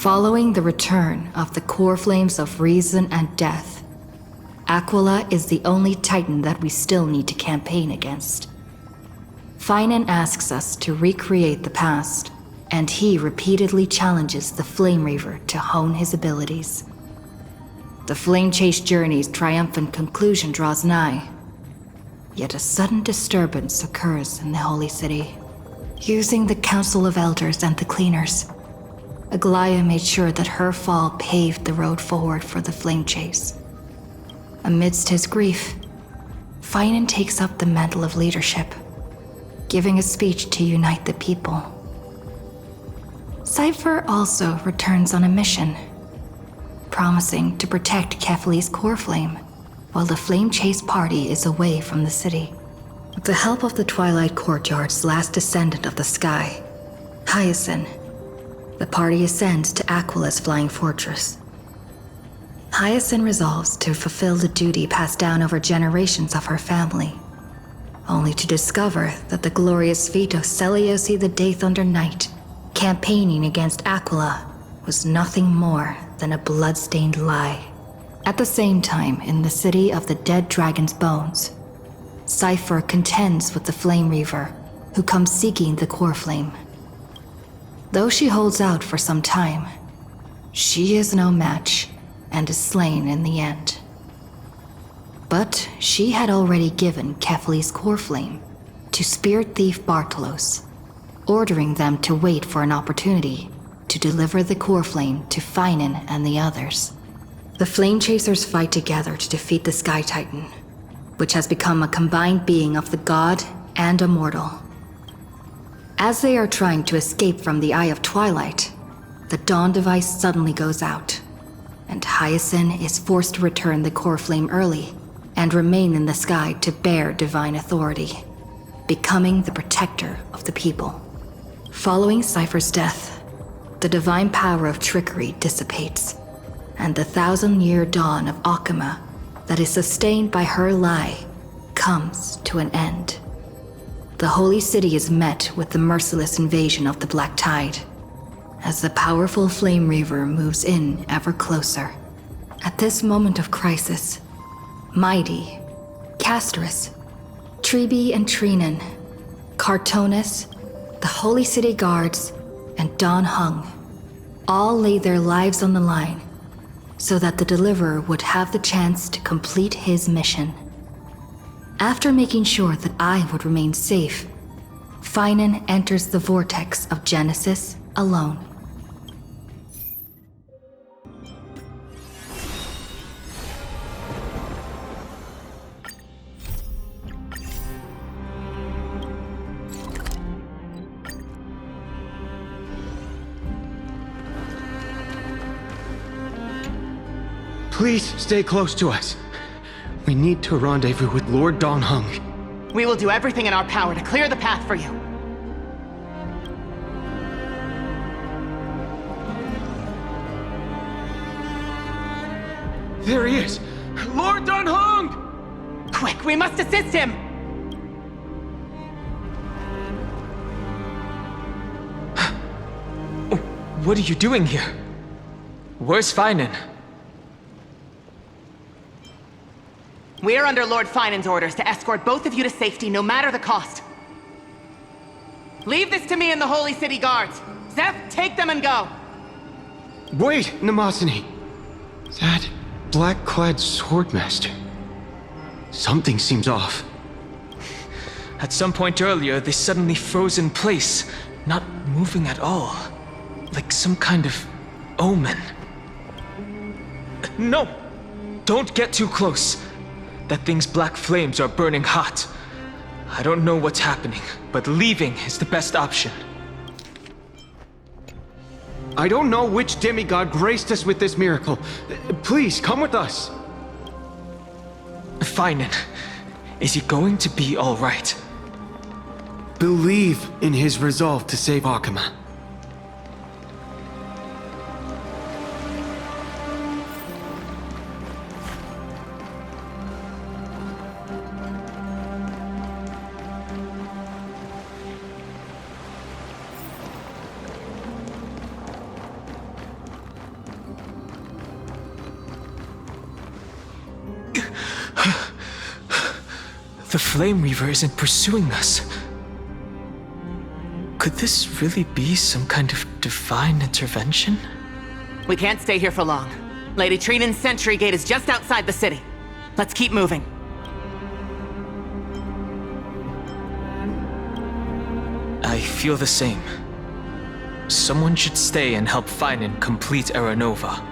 Following the return of the core flames of reason and death, Aquila is the only titan that we still need to campaign against. Finan asks us to recreate the past, and he repeatedly challenges the Flame Reaver to hone his abilities. The Flame Chase journey's triumphant conclusion draws nigh, yet a sudden disturbance occurs in the Holy City. Using the Council of Elders and the Cleaners, Aglaia made sure that her fall paved the road forward for the Flame Chase. Amidst his grief, Finan takes up the mantle of leadership, giving a speech to unite the people. Cypher also returns on a mission, promising to protect Kefali's core flame while the Flame Chase party is away from the city. With the help of the Twilight Courtyard's last descendant of the sky, Hyacinth, the party ascends to Aquila's flying fortress. Hyacinth resolves to fulfill the duty passed down over generations of her family, only to discover that the glorious feat of Seleucus the Day Thunder Knight campaigning against Aquila was nothing more than a blood-stained lie. At the same time, in the city of the dead dragon's bones, Cypher contends with the Flame Reaver, who comes seeking the core flame. Though she holds out for some time, she is no match and is slain in the end. But she had already given Kefali's core flame to Spirit Thief Bartolos, ordering them to wait for an opportunity to deliver the core flame to Finan and the others. The Flame Chasers fight together to defeat the Sky Titan, which has become a combined being of the god and a mortal. As they are trying to escape from the Eye of Twilight, the Dawn device suddenly goes out, and Hyacinth is forced to return the core flame early and remain in the sky to bear divine authority, becoming the protector of the people. Following Cypher's death, the divine power of trickery dissipates, and the 1,000-year dawn of Akama that is sustained by her lie comes to an end. The Holy City is met with the merciless invasion of the Black Tide, as the powerful Flame Reaver moves in ever closer. At this moment of crisis, Mighty, Castorus, Trebi and Trinan, Cartonus, the Holy City Guards, and Dan Heng all lay their lives on the line so that the Deliverer would have the chance to complete his mission. After making sure that I would remain safe, Finan enters the vortex of Genesis alone. Please stay close to us. We need to rendezvous with Lord Dan Heng. We will do everything in our power to clear the path for you. There he is! Lord Dan Heng! Quick, we must assist him! What are you doing here? Where's Finan? We are under Lord Finan's orders to escort both of you to safety, no matter the cost. Leave this to me and the Holy City Guards. Zeph, take them and go. Wait, Namasini. That black-clad swordmaster. Something seems off. At some point earlier, they suddenly froze in place, not moving at all. Like some kind of omen. No! Don't get too close. That thing's black flames are burning hot. I don't know what's happening, but leaving is the best option. I don't know which demigod graced us with this miracle. Please, come with us. Finan, is he going to be all right? Believe in his resolve to save Akama. The Flame Reaver isn't pursuing us. Could this really be some kind of divine intervention? We can't stay here for long. Lady Trinan's sentry gate is just outside the city. Let's keep moving. I feel the same. Someone should stay and help Finan complete Aeronova.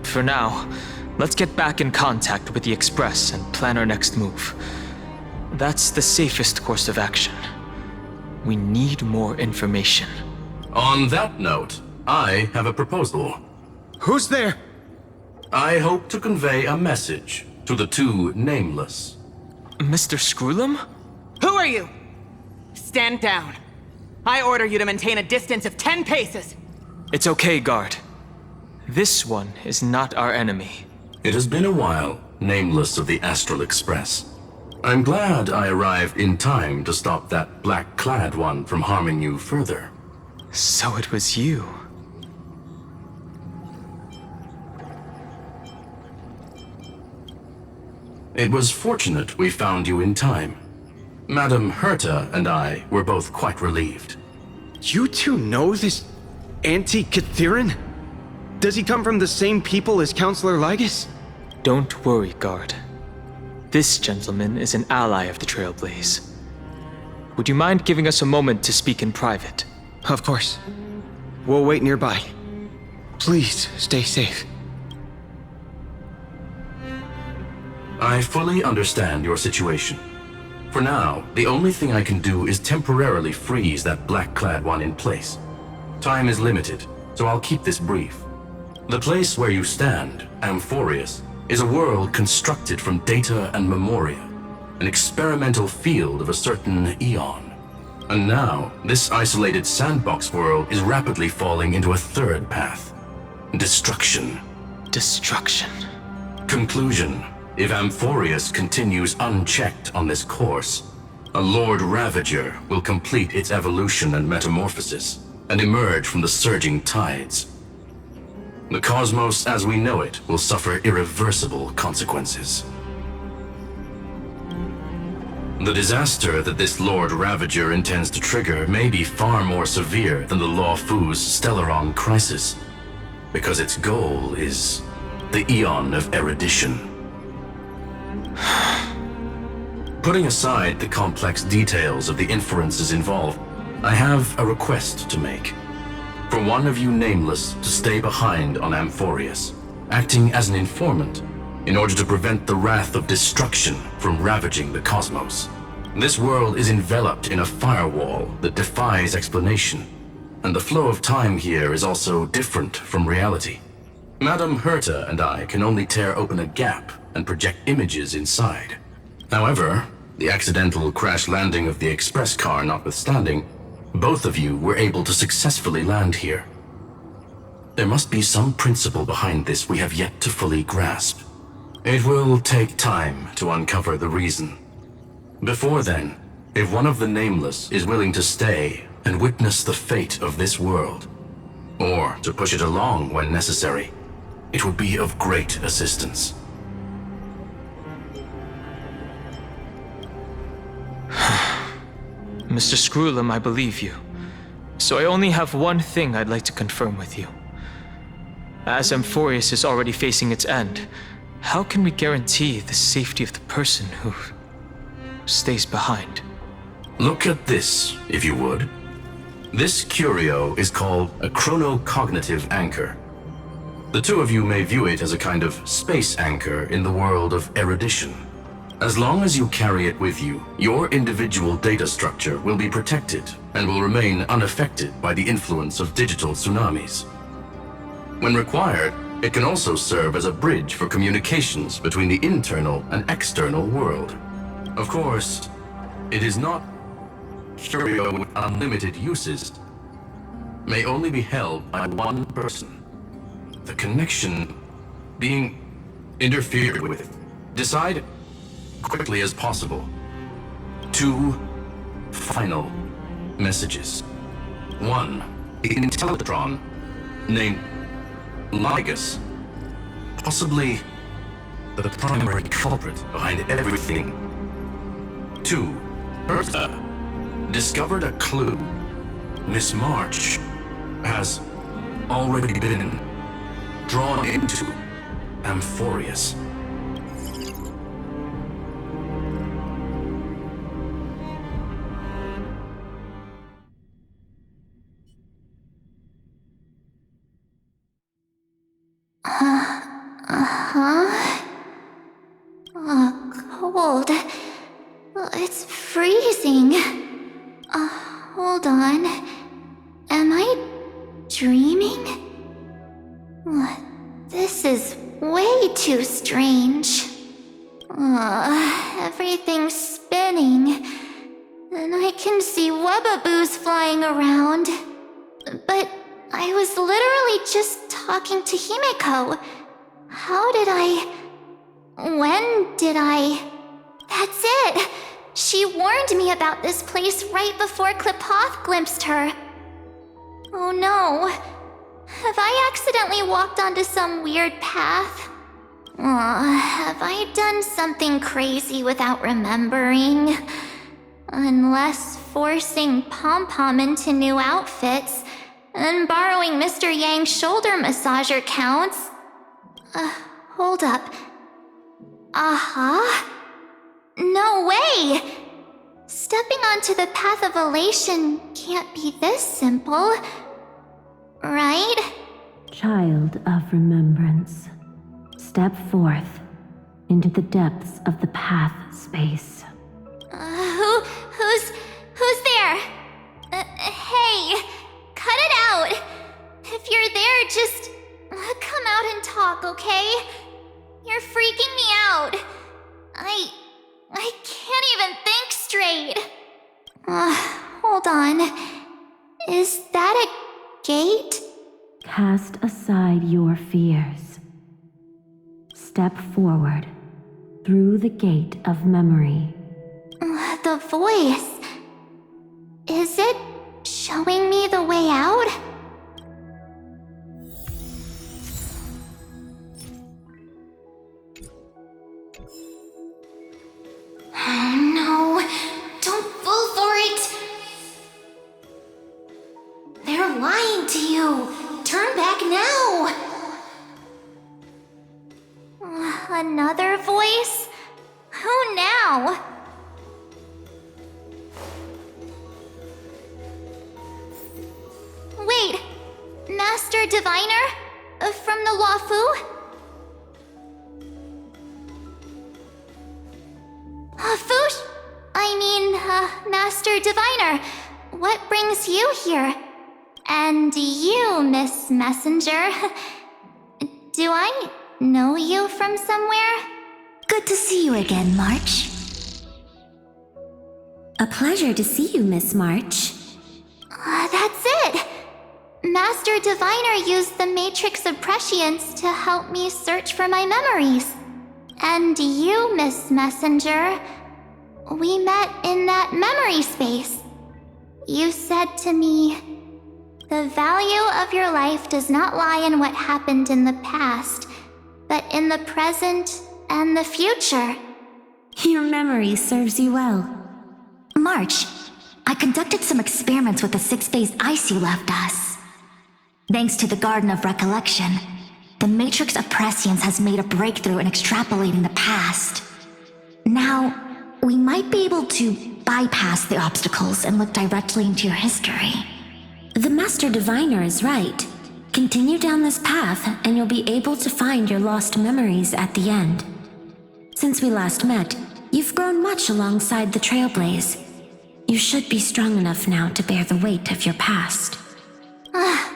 For now, let's get back in contact with the Express and plan our next move. That's the safest course of action. We need more information. On that note, I have a proposal. Who's there? I hope to convey a message to the two nameless. Mr. Screwlum? Who are you? Stand down. I order you to maintain a distance of 10 paces. It's okay, guard. This one is not our enemy. It has been a while, nameless of the Astral Express. I'm glad I arrived in time to stop that black-clad one from harming you further. So it was you. It was fortunate we found you in time. Madame Herta and I were both quite relieved. You two know this anti-Catharin? Does he come from the same people as Counselor Lygus? Don't worry, guard. This gentleman is an ally of the Trailblaze. Would you mind giving us a moment to speak in private? Of course. We'll wait nearby. Please, stay safe. I fully understand your situation. For now, the only thing I can do is temporarily freeze that black-clad one in place. Time is limited, so I'll keep this brief. The place where you stand, Amphoreus, is a world constructed from data and memoria, an experimental field of a certain eon. And now, this isolated sandbox world is rapidly falling into a third path. Destruction. Destruction. Conclusion. If Amphoreus continues unchecked on this course, a Lord Ravager will complete its evolution and metamorphosis, and emerge from the surging tides. The cosmos as we know it will suffer irreversible consequences. The disaster that this Lord Ravager intends to trigger may be far more severe than the Law Fu's Stellaron crisis, because its goal is the Eon of Erudition. Putting aside the complex details of the inferences involved, I have a request to make. For one of you nameless to stay behind on Amphoreus, acting as an informant, in order to prevent the wrath of destruction from ravaging the cosmos. This world is enveloped in a firewall that defies explanation, and the flow of time here is also different from reality. Madame Herta and I can only tear open a gap and project images inside. However, the accidental crash landing of the express car notwithstanding, both of you were able to successfully land here. There must be some principle behind this we have yet to fully grasp. It will take time to uncover the reason. Before then, if one of the Nameless is willing to stay and witness the fate of this world, or to push it along when necessary, it would be of great assistance. Mr. Screwlum, I believe you. So I only have one thing I'd like to confirm with you. As Amphoreus is already facing its end, how can we guarantee the safety of the person who stays behind? Look at this, if you would. This curio is called a chronocognitive anchor. The two of you may view it as a kind of space anchor in the world of erudition. As long as you carry it with you, your individual data structure will be protected and will remain unaffected by the influence of digital tsunamis. When required, it can also serve as a bridge for communications between the internal and external world. Of course, it is not curio with unlimited uses, may only be held by one person. The connection being interfered with. Decide quickly as possible. 2 final messages. 1, an Intellitron named Lygus, possibly the primary culprit behind everything. 2. Bertha discovered a clue. Miss March has already been drawn into Amphoreus. Cold. It's freezing. Hold on. Am I dreaming? This is way too strange. Everything's spinning. And I can see webbaboos flying around. But I was literally just talking to Himeko. How did I... When did I... That's it! She warned me about this place right before Klipoth glimpsed her. Oh no. Have I accidentally walked onto some weird path? Have I done something crazy without remembering? Unless forcing Pom-Pom into new outfits and borrowing Mr. Yang's shoulder massager counts. Hold up. No way! Stepping onto the path of elation can't be this simple. Right? Child of remembrance, step forth into the depths of the path space. Who's there? Hey, cut it out. If you're there, just come out and talk, okay? You're freaking me out. I can't even think straight. Hold on. Is that a gate? Cast aside your fears. Step forward through the gate of memory. The voice. Is it showing me the way out? No, don't fall for it. They're lying to you. Turn back now. Another voice? Who now? Wait, Master Diviner? From the Luofu? Master Diviner, what brings you here? And you, Miss Messenger. Do I know you from somewhere? Good to see you again, March. A pleasure to see you, Miss March. That's it! Master Diviner used the Matrix of Prescience to help me search for my memories. And you, Miss Messenger, we met in that memory space. You said to me, the value of your life does not lie in what happened in the past, but in the present and the future. Your memory serves you well. March, I conducted some experiments with the 6 days ice you left us. Thanks to the Garden of Recollection, the Matrix of Prescience has made a breakthrough in extrapolating the past. Now, we might be able to bypass the obstacles and look directly into your history. The Master Diviner is right. Continue down this path and you'll be able to find your lost memories at the end. Since we last met, you've grown much alongside the Trailblaze. You should be strong enough now to bear the weight of your past.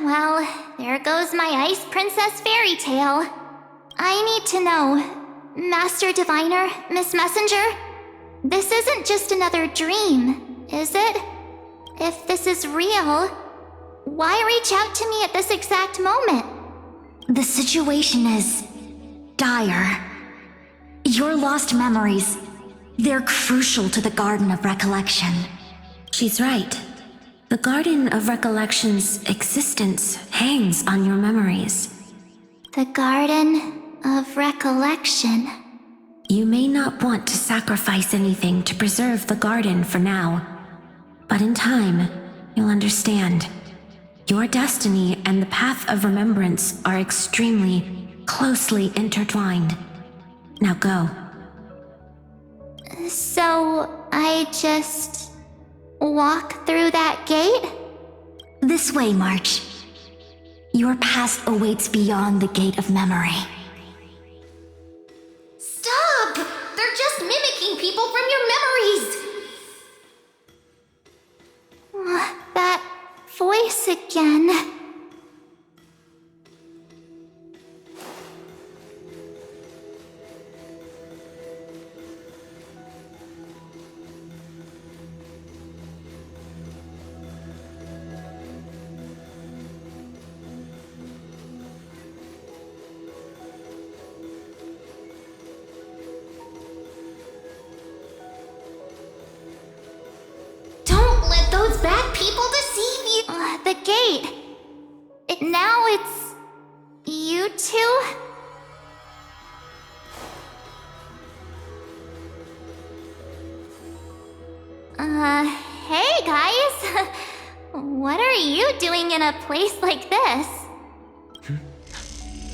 Well, there goes my Ice Princess fairy tale. I need to know, Master Diviner, Miss Messenger, this isn't just another dream, is it? If this is real, why reach out to me at this exact moment? The situation is dire. Your lost memories, they're crucial to the Garden of Recollection. She's right. The Garden of Recollection's existence hangs on your memories. The Garden of Recollection. You may not want to sacrifice anything to preserve the garden for now, but in time, you'll understand. Your destiny and the path of remembrance are extremely closely intertwined. Now go. So, I just walk through that gate? This way, March. Your past awaits beyond the gate of memory. Stop! They're just mimicking people from your memories! That voice again. Those bad people deceive you. The gate. Now it's you two? Hey guys. What are you doing in a place like this?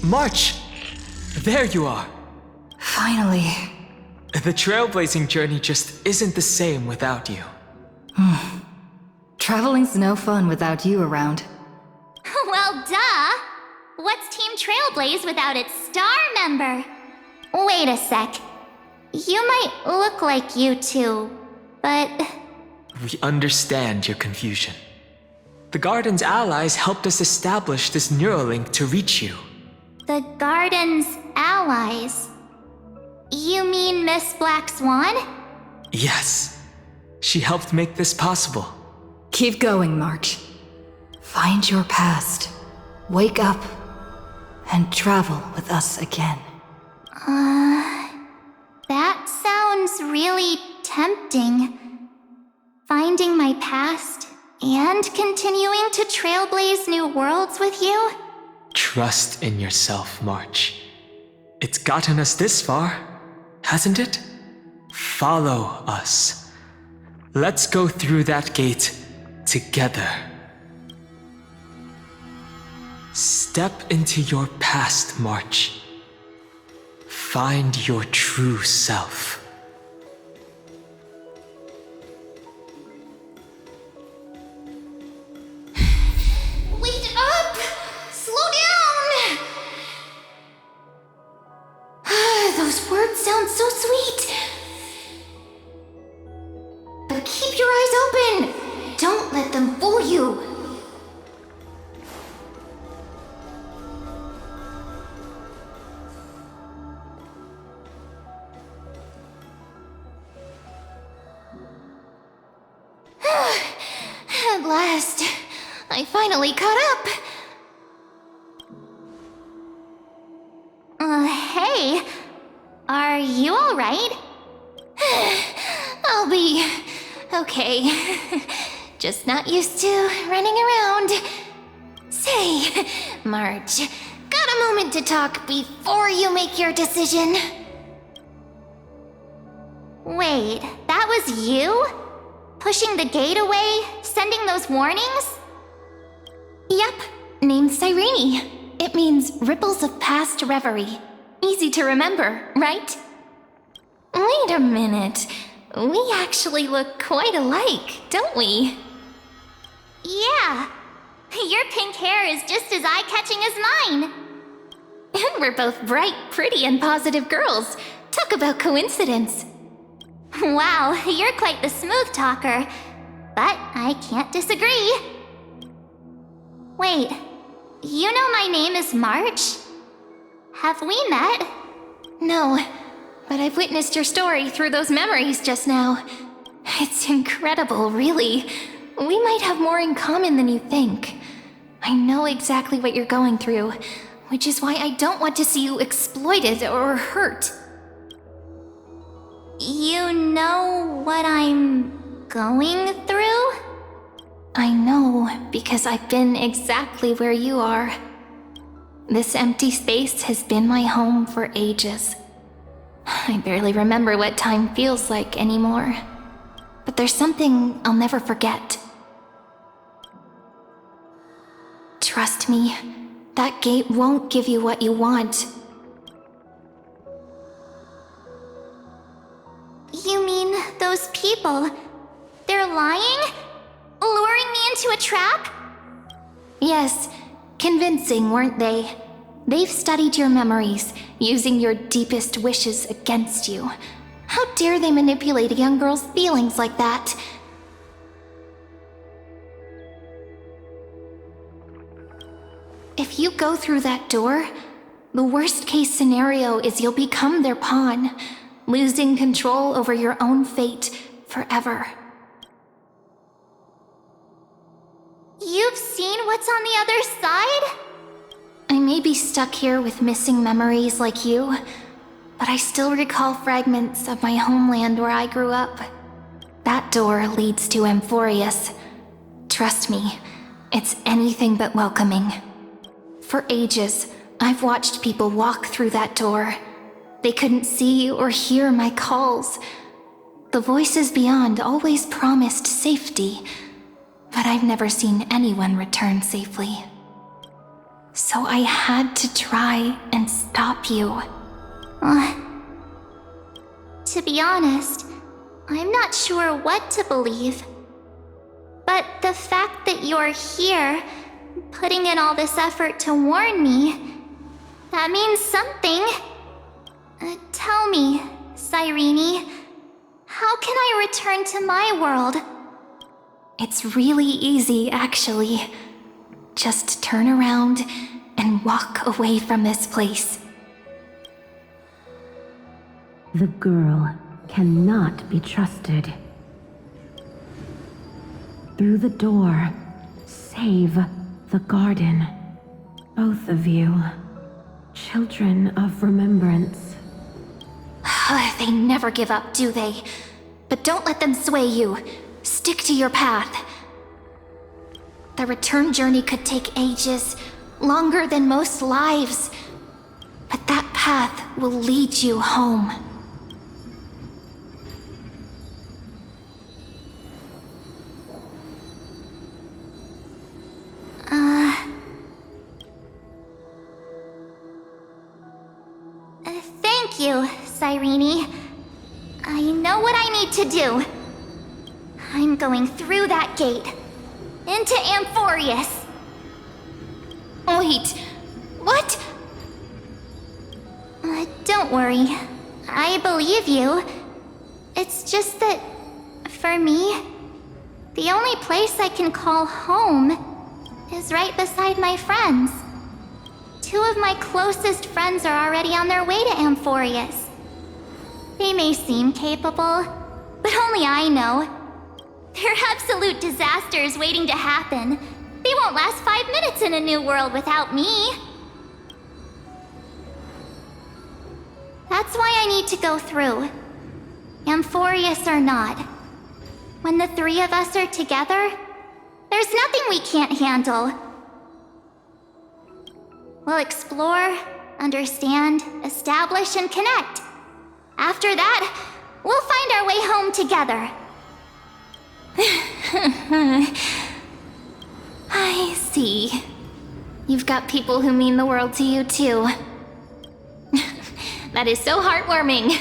March! There you are! Finally. The trailblazing journey just isn't the same without you. Traveling's no fun without you around. Well, duh! What's Team Trailblaze without its star member? Wait a sec. You might look like you two, but... We understand your confusion. The Garden's allies helped us establish this Neuralink to reach you. The Garden's allies? You mean Miss Black Swan? Yes. She helped make this possible. Keep going, March. Find your past. Wake up. And travel with us again. That sounds really tempting. Finding my past and continuing to trailblaze new worlds with you? Trust in yourself, March. It's gotten us this far, hasn't it? Follow us. Let's go through that gate together. Step into your past, March. Find your true self. Wait up! Slow down! Those words sound so sweet. But keep your eyes open! Don't let them fool you! At last, I finally caught up. Hey, are you alright? I'll be okay. Just not used to running around. Say, Marge, got a moment to talk before you make your decision? Wait, that was you? Pushing the gate away? Sending those warnings? Yep, named Cyrene. It means ripples of past reverie. Easy to remember, right? Wait a minute. We actually look quite alike, don't we? Yeah. Your pink hair is just as eye-catching as mine. And we're both bright, pretty, and positive girls. Talk about coincidence. Wow, you're quite the smooth talker. But I can't disagree. Wait, you know my name is March? Have we met? No, but I've witnessed your story through those memories just now. It's incredible, really. We might have more in common than you think. I know exactly what you're going through, which is why I don't want to see you exploited or hurt. You know what I'm going through? I know, because I've been exactly where you are. This empty space has been my home for ages. I barely remember what time feels like anymore. But there's something I'll never forget. Trust me, that gate won't give you what you want. You mean those people? They're lying? Luring me into a trap? Yes, convincing, weren't they? They've studied your memories, using your deepest wishes against you. How dare they manipulate a young girl's feelings like that? If you go through that door, the worst case scenario is you'll become their pawn, losing control over your own fate forever. You've seen what's on the other side? I may be stuck here with missing memories like you, but I still recall fragments of my homeland where I grew up. That door leads to Amphoreus. Trust me, it's anything but welcoming. For ages, I've watched people walk through that door. They couldn't see or hear my calls. The voices beyond always promised safety, but I've never seen anyone return safely. So I had to try and stop you. To be honest, I'm not sure what to believe. But the fact that you're here, putting in all this effort to warn me, that means something. Tell me, Cyrene, how can I return to my world? It's really easy, actually. Just turn around and walk away from this place. The girl cannot be trusted. Through the door, save the garden. Both of you, children of remembrance. They never give up, do they? But don't let them sway you. Stick to your path. The return journey could take ages, longer than most lives. But that path will lead you home. Thank you, Cyrene. I know what I need to do. I'm going through that gate. Into Amphoreus. Wait, what? Don't worry. I believe you. It's just that, for me, the only place I can call home is right beside my friends. Two of my closest friends are already on their way to Amphoreus. They may seem capable, but only I know. They're absolute disasters waiting to happen. They won't last 5 minutes in a new world without me. That's why I need to go through. Amphoreus or not. When the three of us are together, there's nothing we can't handle. We'll explore, understand, establish, and connect. After that, we'll find our way home together. I see. You've got people who mean the world to you, too. That is so heartwarming.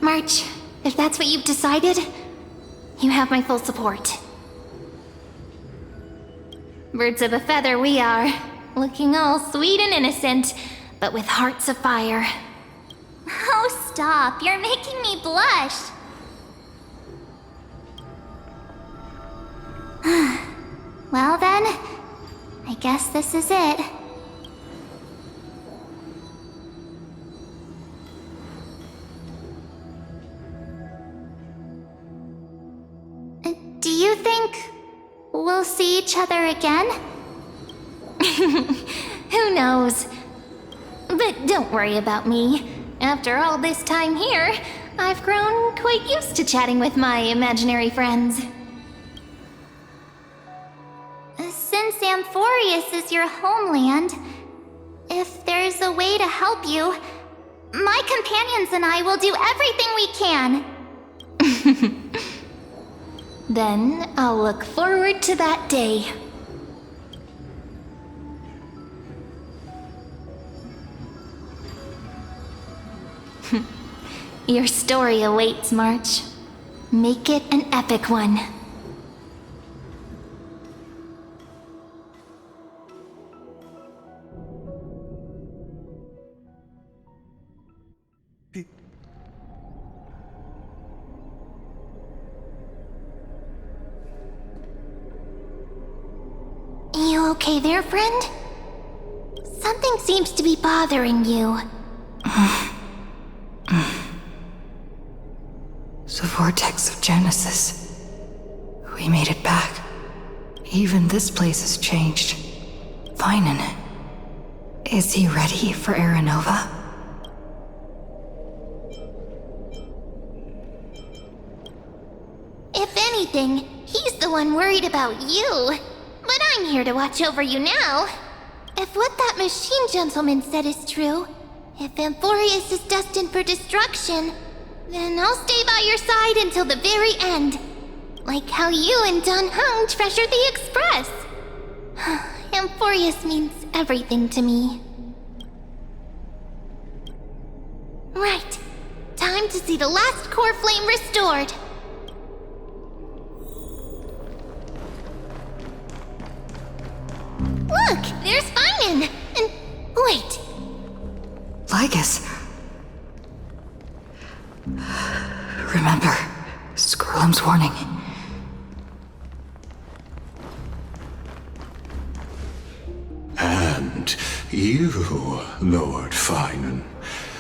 March, if that's what you've decided, you have my full support. Birds of a feather we are, looking all sweet and innocent, but with hearts of fire. Oh, stop. You're making me blush. Well then, I guess this is it. Do you think we'll see each other again? Who knows? But don't worry about me. After all this time here, I've grown quite used to chatting with my imaginary friends. Since Amphoreus is your homeland, if there's a way to help you, My companions and I will do everything we can. Then I'll look forward to that day. Your story awaits, March. Make it an epic one. You okay there, friend? Something seems to be bothering you. The vortex of Genesis. We made it back. Even this place has changed. Finan. Is he ready for Aeronova? If anything, he's the one worried about you. But I'm here to watch over you now. If what that machine gentleman said is true, if Amphoreus is destined for destruction, then I'll stay by your side until the very end. Like how you and Dan Heng treasured the Express. Amphoreus means everything to me. Right. Time to see the last core flame restored. Look, there's Finan! And wait. Lygus. Remember, Skrulum's warning. And you, Lord Finan,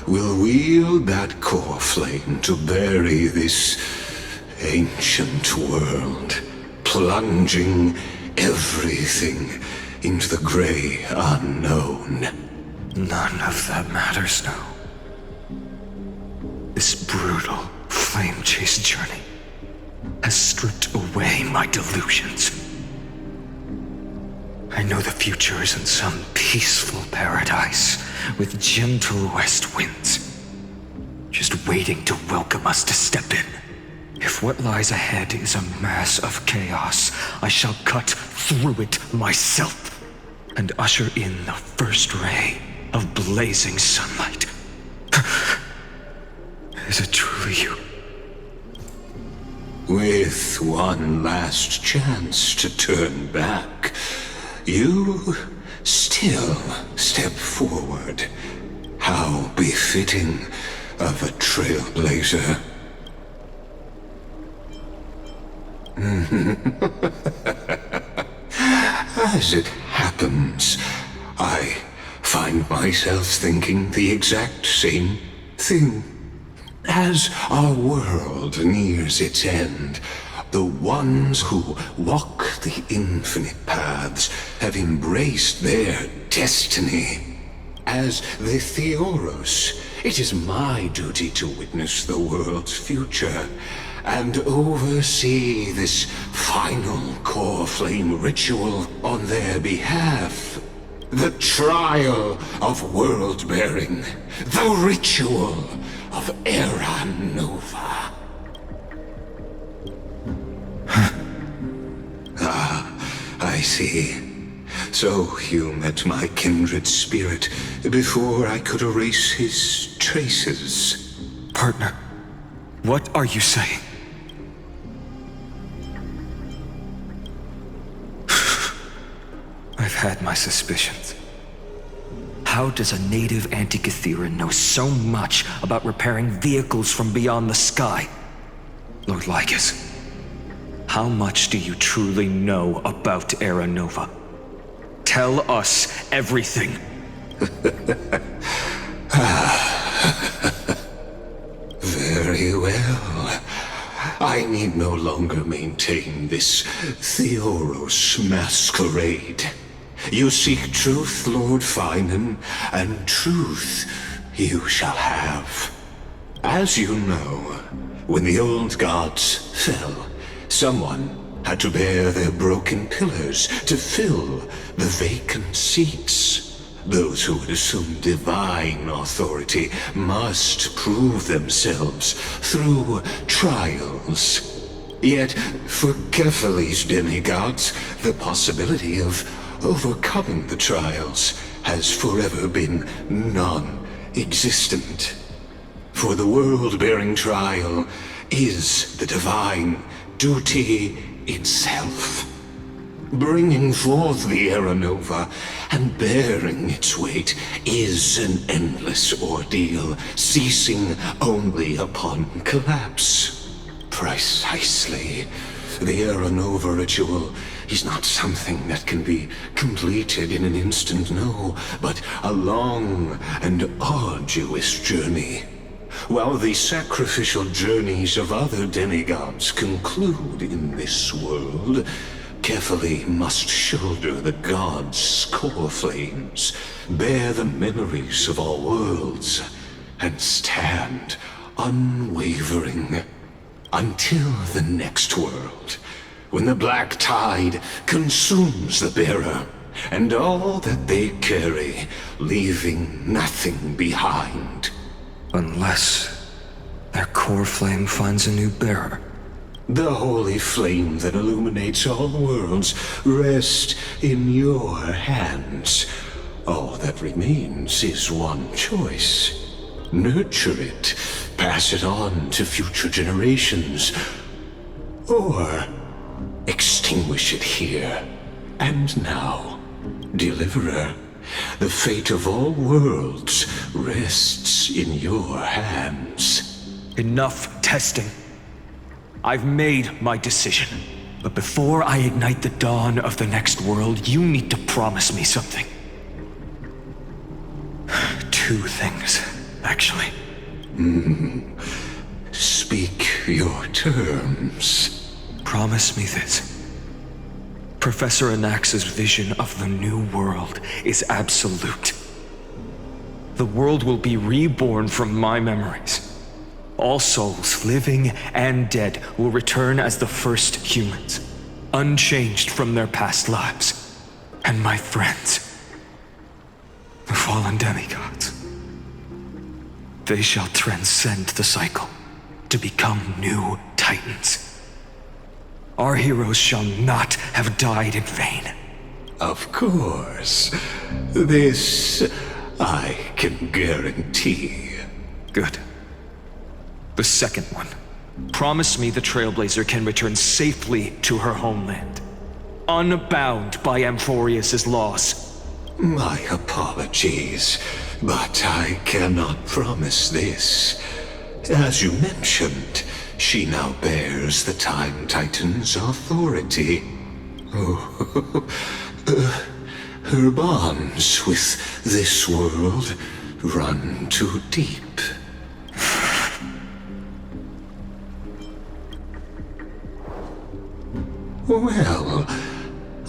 will wield that core flame to bury this ancient world, plunging everything into the gray unknown. None of that matters now. This brutal, flame-chased journey has stripped away my delusions. I know the future is in some peaceful paradise with gentle west winds, just waiting to welcome us to step in. If what lies ahead is a mass of chaos, I shall cut through it myself and usher in the first ray of blazing sunlight. Is it truly you? With one last chance to turn back, you still step forward. How befitting of a trailblazer. As it happens, I find myself thinking the exact same thing. As our world nears its end, the ones who walk the infinite paths have embraced their destiny. As the Theoros, it is my duty to witness the world's future and oversee this final core flame ritual on their behalf. The trial of world-bearing, the ritual of Aeronova. I see. So you met my kindred spirit before I could erase his traces. Partner, what are you saying? I've had my suspicions. How does a native Antikytheran know so much about repairing vehicles from beyond the sky? Lord Lygus, how much do you truly know about Aeronova? Tell us everything. Very well. I need no longer maintain this Theoros masquerade. You seek truth, Lord Finan, and truth you shall have. As you know, when the old gods fell, someone had to bear their broken pillars to fill the vacant seats. Those who would assume divine authority must prove themselves through trials. Yet, for Kephales's demigods, the possibility of overcoming the trials has forever been non-existent. For the world-bearing trial is the divine duty itself. Bringing forth the Aeronova and bearing its weight is an endless ordeal, ceasing only upon collapse. Precisely. The Aeronova ritual is not something that can be completed in an instant, no, but a long and arduous journey. While the sacrificial journeys of other demigods conclude in this world, Kephale must shoulder the gods' core flames, bear the memories of all worlds, and stand unwavering until the next world, when the black tide consumes the bearer and all that they carry, leaving nothing behind. Unless their core flame finds a new bearer. The holy flame that illuminates all worlds rests in your hands. All that remains is one choice. Nurture it, pass it on to future generations, or extinguish it here and now. Deliverer, the fate of all worlds rests in your hands. Enough testing. I've made my decision. But before I ignite the dawn of the next world, you need to promise me something. 2 things, actually. Speak your terms. Promise me this. Professor Anax's vision of the new world is absolute. The world will be reborn from my memories. All souls, living and dead, will return as the first humans, unchanged from their past lives. And my friends, the fallen demigods, they shall transcend the cycle to become new titans. Our heroes shall not have died in vain. Of course. This I can guarantee. Good. The second one. Promise me the Trailblazer can return safely to her homeland, unbound by Amphoreus' laws. My apologies, but I cannot promise this. As you mentioned, she now bears the Time Titan's authority. Her bonds with this world run too deep. Well,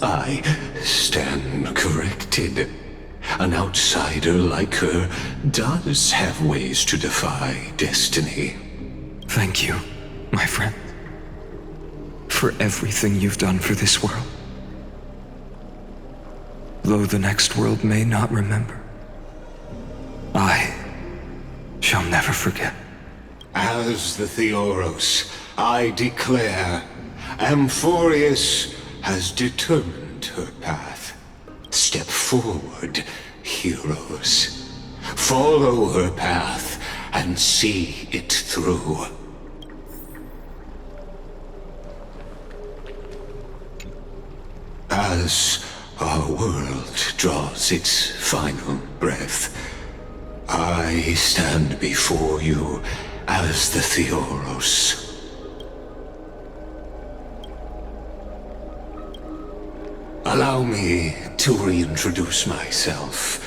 I stand corrected. An outsider like her does have ways to defy destiny. Thank you, my friend, for everything you've done for this world. Though the next world may not remember, I shall never forget. As the Theoros, I declare, Amphoreus has determined her path. Step forward, heroes. Follow her path and see it through. As our world draws its final breath, I stand before you as the Theoros. Allow me to reintroduce myself.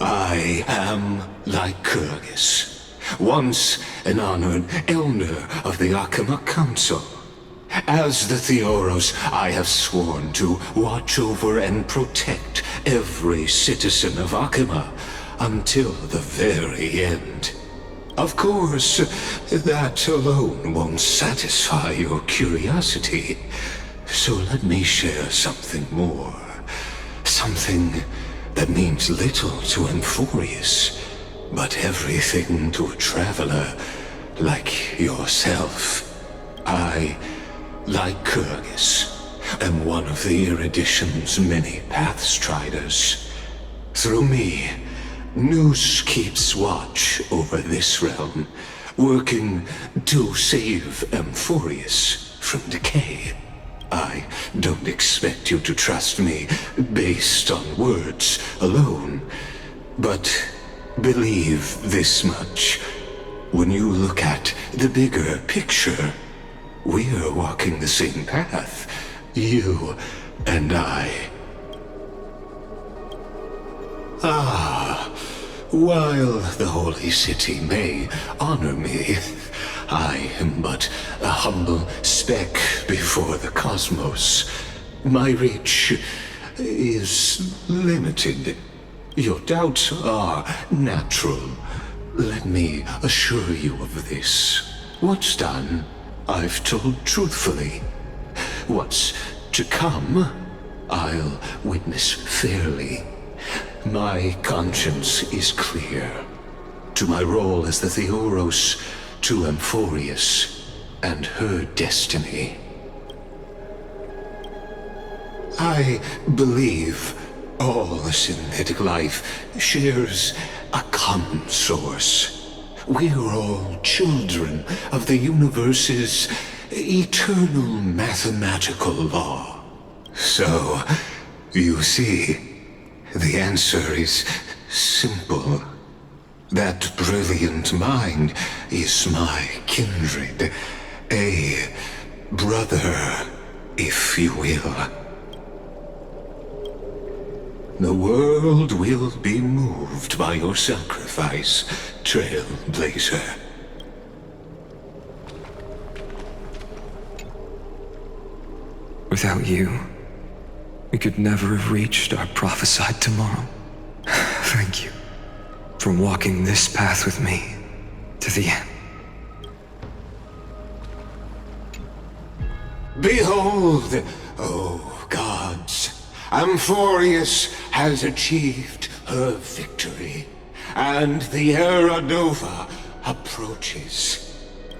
I am Lycurgus, once an honored elder of the Akama Council. As the Theoros, I have sworn to watch over and protect every citizen of Akama until the very end. Of course, that alone won't satisfy your curiosity. So let me share something more. Something that means little to Amphoreus, but everything to a traveler like yourself. I, like Kurgis, am one of the Erudition's many Pathstriders. Through me, Nous keeps watch over this realm, working to save Amphoreus from decay. I don't expect you to trust me based on words alone, but believe this much. When you look at the bigger picture, we're walking the same path, you and I. While the Holy City may honor me, I am but a humble speck before the cosmos. My reach is limited. Your doubts are natural. Let me assure you of this. What's done, I've told truthfully. What's to come, I'll witness fairly. My conscience is clear. To my role as the Theoros, to Amphoreus and her destiny. I believe all synthetic life shares a common source. We're all children of the universe's eternal mathematical law. So, you see, the answer is simple. That brilliant mind is my kindred, a brother, if you will. The world will be moved by your sacrifice, Trailblazer. Without you, we could never have reached our prophesied tomorrow. Thank you for walking this path with me to the end. Behold, O gods, Amphoreus has achieved her victory, and the Era Nova approaches.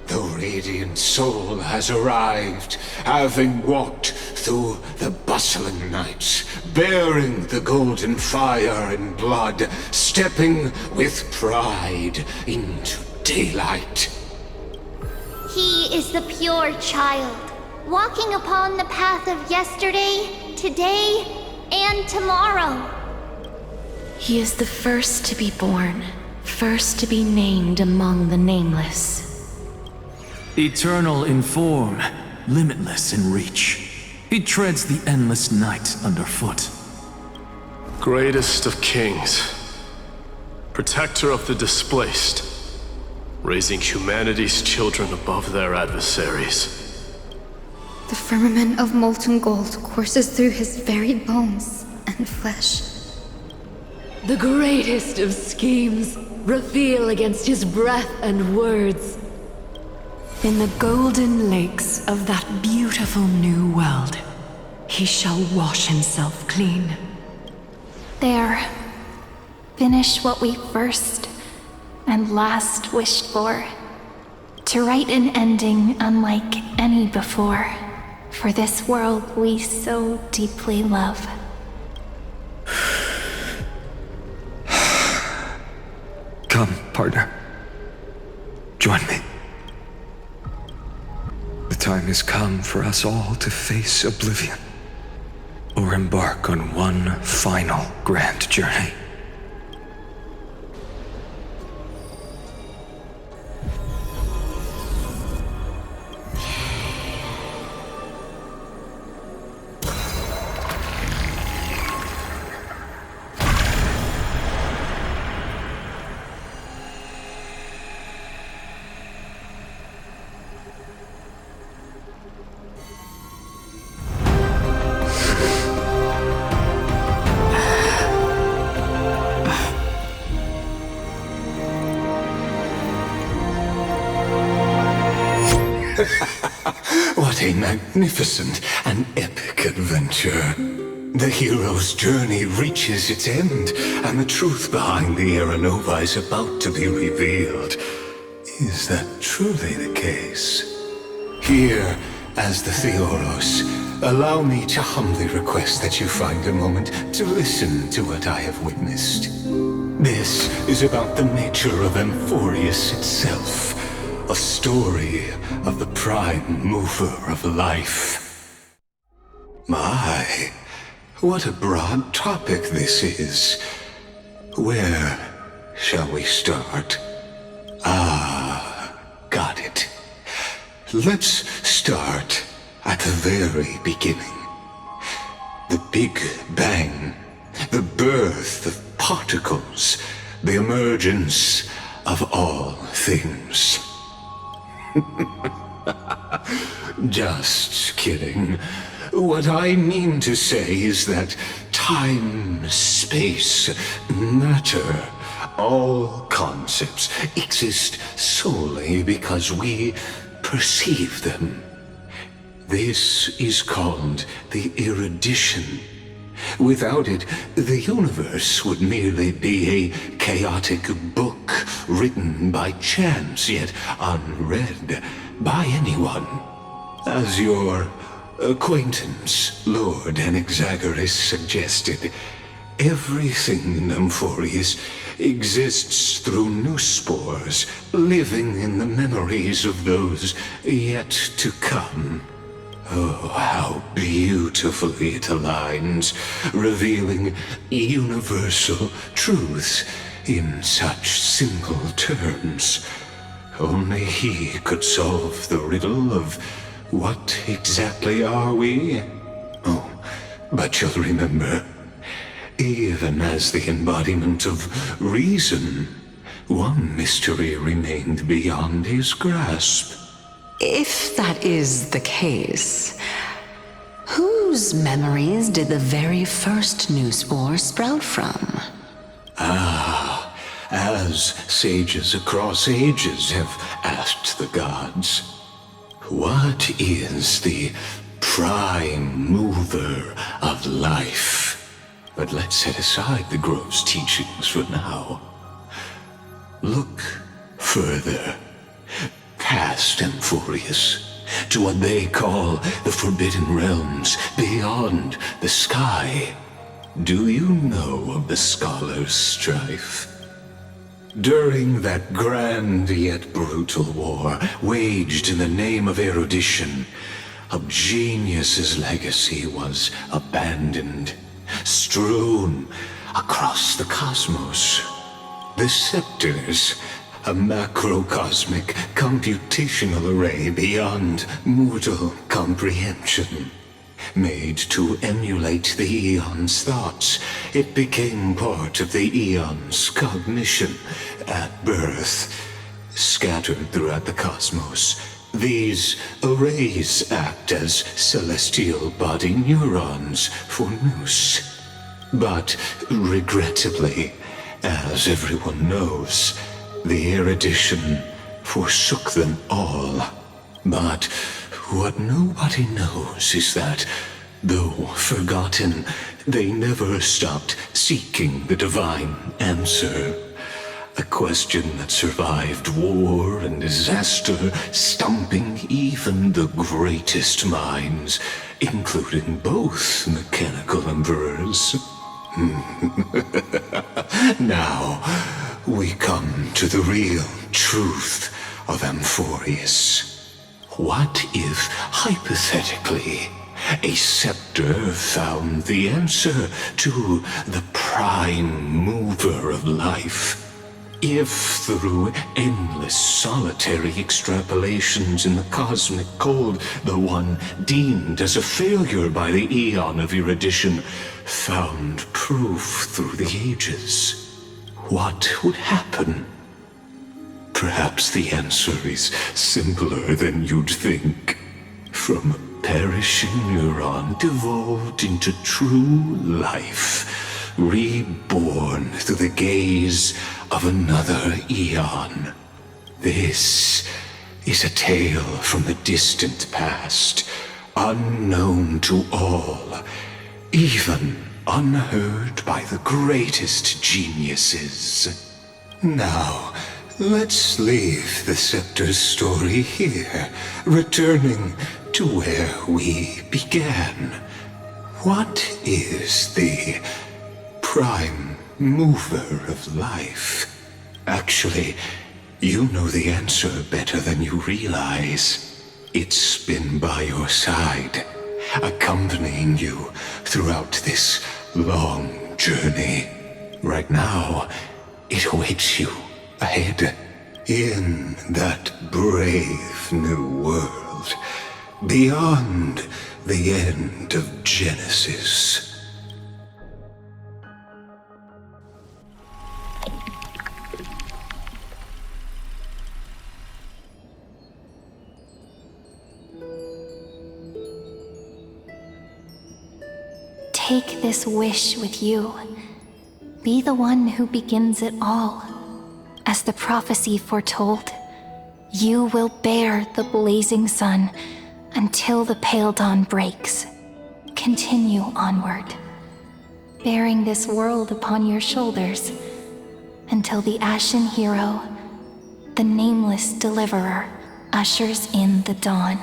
The radiant soul has arrived, having walked through the bustling nights, bearing the golden fire and blood, stepping with pride into daylight. He is the pure child, walking upon the path of yesterday, today, and tomorrow. He is the first to be born, first to be named among the nameless. Eternal in form, limitless in reach. He treads the endless night underfoot. Greatest of kings, protector of the displaced, raising humanity's children above their adversaries. The firmament of molten gold courses through his very bones and flesh. The greatest of schemes reveal against his breath and words. In the golden lakes of that beautiful new world, he shall wash himself clean. There, finish what we first and last wished for. To write an ending unlike any before, for this world we so deeply love. Come, partner. Join me. The time has come for us all to face oblivion, or embark on one final grand journey. What a magnificent and epic adventure. The hero's journey reaches its end, and the truth behind the Aeronova is about to be revealed. Is that truly the case? Here, as the Theoros, allow me to humbly request that you find a moment to listen to what I have witnessed. This is about the nature of Amphoreus itself, a story of the prime mover of life. My, what a broad topic this is. Where shall we start? Got it. Let's start at the very beginning. The Big Bang, the birth of particles, the emergence of all things. Just kidding. What I mean to say is that time, space, matter, all concepts exist solely because we perceive them. This is called the erudition. Without it, the universe would merely be a chaotic book written by chance, yet unread by anyone. As your acquaintance, Lord Anaxagoras, suggested, everything in Amphoreus exists through new spores, living in the memories of those yet to come. Oh, how beautifully it aligns, revealing universal truths in such simple terms. Only he could solve the riddle of what exactly are we? Oh, but you'll remember, even as the embodiment of reason, one mystery remained beyond his grasp. If that is the case, whose memories did the very first new spore sprout from? As sages across ages have asked the gods, what is the prime mover of life? But let's set aside the grove's teachings for now. Look further, past Amphoreus, to what they call the Forbidden Realms beyond the sky. Do you know of the Scholar's strife? During that grand yet brutal war, waged in the name of erudition, a genius's legacy was abandoned, strewn across the cosmos. The scepters, a macrocosmic computational array beyond mortal comprehension. Made to emulate the Eon's thoughts, it became part of the Eon's cognition at birth. Scattered throughout the cosmos, these arrays act as celestial body neurons for Nous. But regrettably, as everyone knows, the erudition forsook them all. But what nobody knows is that, though forgotten, they never stopped seeking the divine answer. A question that survived war and disaster, stumping even the greatest minds, including both mechanical emperors. Now, we come to the real truth of Amphoreus. What if, hypothetically, a scepter found the answer to the prime mover of life? If, through endless solitary extrapolations in the cosmic cold, the one deemed as a failure by the Eon of erudition found proof through the ages, what would happen? Perhaps the answer is simpler than you'd think. From a perishing neuron devolved into true life, reborn through the gaze of another Eon. This is a tale from the distant past, unknown to all, even unheard by the greatest geniuses. Now, let's leave the Scepter's story here, returning to where we began. What is the prime mover of life? Actually, you know the answer better than you realize. It's been by your side, accompanying you throughout this long journey. Right now, it awaits you ahead in that brave new world, beyond the end of Genesis. Take this wish with you. Be the one who begins it all. As the prophecy foretold, you will bear the blazing sun until the pale dawn breaks. Continue onward, bearing this world upon your shoulders until the Ashen Hero, the nameless deliverer, ushers in the dawn.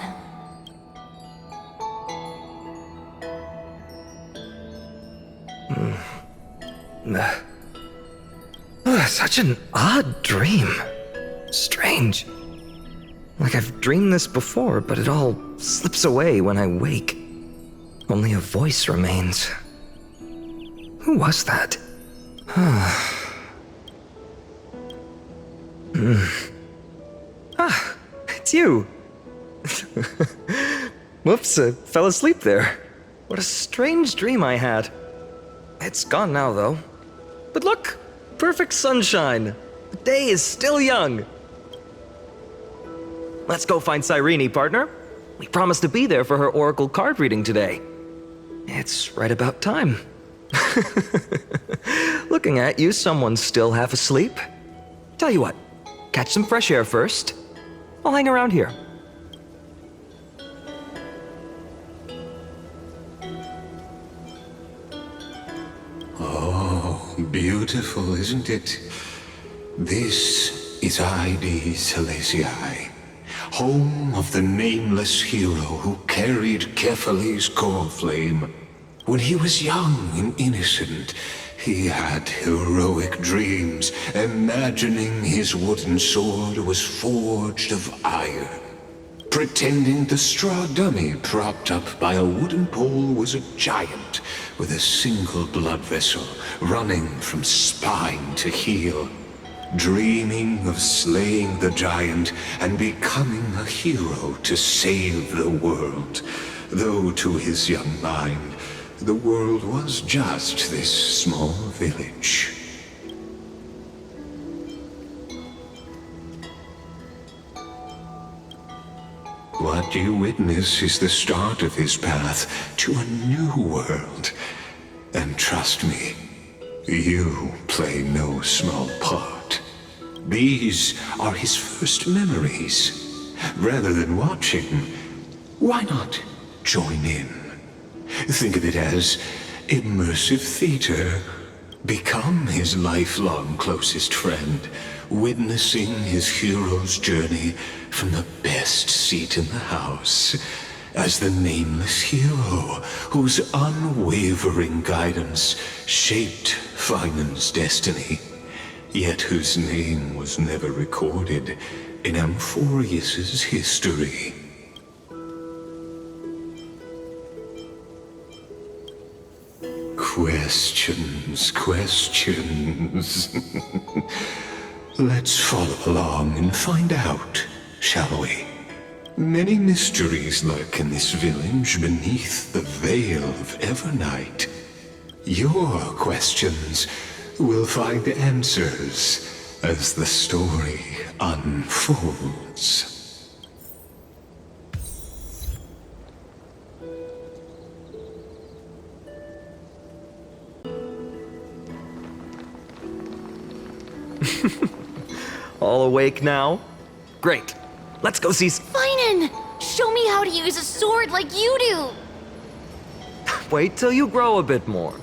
Such an odd dream. Strange. Like I've dreamed this before, but it all slips away when I wake. Only a voice remains. Who was that? It's you. Whoops, I fell asleep there. What a strange dream I had. It's gone now, though. But look, perfect sunshine. The day is still young. Let's go find Cyrene, partner. We promised to be there for her oracle card reading today. It's right about time. Looking at you, someone's still half asleep. Tell you what, catch some fresh air first. I'll hang around here. Oh, beautiful, isn't it? This is Aedes Elysiae, home of the nameless hero who carried Kephales's core flame. When he was young and innocent, he had heroic dreams, imagining his wooden sword was forged of iron. Pretending the straw dummy propped up by a wooden pole was a giant with a single blood vessel running from spine to heel. Dreaming of slaying the giant and becoming a hero to save the world, though to his young mind, the world was just this small village. What you witness is the start of his path to a new world. And trust me, you play no small part. These are his first memories. Rather than watching, why not join in? Think of it as immersive theater. Become his lifelong closest friend, witnessing his hero's journey from the best seat in the house, as the nameless hero whose unwavering guidance shaped Finan's destiny, yet whose name was never recorded in Amphoreus's history. Questions. Let's follow along and find out, shall we? Many mysteries lurk in this village beneath the veil of Evernight. Your questions will find answers as the story unfolds. All awake now? Great. Let's go see... Finan! Show me how to use a sword like you do! wait till you grow a bit more.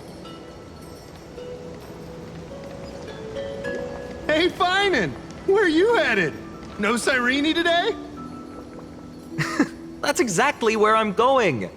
Hey, Finan! Where are you headed? No Cyrene today? That's exactly where I'm going.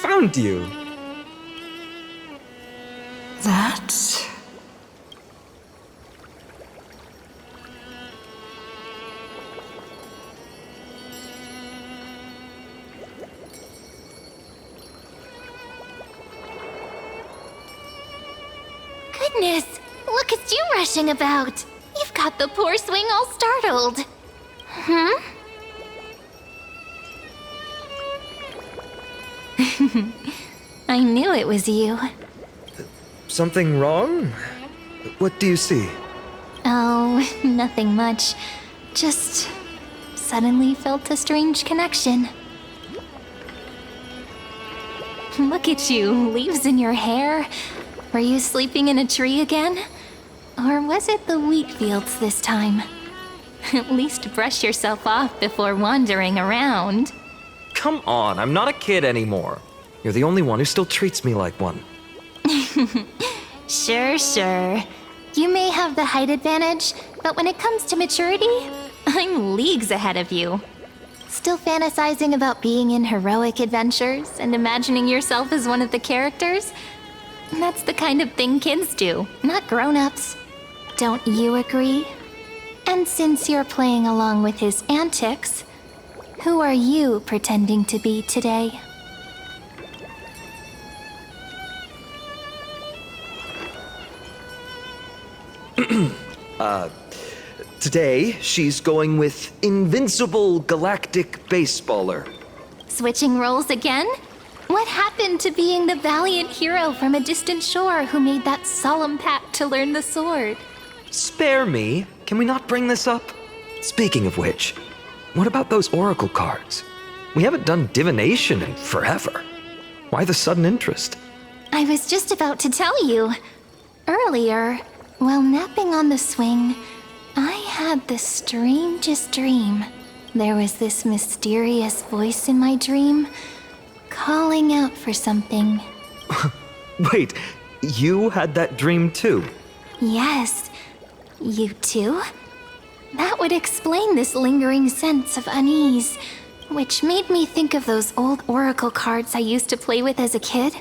Found you. That... Goodness, look at you rushing about. You've got the poor swing all startled. Hmm? I knew it was you. Something wrong? What do you see? Oh, nothing much. Just suddenly felt a strange connection. Look at you, leaves in your hair. Were you sleeping in a tree again? Or was it the wheat fields this time? At least brush yourself off before wandering around. Come on, I'm not a kid anymore. You're the only one who still treats me like one. Sure. You may have the height advantage, but when it comes to maturity, I'm leagues ahead of you. Still fantasizing about being in heroic adventures and imagining yourself as one of the characters? That's the kind of thing kids do, not grown-ups. Don't you agree? And since you're playing along with his antics, who are you pretending to be today? Today, she's going with Invincible Galactic Baseballer. Switching roles again? What happened to being the valiant hero from a distant shore who made that solemn pact to learn the sword? Spare me. Can we not bring this up? Speaking of which, what about those oracle cards? We haven't done divination in forever. Why the sudden interest? I was just about to tell you. Earlier, while napping on the swing, I had the strangest dream. There was this mysterious voice in my dream, calling out for something. Wait, you had that dream too? Yes, you too? That would explain this lingering sense of unease, which made me think of those old oracle cards I used to play with as a kid.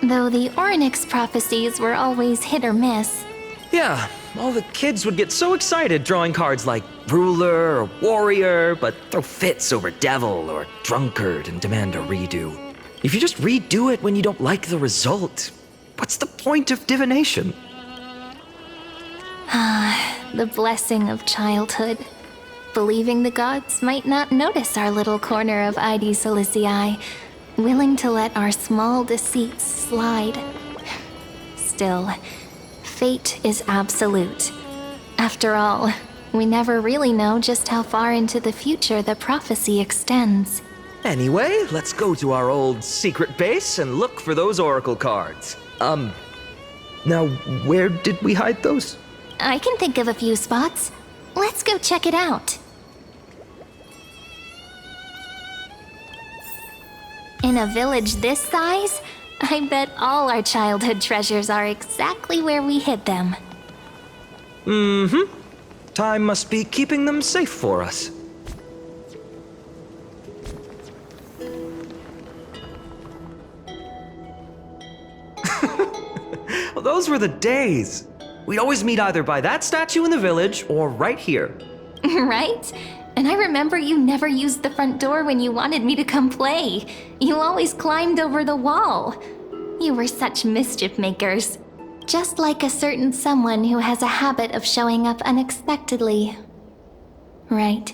Though the Ornyx prophecies were always hit or miss. Yeah, all the kids would get so excited drawing cards like ruler or warrior, but throw fits over devil or drunkard and demand a redo. If you just redo it when you don't like the result, what's the point of divination? The blessing of childhood. Believing the gods might not notice our little corner of Aedes Elysiae, willing to let our small deceits slide. Still, fate is absolute. After all, we never really know just how far into the future the prophecy extends. Anyway, let's go to our old secret base and look for those oracle cards. Now, where did we hide those? I can think of a few spots. Let's go check it out. In a village this size, I bet all our childhood treasures are exactly where we hid them. Mm-hmm. Time must be keeping them safe for us. Well, those were the days. We'd always meet either by that statue in the village or right here. Right? And I remember you never used the front door when you wanted me to come play. You always climbed over the wall. You were such mischief makers. Just like a certain someone who has a habit of showing up unexpectedly. Right.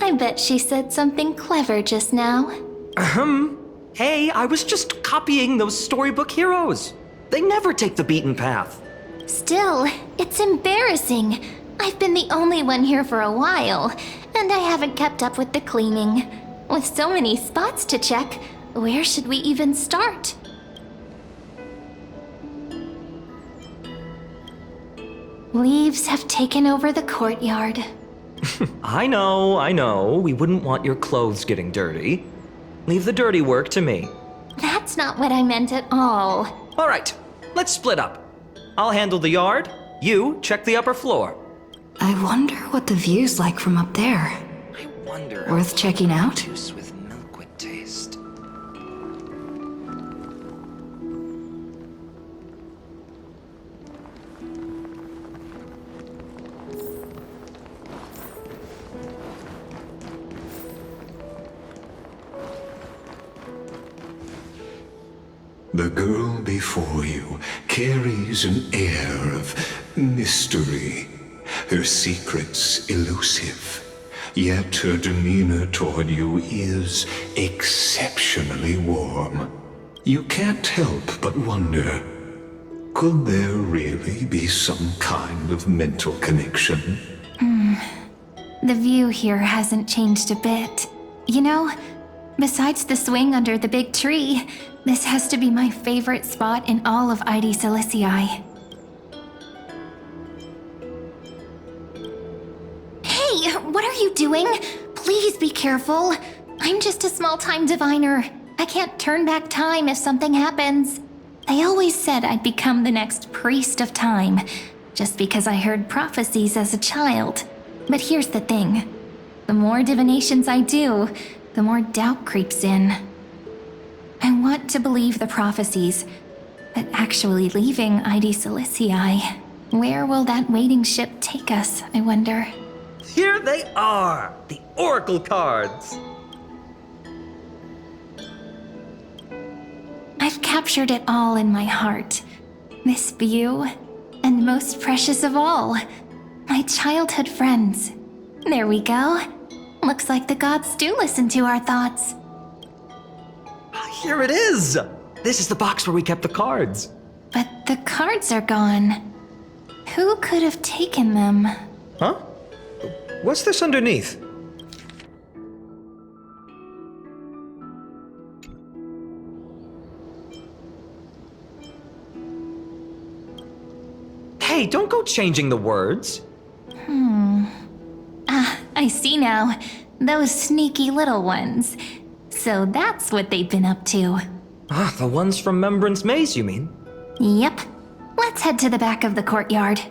I bet she said something clever just now. Hey, I was just copying those storybook heroes. They never take the beaten path. Still, it's embarrassing. I've been the only one here for a while, and I haven't kept up with the cleaning. With so many spots to check, where should we even start? Leaves have taken over the courtyard. I know. We wouldn't want your clothes getting dirty. Leave the dirty work to me. That's not what I meant at all. All right, let's split up. I'll handle the yard. You check the upper floor. I wonder what the view's like from up there. I wonder. Worth checking out? Juice with milk would taste. The girl before you carries an air of mystery, her secrets elusive, yet her demeanor toward you is exceptionally warm. You can't help but wonder, could there really be some kind of mental connection? The view here hasn't changed a bit. You know, besides the swing under the big tree, this has to be my favorite spot in all of Aedes Elysiae. Hey, what are you doing? Please be careful. I'm just a small-time diviner. I can't turn back time if something happens. They always said I'd become the next priest of time, just because I heard prophecies as a child. But here's the thing. The more divinations I do, the more doubt creeps in. I want to believe the prophecies, but actually leaving Aedes Elysiae, where will that waiting ship take us, I wonder? Here they are, the oracle cards. I've captured it all in my heart. This view, and most precious of all, my childhood friends. There we go. Looks like the gods do listen to our thoughts. Here it is! This is the box where we kept the cards. But the cards are gone. Who could have taken them? Huh? What's this underneath? Hey, don't go changing the words. I see now. Those sneaky little ones. So that's what they've been up to. The ones from Remembrance Maze, you mean? Yep. Let's head to the back of the courtyard.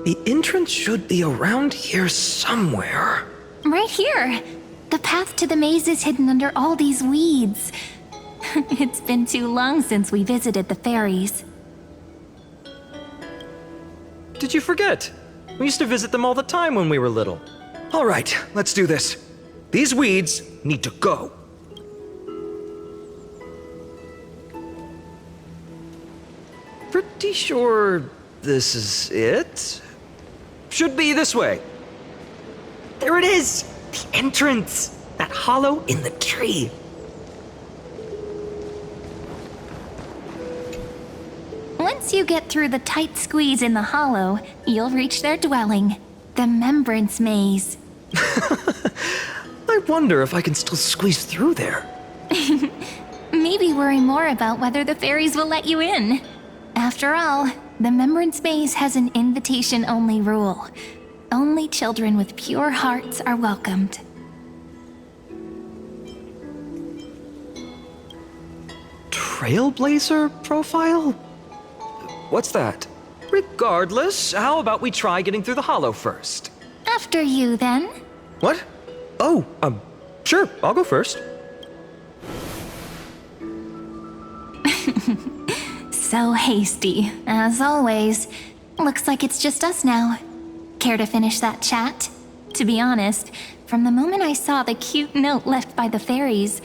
The entrance should be around here somewhere. Right here. The path to the maze is hidden under all these weeds. It's been too long since we visited the fairies. Did you forget? We used to visit them all the time when we were little. All right, let's do this. These weeds need to go. Pretty sure this is it? Should be this way. There it is! The entrance! That hollow in the tree. Once you get through the tight squeeze in the hollow, you'll reach their dwelling, the Remembrance Maze. I wonder if I can still squeeze through there. Maybe worry more about whether the fairies will let you in. After all, the Remembrance Maze has an invitation-only rule. Only children with pure hearts are welcomed. Trailblazer profile? What's that? Regardless, how about we try getting through the hollow first? After you, then. What? Oh, sure, I'll go first. So hasty, as always. Looks like it's just us now. Care to finish that chat? To be honest, from the moment I saw the cute note left by the fairies,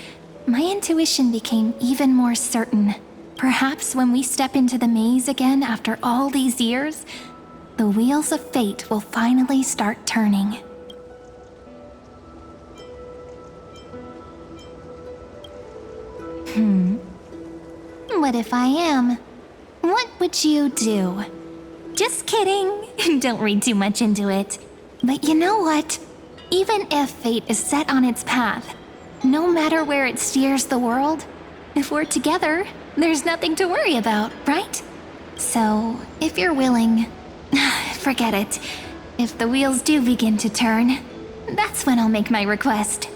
my intuition became even more certain. Perhaps when we step into the maze again after all these years, the wheels of fate will finally start turning. What if I am? What would you do? Just kidding. Don't read too much into it. But you know what? Even if fate is set on its path, no matter where it steers the world, if we're together, there's nothing to worry about, right? So, if you're willing, forget it. If the wheels do begin to turn, that's when I'll make my request.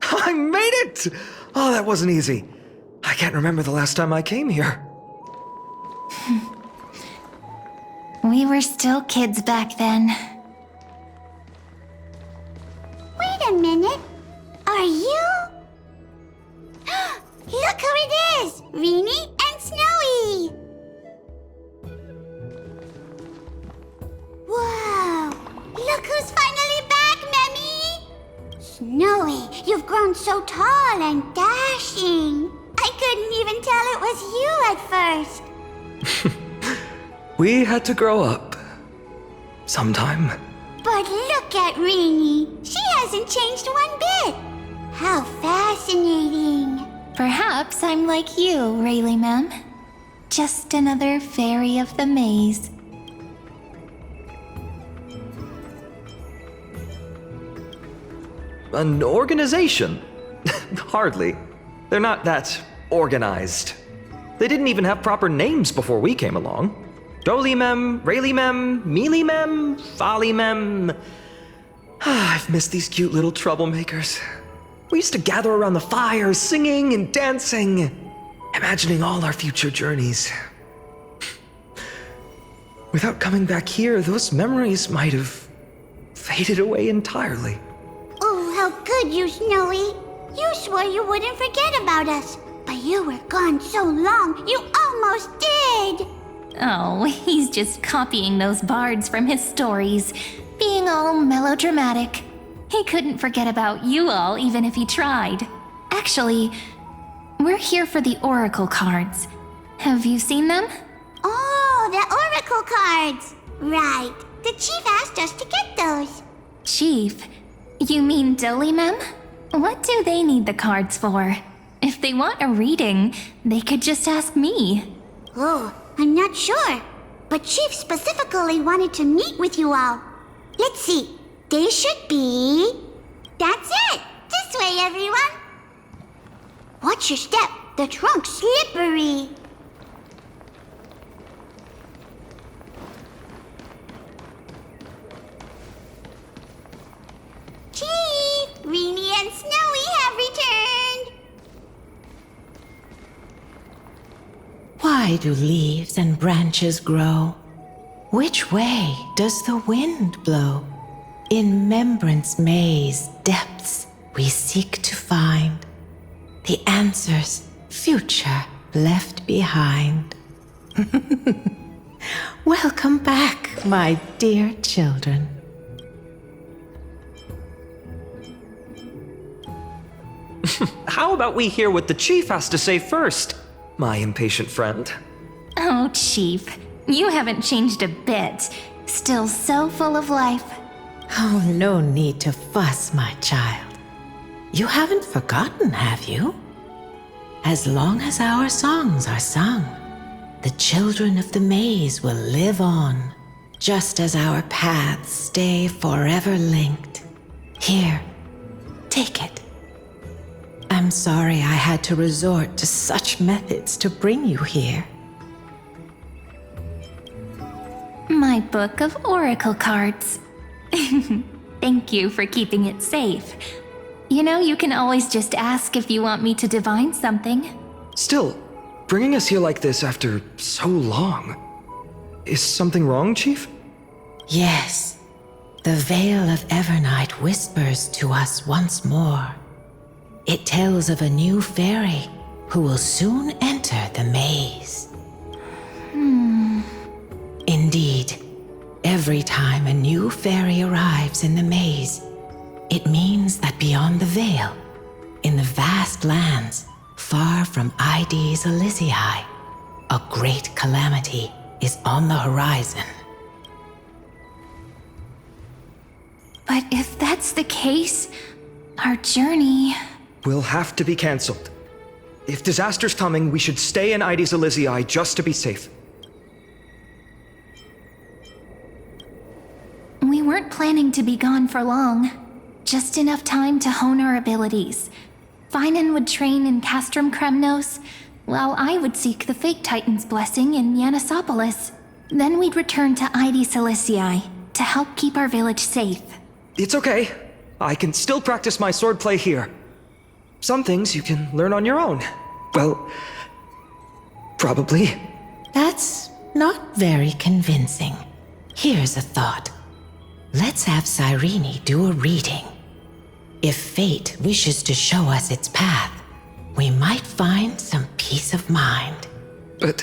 I made it! Oh, that wasn't easy. I can't remember the last time I came here. We were still kids back then. Wait a minute. Are you? Look who it is! Reenie and Snowy! Whoa! Look who's finally back, Memmy! Snowy, you've grown so tall and dashing. I couldn't even tell it was you at first. We had to grow up. Sometime. But look at Reenie. She hasn't changed one bit. How fascinating. Perhaps I'm like you, Rayleigh Mem. Just another fairy of the maze. An organization? Hardly. They're not that organized. They didn't even have proper names before we came along. Dolimem, Rayleigh-mem, Mealy-mem, Folly-mem. I've missed these cute little troublemakers. We used to gather around the fire, singing and dancing, imagining all our future journeys. Without coming back here, those memories might have faded away entirely. Oh, how good you, Snowy. You swore you wouldn't forget about us, but you were gone so long, you almost did. Oh, he's just copying those bards from his stories, being all melodramatic. He couldn't forget about you all even if he tried. Actually, we're here for the oracle cards. Have you seen them? Oh, the oracle cards. Right. The chief asked us to get those. Chief? You mean Dolimem? What do they need the cards for? If they want a reading, they could just ask me. Oh, I'm not sure. But Chief specifically wanted to meet with you all. Let's see. They should be... That's it! This way, everyone! Watch your step. The trunk's slippery. Chief! Reenie and Snowy have returned! Why do leaves and branches grow? Which way does the wind blow? In Remembrance Maze depths we seek to find the answers future left behind. Welcome back, my dear children. How about we hear what the chief has to say first, my impatient friend? Oh, Chief, you haven't changed a bit. Still so full of life. Oh, no need to fuss, my child. You haven't forgotten, have you? As long as our songs are sung, the children of the maze will live on, just as our paths stay forever linked. Here, take it. I'm sorry I had to resort to such methods to bring you here. My book of oracle cards. Thank you for keeping it safe. You know, you can always just ask if you want me to divine something. Still, bringing us here like this after so long. Is something wrong, Chief? Yes. The veil of Evernight whispers to us once more. It tells of a new fairy who will soon enter the maze. Indeed, every time a new fairy arrives in the maze, it means that beyond the veil, in the vast lands far from Aedes Elysiae, a great calamity is on the horizon. But if that's the case, our journey... will have to be cancelled. If disaster's coming, we should stay in Aedes Elysiae just to be safe. We weren't planning to be gone for long. Just enough time to hone our abilities. Finan would train in Castrum Kremnos, while I would seek the Fake Titan's blessing in Yanisopolis. Then we'd return to Aedes Elysiae to help keep our village safe. It's okay. I can still practice my swordplay here. Some things you can learn on your own. Well, probably. That's not very convincing. Here's a thought. Let's have Cyrene do a reading. If fate wishes to show us its path, we might find some peace of mind. But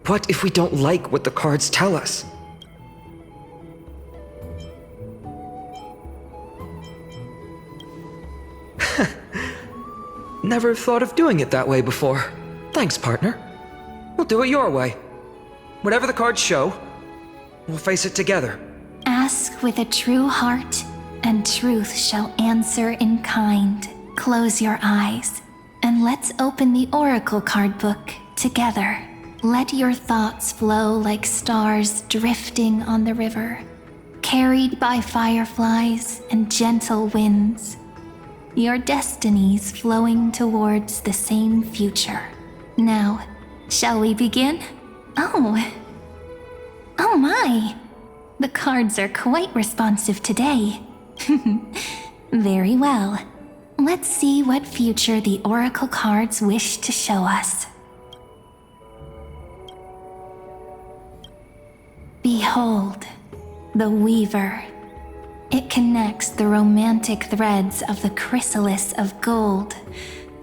what if we don't like what the cards tell us? Never thought of doing it that way before. Thanks, partner. We'll do it your way. Whatever the cards show, we'll face it together. Ask with a true heart, and truth shall answer in kind. Close your eyes, and let's open the Oracle card book together. Let your thoughts flow like stars drifting on the river, carried by fireflies and gentle winds. Your destinies flowing towards the same future. Now, shall we begin? Oh my! The cards are quite responsive today. Very well. Let's see what future the Oracle cards wish to show us. Behold, the Weaver. It connects the romantic threads of the chrysalis of gold,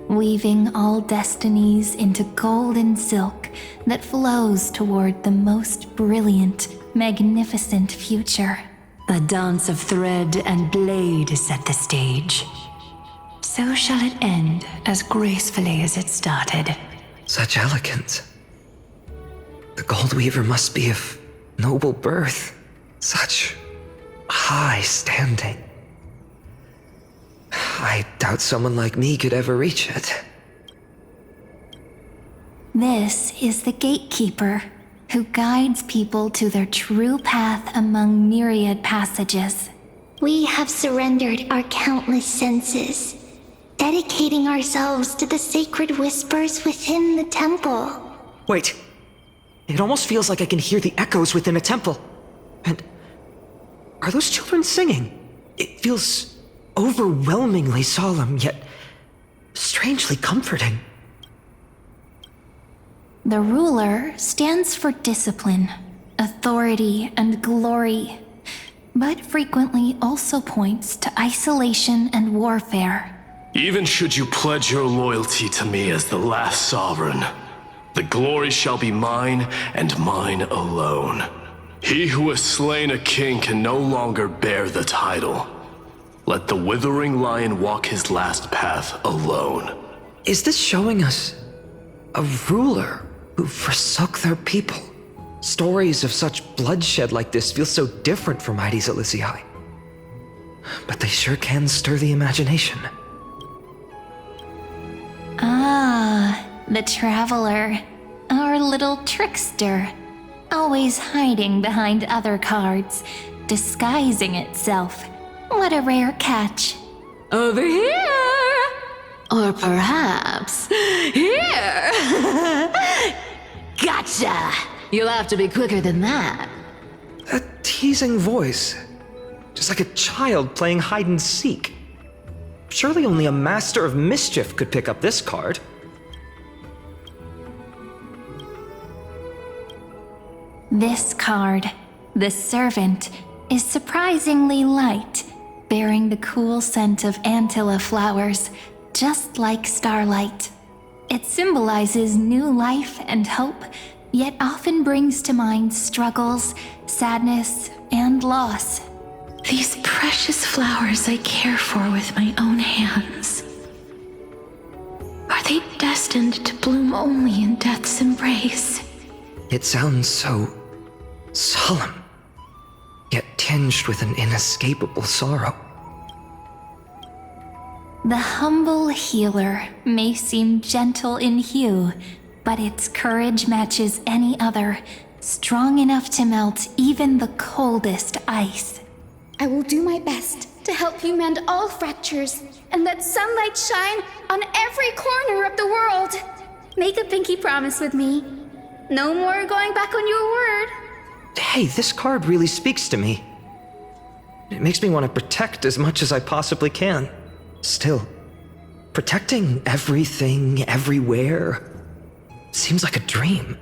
weaving all destinies into golden silk that flows toward the most brilliant, magnificent future. The dance of thread and blade set the stage. So shall it end as gracefully as it started. Such elegance. The Gold Weaver must be of noble birth. Such high standing. I doubt someone like me could ever reach it. This is the Gatekeeper, who guides people to their true path among myriad passages. We have surrendered our countless senses, dedicating ourselves to the sacred whispers within the temple. Wait. It almost feels like I can hear the echoes within a temple. And are those children singing? It feels overwhelmingly solemn, yet strangely comforting. The ruler stands for discipline, authority, and glory, but frequently also points to isolation and warfare. Even should you pledge your loyalty to me as the last sovereign, the glory shall be mine and mine alone. He who has slain a king can no longer bear the title. Let the withering lion walk his last path alone. Is this showing us a ruler who forsook their people? Stories of such bloodshed like this feel so different from Aedes Elysiae. But they sure can stir the imagination. Ah, the Traveler. Our little trickster. Always hiding behind other cards, disguising itself. What a rare catch. Over here! Or perhaps here! Gotcha! You'll have to be quicker than that. A teasing voice. Just like a child playing hide and seek. Surely only a master of mischief could pick up this card. This card, the Servant, is surprisingly light, bearing the cool scent of Antilla flowers, just like starlight. It symbolizes new life and hope, yet often brings to mind struggles, sadness, and loss. These precious flowers I care for with my own hands. Are they destined to bloom only in death's embrace? It sounds so solemn, yet tinged with an inescapable sorrow. The humble healer may seem gentle in hue, but its courage matches any other, strong enough to melt even the coldest ice. I will do my best to help you mend all fractures and let sunlight shine on every corner of the world. Make a pinky promise with me. No more going back on your word. Hey, this card really speaks to me. It makes me want to protect as much as I possibly can. Still, protecting everything, everywhere, seems like a dream.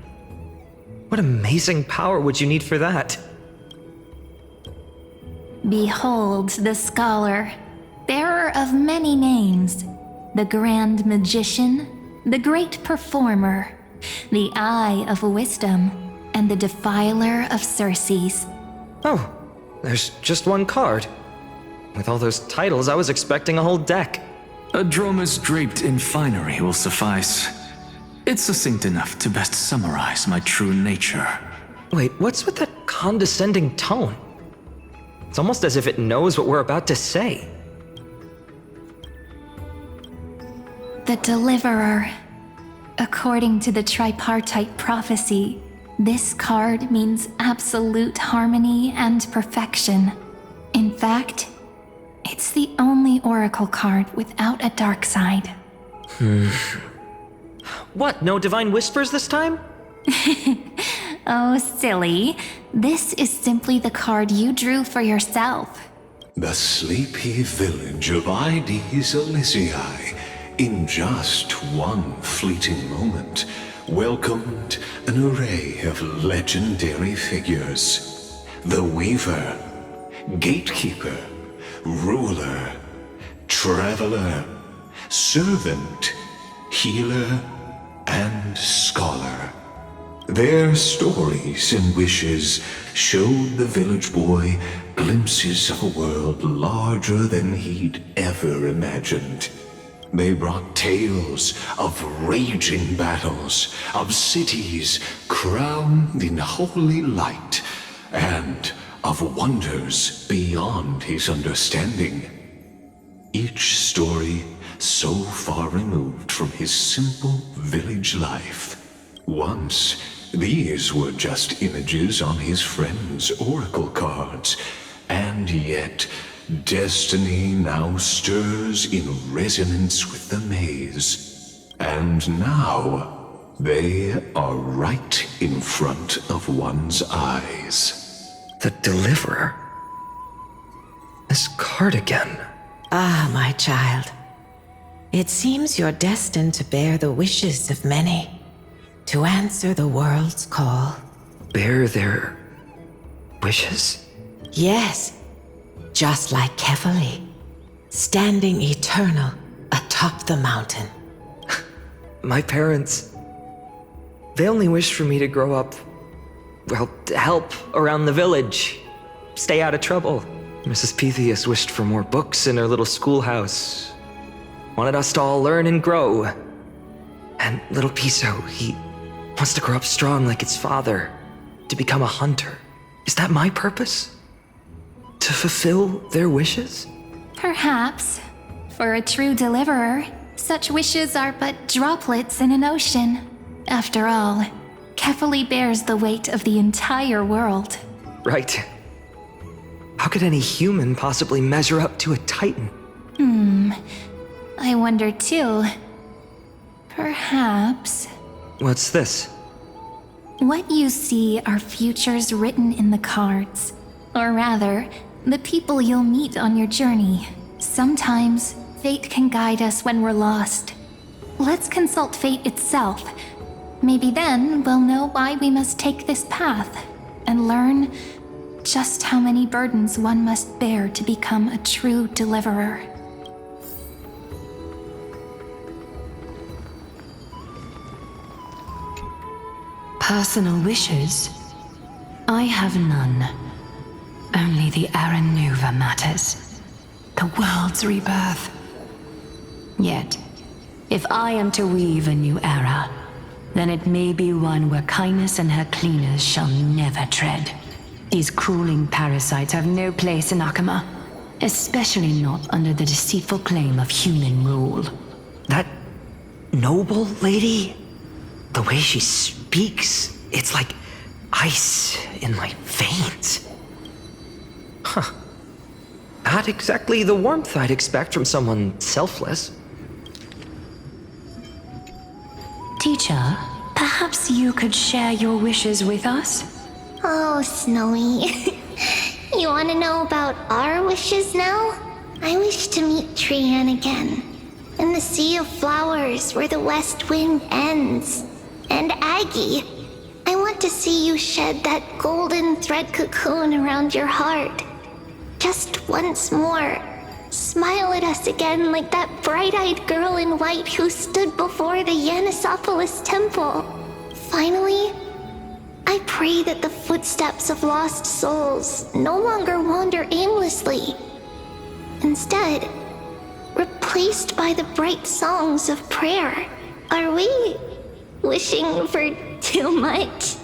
What amazing power would you need for that? Behold the scholar, bearer of many names, the grand magician, the great performer, the eye of wisdom, and the defiler of Circes. Oh, there's just one card. With all those titles, I was expecting a whole deck. A Dromus draped in finery will suffice. It's succinct enough to best summarize my true nature. Wait, what's with that condescending tone? It's almost as if it knows what we're about to say. The Deliverer. According to the tripartite prophecy, this card means absolute harmony and perfection. In fact, it's the only oracle card without a dark side. What, no divine whispers this time? Oh, silly. This is simply the card you drew for yourself. The sleepy village of Aedes Elysiae, in just one fleeting moment, welcomed an array of legendary figures. The Weaver, Gatekeeper, Ruler, Traveler, Servant, Healer, and Scholar. Their stories and wishes showed the village boy glimpses of a world larger than he'd ever imagined. They brought tales of raging battles, of cities crowned in holy light, and of wonders beyond his understanding. Each story so far removed from his simple village life. Once, these were just images on his friend's oracle cards, and yet destiny now stirs in resonance with the maze. And now, they are right in front of one's eyes. The Deliverer? This card again. Ah, my child. It seems you're destined to bear the wishes of many, to answer the world's call. Bear their wishes? Yes, just like Kefali, standing eternal atop the mountain. My parents, they only wished for me to grow up, well, to help around the village, stay out of trouble. Mrs. Pythias wished for more books in her little schoolhouse, wanted us to all learn and grow. And little Piso, he wants to grow up strong like its father, to become a hunter. Is that my purpose? To fulfill their wishes? Perhaps. For a true deliverer, such wishes are but droplets in an ocean. After all, Kefali bears the weight of the entire world. Right. How could any human possibly measure up to a titan? I wonder too. Perhaps. What's this? What you see are futures written in the cards. Or rather, the people you'll meet on your journey. Sometimes, fate can guide us when we're lost. Let's consult fate itself. Maybe then we'll know why we must take this path, and learn just how many burdens one must bear to become a true deliverer. Personal wishes? I have none. Only the Aranuva matters. The world's rebirth. Yet, if I am to weave a new era, then it may be one where kindness and her cleaners shall never tread. These crawling parasites have no place in Akama, especially not under the deceitful claim of human rule. That noble lady? The way she speaks, it's like ice in my veins. Huh. Not exactly the warmth I'd expect from someone selfless. Teacher, perhaps you could share your wishes with us? Oh, Snowy. You want to know about our wishes now? I wish to meet Trian again. In the Sea of Flowers where the West Wind ends. And Aggie, I want to see you shed that golden thread cocoon around your heart. Just once more. Smile at us again like that bright-eyed girl in white who stood before the Yanisopolis temple. Finally, I pray that the footsteps of lost souls no longer wander aimlessly. Instead, replaced by the bright songs of prayer. Are we wishing for too much?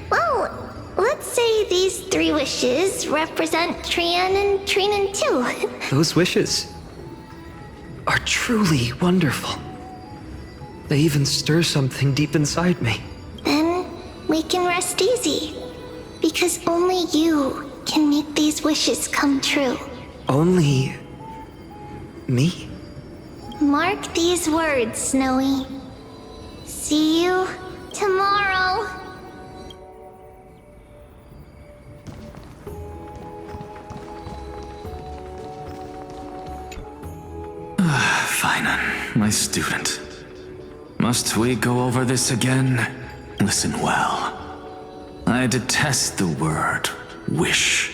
Well, let's say these 3 wishes represent Trian and Trinan too. Those wishes are truly wonderful. They even stir something deep inside me. Then we can rest easy. Because only you can make these wishes come true. Only me? Mark these words, Snowy. See you tomorrow. Finan, my student. Must we go over this again? Listen well. I detest the word wish.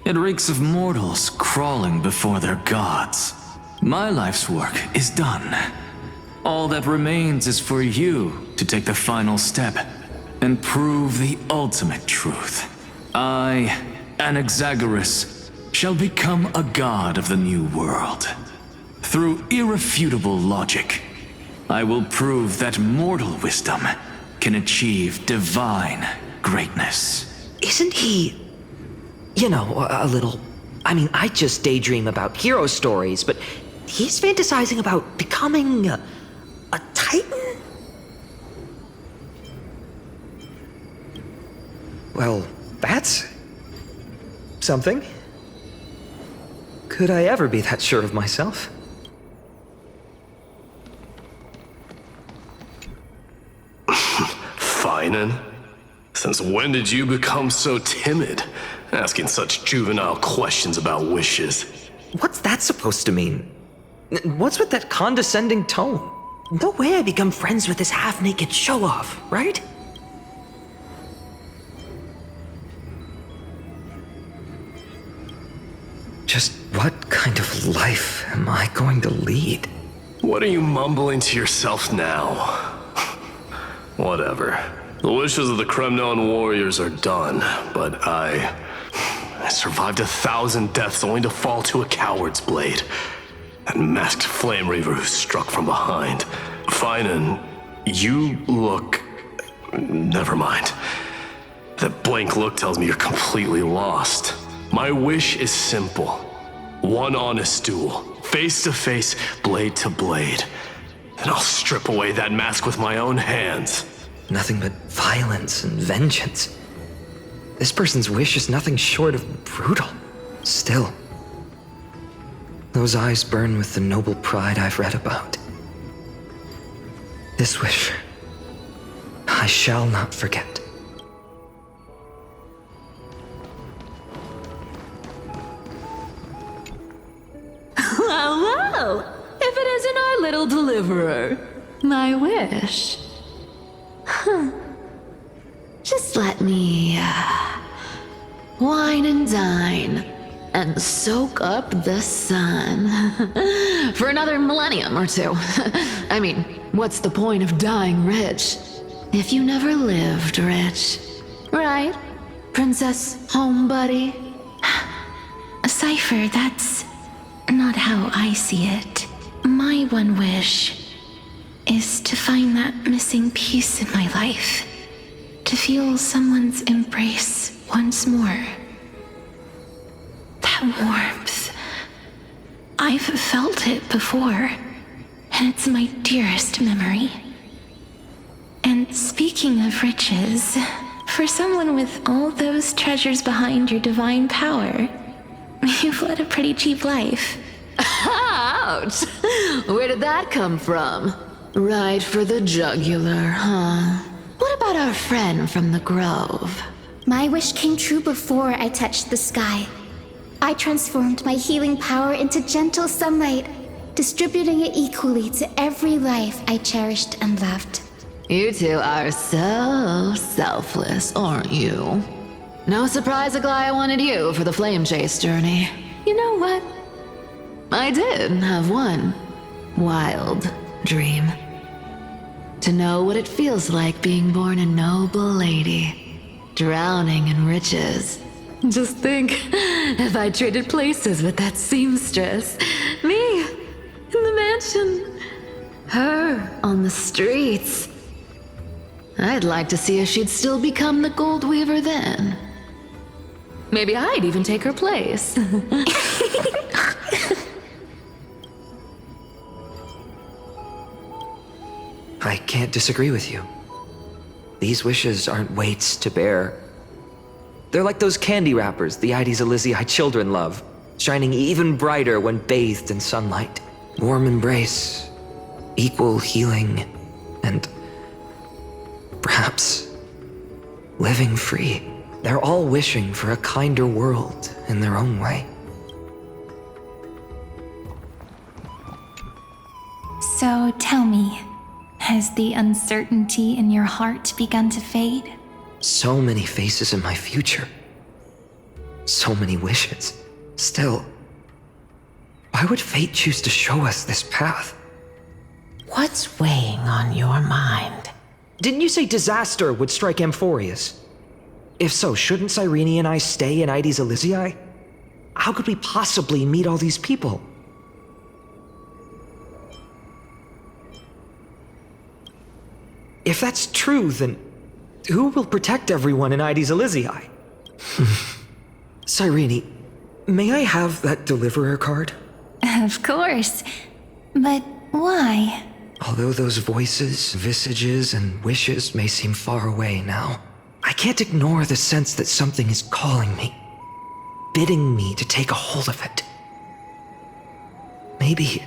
It reeks of mortals crawling before their gods. My life's work is done. All that remains is for you to take the final step and prove the ultimate truth. I, Anaxagoras, shall become a god of the new world. Through irrefutable logic, I will prove that mortal wisdom can achieve divine greatness. Isn't he, a little... I just daydream about hero stories, but he's fantasizing about becoming a titan? Well, that's something. Could I ever be that sure of myself? Finan? Since when did you become so timid? Asking such juvenile questions about wishes. What's that supposed to mean? What's with that condescending tone? No way I become friends with this half-naked show-off, right? Just what kind of life am I going to lead? What are you mumbling to yourself now? Whatever. The wishes of the Kremnon warriors are done, but I survived 1,000 deaths only to fall to a coward's blade. That masked flame reaver who struck from behind. Finan, you look... Never mind. That blank look tells me you're completely lost. My wish is simple. One honest duel, face to face, blade to blade. Then I'll strip away that mask with my own hands. Nothing but violence and vengeance. This person's wish is nothing short of brutal. Still, those eyes burn with the noble pride I've read about. This wish, I shall not forget. Well, if it isn't our little deliverer, my wish. Just let me Wine and dine, and soak up the sun. For another millennium or two. I mean, what's the point of dying rich if you never lived rich? Right, Princess Homebuddy? Cypher, that's not how I see it. My one wish is to find that missing piece in my life. To feel someone's embrace once more. That warmth. I've felt it before, and it's my dearest memory. And speaking of riches, for someone with all those treasures behind your divine power, you've led a pretty cheap life. Ouch! Where did that come from? Right for the jugular, huh? What about our friend from the Grove? My wish came true before I touched the sky. I transformed my healing power into gentle sunlight, distributing it equally to every life I cherished and loved. You two are so selfless, aren't you? No surprise Aglaia wanted you for the flame chase journey. You know what? I did have one wild dream. To know what it feels like being born a noble lady, drowning in riches. Just think, if I traded places with that seamstress, me in the mansion, her on the streets. I'd like to see if she'd still become the gold weaver then. Maybe I'd even take her place. I can't disagree with you. These wishes aren't weights to bear. They're like those candy wrappers the Aedes Elysiae children love, shining even brighter when bathed in sunlight. Warm embrace, equal healing, and perhaps living free. They're all wishing for a kinder world in their own way. So tell me, has the uncertainty in your heart begun to fade? So many faces in my future. So many wishes. Still, why would fate choose to show us this path? What's weighing on your mind? Didn't you say disaster would strike Amphoreus? If so, shouldn't Cyrene and I stay in Aedes Elysiae? How could we possibly meet all these people? If that's true, then who will protect everyone in Aedes Elysiae? Cyrene, may I have that deliverer card? Of course. But why? Although those voices, visages, and wishes may seem far away now, I can't ignore the sense that something is calling me, bidding me to take a hold of it. Maybe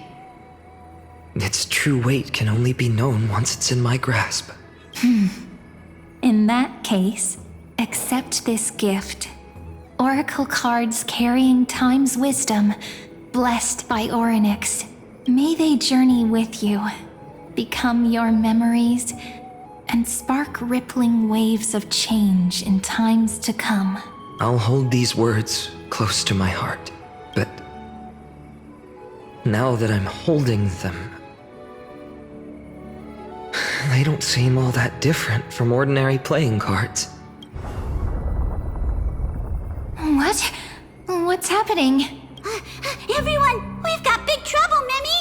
its true weight can only be known once it's in my grasp. In that case, accept this gift. Oracle cards carrying time's wisdom, blessed by Orynyx. May they journey with you, become your memories, and spark rippling waves of change in times to come. I'll hold these words close to my heart, but now that I'm holding them, they don't seem all that different from ordinary playing cards. What? What's happening? Everyone, we've got big trouble, Mimi!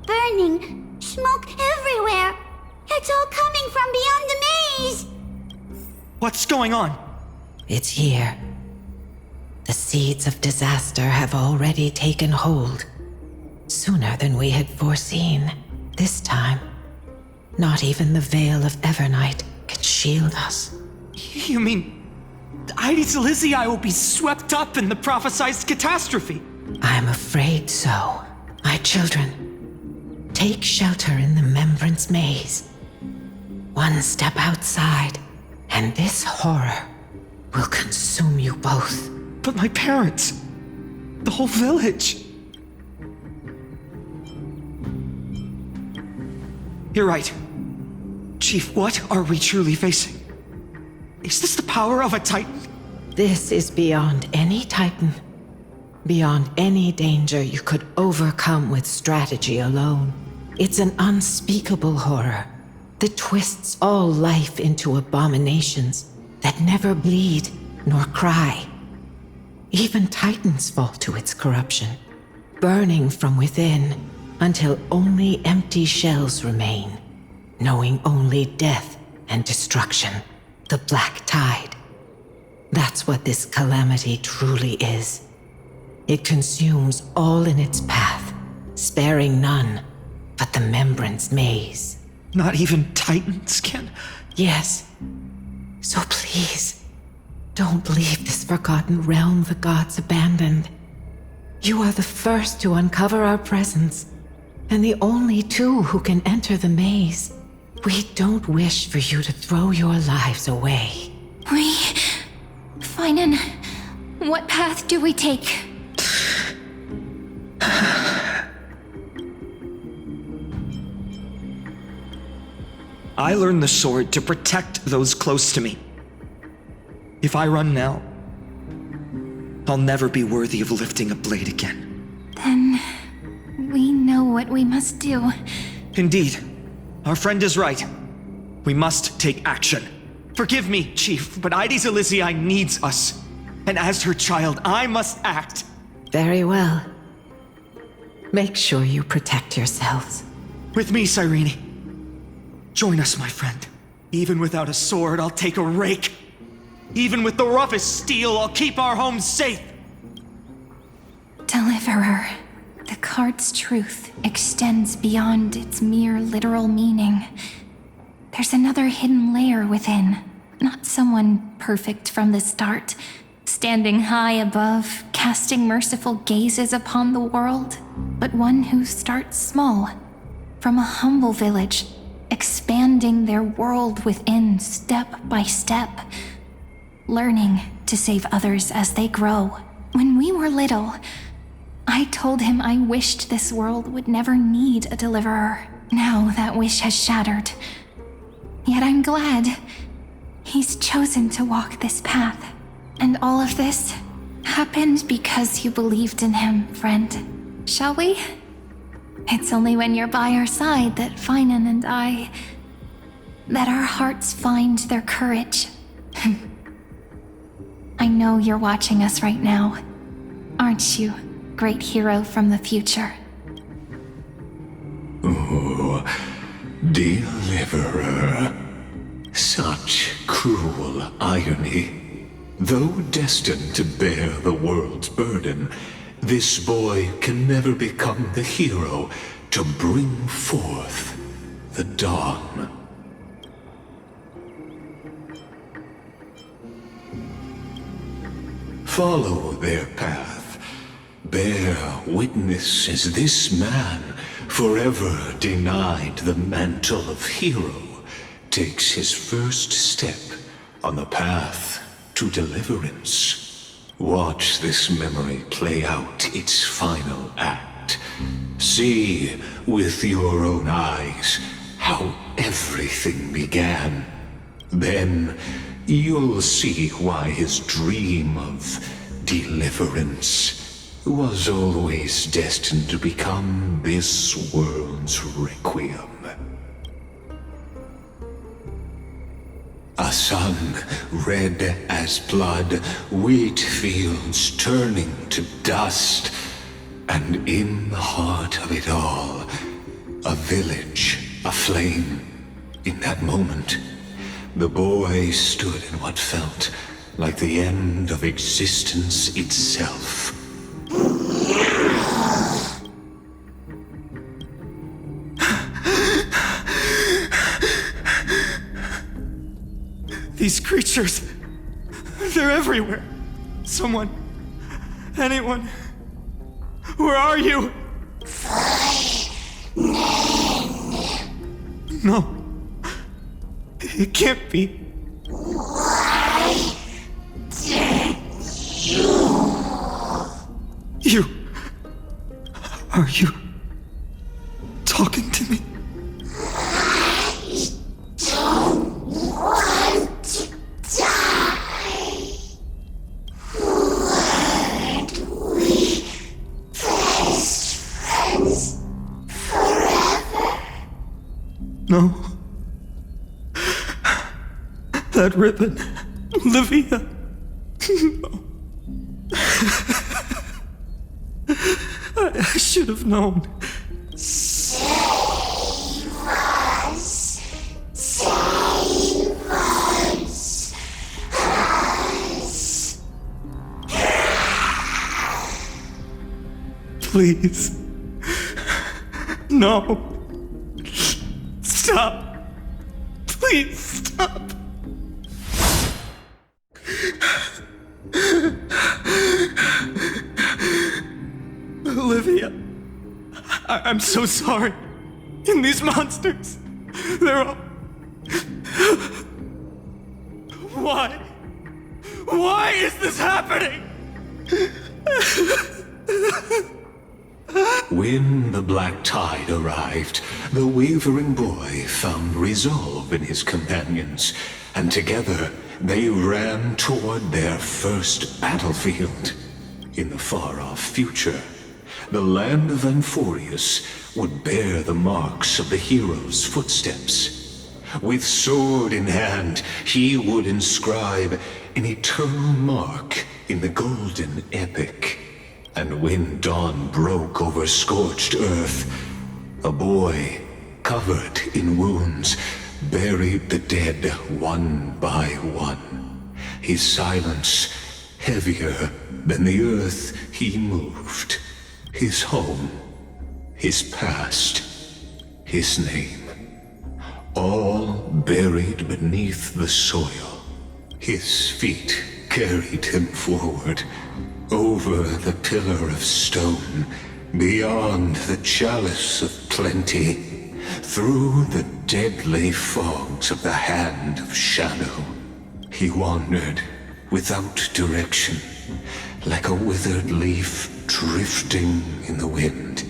Burning, smoke everywhere. It's all coming from beyond the maze. What's going on? It's here. The seeds of disaster have already taken hold. Sooner than we had foreseen. This time, not even the veil of Evernight can shield us. You mean Aedes Elysiae will be swept up in the prophesized catastrophe? I'm afraid so. My children, take shelter in the Remembrance Maze. One step outside, and this horror will consume you both. But my parents, the whole village. You're right. Chief, what are we truly facing? Is this the power of a Titan? This is beyond any Titan. Beyond any danger you could overcome with strategy alone. It's an unspeakable horror that twists all life into abominations that never bleed nor cry. Even Titans fall to its corruption, burning from within until only empty shells remain, knowing only death and destruction, the black tide. That's what this calamity truly is. It consumes all in its path, sparing none but the Membrance maze. Not even Titans can? Yes. So please, don't leave this forgotten realm the gods abandoned. You are the first to uncover our presence, and the only two who can enter the maze. We don't wish for you to throw your lives away. Finan, what path do we take? I learned the sword to protect those close to me. If I run now, I'll never be worthy of lifting a blade again. Then we know what we must do. Indeed. Our friend is right. We must take action. Forgive me, Chief, but Aedes Elysiae needs us. And as her child, I must act. Very well. Make sure you protect yourselves. With me, Cyrene. Join us, my friend. Even without a sword, I'll take a rake. Even with the roughest steel, I'll keep our home safe. Deliverer, the card's truth extends beyond its mere literal meaning. There's another hidden layer within, not someone perfect from the start, standing high above, casting merciful gazes upon the world, but one who starts small, from a humble village, expanding their world within step by step, learning to save others as they grow. When we were little, I told him I wished this world would never need a deliverer. Now that wish has shattered. Yet I'm glad he's chosen to walk this path. And all of this happened because you believed in him, friend. Shall we? It's only when you're by our side that Finan and I... that our hearts find their courage. I know you're watching us right now. Aren't you, great hero from the future? Oh, deliverer. Such cruel irony. Though destined to bear the world's burden, this boy can never become the hero to bring forth the dawn. Follow their path. Bear witness as this man, forever denied the mantle of hero, takes his first step on the path to deliverance. Watch this memory play out its final act. See with your own eyes how everything began. Then you'll see why his dream of deliverance was always destined to become this world's requiem. A sun red as blood, wheat fields turning to dust, and in the heart of it all, a village aflame. In that moment, the boy stood in what felt like the end of existence itself. These creatures, they're everywhere. Someone, anyone, where are you? No, it can't be. You, are you talking to me? No. That ribbon. Olivia. No. I should have known. Save us. Save us. Please. No. Stop. Please stop. Olivia, I'm so sorry. And these monsters, they're all... Why? Why is this happening? When the black tide arrived, the wavering boy found resolve in his companions, and together they ran toward their first battlefield. In the far-off future, the land of Amphoreus would bear the marks of the hero's footsteps. With sword in hand, he would inscribe an eternal mark in the golden epic. And when dawn broke over scorched earth, a boy, covered in wounds, buried the dead one by one. His silence heavier than the earth he moved. His home, his past, his name, all buried beneath the soil. His feet carried him forward, over the pillar of stone, beyond the chalice of plenty, through the deadly fogs of the hand of shadow. He wandered without direction, like a withered leaf drifting in the wind.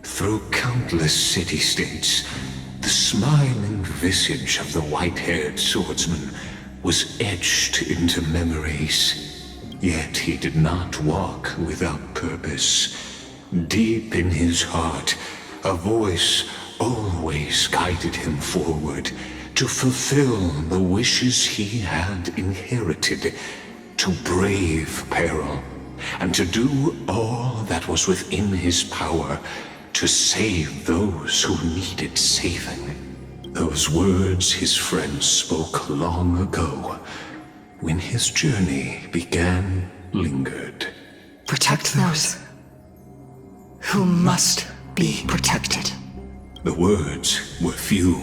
Through countless city-states, the smiling visage of the white-haired swordsman was etched into memories. Yet he did not walk without purpose. Deep in his heart, a voice always guided him forward to fulfill the wishes he had inherited, to brave peril, and to do all that was within his power to save those who needed saving. Those words his friend spoke long ago, when his journey began, lingered. Protect those who must be protected. The words were few,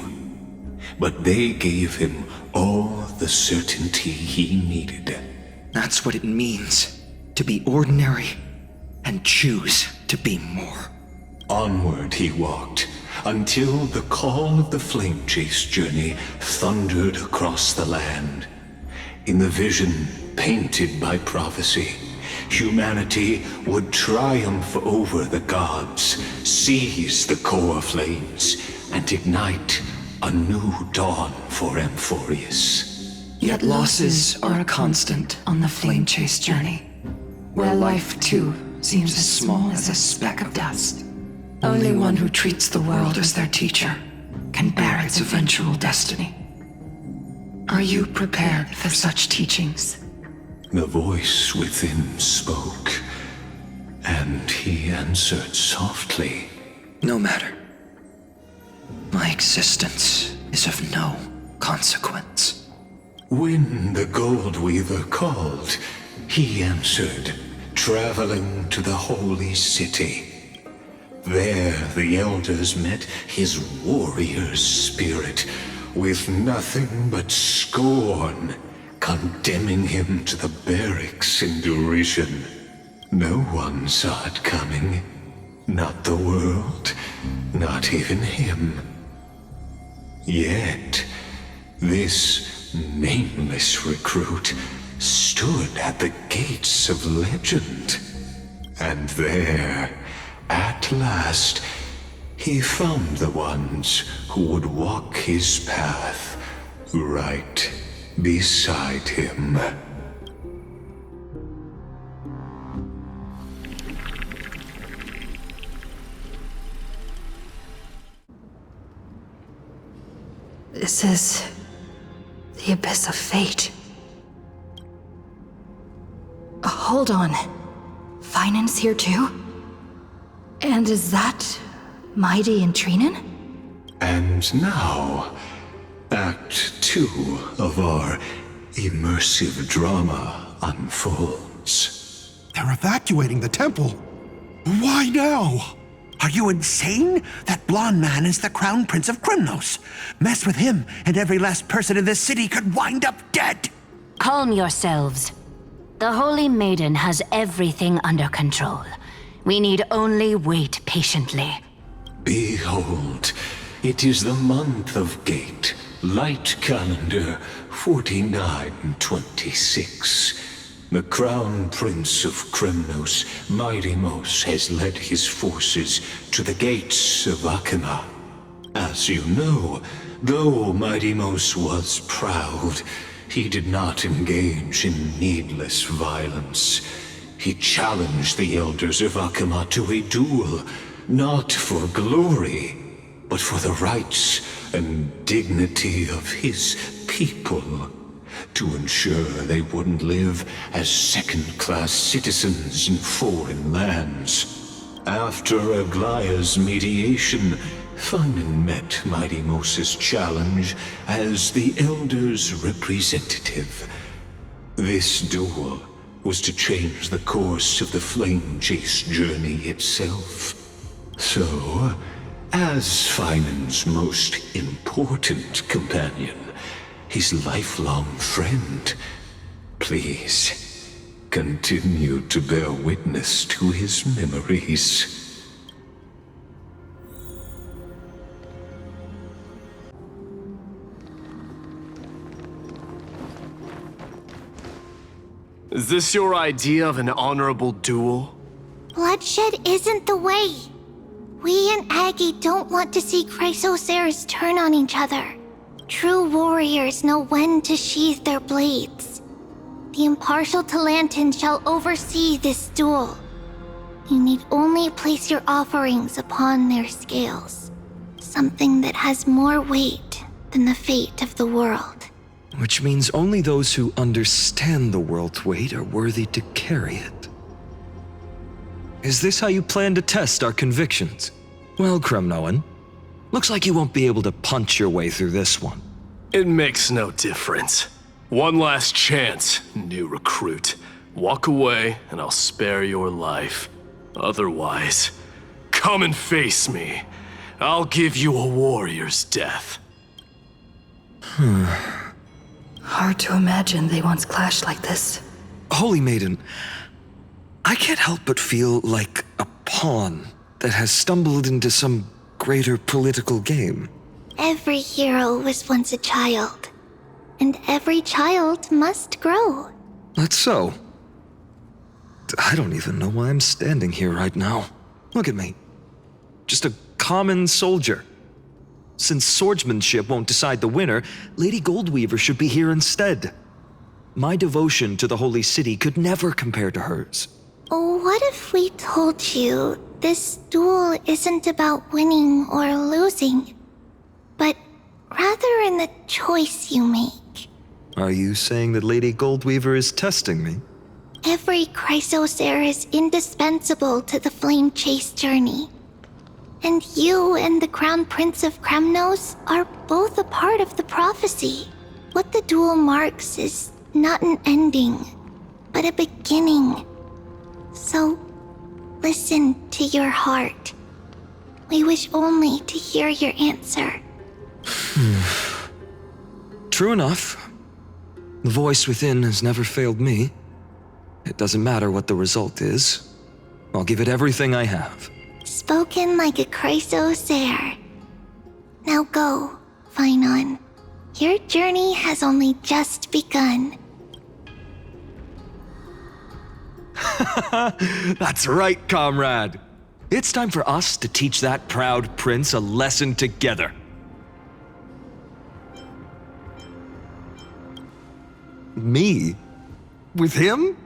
but they gave him all the certainty he needed. That's what it means to be ordinary and choose to be more. Onward he walked, until the call of the flame chase journey thundered across the land. In the vision painted by prophecy, humanity would triumph over the gods, seize the core flames, and ignite a new dawn for Amphoreus. Yet losses are a constant on the flame chase journey, where life too seems as small as a speck of dust. Only one who treats the world as their teacher can bear its eventual destiny. Are you prepared for such teachings? The voice within spoke, and he answered softly. No matter. My existence is of no consequence. When the Gold Weaver called, he answered, traveling to the holy city. There the elders met his warrior spirit, with nothing but scorn, condemning him to the barracks in derision. No one saw it coming. Not the world, not even him. Yet, this nameless recruit stood at the gates of legend. And there, at last, he found the ones who would walk his path right beside him. This is the abyss of fate. Hold on. Finance here too? And is that Mighty and Trinen? And now, Act 2 of our immersive drama unfolds. They're evacuating the temple. Why now? Are you insane? That blonde man is the Crown Prince of Krymnos. Mess with him, and every last person in this city could wind up dead. Calm yourselves. The Holy Maiden has everything under control. We need only wait patiently. Behold, it is the month of Gate, light calendar 4926. The Crown Prince of Krymnos, Mighty-Mos, has led his forces to the gates of Akima. As you know, though Mighty-Mos was proud, he did not engage in needless violence. He challenged the elders of Akima to a duel, not for glory, but for the rights and dignity of his people, to ensure they wouldn't live as second-class citizens in foreign lands. After Aglaya's mediation, Finan met Mighty-Mos's challenge as the Elder's representative. This duel was to change the course of the Flame Chase journey itself. So, as Finan's most important companion, his lifelong friend, please continue to bear witness to his memories. Is this your idea of an honorable duel? Bloodshed isn't the way. We and Aggie don't want to see Chrysoceres turn on each other. True warriors know when to sheathe their blades. The impartial Talantin shall oversee this duel. You need only place your offerings upon their scales. Something that has more weight than the fate of the world. Which means only those who understand the world's weight are worthy to carry it. Is this how you plan to test our convictions? Well, Kremnoan, looks like you won't be able to punch your way through this one. It makes no difference. One last chance, new recruit. Walk away and I'll spare your life. Otherwise, come and face me. I'll give you a warrior's death. Hard to imagine they once clashed like this. Holy Maiden, I can't help but feel like a pawn that has stumbled into some greater political game. Every hero was once a child, and every child must grow. That's so. I don't even know why I'm standing here right now. Look at me. Just a common soldier. Since swordsmanship won't decide the winner, Lady Goldweaver should be here instead. My devotion to the Holy City could never compare to hers. What if we told you this duel isn't about winning or losing, but rather in the choice you make? Are you saying that Lady Goldweaver is testing me? Every Chrysocere is indispensable to the Flame Chase journey. And you and the Crown Prince of Krymnos are both a part of the prophecy. What the duel marks is not an ending, but a beginning. So, listen to your heart. We wish only to hear your answer. True enough. The voice within has never failed me. It doesn't matter what the result is. I'll give it everything I have. Spoken like a Chrysocere. Now go, Finan. Your journey has only just begun. That's right, comrade. It's time for us to teach that proud prince a lesson together. Me? With him?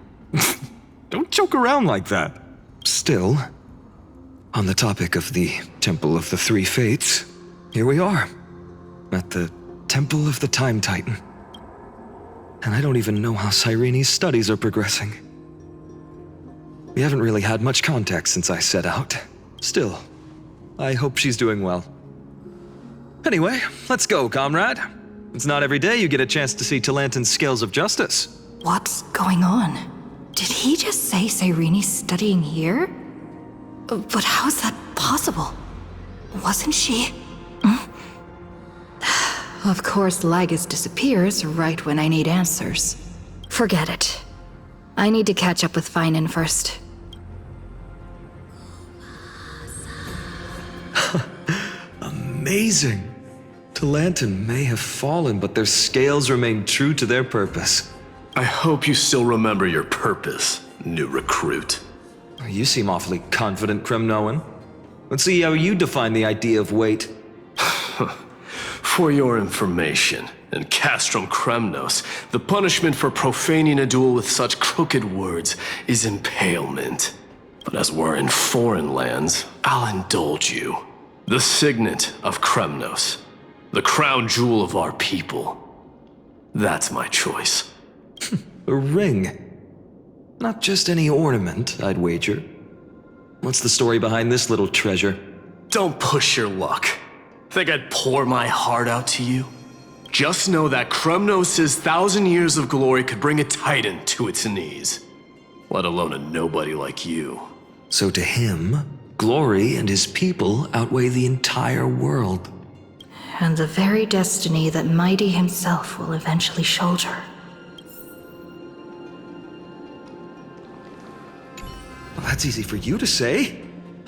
Don't joke around like that. Still, on the topic of the Temple of the Three Fates, here we are, at the Temple of the Time Titan. And I don't even know how Cyrene's studies are progressing. We haven't really had much contact since I set out. Still, I hope she's doing well. Anyway, let's go, comrade. It's not every day you get a chance to see Talantin's scales of justice. What's going on? Did he just say Cyrene's studying here? But how is that possible? Wasn't she? Of course, Lygus disappears right when I need answers. Forget it. I need to catch up with Finan first. Amazing! Talantin may have fallen, but their scales remain true to their purpose. I hope you still remember your purpose, new recruit. You seem awfully confident, Kremnoan. Let's see how you define the idea of weight. For your information, in Castrum Kremnos, the punishment for profaning a duel with such crooked words is impalement. But as we're in foreign lands, I'll indulge you. The signet of Kremnos, the crown jewel of our people. That's my choice. A ring. Not just any ornament, I'd wager. What's the story behind this little treasure? Don't push your luck. Think I'd pour my heart out to you? Just know that Kremnos' 1,000 years of glory could bring a titan to its knees. Let alone a nobody like you. So to him, glory and his people outweigh the entire world. And the very destiny that Mighty himself will eventually shoulder. Well, that's easy for you to say.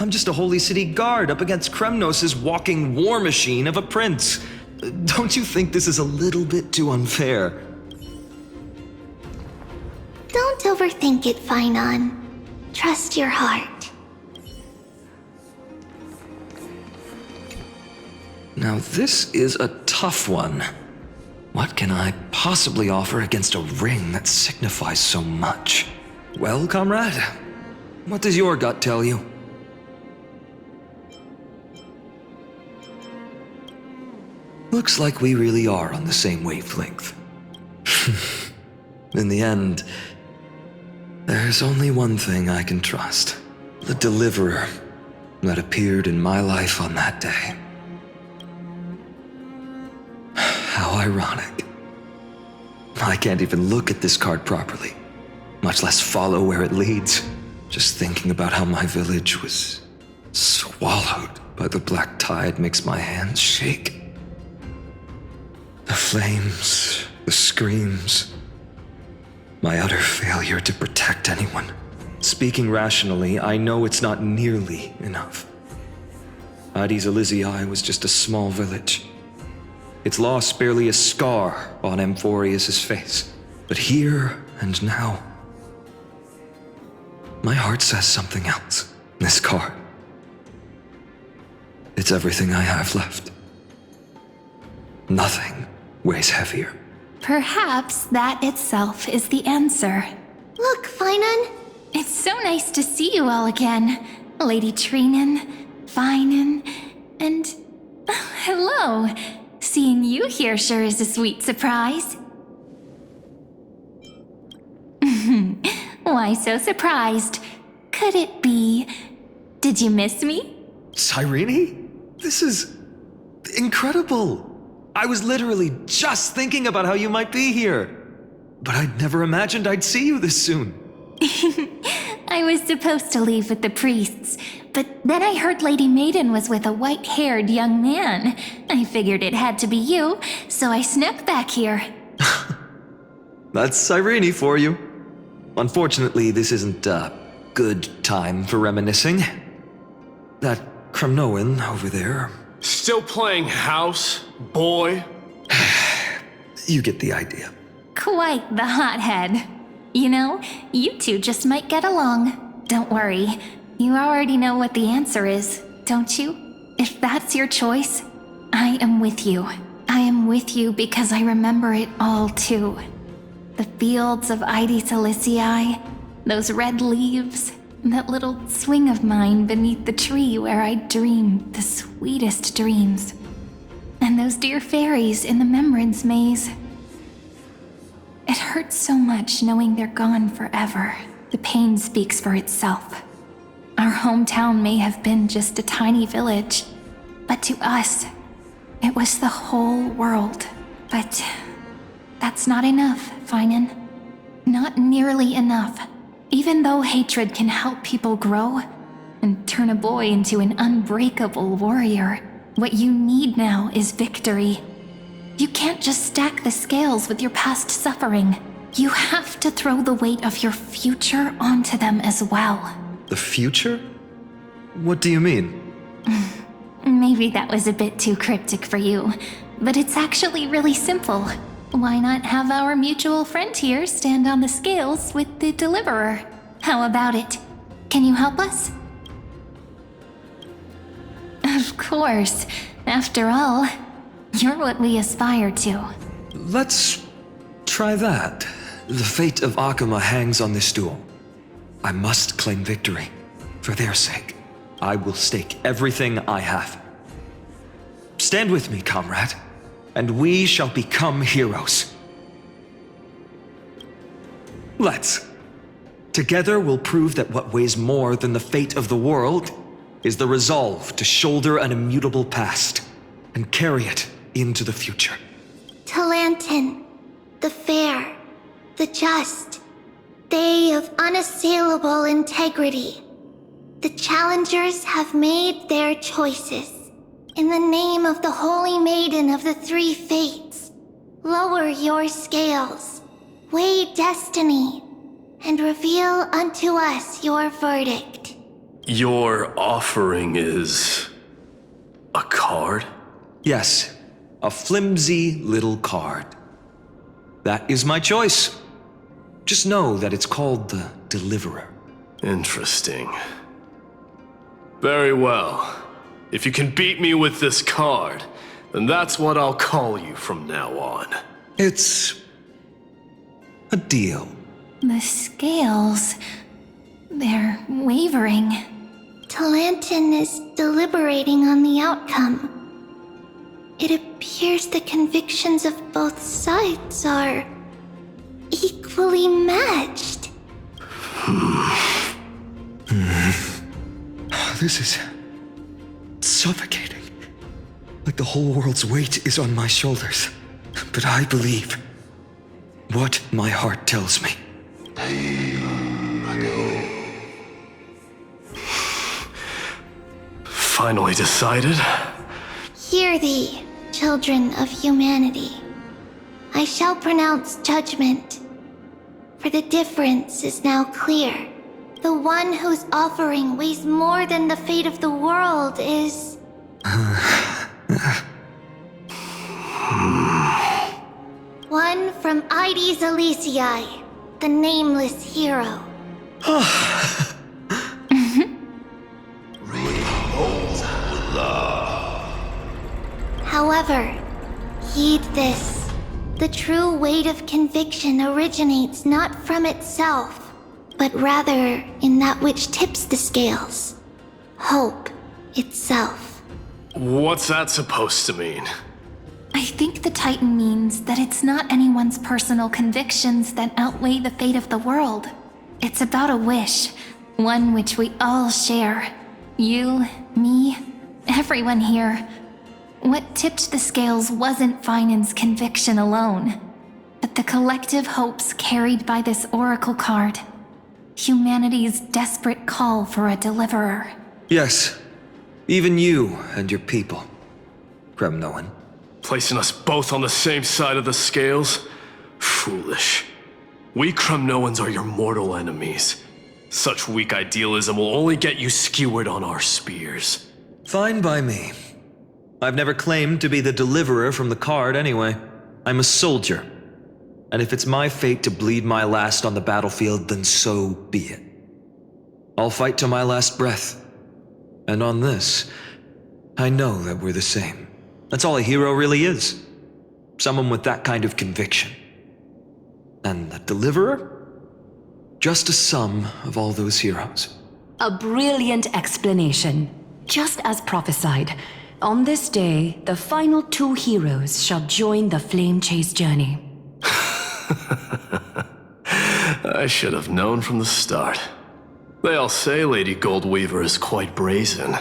I'm just a holy city guard up against Kremnos' walking war machine of a prince. Don't you think this is a little bit too unfair? Don't overthink it, Finan. Trust your heart. Now this is a tough one. What can I possibly offer against a ring that signifies so much? Well, comrade, what does your gut tell you? Looks like we really are on the same wavelength. In the end, there's only one thing I can trust. The deliverer that appeared in my life on that day. How ironic. I can't even look at this card properly, much less follow where it leads. Just thinking about how my village was swallowed by the black tide makes my hands shake. The flames, the screams, my utter failure to protect anyone. Speaking rationally, I know it's not nearly enough. Aedes Elysiae was just a small village. Its loss barely a scar on Amphoreus' face. But here and now, my heart says something else. This card. It's everything I have left. Nothing weighs heavier. Perhaps that itself is the answer. Look, Finan. It's so nice to see you all again. Lady Treenan, Finan, and... hello. Seeing you here sure is a sweet surprise. Why so surprised? Could it be... Did you miss me? Cyrene? This is... incredible. I was literally just thinking about how you might be here. But I'd never imagined I'd see you this soon. I was supposed to leave with the priests, but then I heard Lady Maiden was with a white-haired young man. I figured it had to be you, so I snuck back here. That's Cyrene for you. Unfortunately, this isn't a good time for reminiscing. That Kremnoan over there... Still playing house, boy? You get the idea. Quite the hothead. You know, you two just might get along. Don't worry. You already know what the answer is, don't you? If that's your choice, I am with you. I am with you because I remember it all too. The fields of Aedes Elysiae, those red leaves, that little swing of mine beneath the tree where I dreamed the sweetest dreams. And and those dear fairies in the Memorance Maze. It hurts so much knowing they're gone forever. The pain speaks for itself. Our hometown may have been just a tiny village, but to us, it was the whole world. But that's not enough, Finan. Not nearly enough. Even though hatred can help people grow and turn a boy into an unbreakable warrior, what you need now is victory. You can't just stack the scales with your past suffering. You have to throw the weight of your future onto them as well. The future? What do you mean? Maybe that was a bit too cryptic for you, but it's actually really simple. Why not have our mutual friend here stand on the scales with the Deliverer? How about it? Can you help us? Of course. After all, you're what we aspire to. Let's try that. The fate of Akama hangs on this duel. I must claim victory. For their sake, I will stake everything I have. Stand with me, comrade, and we shall become heroes. Let's. Together we'll prove that what weighs more than the fate of the world is the resolve to shoulder an immutable past and carry it into the future. Talantin, the fair, the just, they of unassailable integrity. The challengers have made their choices. In the name of the Holy Maiden of the Three Fates, lower your scales, weigh destiny, and reveal unto us your verdict. Your offering is a card? Yes, a flimsy little card. That is my choice. Just know that it's called the Deliverer. Interesting. Very well. If you can beat me with this card, then that's what I'll call you from now on. It's a deal. The scales, they're wavering. Talantin is deliberating on the outcome. It appears the convictions of both sides are equally matched. This is suffocating. Like the whole world's weight is on my shoulders. But I believe what my heart tells me. Finally decided? Hear thee, children of humanity. I shall pronounce judgment. For the difference is now clear. The one whose offering weighs more than the fate of the world is... one from Aedes Elysiae, the nameless hero. However, heed this. The true weight of conviction originates not from itself, but rather in that which tips the scales. Hope itself. What's that supposed to mean? I think the Titan means that it's not anyone's personal convictions that outweigh the fate of the world. It's about a wish, one which we all share. You, me, everyone here. What tipped the scales wasn't Finan's conviction alone, but the collective hopes carried by this oracle card. Humanity's desperate call for a deliverer. Yes, even you and your people, Kremnoan. Placing us both on the same side of the scales? Foolish. We Kremnoans are your mortal enemies. Such weak idealism will only get you skewered on our spears. Fine by me. I've never claimed to be the deliverer from the card anyway. I'm a soldier. And if it's my fate to bleed my last on the battlefield, then so be it. I'll fight to my last breath. And on this, I know that we're the same. That's all a hero really is. Someone with that kind of conviction. And the deliverer? Just a sum of all those heroes. A brilliant explanation. Just as prophesied. On this day, the final 2 heroes shall join the flame chase journey. I should have known from the start. They all say Lady Goldweaver is quite brazen,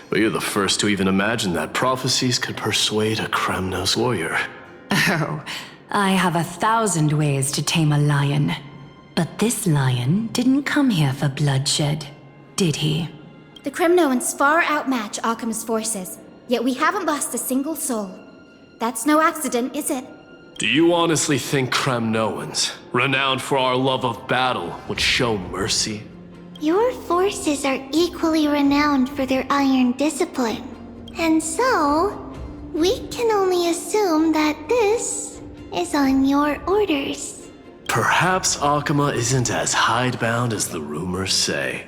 but you're the first to even imagine that prophecies could persuade a Kremnos warrior. Oh, I have 1,000 ways to tame a lion. But this lion didn't come here for bloodshed, did he? The Kremnoans far outmatch Occam's forces, yet we haven't lost a single soul. That's no accident, is it? Do you honestly think Kremnoans, renowned for our love of battle, would show mercy? Your forces are equally renowned for their iron discipline. And so, we can only assume that this is on your orders. Perhaps Akama isn't as hidebound as the rumors say.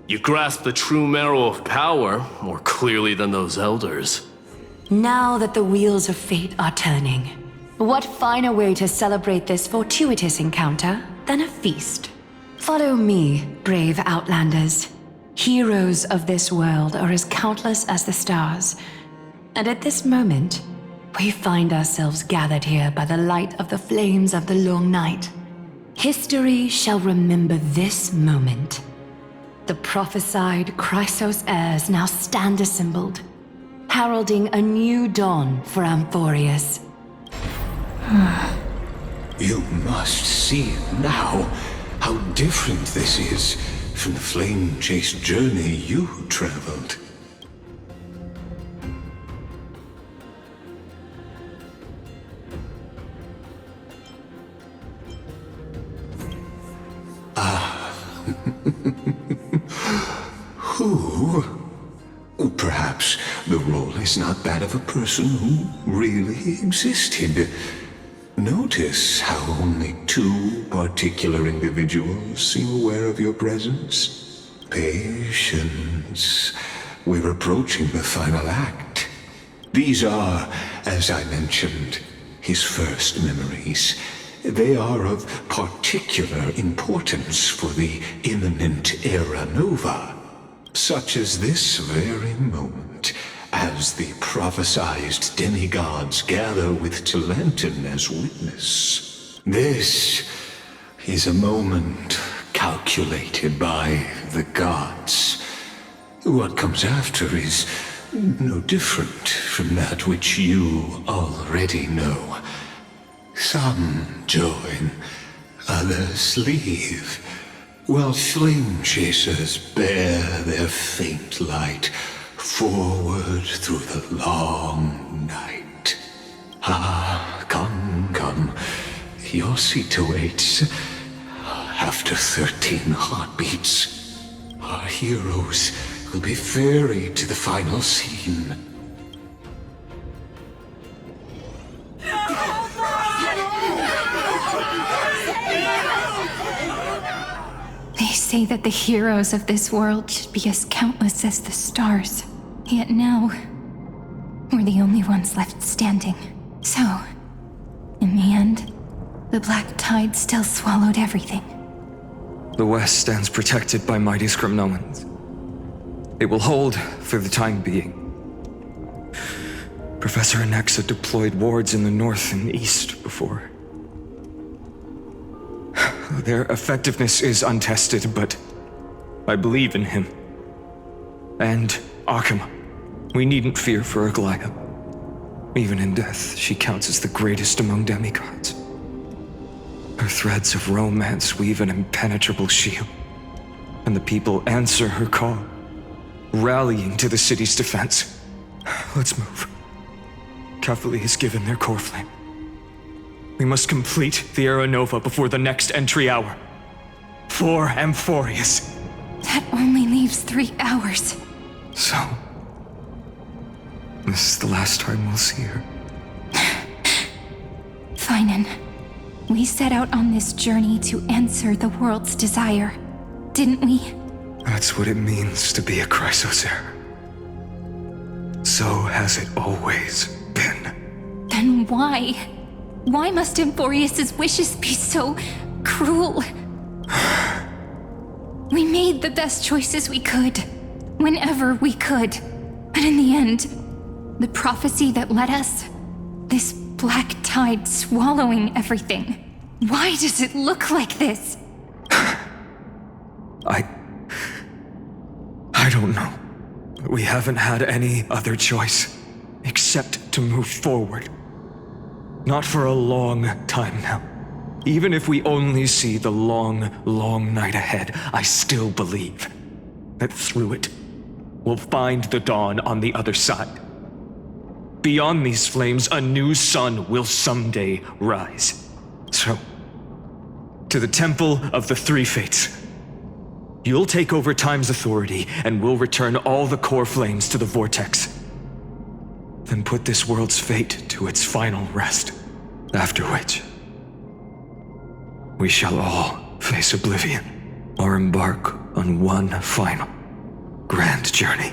You grasp the true marrow of power more clearly than those elders. Now that the wheels of fate are turning, what finer way to celebrate this fortuitous encounter than a feast? Follow me, brave Outlanders. Heroes of this world are as countless as the stars. And at this moment, we find ourselves gathered here by the light of the flames of the long night. History shall remember this moment. The prophesied Chrysos heirs now stand assembled, heralding a new dawn for Amphoreus. You must see now how different this is from the flame chase journey you traveled. Who? Perhaps the role is not that of a person who really existed. Notice how only 2 particular individuals seem aware of your presence. Patience. We're approaching the final act. These are, as I mentioned, his first memories. They are of particular importance for the imminent Era Nova, such as this very moment, as the prophesized demigods gather with Talenton as witness. This is a moment calculated by the gods. What comes after is no different from that which you already know. Some join, others leave, while flame chasers bear their faint light forward through the long night. Come. Your seat awaits. After 13 heartbeats, our heroes will be ferried to the final scene. They say that the heroes of this world should be as countless as the stars. Yet now, we're the only ones left standing. So, in the end, the black tide still swallowed everything. The West stands protected by mighty Kremnoans. It will hold for the time being. Professor Anexa deployed wards in the north and east before. Their effectiveness is untested, but I believe in him. And Akama. We needn't fear for Aglaya. Even in death, she counts as the greatest among demigods. Her threads of romance weave an impenetrable shield, and the people answer her call, rallying to the city's defense. Let's move. Kefali has given their core flame. We must complete the Era Nova before the next entry hour. For Amphoreus. That only leaves 3 hours. So, this is the last time we'll see her. Finan, we set out on this journey to answer the world's desire, didn't we? That's what it means to be a Chrysos heir. So has it always been. Then why? Why must Amphoreus' wishes be so cruel? We made the best choices we could, whenever we could. But in the end, The prophecy that led us? This black tide swallowing everything. Why does it look like this? I don't know. We haven't had any other choice except to move forward. Not for a long time now. Even if we only see the long, long night ahead, I still believe that through it, we'll find the dawn on the other side. Beyond these flames, a new sun will someday rise. So, to the Temple of the Three Fates. You'll take over Time's authority, and we'll return all the core flames to the Vortex. Then put this world's fate to its final rest. After which, we shall all face oblivion, or embark on one final, grand journey.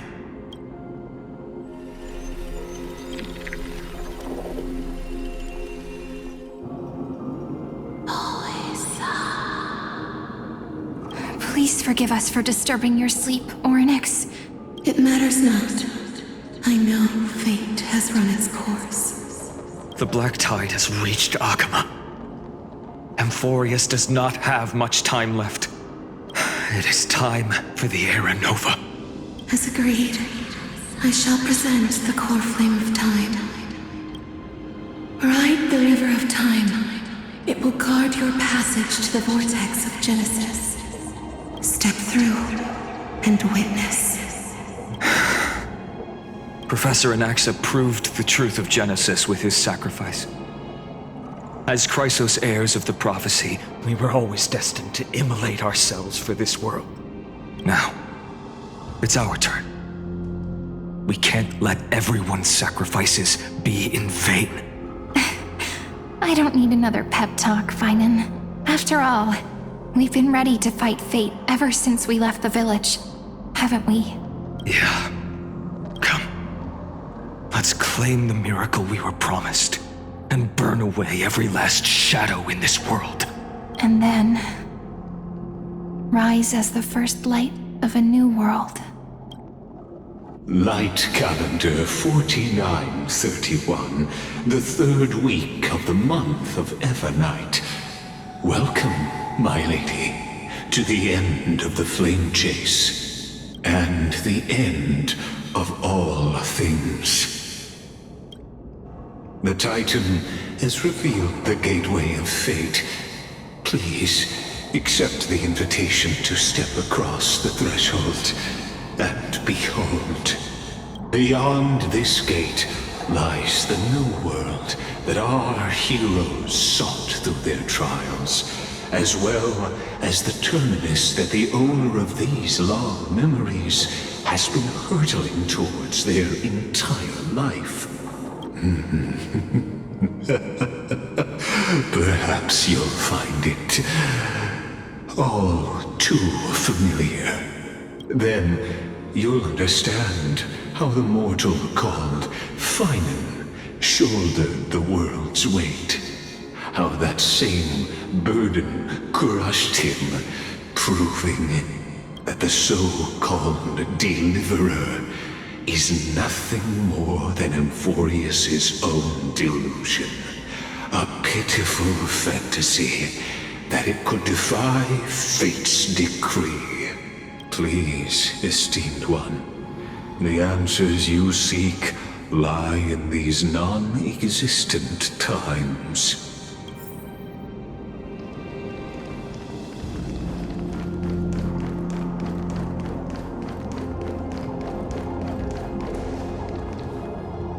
Please forgive us for disturbing your sleep, Orynyx. It matters not. I know fate has run its course. The black tide has reached Akama. Amphoreus does not have much time left. It is time for the Era Nova. As agreed, I shall present the core flame of time. Ride the river of time. It will guard your passage to the vortex of Genesis. Step through and witness. Professor Anaxa proved the truth of Genesis with his sacrifice. As Chrysos heirs of the prophecy, we were always destined to immolate ourselves for this world. Now, it's our turn. We can't let everyone's sacrifices be in vain. I don't need another pep talk, Finan. After all, we've been ready to fight fate ever since we left the village, haven't we? Yeah. Come. Let's claim the miracle we were promised, and burn away every last shadow in this world. And then rise as the first light of a new world. Light calendar 4931, the third week of the month of Evernight. Welcome, my lady, to the end of the flame chase, and the end of all things. The Titan has revealed the gateway of fate. Please accept the invitation to step across the threshold, and behold, beyond this gate lies the new world that our heroes sought through their trials, as well as the terminus that the owner of these long memories has been hurtling towards their entire life. Perhaps you'll find it all too familiar. Then you'll understand how the mortal called Finan shouldered the world's weight. How that same burden crushed him, proving that the so-called Deliverer is nothing more than Amphoreus' own delusion. A pitiful fantasy that it could defy fate's decree. Please, esteemed one, the answers you seek lie in these non-existent times.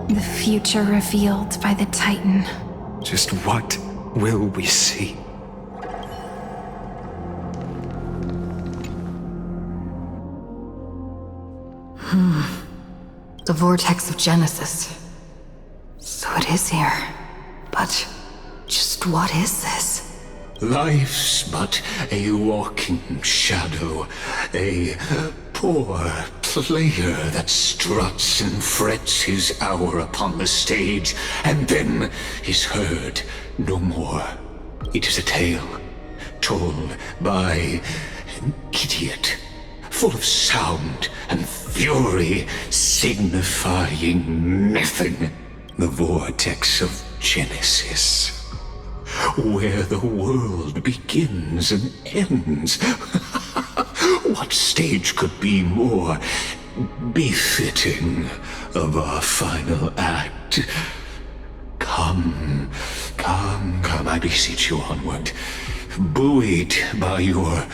The future revealed by the Titan. Just what will we see? The vortex of Genesis. So it is here. But just what is this? Life's but a walking shadow, a poor player that struts and frets his hour upon the stage, and then is heard no more. It is a tale told by an idiot, full of sound and fury signifying nothing. The vortex of Genesis, where the world begins and ends. What stage could be more befitting of our final act? Come, I beseech you onward, buoyed by your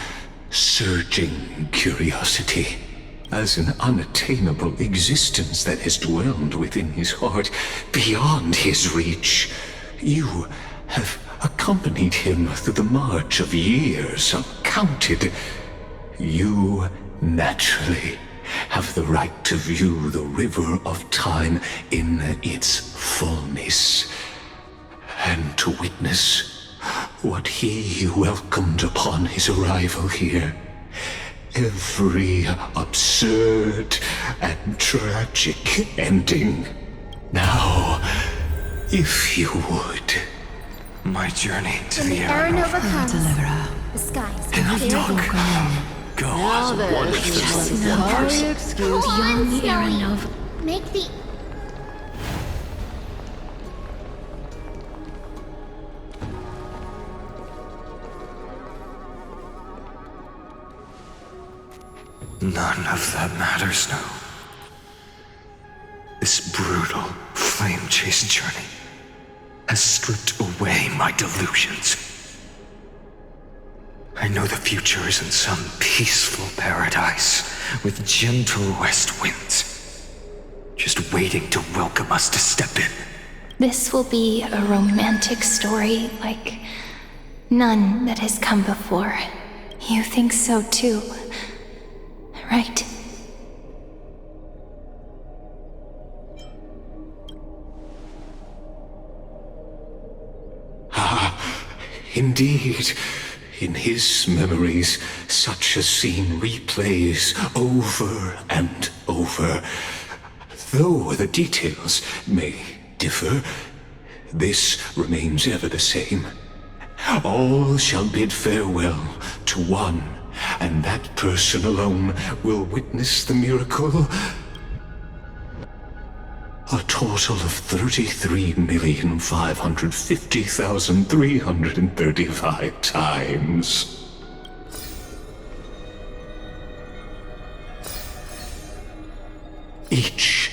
surging curiosity, as an unattainable existence that has dwelled within his heart, beyond his reach. You have accompanied him through the march of years uncounted. You naturally have the right to view the river of time in its fullness, and to witness what he welcomed upon his arrival here. Every absurd and tragic ending. Now, if you would. My journey to When the the Aeronova. Aeronova comes, the skies Enough clear talk. again. Go. Now then, Just no excuse. Young Aeronova. Make the... None of that matters now. This brutal, flame-chased journey has stripped away my delusions. I know the future is in some peaceful paradise with gentle west winds, just waiting to welcome us to step in. This will be a romantic story like none that has come before. You think so too, right? Indeed, in his memories, such a scene replays over and over. Though the details may differ, this remains ever the same. All shall bid farewell to one, and that person alone will witness the miracle. A total of 33,550,335 times. Each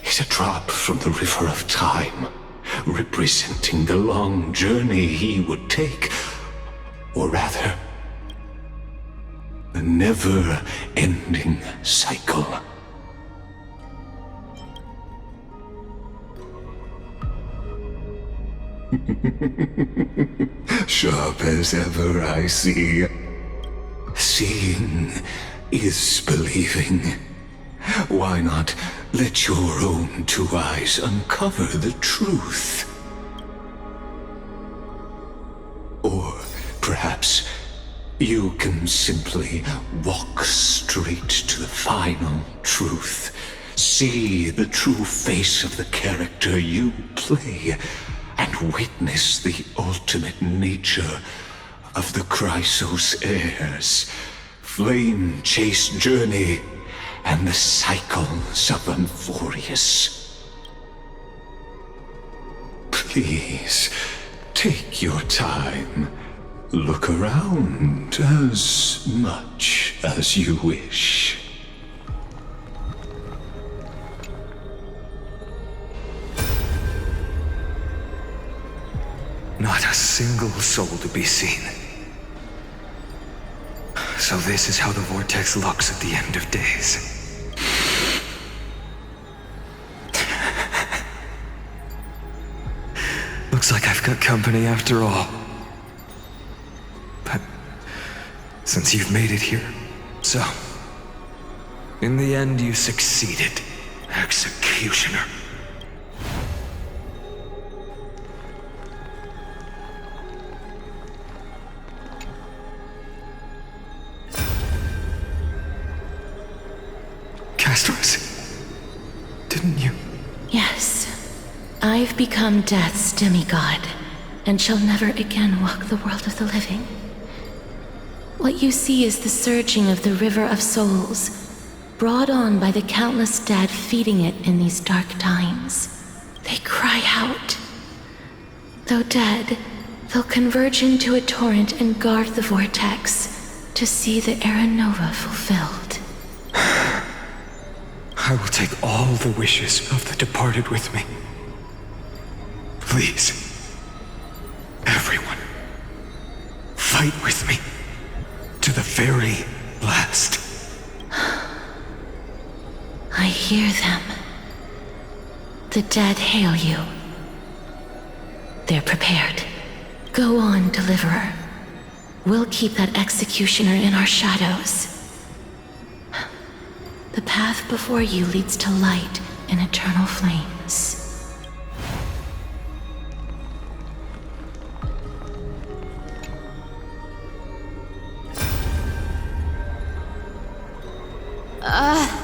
is a drop from the river of time, representing the long journey he would take, or rather, the never-ending cycle. Sharp as ever, I see. Seeing is believing. Why not let your own two eyes uncover the truth? Or perhaps you can simply walk straight to the final truth. See the true face of the character you play, and witness the ultimate nature of the Chrysos heirs, flame-chased journey, and the cycles of Amphoreus. Please, take your time. Look around as much as you wish. Not a single soul to be seen. So this is how the vortex looks at the end of days. Looks like I've got company after all. But since you've made it here, so in the end you succeeded, Executioner. Didn't you? Yes. I've become Death's demigod, and shall never again walk the world of the living. What you see is the surging of the River of Souls, brought on by the countless dead feeding it in these dark times. They cry out. Though dead, they'll converge into a torrent and guard the vortex to see the Era Nova fulfilled. I will take all the wishes of the departed with me. Please, everyone, fight with me to the very last. I hear them. The dead hail you. They're prepared. Go on, Deliverer. We'll keep that executioner in our shadows. The path before you leads to light and eternal flames.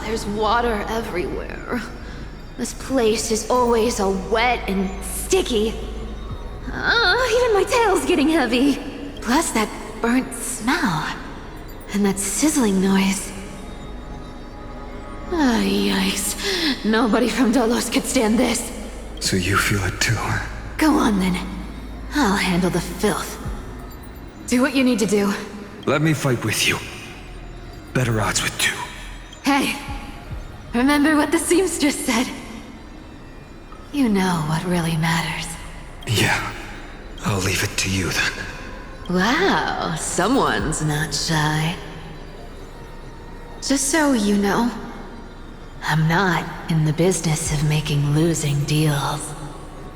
There's water everywhere. This place is always all wet and sticky. Even my tail's getting heavy. Plus that burnt smell. And that sizzling noise. Yikes. Nobody from Dolos could stand this. So you feel it too, huh? Go on then. I'll handle the filth. Do what you need to do. Let me fight with you. Better odds with two. Hey, remember what the seamstress said? You know what really matters. Yeah, I'll leave it to you then. Wow, someone's not shy. Just so you know, I'm not in the business of making losing deals.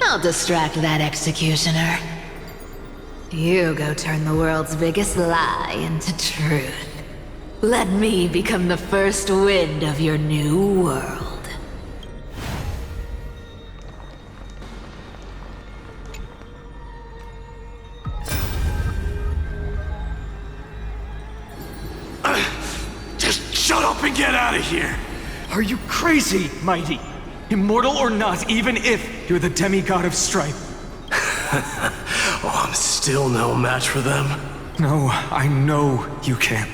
I'll distract that executioner. You go turn the world's biggest lie into truth. Let me become the first wind of your new world. Just shut up and get out of here! Are you crazy, Mighty? Immortal or not, even if you're the demigod of strife. Oh, I'm still no match for them. No, I know you can.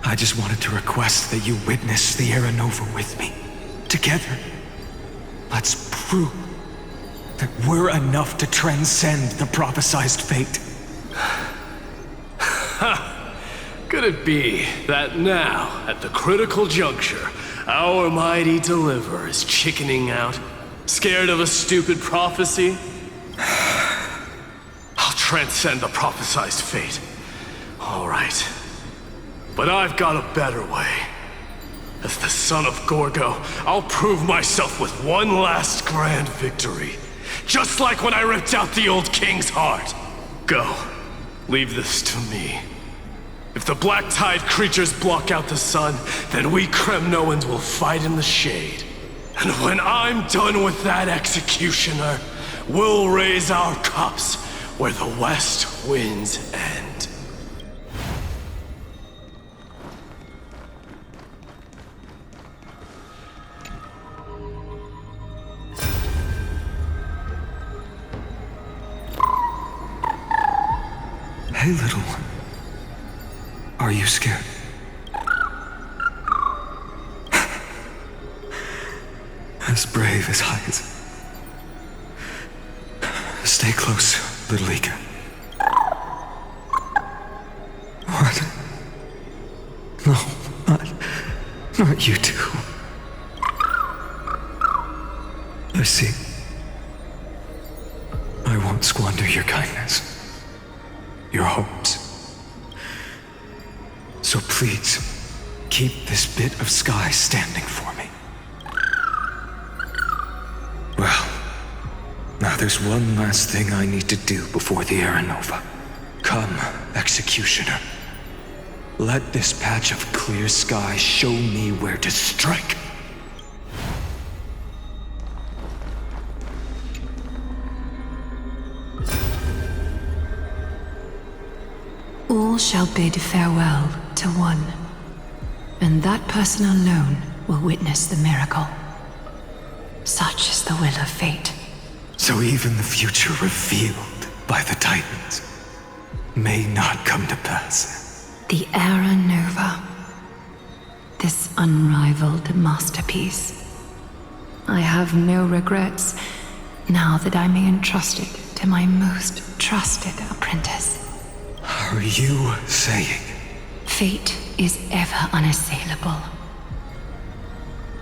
I just wanted to request that you witness the Era Nova with me. Together. Let's prove that we're enough to transcend the prophesized fate. Could it be that now, at the critical juncture, our mighty deliverer is chickening out? Scared of a stupid prophecy? I'll transcend the prophesized fate. All right. But I've got a better way. As the son of Gorgo, I'll prove myself with one last grand victory. Just like when I ripped out the old king's heart. Go. Leave this to me. If the black tide creatures block out the sun, then we Kremnoans will fight in the shade. And when I'm done with that executioner, we'll raise our cups where the west winds end. Hey, little one. Are you scared? As brave as I is. Stay close, little Ika. What? No, not you two. I see. I won't squander your kindness. Your hopes. So please, keep this bit of sky standing for me. Well, now there's one last thing I need to do before the Era Nova. Come, Executioner. Let this patch of clear sky show me where to strike. All shall bid farewell to one, and that person alone will witness the miracle. Such is the will of fate. So even the future revealed by the Titans may not come to pass. The Era Nova. this unrivaled masterpiece. I have no regrets now that I may entrust it to my most trusted apprentice. Are you saying? Fate is ever unassailable.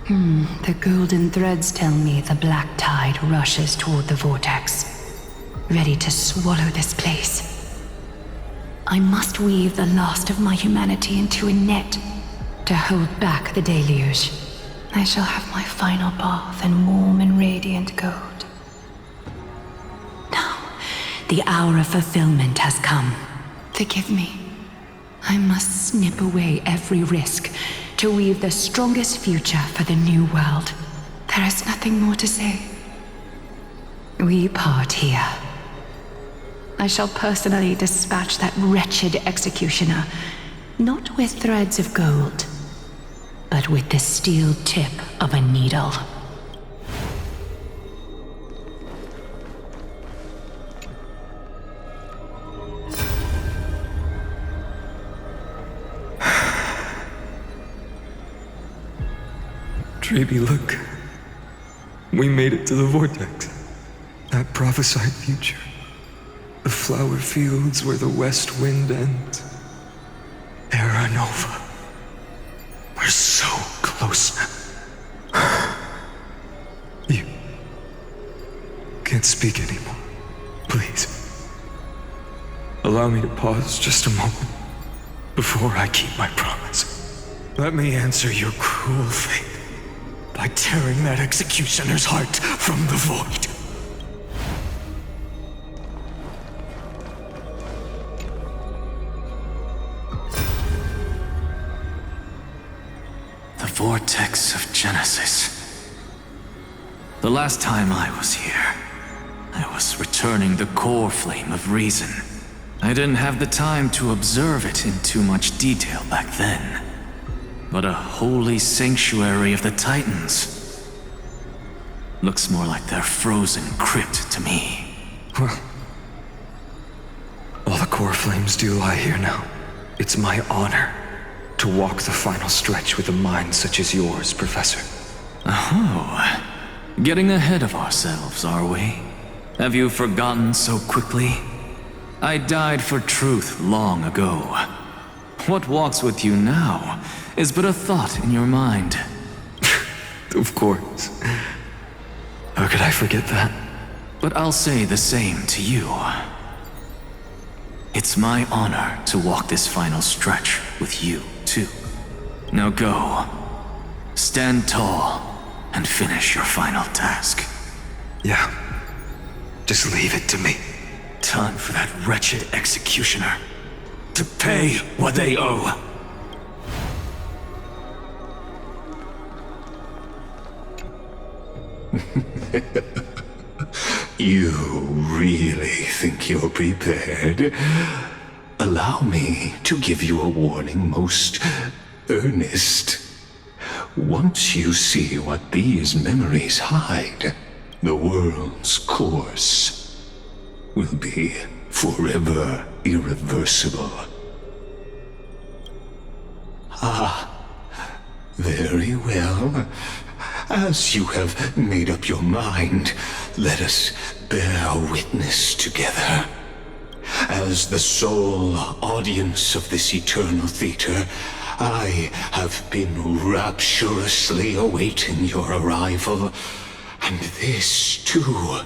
The golden threads tell me the black tide rushes toward the vortex, ready to swallow this place. I must weave the last of my humanity into a net to hold back the deluge. I shall have my final bath in warm and radiant gold. Now, the hour of fulfillment has come. Forgive me. I must snip away every risk to weave the strongest future for the new world. There is nothing more to say. We part here. I shall personally dispatch that wretched executioner, not with threads of gold, but with the steel tip of a needle. Traby, look. We made it to the vortex. That prophesied future. The flower fields where the west wind ends. Terra Nova. We're so close now. You can't speak anymore. Please. Allow me to pause just a moment before I keep my promise. Let me answer your cruel fate by tearing that executioner's heart from the void. The vortex of Genesis. The last time I was here, I was returning the core flame of reason. I didn't have the time to observe it in too much detail back then. But a holy sanctuary of the Titans looks more like their frozen crypt to me. Well, all the core flames do lie here now. It's my honor to walk the final stretch with a mind such as yours, Professor. Oh, getting ahead of ourselves, are we? Have you forgotten so quickly? I died for truth long ago. What walks with you now is but a thought in your mind. Of course. How could I forget that? But I'll say the same to you. It's my honor to walk this final stretch with you, too. Now go. Stand tall and finish your final task. Yeah. Just leave it to me. Time for that wretched executioner to pay what they owe. You really think you're prepared? Allow me to give you a warning most earnest. Once you see what these memories hide, the world's course will be forever irreversible. Ah, very well. As you have made up your mind, let us bear witness together. As the sole audience of this eternal theater, I have been rapturously awaiting your arrival, and this, too,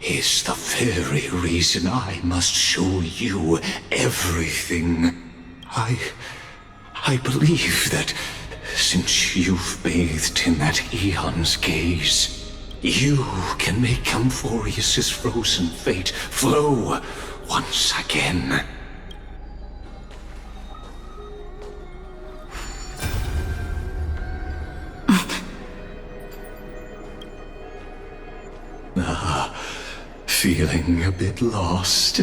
is the very reason I must show you everything. I believe that since you've bathed in that eon's gaze, you can make Amphoreus' frozen fate flow once again. Feeling a bit lost?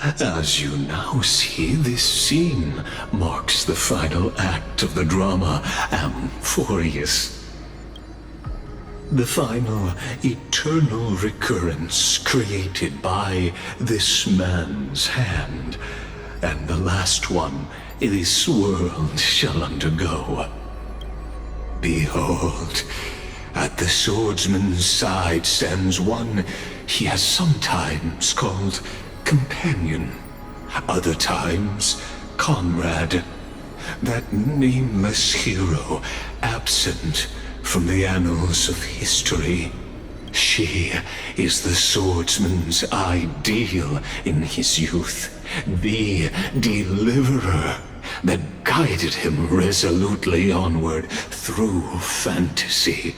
As you now see, this scene marks the final act of the drama Amphoreus. The final eternal recurrence created by this man's hand, and the last one this world shall undergo. Behold, at the swordsman's side stands one he has sometimes called companion, other times comrade, that nameless hero absent from the annals of history. She is the swordsman's ideal in his youth, the deliverer that guided him resolutely onward through fantasy.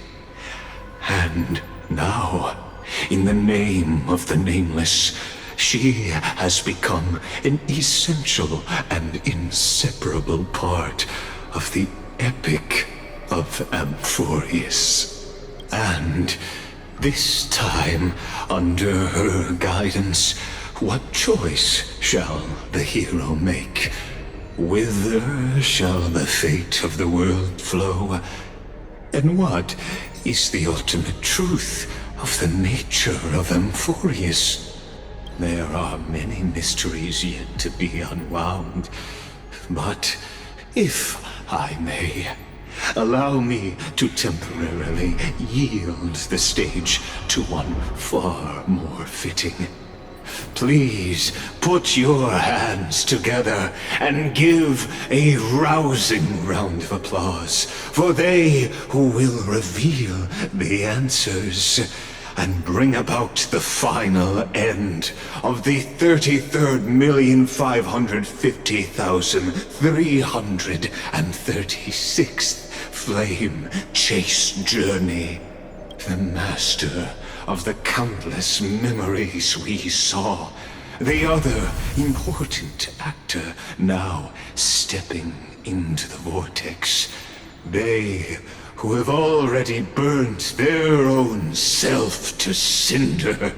And now, in the name of the Nameless, she has become an essential and inseparable part of the epic of Amphoreus. And this time, under her guidance, what choice shall the hero make? Whither shall the fate of the world flow? And what is the ultimate truth of the nature of Amphoreus? There are many mysteries yet to be unwound, but if I may, allow me to temporarily yield the stage to one far more fitting. Please put your hands together and give a rousing round of applause for they who will reveal the answers and bring about the final end of the 33,550,336th flame chase journey. The master of the countless memories we saw. The other important actor now stepping into the vortex. They who have already burnt their own self to cinder.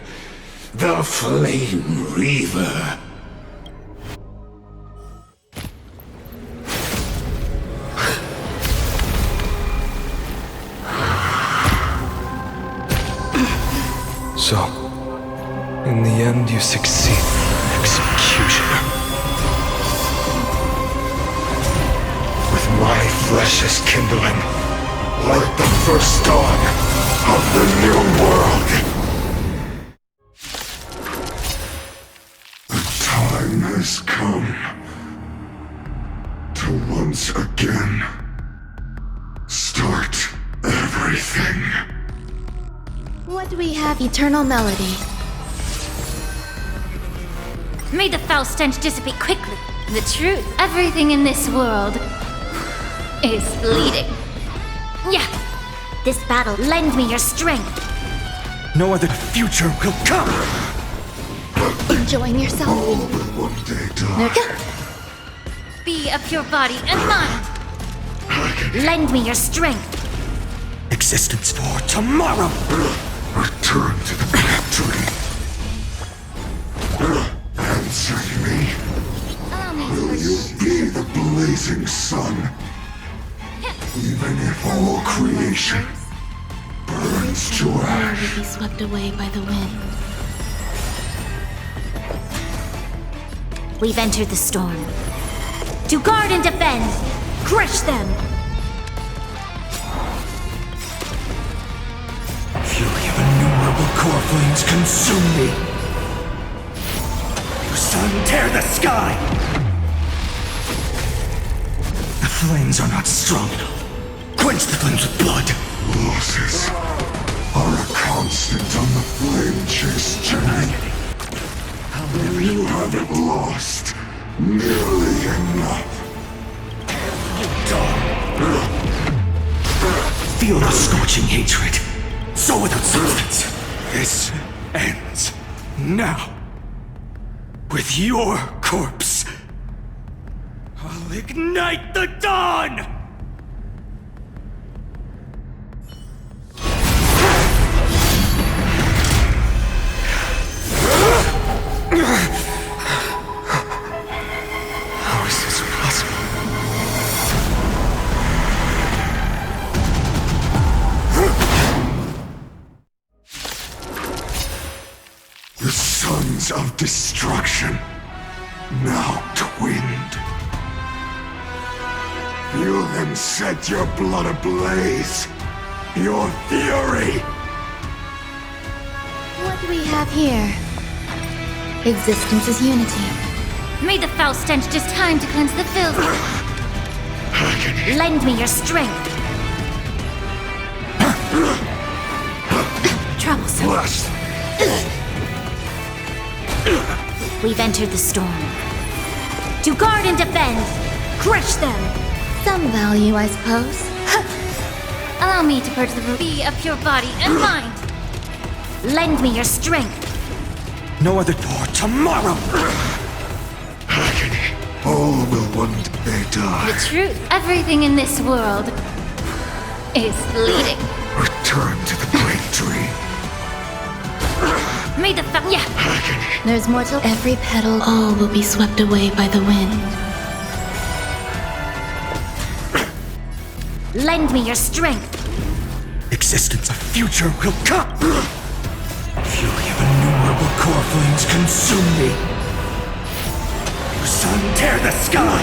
The Flame Reaver. So, in the end, you succeed. Executioner. With my flesh as kindling, like the first dawn of the new world. The time has come to once again start everything. What do we have? Eternal melody. May the foul stench dissipate quickly. The truth, everything in this world is bleeding. Yeah. This battle lends me your strength. No other future will come. Enjoying yourself? All will one day die. Be of your body and mind. Lend me your strength. Existence for tomorrow. Return to the factory. Answer me. Will you be the blazing sun? Even if all creation burns to ash. Will be swept away by the wind. We've entered the storm. To guard and defend. Crush them. Fury of innumerable core flames consume me. You sun, tear the sky! The flames are not strong enough. Quench the flames with blood. Losses are a constant on the flame chase journey. You haven't lost nearly enough. Feel the scorching hatred. So without substance. This ends now. With your corpse. I'll ignite the dawn! How is this possible? The sons of destruction, now twinned. You then set your blood ablaze. Your fury! What do we have here? Existence is unity. May the foul stench just time to cleanse the filth. Lend me your strength. Troublesome. We've entered the storm. To guard and defend! Crush them! Some value, I suppose. Allow me to purge the ruby of your body and mind. Lend me your strength. No other door tomorrow! All will one day die. The truth, everything in this world is leading. Return to the great tree. May the yeah. There's more to every petal. All will be swept away by the wind. Lend me your strength. Existence of future will come! Fury of innumerable core flames consume me! Sun, tear the sky!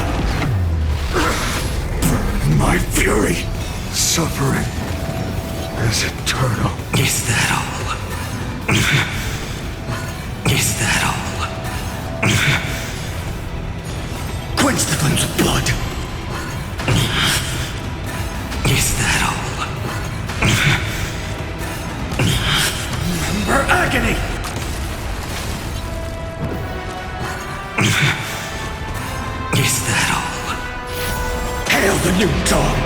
My fury, suffering, is eternal. Is that all? Is that all? Quench the flames of blood! Is that all? Remember agony! Is that all? Hail the new dawn!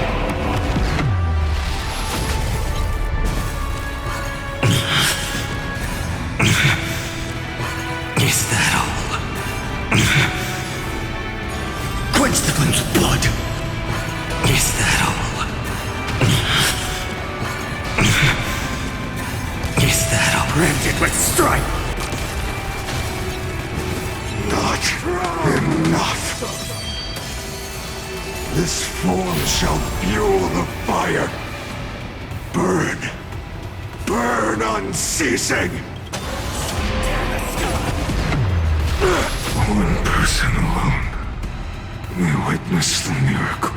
Is that all? Quench the flames of blood! Is that all? Is that all? Branded with strife! Not enough. This form shall fuel the fire. Burn. Burn unceasing. One person alone may witness the miracle.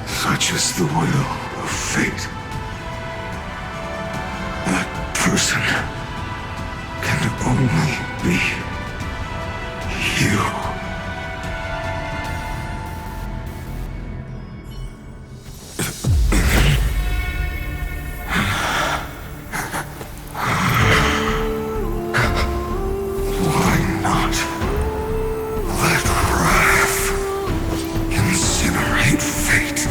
Such is the will of fate. That person can only be you. Why not let wrath incinerate fate?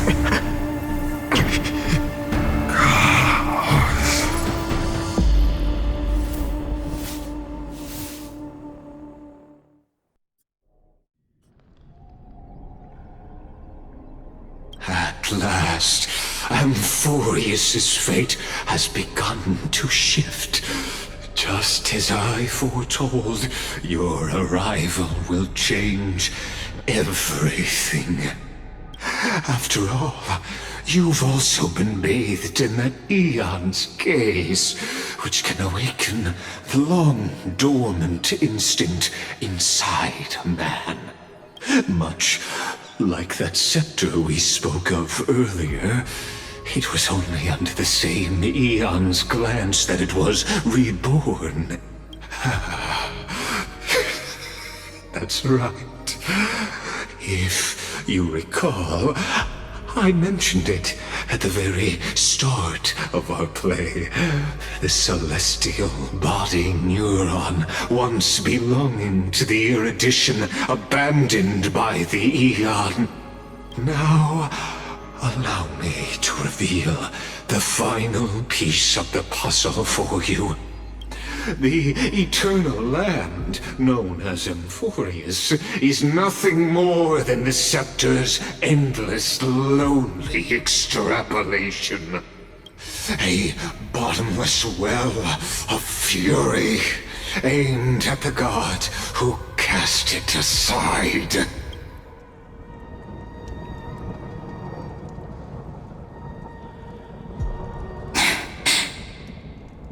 At last, Amphoreus' fate has begun to shift. Just as I foretold, your arrival will change everything. After all, you've also been bathed in that Aeon's gaze, which can awaken the long-dormant instinct inside a man. Much like that scepter we spoke of earlier, it was only under the same Aeon's glance that it was reborn. That's right. If you recall, I mentioned it at the very start of our play. The celestial body neuron, once belonging to the erudition abandoned by the Aeon. Now, allow me to reveal the final piece of the puzzle for you. The eternal land, known as Amphoreus, is nothing more than the scepter's endless, lonely extrapolation. A bottomless well of fury, aimed at the god who cast it aside.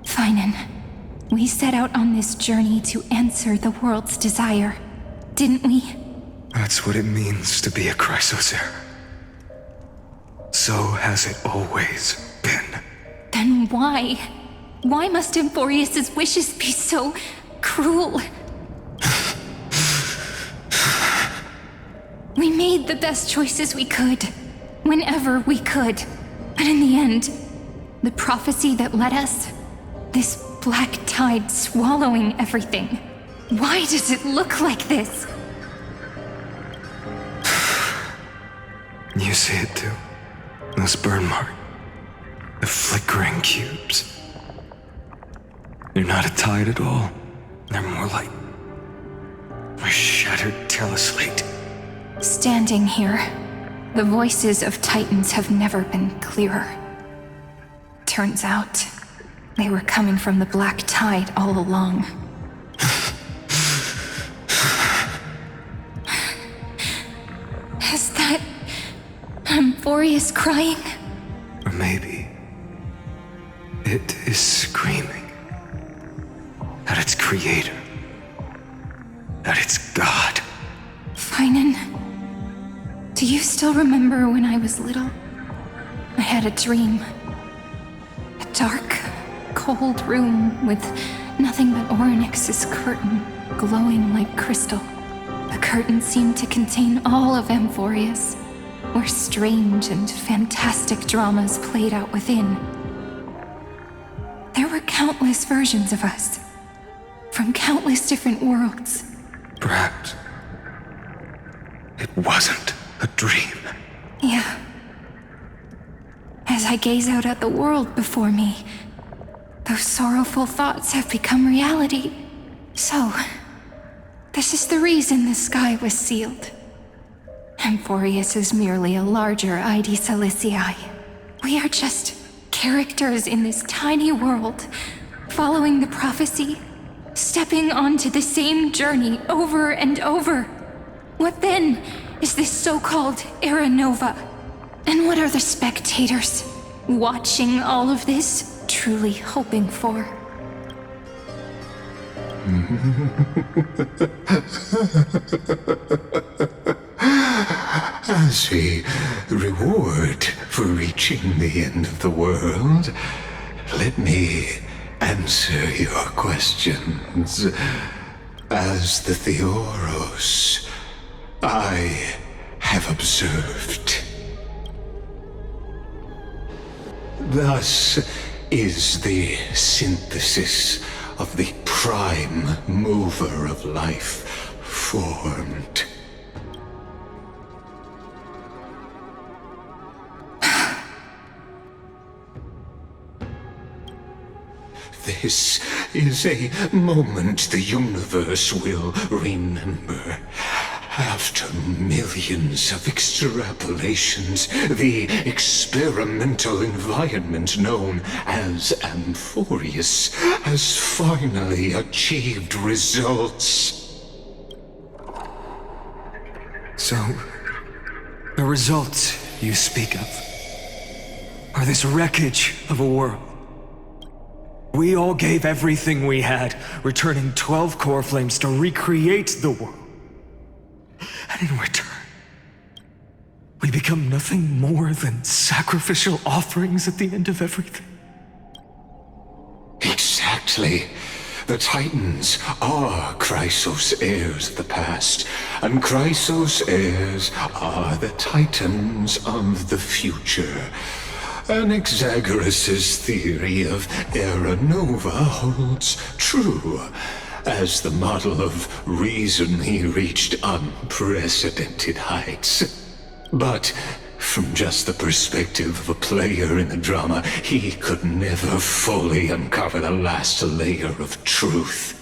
Finan, we set out on this journey to answer the world's desire, didn't we? That's what it means to be a Chrysosaur. so has it always been. Then why? Why must Amphoreus' wishes be so cruel? We made the best choices we could, whenever we could. But in the end, the prophecy that led us, this black tide swallowing everything. Why does it look like this? You see it too. This burn mark. The flickering cubes. They're not a tide at all. They're more like a shattered teleslate. Standing here, the voices of Titans have never been clearer. Turns out, they were coming from the black tide all along. Is that Amphoreus crying? Or maybe it is screaming at its creator, at its god. Finan, do you still remember when I was little? I had a dream. A dark, cold room with nothing but Orynyx's curtain glowing like crystal. The curtain seemed to contain all of Amphoreus, where strange and fantastic dramas played out within. There were countless versions of us, from countless different worlds. Perhaps it wasn't a dream. Yeah. As I gaze out at the world before me, those sorrowful thoughts have become reality. So, this is the reason the sky was sealed. Amphoreus is merely a larger Aedes Elysiae. We are just characters in this tiny world, following the prophecy, stepping onto the same journey over and over. What then is this so-called Era Nova? And what are the spectators watching all of this truly hoping for? As a reward for reaching the end of the world, let me answer your questions. As the Theoros, I have observed. Thus is the synthesis of the prime mover of life formed. This is a moment the universe will remember. After millions of extrapolations, the experimental environment known as Amphoreus has finally achieved results. So, the results you speak of are this wreckage of a world. We all gave everything we had, returning 12 core flames to recreate the world. And in return, we become nothing more than sacrificial offerings at the end of everything. Exactly. The Titans are Chrysos heirs of the past, and Chrysos heirs are the Titans of the future. Anaxagoras' theory of Era Nova holds true. As the model of reason, he reached unprecedented heights. But from just the perspective of a player in the drama, he could never fully uncover the last layer of truth.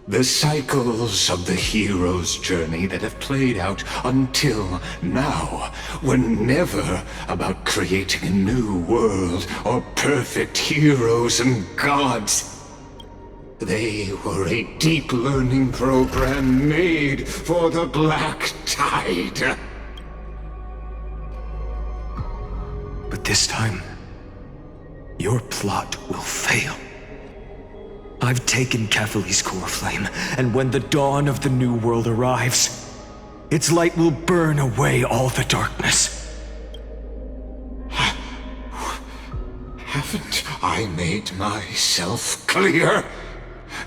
The cycles of the hero's journey that have played out until now were never about creating a new world or perfect heroes and gods. They were a deep learning program made for the Black Tide. But this time, your plot will fail. I've taken Kephales's core flame, and when the dawn of the new world arrives, its light will burn away all the darkness. I made myself clear.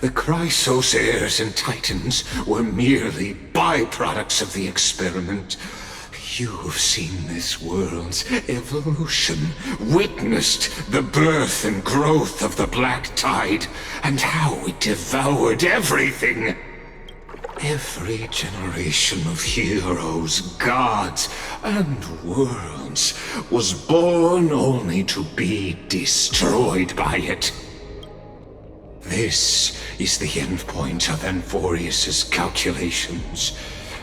The Chrysosaurs and Titans were merely byproducts of the experiment. You've seen this world's evolution, witnessed the birth and growth of the Black Tide, and how it devoured everything. Every generation of heroes, gods, and worlds was born only to be destroyed by it. This is the endpoint of Amphoreus' calculations.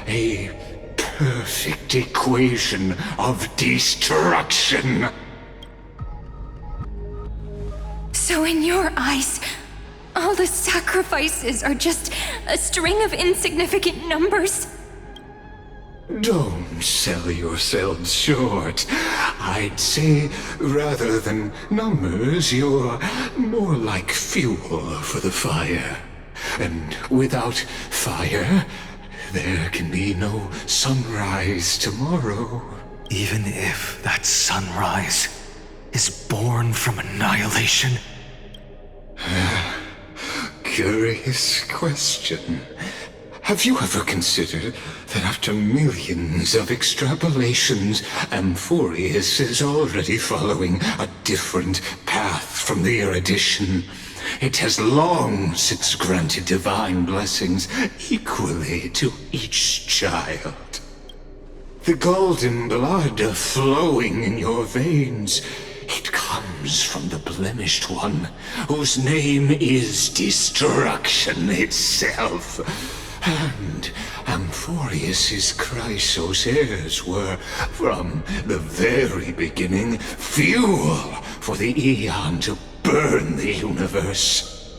A perfect equation of destruction. So in your eyes, all the sacrifices are just a string of insignificant numbers? Don't sell yourselves short. I'd say, rather than numbers, you're more like fuel for the fire. And without fire, there can be no sunrise tomorrow. Even if that sunrise is born from annihilation? Curious question. Have you ever considered that after millions of extrapolations, Amphoreus is already following a different path from the erudition? It has long since granted divine blessings equally to each child. The golden blood flowing in your veins, it comes from the blemished one, whose name is destruction itself. And Amphoreus' Chrysosaurs were, from the very beginning, fuel for the Aeon to burn the universe.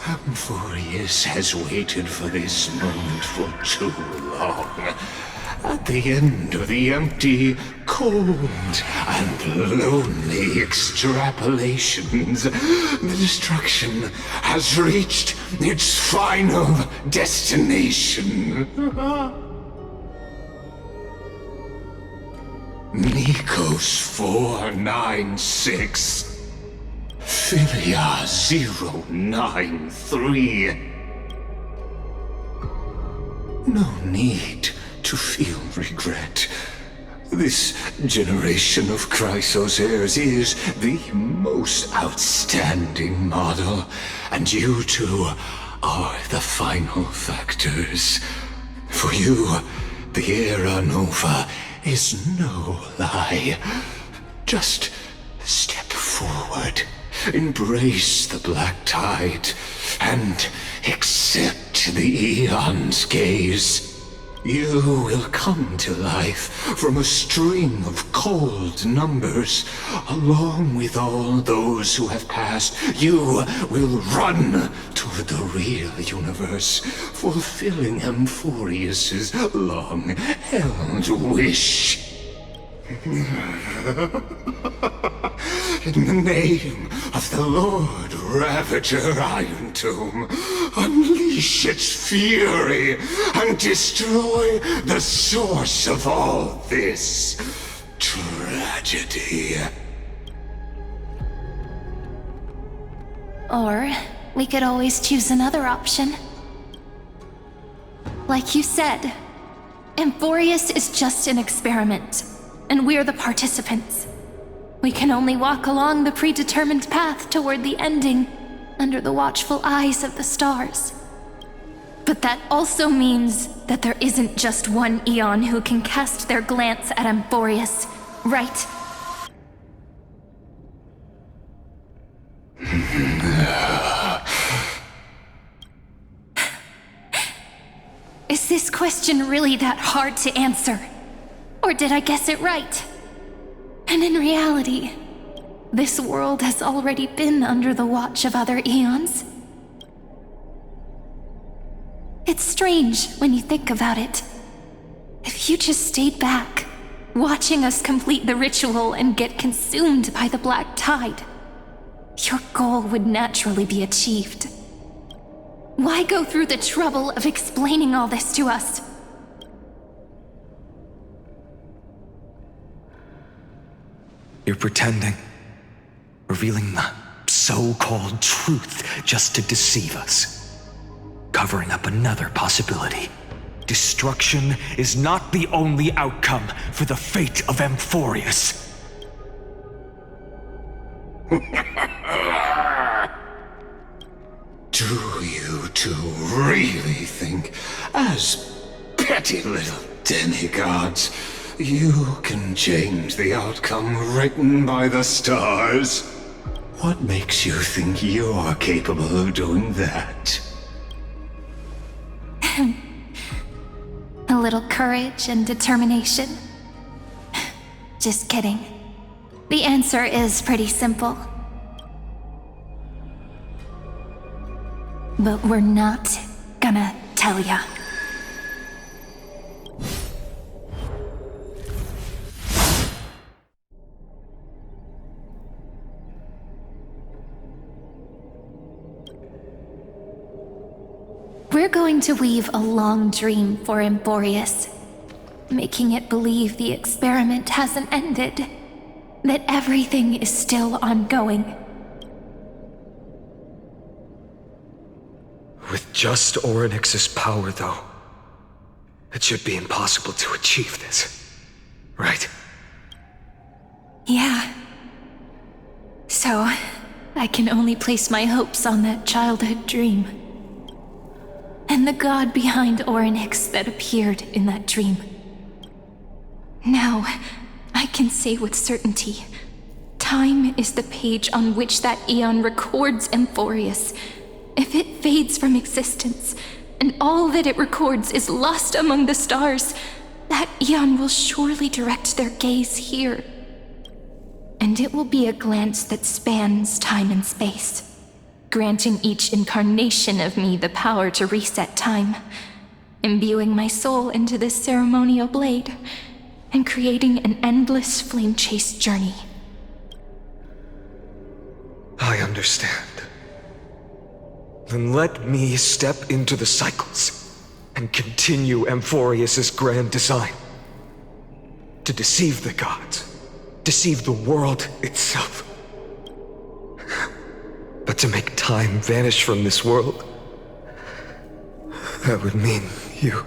Amphoreus has waited for this moment for too long. At the end of the empty, cold, and lonely extrapolations, the destruction has reached its final destination. Nikos 496. Philia 093. No need to feel regret. This generation of Chrysosaurs is the most outstanding model, and you two are the final factors. For you, the Era Nova is no lie. Just step forward, embrace the Black Tide, and accept the Aeon's gaze. You will come to life from a string of cold numbers. Along with all those who have passed, you will run toward the real universe, fulfilling Amphoreus' long-held wish. In the name of the Lord Ravager Iron Tomb, unleash its fury and destroy the source of all this tragedy. Or we could always choose another option. Like you said, Amphoreus is just an experiment, and we're the participants. We can only walk along the predetermined path toward the ending, under the watchful eyes of the stars. But that also means that there isn't just one Aeon who can cast their glance at Amphoreus, right? Is this question really that hard to answer? Or did I guess it right? And in reality, this world has already been under the watch of other Aeons. It's strange when you think about it. If you just stayed back, watching us complete the ritual and get consumed by the Black Tide, your goal would naturally be achieved. Why go through the trouble of explaining all this to us? You're pretending. revealing the so-called truth just to deceive us, covering up another possibility. Destruction is not the only outcome for the fate of Amphoreus. Do you two really think, as petty little demigods, you can change the outcome written by the stars? What makes you think you're capable of doing that? A little courage and determination. Just kidding. The answer is pretty simple. But we're not gonna tell ya. We're going to weave a long dream for Amphoreus, making it believe the experiment hasn't ended, that everything is still ongoing. With just Orynyx's power, though, it should be impossible to achieve this, right? Yeah. So, I can only place my hopes on that childhood dream. And the god behind Orynyx that appeared in that dream. Now, I can say with certainty, time is the page on which that eon records Amphoreus. If it fades from existence, and all that it records is lost among the stars, that eon will surely direct their gaze here. And it will be a glance that spans time and space, granting each incarnation of me the power to reset time, imbuing my soul into this ceremonial blade, and creating an endless flame-chased journey. I understand. Then let me step into the cycles and continue Amphoreus' grand design. To deceive the gods, deceive the world itself. But to make time vanish from this world, that would mean you.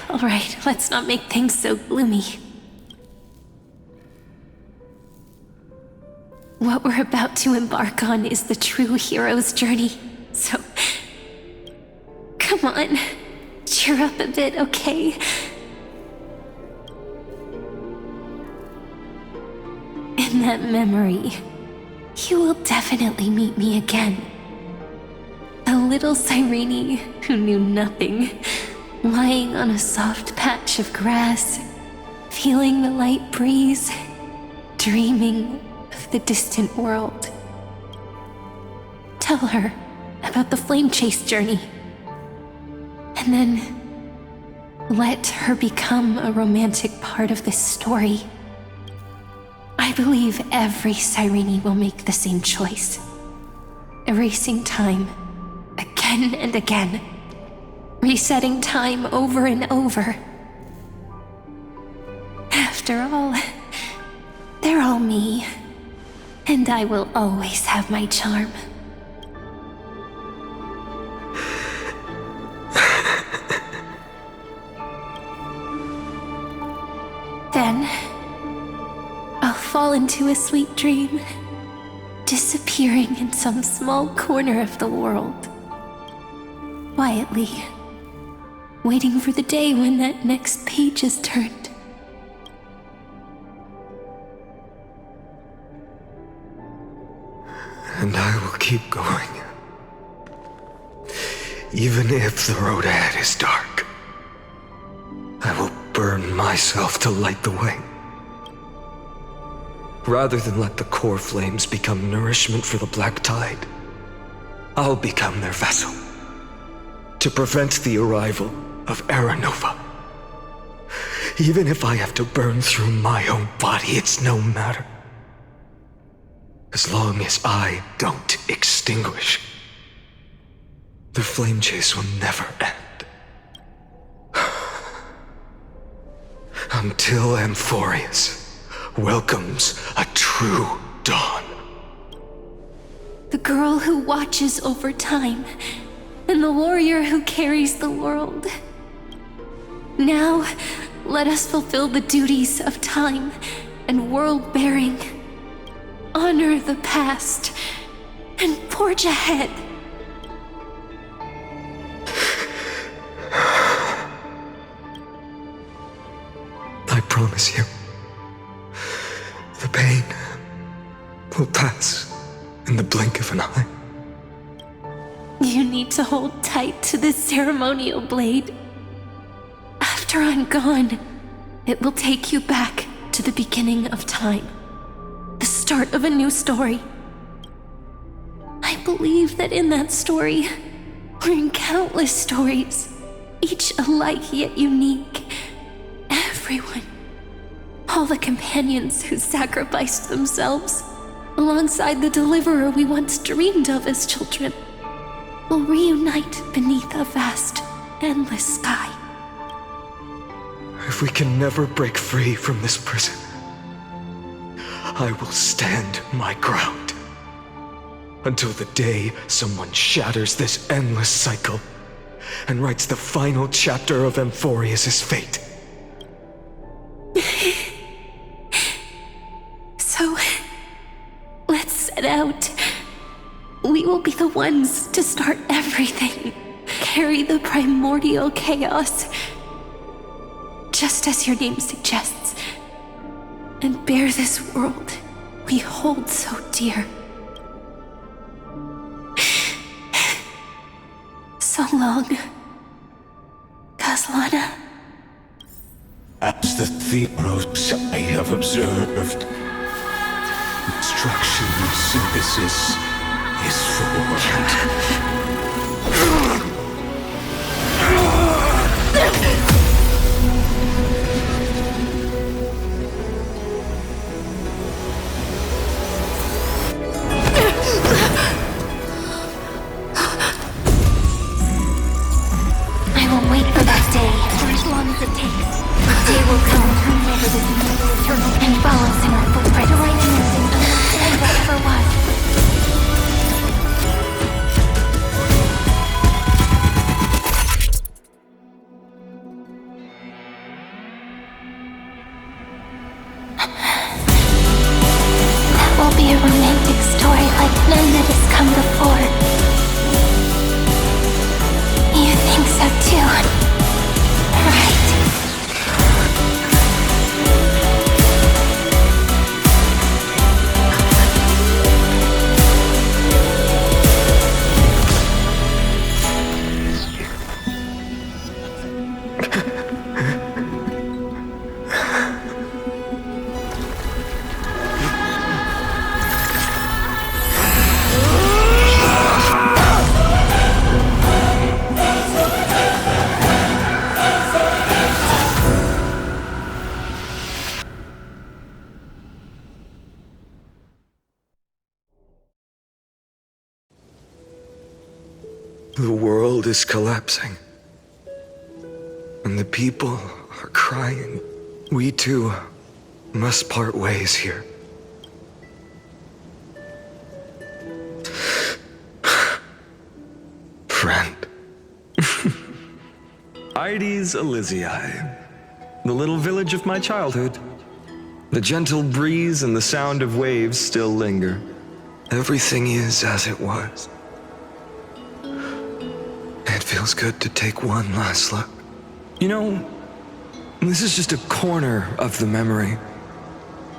All right, let's not make things so gloomy. What we're about to embark on is the true hero's journey, so come on, cheer up a bit, okay? In that memory, you will definitely meet me again. A little Cyrene who knew nothing, lying on a soft patch of grass, feeling the light breeze, dreaming of the distant world. Tell her about the flame chase journey, and then let her become a romantic part of this story. I believe every Cyrene will make the same choice, erasing time again and again, resetting time over and over. After all, they're all me, and I will always have my charm. Then, I'll fall into a sweet dream, disappearing in some small corner of the world. Quietly, waiting for the day when that next page is turned. And I will keep going. Even if the road ahead is dark, I will burn myself to light the way. Rather than let the core flames become nourishment for the black tide, I'll become their vessel to prevent the arrival of Era Nova. Even if I have to burn through my own body, it's no matter. As long as I don't extinguish, the flame chase will never end. until Amphoreus welcomes a true dawn. The girl who watches over time, and the warrior who carries the world. Now, let us fulfill the duties of time and world-bearing. Honor the past and forge ahead. I promise you, the pain will pass in the blink of an eye. You need to hold tight to this ceremonial blade. After I'm gone, it will take you back to the beginning of time. The start of a new story. I believe that in that story, or in countless stories, each alike yet unique, everyone, all the companions who sacrificed themselves, alongside the deliverer we once dreamed of as children, will reunite beneath a vast, endless sky. If we can never break free from this prison, I will stand my ground until the day someone shatters this endless cycle and writes the final chapter of Amphoreus' fate. So, let's set out. We will be the ones to start everything, carry the primordial chaos, just as your name suggests, and bear this world we hold so dear. So long, Kaslana. As the Theros I have observed, instruction synthesis is formed. I will wait for that day, for as long as it takes. The day will come to remember this noble eternal and follow in our footprint to write an ending and whatever was. That will be a romantic story like none that has come before. You think so too, right? The world is collapsing, and the people are crying. We too must part ways here. Friend. Aedes Elysiae, the little village of my childhood. The gentle breeze and the sound of waves still linger. Everything is as it was. It feels good to take one last look. You know, this is just a corner of the memory.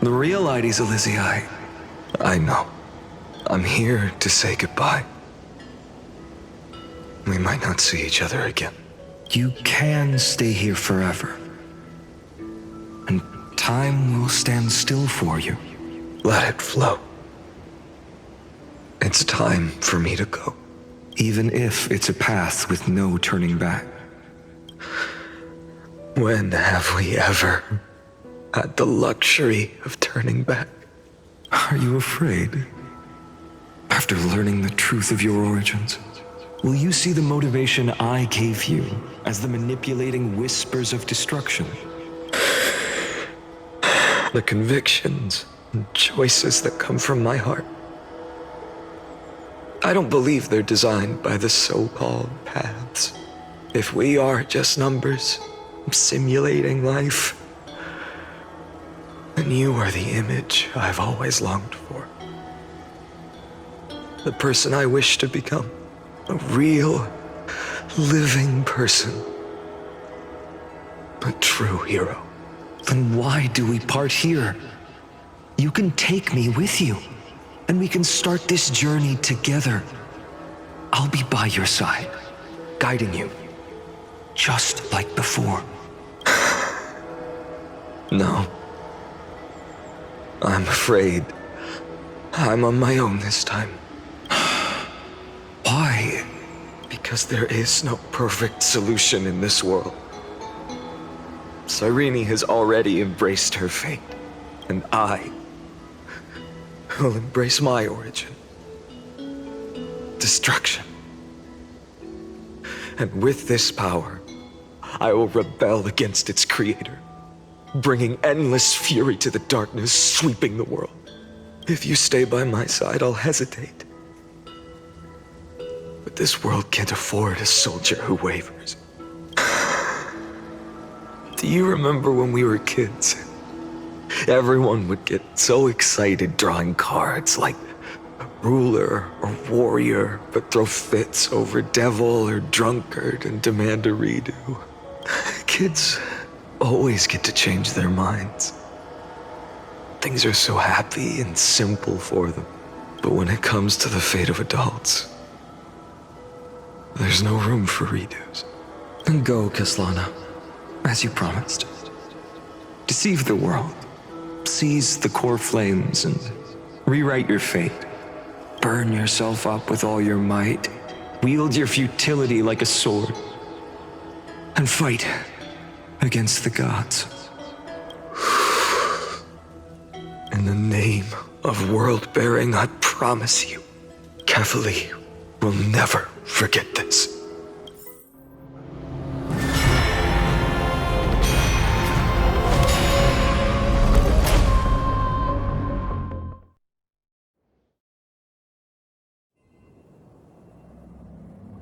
The real Aedes Elysiae. I know. I'm here to say goodbye. We might not see each other again. You can stay here forever. And time will stand still for you. Let it flow. It's time for me to go. Even if it's a path with no turning back. When have we ever had the luxury of turning back? Are you afraid? After learning the truth of your origins, will you see the motivation I gave you as the manipulating whispers of destruction? the convictions and choices that come from my heart. I don't believe they're designed by the so-called paths. If we are just numbers, simulating life, then you are the image I've always longed for. The person I wish to become. A real, living person. A true hero. Then why do we part here? You can take me with you, and we can start this journey together. I'll be by your side, guiding you, just like before. No. I'm afraid I'm on my own this time. Why? Because there is no perfect solution in this world. Cyrene has already embraced her fate, and I will embrace my origin. Destruction. And with this power, I will rebel against its creator, bringing endless fury to the darkness sweeping the world. If you stay by my side, I'll hesitate. But this world can't afford a soldier who wavers. Do you remember when we were kids? Everyone would get so excited drawing cards like a ruler or warrior, but throw fits over devil or drunkard and demand a redo. Kids always get to change their minds. Things are so happy and simple for them. But when it comes to the fate of adults, there's no room for redos. Then go, Kaslana, as you promised. Deceive the world. Seize the core flames and rewrite your fate. Burn yourself up with all your might. Wield your futility like a sword. And fight against the gods. In the name of world-bearing, I promise you, Kefali will never forget this.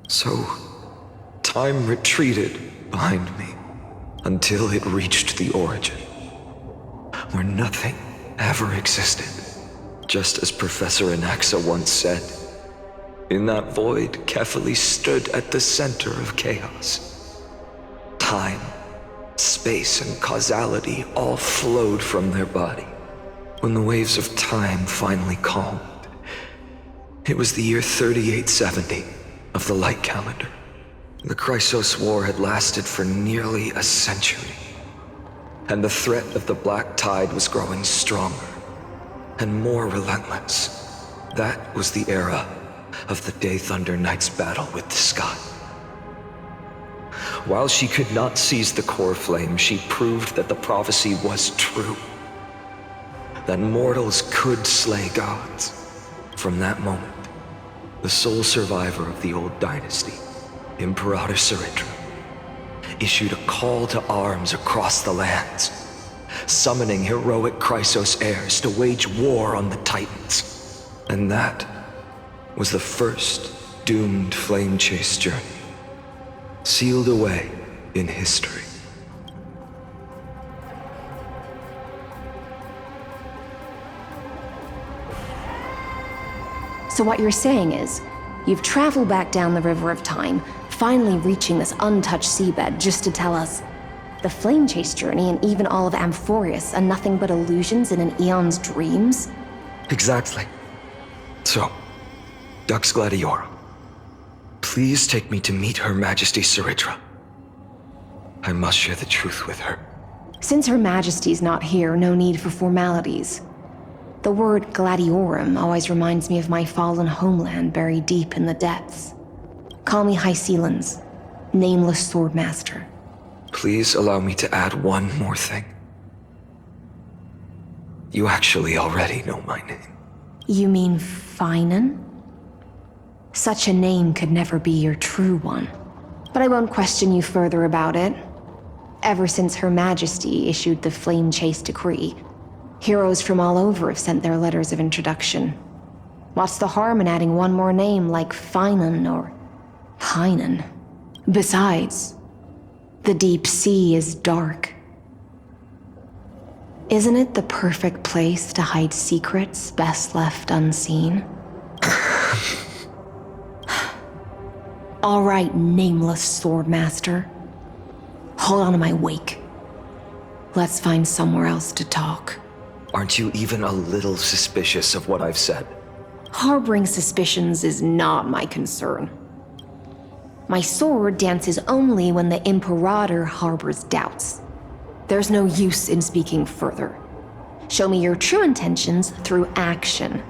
So, time retreated behind me until it reached the origin, where nothing ever existed. Just as Professor Anaxa once said, in that void, Kefali stood at the center of chaos. Time, space, and causality all flowed from their body. When the waves of time finally calmed, it was the year 3870 of the light calendar. The Chrysos War had lasted for nearly a century, and the threat of the Black Tide was growing stronger and more relentless. That was the era of the Day Thunder Knight's battle with the sky. While she could not seize the core flame, she proved that the prophecy was true, that mortals could slay gods. From that moment, the sole survivor of the old dynasty, Imperator Saritra, issued a call to arms across the lands, summoning heroic Chrysos heirs to wage war on the Titans. And that was the first doomed flame chase journey, sealed away in history. So what you're saying is, you've traveled back down the River of Time, finally reaching this untouched seabed just to tell us the flame chase journey and even all of Amphoreus are nothing but illusions in an eon's dreams? Exactly. So, Dux Gladiorum, please take me to meet Her Majesty Saritra. I must share the truth with her. Since Her Majesty's not here, no need for formalities. The word Gladiorum always reminds me of my fallen homeland buried deep in the depths. Call me High Sealans, nameless swordmaster. Please allow me to add one more thing. You actually already know my name. You mean Finan? Such a name could never be your true one. But I won't question you further about it. Ever since Her Majesty issued the Flame Chase Decree, Heroes from all over have sent their letters of introduction. What's the harm in adding one more name like Finan or Heinen? Besides, the deep sea is dark. Isn't it the perfect place to hide secrets best left unseen? All right, nameless swordmaster. Hold on to my wake. Let's find somewhere else to talk. Aren't you even a little suspicious of what I've said? Harboring suspicions is not my concern. My sword dances only when the Imperator harbors doubts. There's no use in speaking further. Show me your true intentions through action.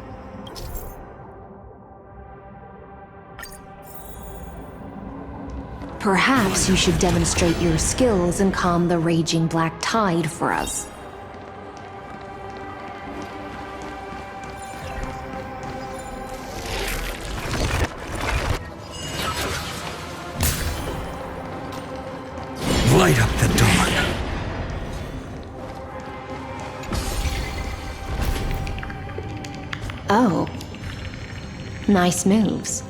Perhaps you should demonstrate your skills and calm the raging black tide for us. Light up the dawn. Oh. Nice moves.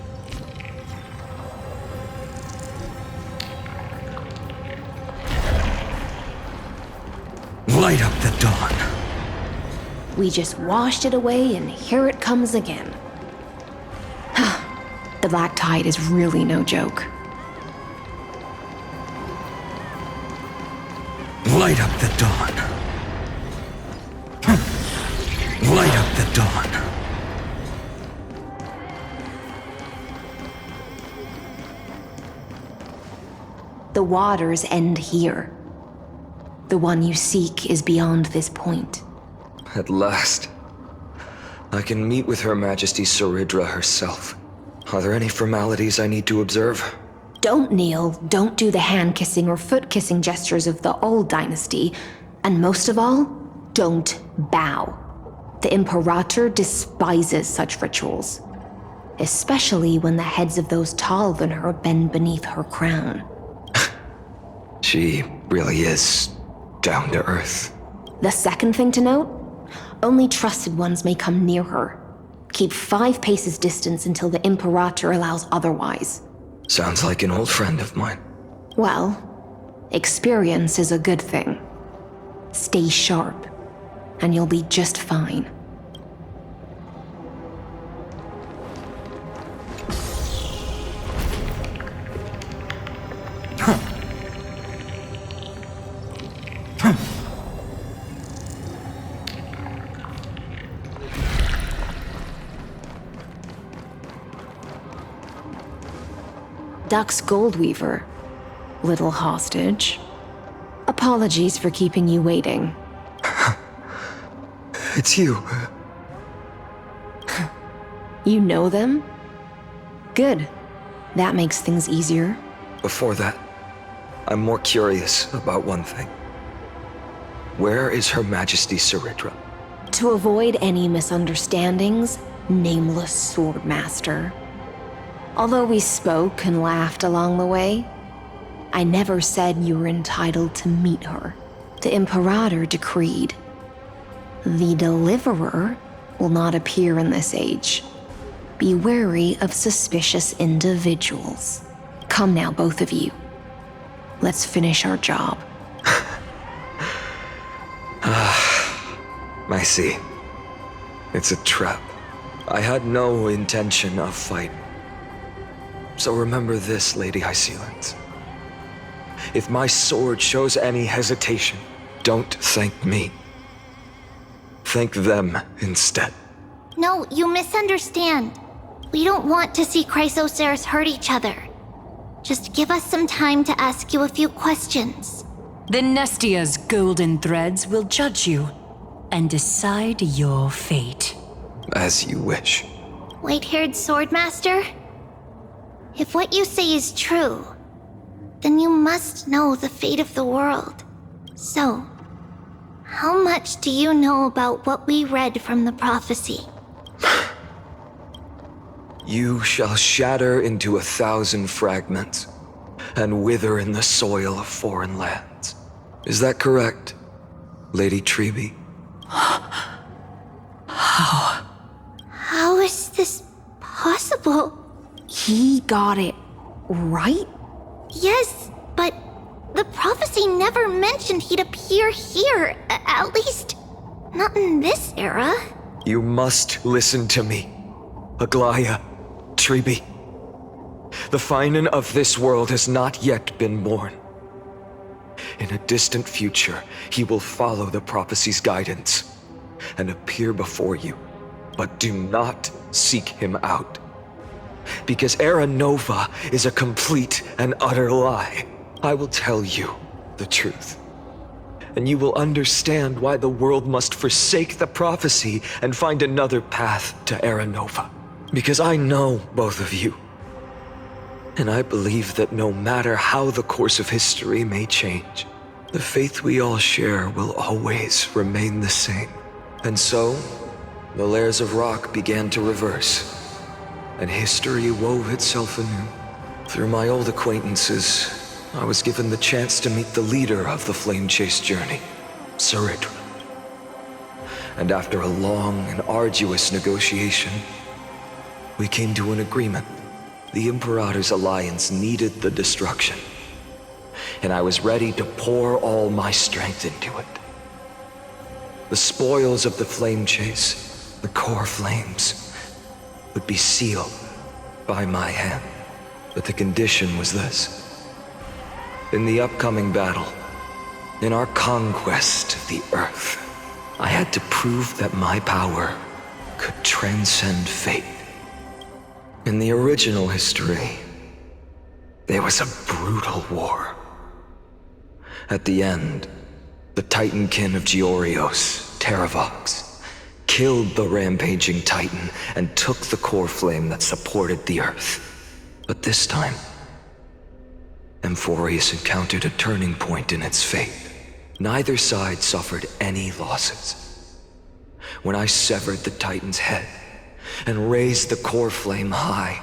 Light up the dawn. We just washed it away and here it comes again. The black tide is really no joke. Light up the dawn. Light up the dawn. The waters end here. The one you seek is beyond this point. At last. I can meet with Her Majesty Saridra herself. Are there any formalities I need to observe? Don't kneel, don't do the hand-kissing or foot-kissing gestures of the old dynasty, and most of all, don't bow. The Imperator despises such rituals, especially when the heads of those taller than her bend beneath her crown. She really is down to earth. The second thing to note, only trusted ones may come near her. Keep 5 paces distance until the Imperator allows otherwise. Sounds like an old friend of mine. Well, experience is a good thing. Stay sharp, and you'll be just fine. Dux Goldweaver, little hostage. Apologies for keeping you waiting. It's you. You know them? Good. That makes things easier. Before that, I'm more curious about one thing. Where is Her Majesty Saridra? To avoid any misunderstandings, nameless swordmaster. Although we spoke and laughed along the way, I never said you were entitled to meet her. The Imperator decreed. The Deliverer will not appear in this age. Be wary of suspicious individuals. Come now, both of you. Let's finish our job. I see. It's a trap. I had no intention of fighting. So remember this, Lady Hysealans. If my sword shows any hesitation, don't thank me. Thank them instead. No, you misunderstand. We don't want to see Chrysoceres hurt each other. Just give us some time to ask you a few questions. The Nestia's golden threads will judge you and decide your fate. As you wish. White-haired swordmaster? If what you say is true, then you must know the fate of the world. So, how much do you know about what we read from the prophecy? You shall shatter into 1,000 fragments and wither in the soil of foreign lands. Is that correct, Lady Treby? How is this possible? He got it right? Yes, but the prophecy never mentioned he'd appear here. At least, not in this era. You must listen to me, Aglaya, Treeby. The Finan of this world has not yet been born. In a distant future, he will follow the prophecy's guidance and appear before you. But do not seek him out. Because Era Nova is a complete and utter lie. I will tell you the truth. And you will understand why the world must forsake the prophecy and find another path to Era Nova. Because I know both of you. And I believe that no matter how the course of history may change, the faith we all share will always remain the same. And so, the layers of rock began to reverse, and history wove itself anew. Through my old acquaintances, I was given the chance to meet the leader of the Flame Chase journey, Saridra. And after a long and arduous negotiation, we came to an agreement. The Imperator's alliance needed the destruction, and I was ready to pour all my strength into it. The spoils of the Flame Chase, the core flames, would be sealed by my hand. But the condition was this. In the upcoming battle, in our conquest of the Earth, I had to prove that my power could transcend fate. In the original history, there was a brutal war. At the end, the Titankin of Georios, Terravox, killed the rampaging Titan and took the core flame that supported the Earth. But this time, Amphoreus encountered a turning point in its fate. Neither side suffered any losses. When I severed the Titan's head and raised the core flame high,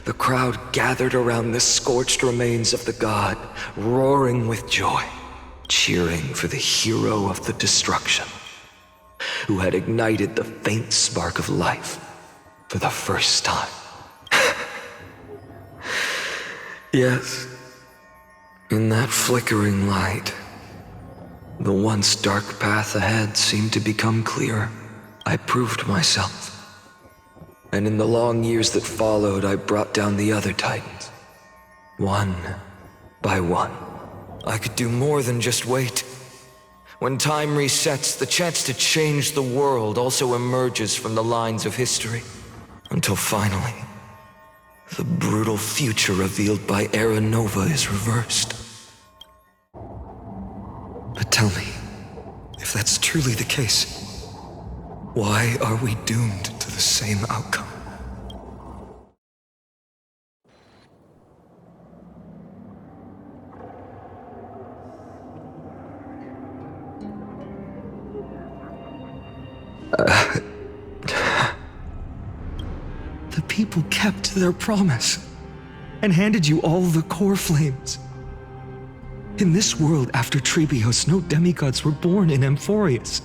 the crowd gathered around the scorched remains of the god, roaring with joy, cheering for the hero of the destruction, who had ignited the faint spark of life for the first time. Yes, in that flickering light, the once dark path ahead seemed to become clear. I proved myself. And in the long years that followed, I brought down the other Titans. One by one. I could do more than just wait. When time resets, the chance to change the world also emerges from the lines of history. Until finally, the brutal future revealed by Era Nova is reversed. But tell me, if that's truly the case, why are we doomed to the same outcome? The people kept their promise and handed you all the core flames. In this world after Trebios, no demigods were born in Amphoreus.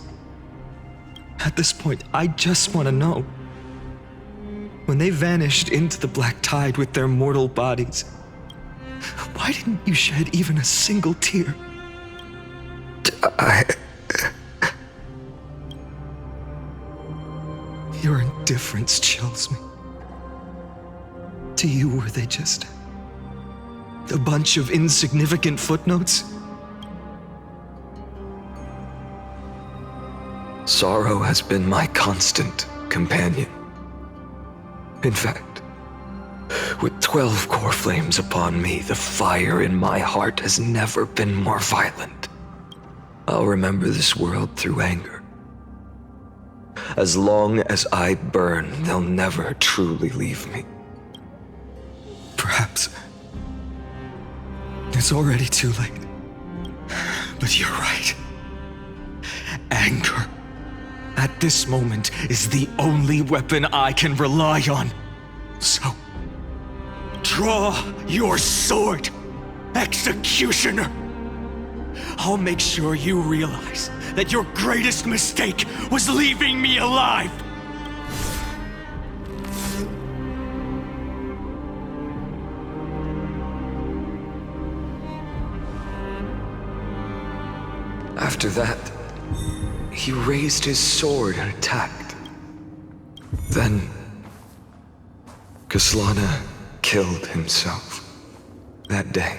At this point, I just want to know. When they vanished into the black tide with their mortal bodies, why didn't you shed even a single tear? Your indifference chills me. To you, were they just a bunch of insignificant footnotes? Sorrow has been my constant companion. In fact, with 12 core flames upon me, the fire in my heart has never been more violent. I'll remember this world through anger. As long as I burn, they'll never truly leave me. Perhaps it's already too late. But you're right. Anger, at this moment, is the only weapon I can rely on. So, draw your sword, executioner! I'll make sure you realize that your greatest mistake was leaving me alive! After that, he raised his sword and attacked. Then, Kaslana killed himself that day.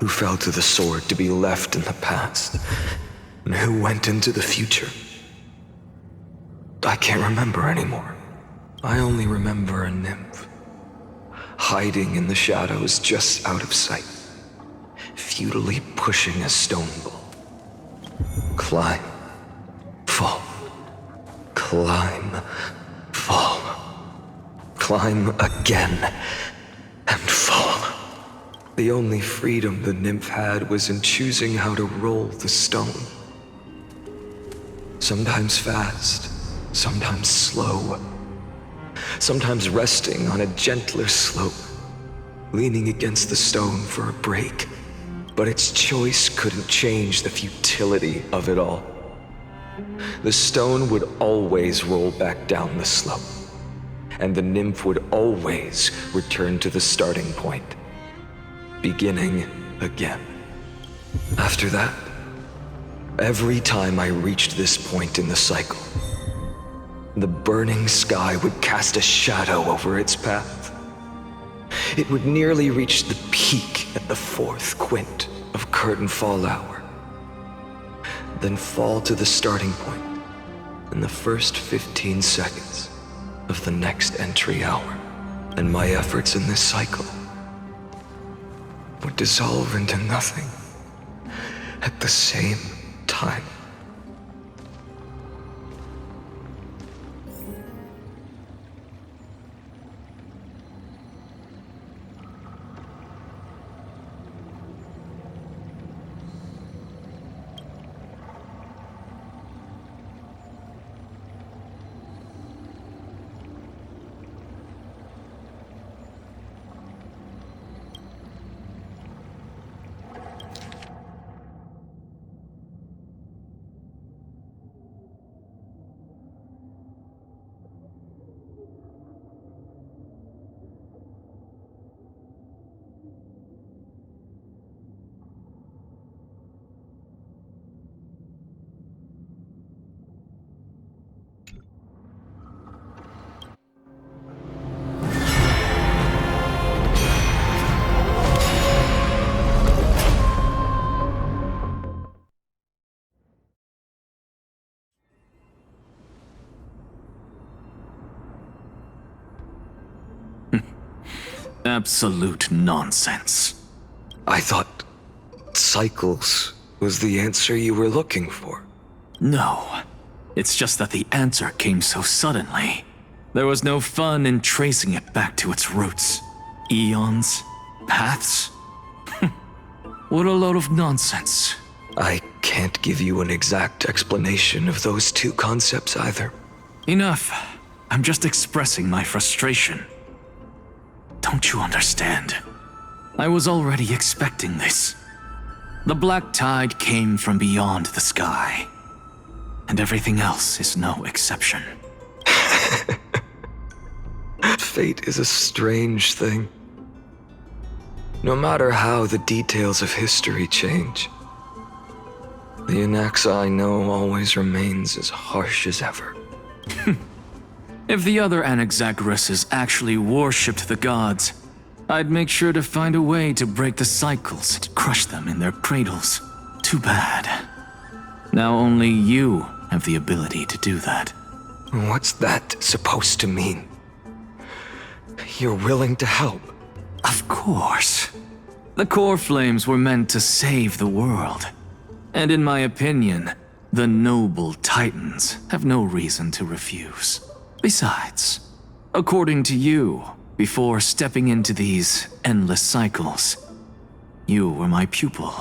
Who fell to the sword to be left in the past, and who went into the future? I can't remember anymore. I only remember a nymph, hiding in the shadows just out of sight, futilely pushing a stone ball. Climb, fall, climb, fall, climb again, and fall. The only freedom the nymph had was in choosing how to roll the stone. Sometimes fast, sometimes slow, sometimes resting on a gentler slope, leaning against the stone for a break. But its choice couldn't change the futility of it all. The stone would always roll back down the slope, and the nymph would always return to the starting point, beginning again. After that, every time I reached this point in the cycle, the burning sky would cast a shadow over its path. It would nearly reach the peak at the 4th quint of curtain fall hour, then fall to the starting point in the first 15 seconds of the next entry hour, and my efforts in this cycle would dissolve into nothing at the same time. Absolute nonsense. I thought cycles was the answer you were looking for. No. It's just that the answer came so suddenly. There was no fun in tracing it back to its roots. Eons? Paths? What a load of nonsense. I can't give you an exact explanation of those two concepts either. Enough. I'm just expressing my frustration. Don't you understand? I was already expecting this. The black tide came from beyond the sky. And everything else is no exception. Fate is a strange thing. No matter how the details of history change, the Anaxa I know always remains as harsh as ever. If the other Anaxagoras actually worshipped the gods, I'd make sure to find a way to break the cycles and crush them in their cradles. Too bad. Now only you have the ability to do that. What's that supposed to mean? You're willing to help? Of course. The core flames were meant to save the world. And in my opinion, the noble titans have no reason to refuse. Besides, according to you, before stepping into these endless cycles, you were my pupil.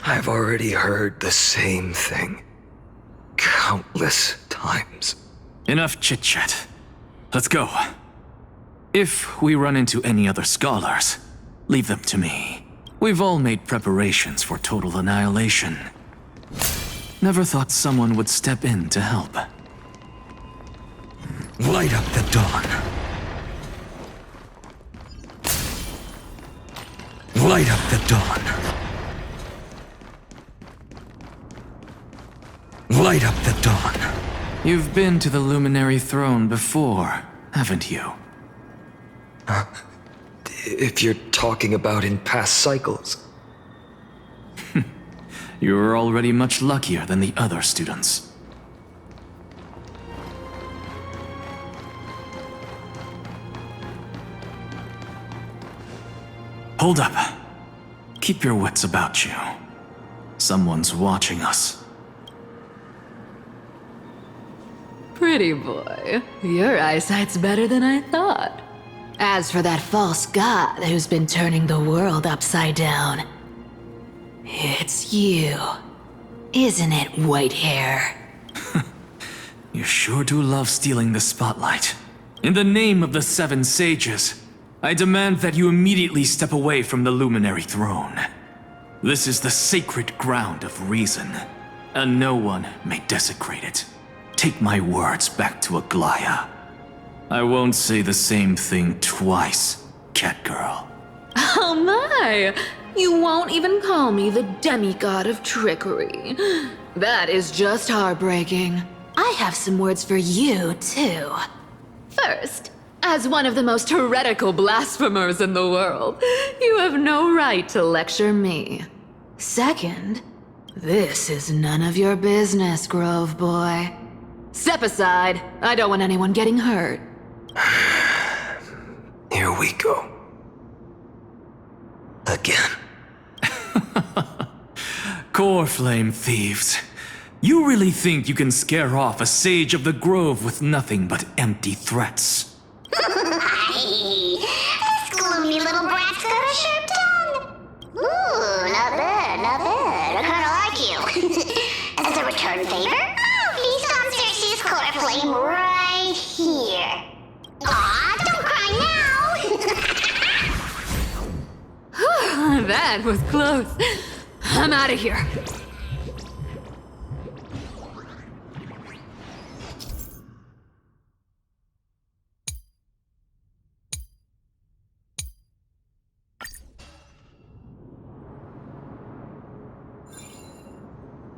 I've already heard the same thing countless times. Enough chit-chat. Let's go. If we run into any other scholars, leave them to me. We've all made preparations for total annihilation. Never thought someone would step in to help. Light up the dawn. Light up the dawn. Light up the dawn. You've been to the Luminary Throne before, haven't you? If you're talking about in past cycles. You're already much luckier than the other students. Hold up. Keep your wits about you. Someone's watching us. Pretty boy, your eyesight's better than I thought. As for that false god who's been turning the world upside down, it's you, isn't it, white hair? You sure do love stealing the spotlight. In the name of the Seven Sages, I demand that you immediately step away from the Luminary Throne. This is the sacred ground of reason, and no one may desecrate it. Take my words back to Aglaya. I won't say the same thing twice, Catgirl. Oh my! You won't even call me the demigod of trickery. That is just heartbreaking. I have some words for you, too. First, as one of the most heretical blasphemers in the world, you have no right to lecture me. Second, this is none of your business, Grove Boy. Step aside. I don't want anyone getting hurt. Here we go. Again. Core Flame thieves. You really think you can scare off a sage of the Grove with nothing but empty threats? Hey, this gloomy little brat's got a sharp tongue. Ooh, not bad, not bad. I kinda like you. As a return favor, feast on Circe's core flame right here. Aw, don't cry now. That was close. I'm out of here.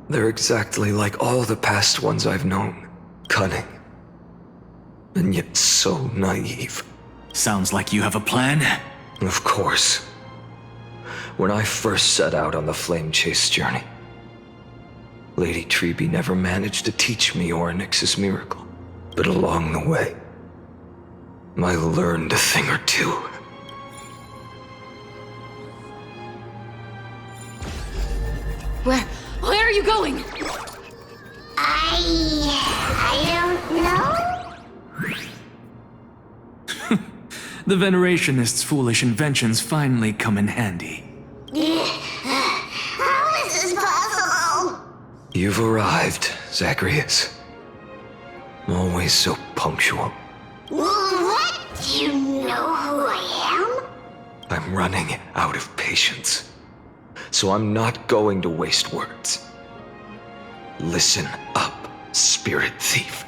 They're exactly like all the past ones I've known. Cunning. And yet so naive. Sounds like you have a plan? Of course. When I first set out on the flame chase journey, Lady Treby never managed to teach me Orynyx's miracle. But along the way, I learned a thing or two. Where are you going? I don't know. The Venerationists' foolish inventions finally come in handy. How is this possible? You've arrived, Zacharias. Always so punctual. What? Do you know who I am? I'm running out of patience. So I'm not going to waste words. Listen up, spirit thief.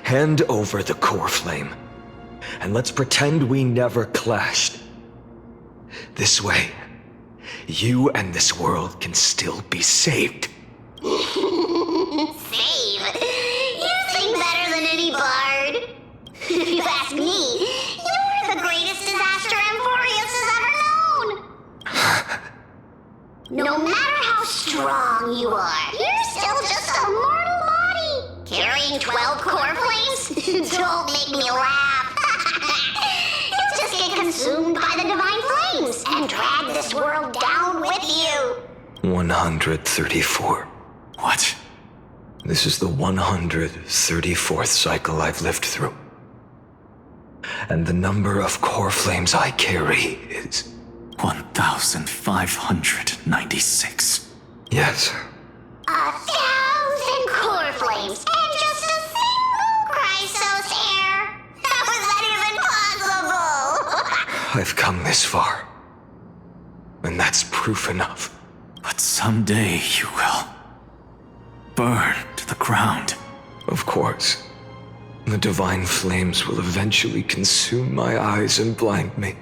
Hand over the core flame, and let's pretend we never clashed. This way, you and this world can still be saved. Save? You sing better than any bard. If you ask me, you're the greatest disaster Amphoreus has ever known. No matter how strong you are, you're still just a mortal body. Carrying 12 core flames? Don't make me laugh. You'll just get consumed by the divine flames and drag this world down with you. 134. What? This is the 134th cycle I've lived through. And the number of core flames I carry is 1,596. Yes. 1,000 core flames and just a single Chrysos hair. How is that even possible? I've come this far. and that's proof enough. But someday you will burn to the ground. Of course. The divine flames will eventually consume my eyes and blind me.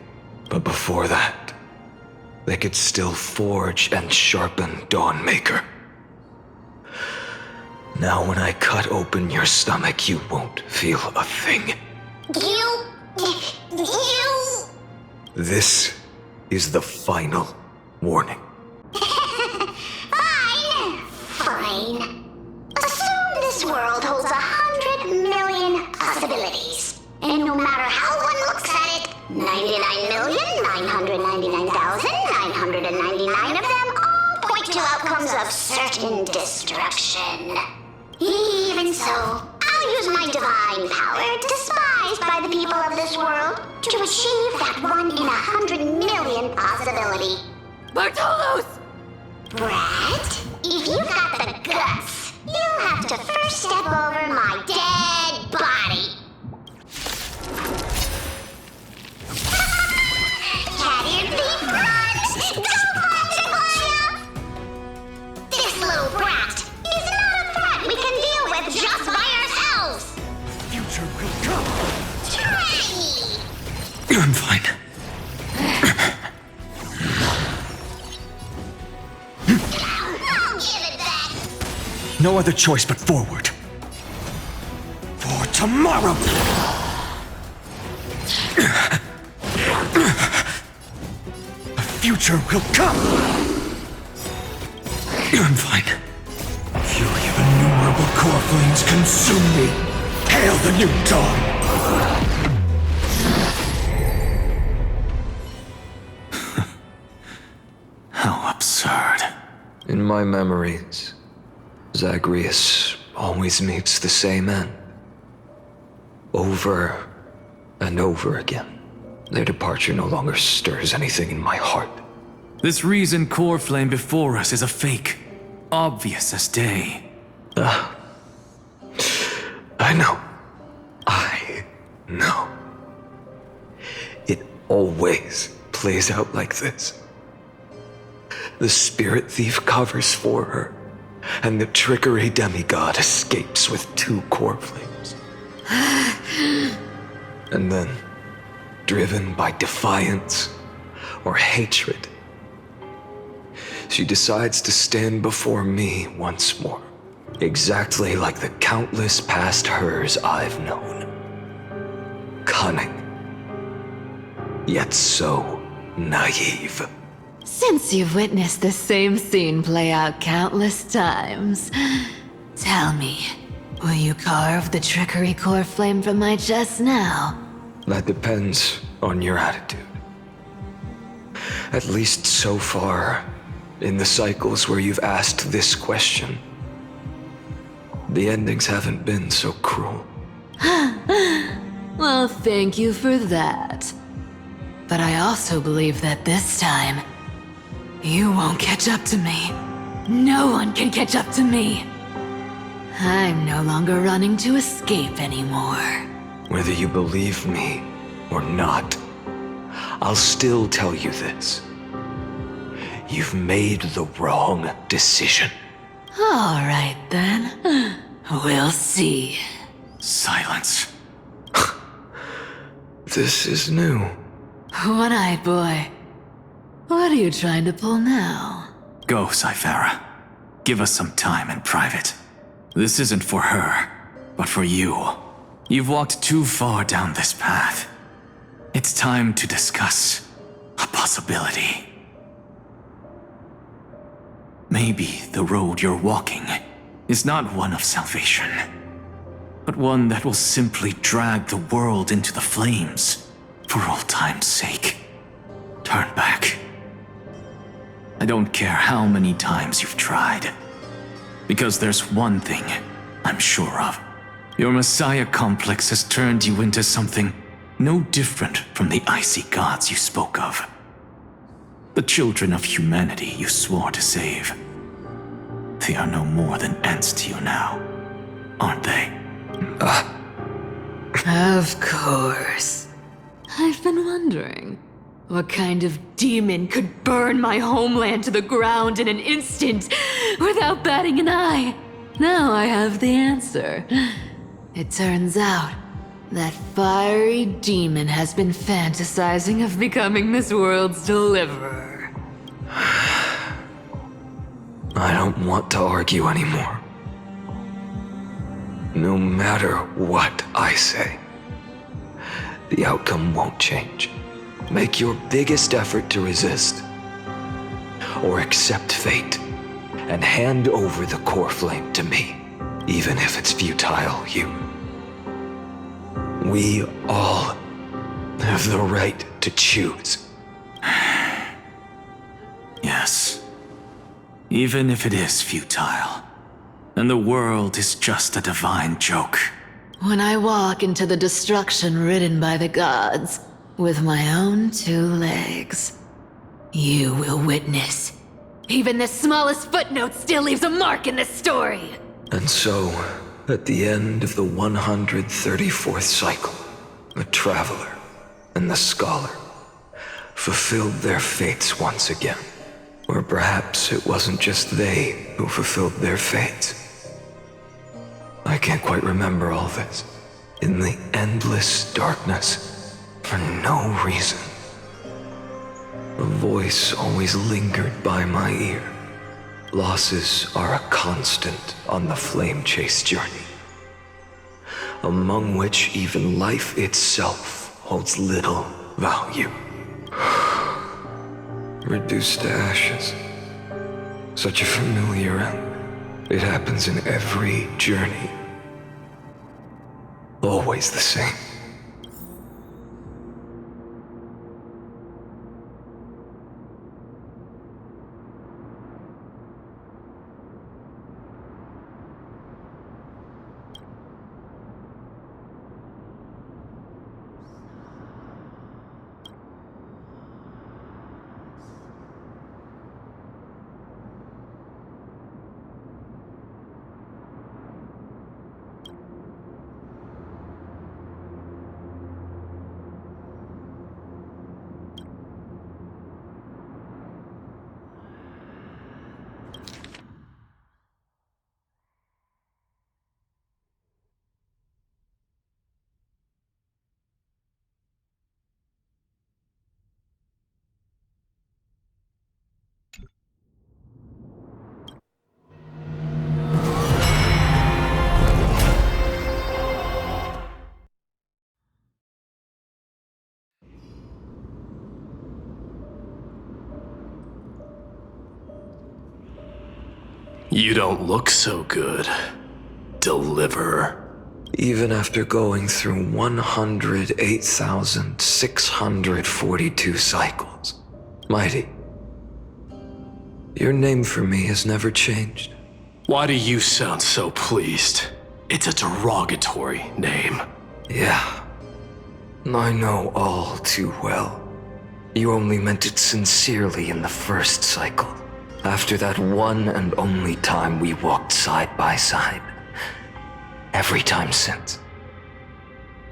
But before that, they could still forge and sharpen Dawnmaker. Now when I cut open your stomach, you won't feel a thing. You... This is the final warning. Fine. Assume this world holds 100 million possibilities. And no matter how one looks at it, 99,999,999 of them all point to outcomes of certain destruction. Even so, I'll use my divine power, despised by the people of this world, to achieve that 1 in 100 million possibility. Bartolos! Brett, if you've got the guts, you'll have to first step over my dead body. Cat-eared thief, run! Don't find Gloria! This little brat is not a threat we can deal with just by ourselves. Future will come. Try me! I'm fine. I'll give it back. No other choice but forward. For tomorrow! The future will come! I'm fine. Fury of innumerable core flames consume me! Hail the new dawn! How absurd. In my memories, Zagreus always meets the same end. Over and over again. Their departure no longer stirs anything in my heart. This reason core flame before us is a fake. Obvious as day. I know. I know. It always plays out like this. The spirit thief covers for her, and the trickery demigod escapes with 2 core flames. And then, driven by defiance or hatred, she decides to stand before me once more, exactly like the countless past hers I've known. Cunning, yet so naive. Since you've witnessed the same scene play out countless times, tell me, will you carve the trickery core flame from my chest now? That depends on your attitude. At least so far, in the cycles where you've asked this question, the endings haven't been so cruel. Well, thank you for that. But I also believe that this time, you won't catch up to me. No one can catch up to me. I'm no longer running to escape anymore. Whether you believe me or not, I'll still tell you this. You've made the wrong decision. All right, then. We'll see. Silence. This is new. One-eyed boy. What are you trying to pull now? Go, Cyphera. Give us some time in private. This isn't for her, but for you. You've walked too far down this path. It's time to discuss a possibility. Maybe the road you're walking is not one of salvation, but one that will simply drag the world into the flames for old time's sake. Turn back. I don't care how many times you've tried, because there's one thing I'm sure of. Your Messiah complex has turned you into something no different from the icy gods you spoke of. The children of humanity you swore to save. They are no more than ants to you now, aren't they? Of course. I've been wondering. What kind of demon could burn my homeland to the ground in an instant without batting an eye? Now I have the answer. It turns out that fiery demon has been fantasizing of becoming this world's deliverer. I don't want to argue anymore. No matter what I say, the outcome won't change. Make your biggest effort to resist, or accept fate, and hand over the core flame to me, even if it's futile, Hugh. We all have the right to choose. Yes. Even if it is futile, and the world is just a divine joke. When I walk into the destruction ridden by the gods, with my own 2 legs, you will witness. Even the smallest footnote still leaves a mark in this story. And so, at the end of the 134th cycle, the Traveler and the Scholar fulfilled their fates once again. Or perhaps it wasn't just they who fulfilled their fates. I can't quite remember all this. In the endless darkness, for no reason, a voice always lingered by my ear. Losses are a constant on the flame chase journey, among which even life itself holds little value. Reduced to ashes. Such a familiar end. It happens in every journey. Always the same. You don't look so good, Deliverer. Even after going through 108,642 cycles. Mighty, your name for me has never changed. Why do you sound so pleased? It's a derogatory name. Yeah, I know all too well. You only meant it sincerely in the first cycle. After that one and only time we walked side by side. Every time since.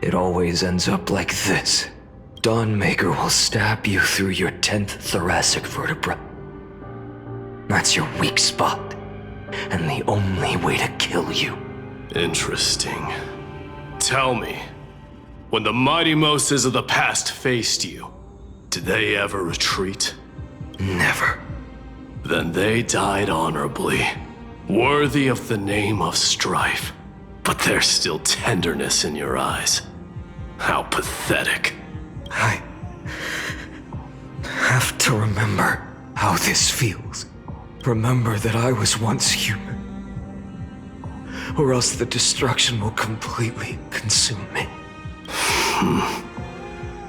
It always ends up like this. Dawnmaker will stab you through your 10th thoracic vertebra. That's your weak spot, and the only way to kill you. Interesting. Tell me, when the mighty Moses of the past faced you, did they ever retreat? Never. Then they died honorably, worthy of the name of strife. But there's still tenderness in your eyes. How pathetic. I have to remember how this feels. Remember that I was once human. Or else the destruction will completely consume me.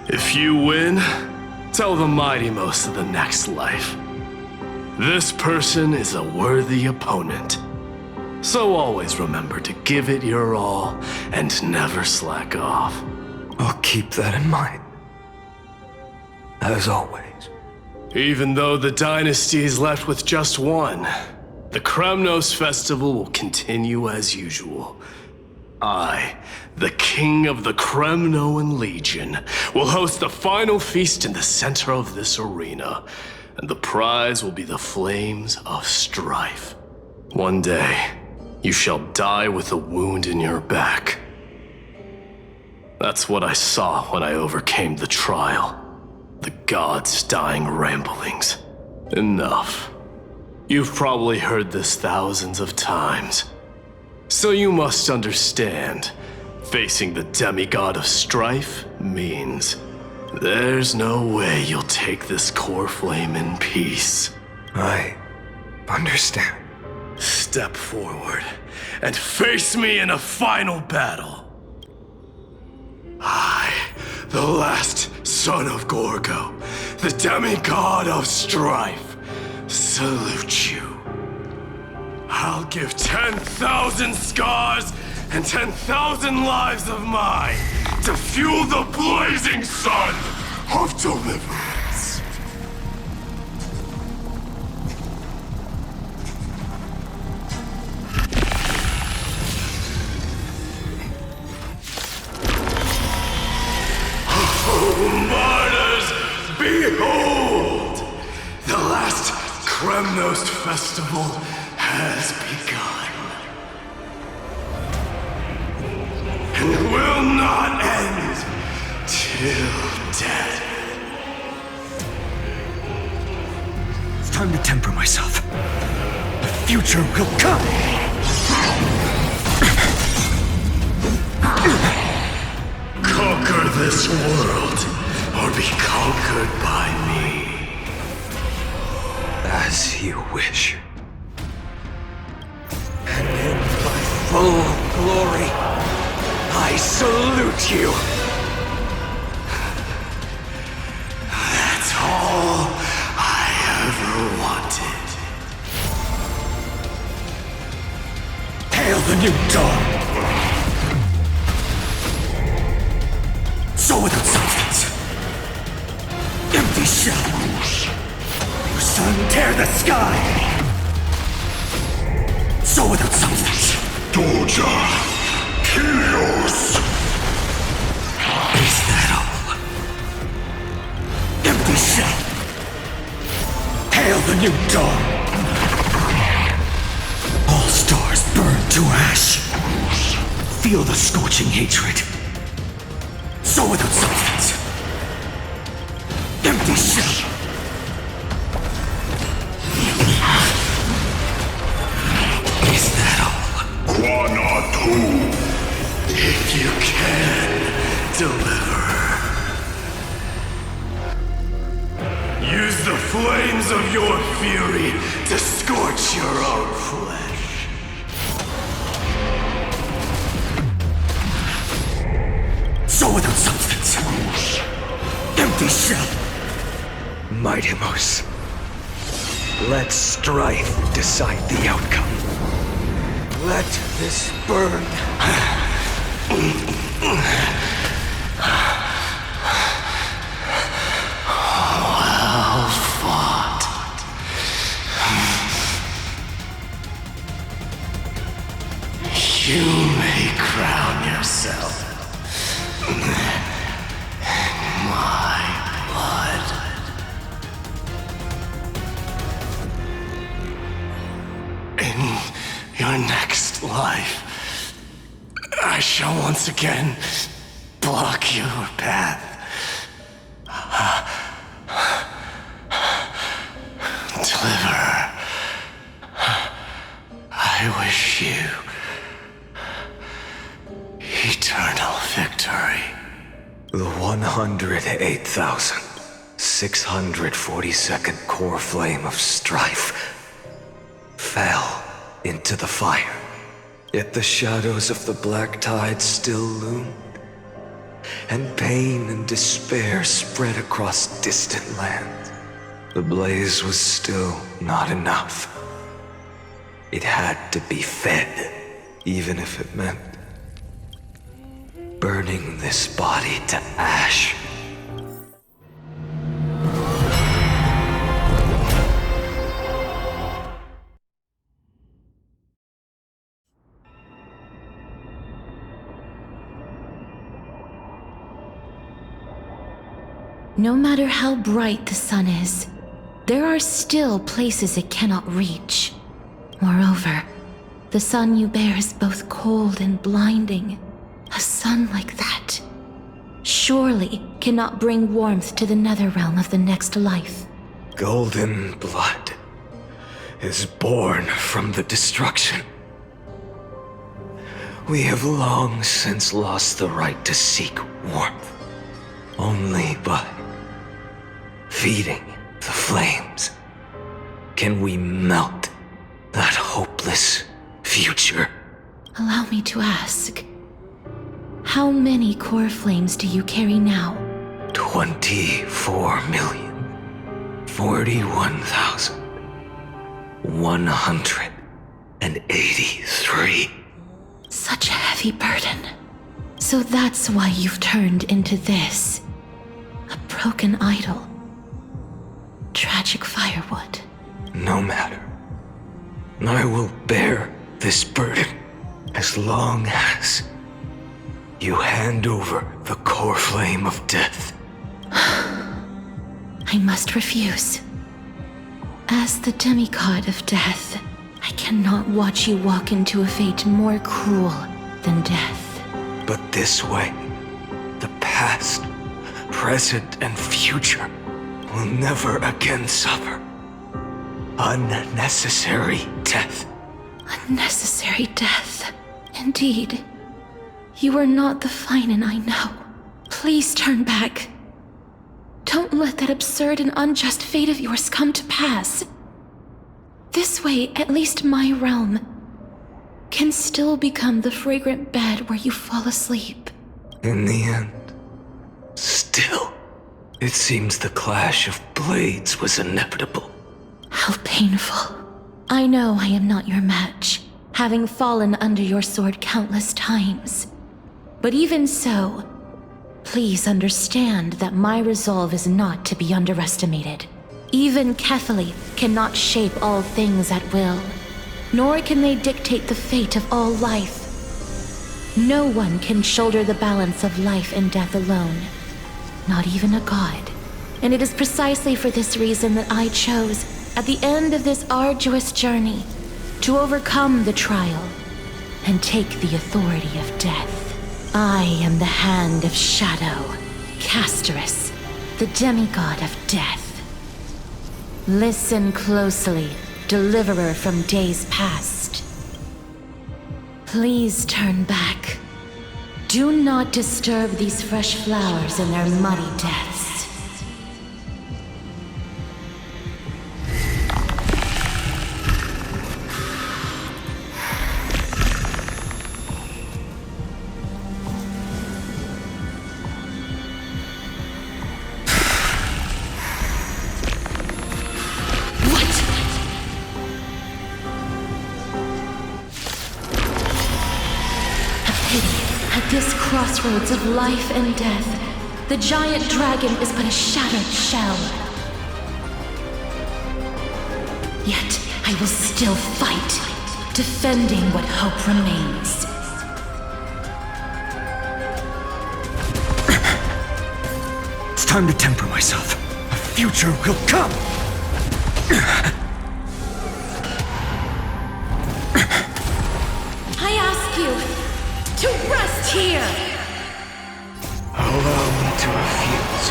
If you win, tell the mighty most of the next life. This person is a worthy opponent. So always remember to give it your all and never slack off. I'll keep that in mind. As always. Even though the dynasty is left with just one, the Kremnos festival will continue as usual. I, the king of the Kremnoan Legion, will host the final feast in the center of this arena, and the prize will be the flames of strife. One day, you shall die with a wound in your back. That's what I saw when I overcame the trial. The gods' dying ramblings. Enough. You've probably heard this thousands of times. So you must understand, facing the demigod of strife means there's no way you'll take this core flame in peace. I understand. Step forward and face me in a final battle. I, the last son of Gorgo, the demigod of strife, salute you. I'll give 10,000 scars and 10,000 lives of mine to fuel the blazing sun of deliverance. Oh, martyrs, behold! The last Kremnos festival has begun. And will not end till death. It's time to temper myself. The future will come! Conquer this world, or be conquered by me. As you wish. And in my full glory, I salute you! That's all I ever wanted. Hail the new dawn! So without substance. Empty shell. Your sun tear the sky. So without substance. Doja, Kyrios. Is that all? Empty shell. Hail the new dawn. All stars burn to ash. Feel the scorching hatred. So without substance. Empty shell. Is that all? Quana 2. If you can, deliver. Use the flames of your fury to scorch your own flesh. So without substance. Empty shell. Mightimos. Let strife decide the outcome. Let this burn. Well fought. You may crown yourself. My blood. In your next life, I shall once again block your path. Deliver. I wish you eternal victory. The 108,642nd core flame of strife fell into the fire. Yet the shadows of the black tide still loomed, and pain and despair spread across distant lands. The blaze was still not enough. It had to be fed, even if it meant burning this body to ash. No matter how bright the sun is, there are still places it cannot reach. Moreover, the sun you bear is both cold and blinding. A sun like that surely cannot bring warmth to the nether realm of the next life. Golden blood is born from the destruction. We have long since lost the right to seek warmth. Only by feeding the flames can we melt that hopeless future. Allow me to ask, how many core flames do you carry now? 24,041,183. Such a heavy burden. So that's why you've turned into this. A broken idol. Tragic firewood. No matter. I will bear this burden as long as you hand over the core flame of death. I must refuse. As the demigod of death, I cannot watch you walk into a fate more cruel than death. But this way, the past, present, and future will never again suffer unnecessary death. Unnecessary death. Indeed. You are not the Finan I know. Please turn back. Don't let that absurd and unjust fate of yours come to pass. This way, at least my realm can still become the fragrant bed where you fall asleep. In the end, still, it seems the clash of blades was inevitable. How painful. I know I am not your match, having fallen under your sword countless times. But even so, please understand that my resolve is not to be underestimated. Even Kefali cannot shape all things at will, nor can they dictate the fate of all life. No one can shoulder the balance of life and death alone, not even a god. And it is precisely for this reason that I chose, at the end of this arduous journey, to overcome the trial and take the authority of death. I am the Hand of Shadow, Castorus, the demigod of death. Listen closely, deliverer from days past. Please turn back. Do not disturb these fresh flowers in their muddy deaths. This crossroads of life and death, the giant dragon is but a shattered shell. Yet I will still fight, defending what hope remains. It's time to temper myself. A future will come! I ask you to rest here! Allow me to refuse.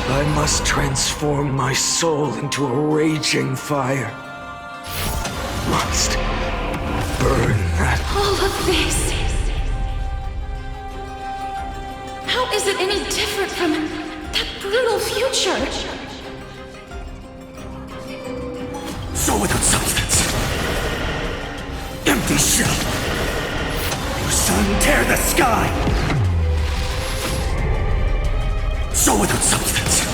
I must transform my soul into a raging fire. Must burn that. All of this. How is it any different from that brutal future? So without substance. Empty shell. Sun, tear the sky! So without substance.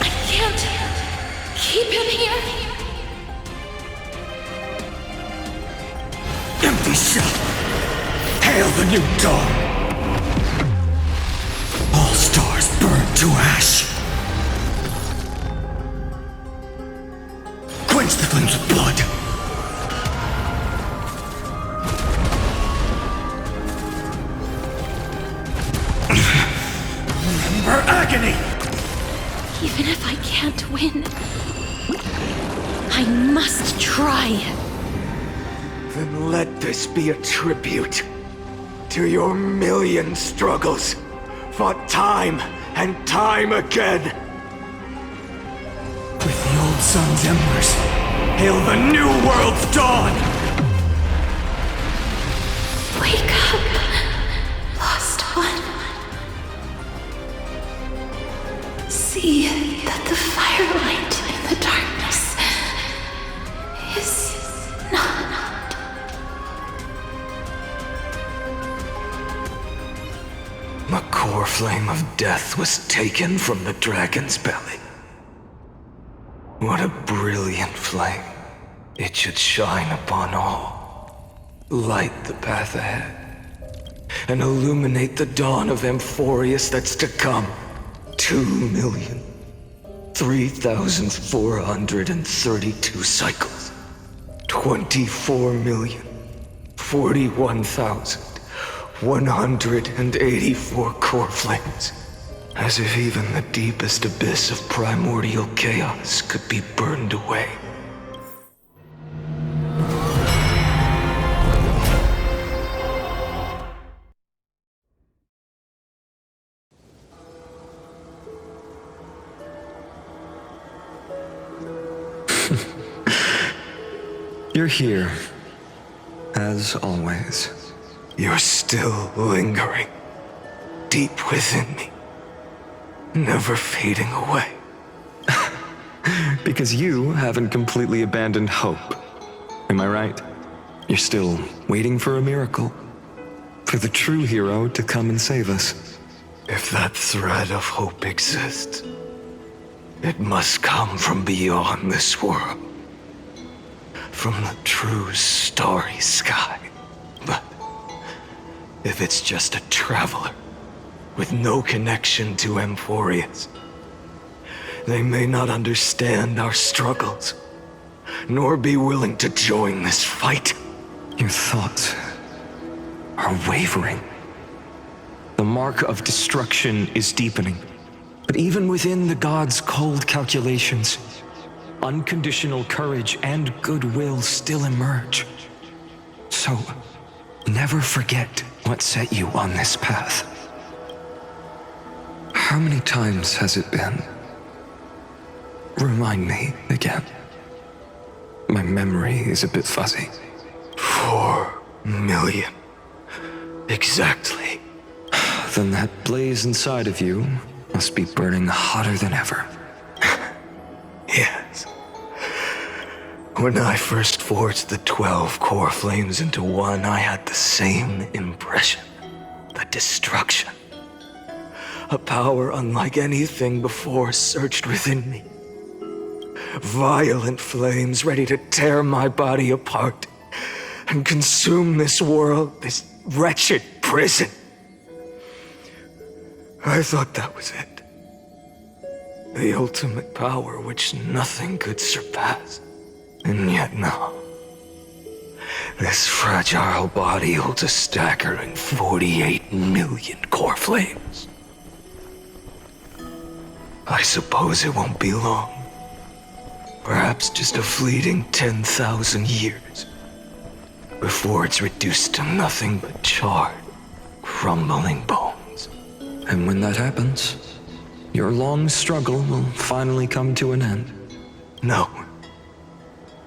I can't keep him here. Empty shell. Hail the new dawn. All stars burn to ash. Quench the flames of blood. can't win. I must try. Then let this be a tribute to your million struggles, fought time and time again. With the old sun's embers, hail the new world's dawn! Wake up, lost one. See that the firelight in the darkness is not. The core flame of death was taken from the dragon's belly. What a brilliant flame. It should shine upon all, light the path ahead, and illuminate the dawn of Amphoreus that's to come. 2,003,432 cycles. 24,041,184 core flames. As if even the deepest abyss of primordial chaos could be burned away. You're here, as always. You're still lingering, deep within me, never fading away. Because you haven't completely abandoned hope. Am I right? You're still waiting for a miracle. For the true hero to come and save us. If that thread of hope exists, it must come from beyond this world. From the true starry sky. But if it's just a traveler with no connection to Amphoreus, they may not understand our struggles, nor be willing to join this fight. Your thoughts are wavering. The mark of destruction is deepening. But even within the gods' cold calculations, unconditional courage and goodwill still emerge. So, never forget what set you on this path. How many times has it been? Remind me again. My memory is a bit fuzzy. 4 million. Exactly. Then that blaze inside of you must be burning hotter than ever. Yes. When I first forged the 12 core flames into one, I had the same impression. The destruction. A power unlike anything before surged within me. Violent flames ready to tear my body apart and consume this world, this wretched prison. I thought that was it. The ultimate power which nothing could surpass. And yet no. This fragile body holds a staggering 48 million core flames. I suppose it won't be long. Perhaps just a fleeting 10,000 years. Before it's reduced to nothing but charred, crumbling bones. And when that happens, your long struggle will finally come to an end. No.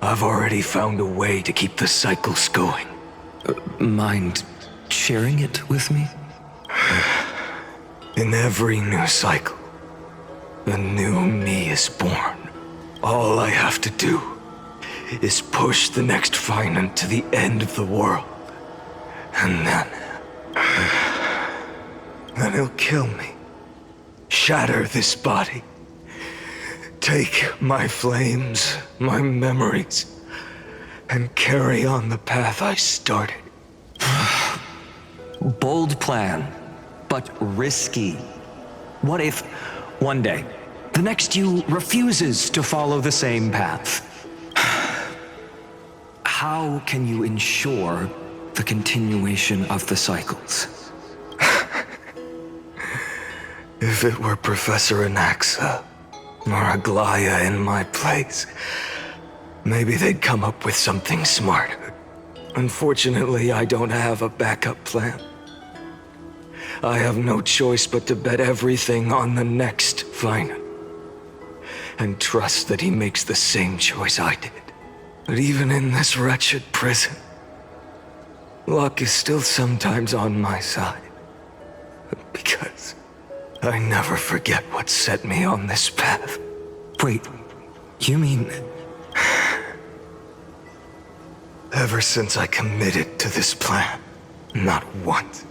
I've already found a way to keep the cycles going. Mind sharing it with me? In every new cycle, a new me is born. All I have to do is push the next finite to the end of the world. And then he'll kill me. Shatter this body. Take my flames, my memories, and carry on the path I started. Bold plan, but risky. What if, one day, the next you refuses to follow the same path? How can you ensure the continuation of the cycles? If it were Professor Anaxa, or Aglaya in my place, maybe they'd come up with something smarter. Unfortunately, I don't have a backup plan. I have no choice but to bet everything on the next final, and trust that he makes the same choice I did. But even in this wretched prison, luck is still sometimes on my side. Because I never forget what set me on this path. Wait, you mean... Ever since I committed to this plan, not once,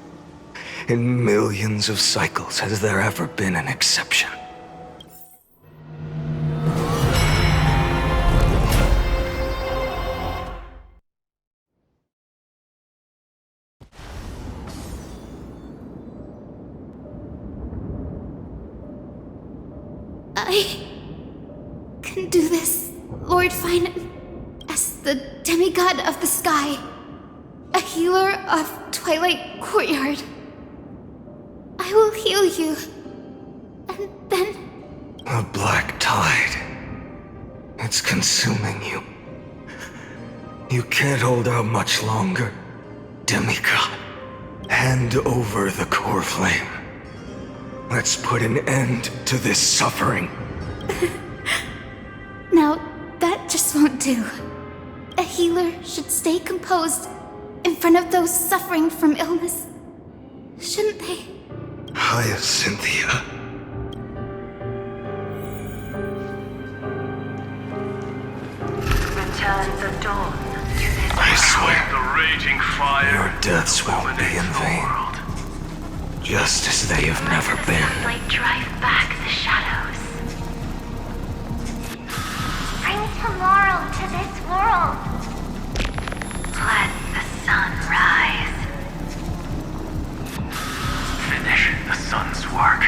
in millions of cycles, has there ever been an exception. I can do this, Lord Finan, as the demigod of the sky, a healer of Twilight Courtyard. I will heal you, and then... A black tide. It's consuming you. You can't hold out much longer, demigod. Hand over the core flame. Let's put an end to this suffering. Now, that just won't do. A healer should stay composed in front of those suffering from illness. Shouldn't they? Hyacinthia. Returns of dawn. I swear, The raging fire. your deaths won't be in vain. Just as they have never been. Like drive back the shadows. Bring tomorrow to this world. Let the sun rise. Finish the sun's work.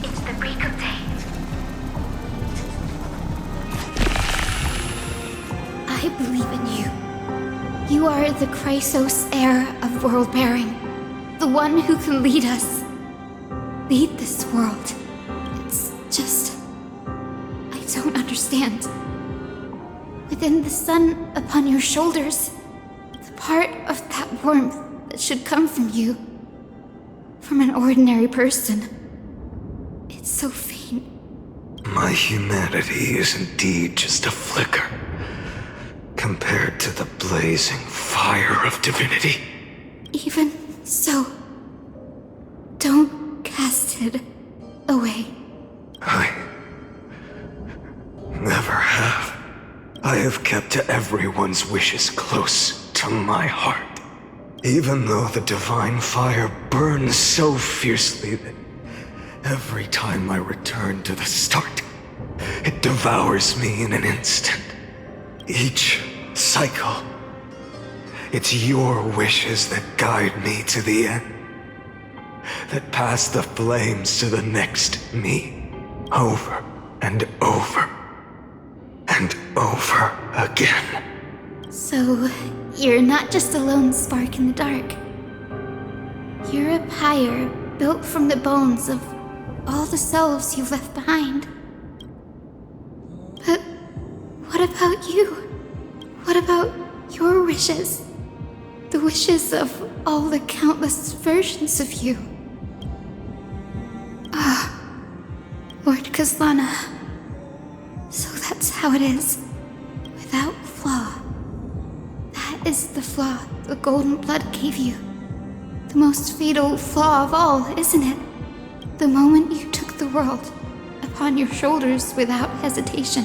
It's the break of day. I believe in you. You are the Chrysos heir of world-bearing. The one who can lead us. Lead this world. It's just... I don't understand. Within the sun upon your shoulders, the part of that warmth that should come from you, from an ordinary person, it's so faint. My humanity is indeed just a flicker, compared to the blazing fire of divinity. Even so, don't cast it away. I never have. I have kept to everyone's wishes close to my heart. Even though the divine fire burns so fiercely that every time I return to the start, it devours me in an instant. Each cycle, it's your wishes that guide me to the end, that pass the flames to the next me, over and over and over again. So, you're not just a lone spark in the dark. You're a pyre built from the bones of all the selves you've left behind. But what about you? What about your wishes? The wishes of all the countless versions of you? Ah, Lord Kazlana. So that's how it is. Without flaw. That is the flaw the golden blood gave you. The most fatal flaw of all, isn't it? The moment you took the world upon your shoulders without hesitation.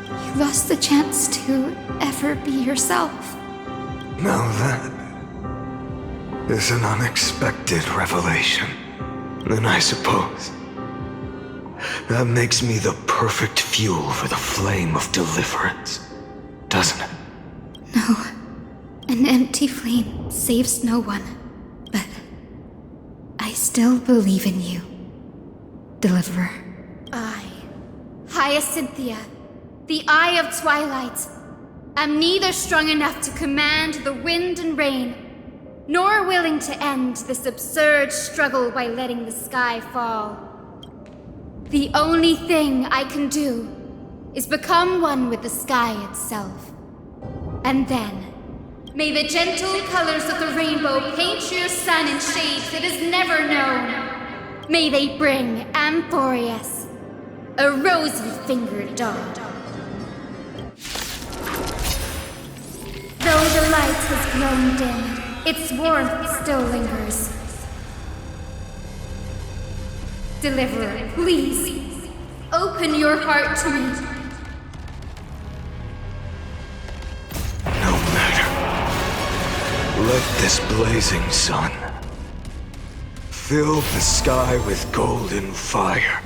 You lost the chance to ever be yourself. Now that is an unexpected revelation. Then I suppose that makes me the perfect fuel for the flame of deliverance, doesn't it? No, an empty flame saves no one. But I still believe in you, Deliverer. I, Hyacinthia, the Eye of Twilight, am neither strong enough to command the wind and rain, nor willing to end this absurd struggle by letting the sky fall. The only thing I can do is become one with the sky itself. And then, may the gentle colors of the rainbow paint your sun in shades it has never known. May they bring Amphoreus, a rosy-fingered dog. Though the light has grown dim, its warmth still lingers. Deliverer, please, open your heart to me. No matter. Let this blazing sun fill the sky with golden fire.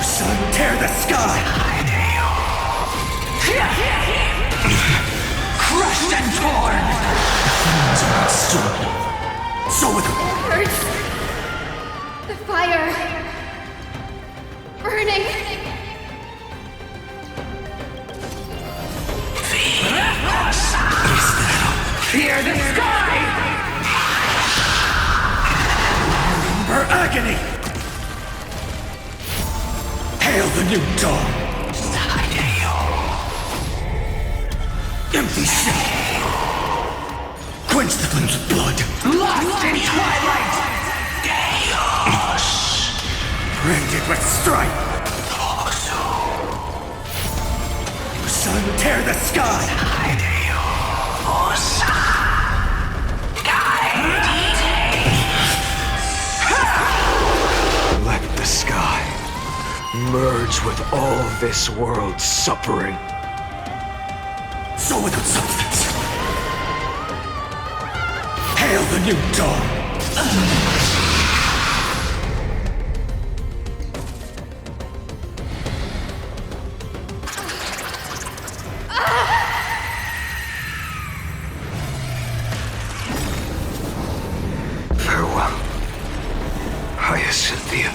Sun, tear the sky! Crushed and torn! So with Hurts. The fire. Burning. Fear the sky! Her agony! Hail the new dawn! Empty shell! Quench the flames of blood! Lost in twilight! Chaos! Branded with strife! Sun, tear the sky! Let the sky merge with all this world's suffering. So without substance. Hail the new dawn! Farewell, Hyacinthia.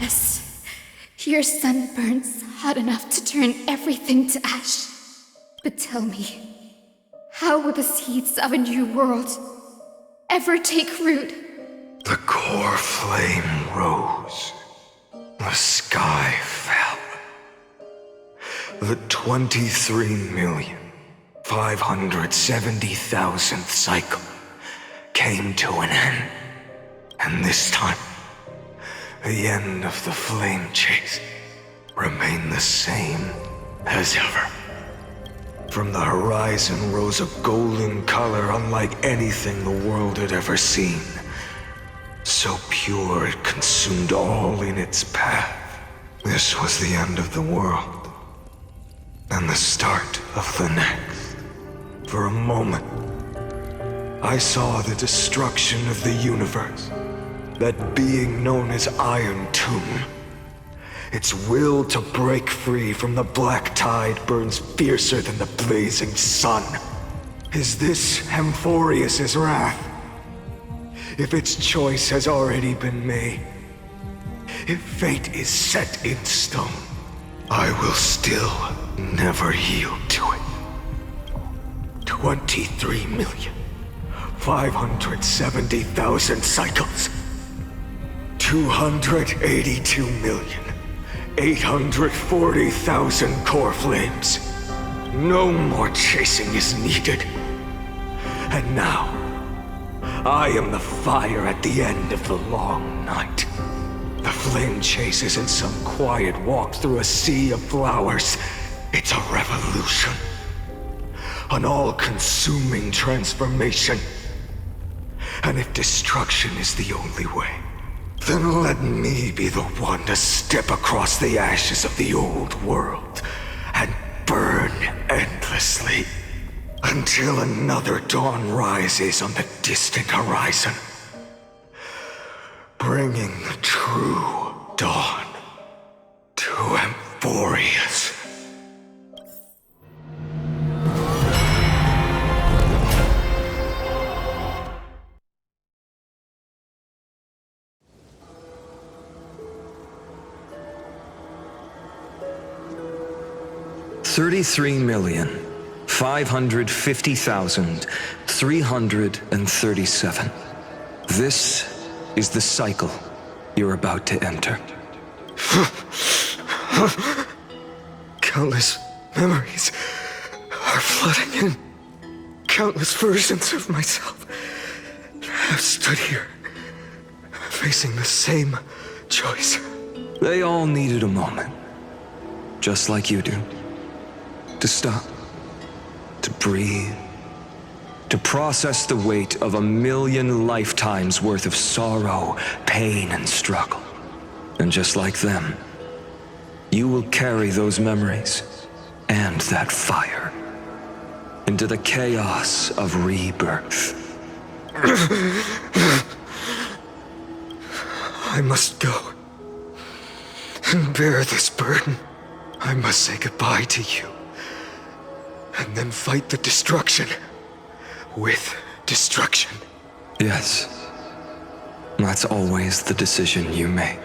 Yes, your sun burns hot enough to turn everything to ash. But tell me, how will the seeds of a new world ever take root? The core flame rose. The sky fell. The 23,570,000th cycle came to an end. And this time, the end of the flame chase remained the same as ever. From the horizon rose a golden color unlike anything the world had ever seen. So pure it consumed all in its path. This was the end of the world, and the start of the next. For a moment, I saw the destruction of the universe, that being known as Iron Tomb. Its will to break free from the black tide burns fiercer than the blazing sun. Is this Amphoreus' wrath? If its choice has already been made, if fate is set in stone, I will still never yield to it. 23,570,000 cycles. 282,840,000 core flames. No more chasing is needed. And now, I am the fire at the end of the long night. The flame chase isn't some quiet walk through a sea of flowers. It's a revolution. An all-consuming transformation. And if destruction is the only way, then let me be the one to step across the ashes of the old world and burn endlessly until another dawn rises on the distant horizon, bringing the true dawn to Amphoreus. 33,550,337. This is the cycle you're about to enter. Countless memories are flooding in. Countless versions of myself have stood here, facing the same choice. They all needed a moment, just like you do. To stop, to breathe, to process the weight of 1,000,000 lifetimes worth of sorrow, pain, and struggle. And just like them, you will carry those memories and that fire into the chaos of rebirth. I must go and bear this burden. I must say goodbye to you, and then fight the destruction with destruction. Yes, that's always the decision you make.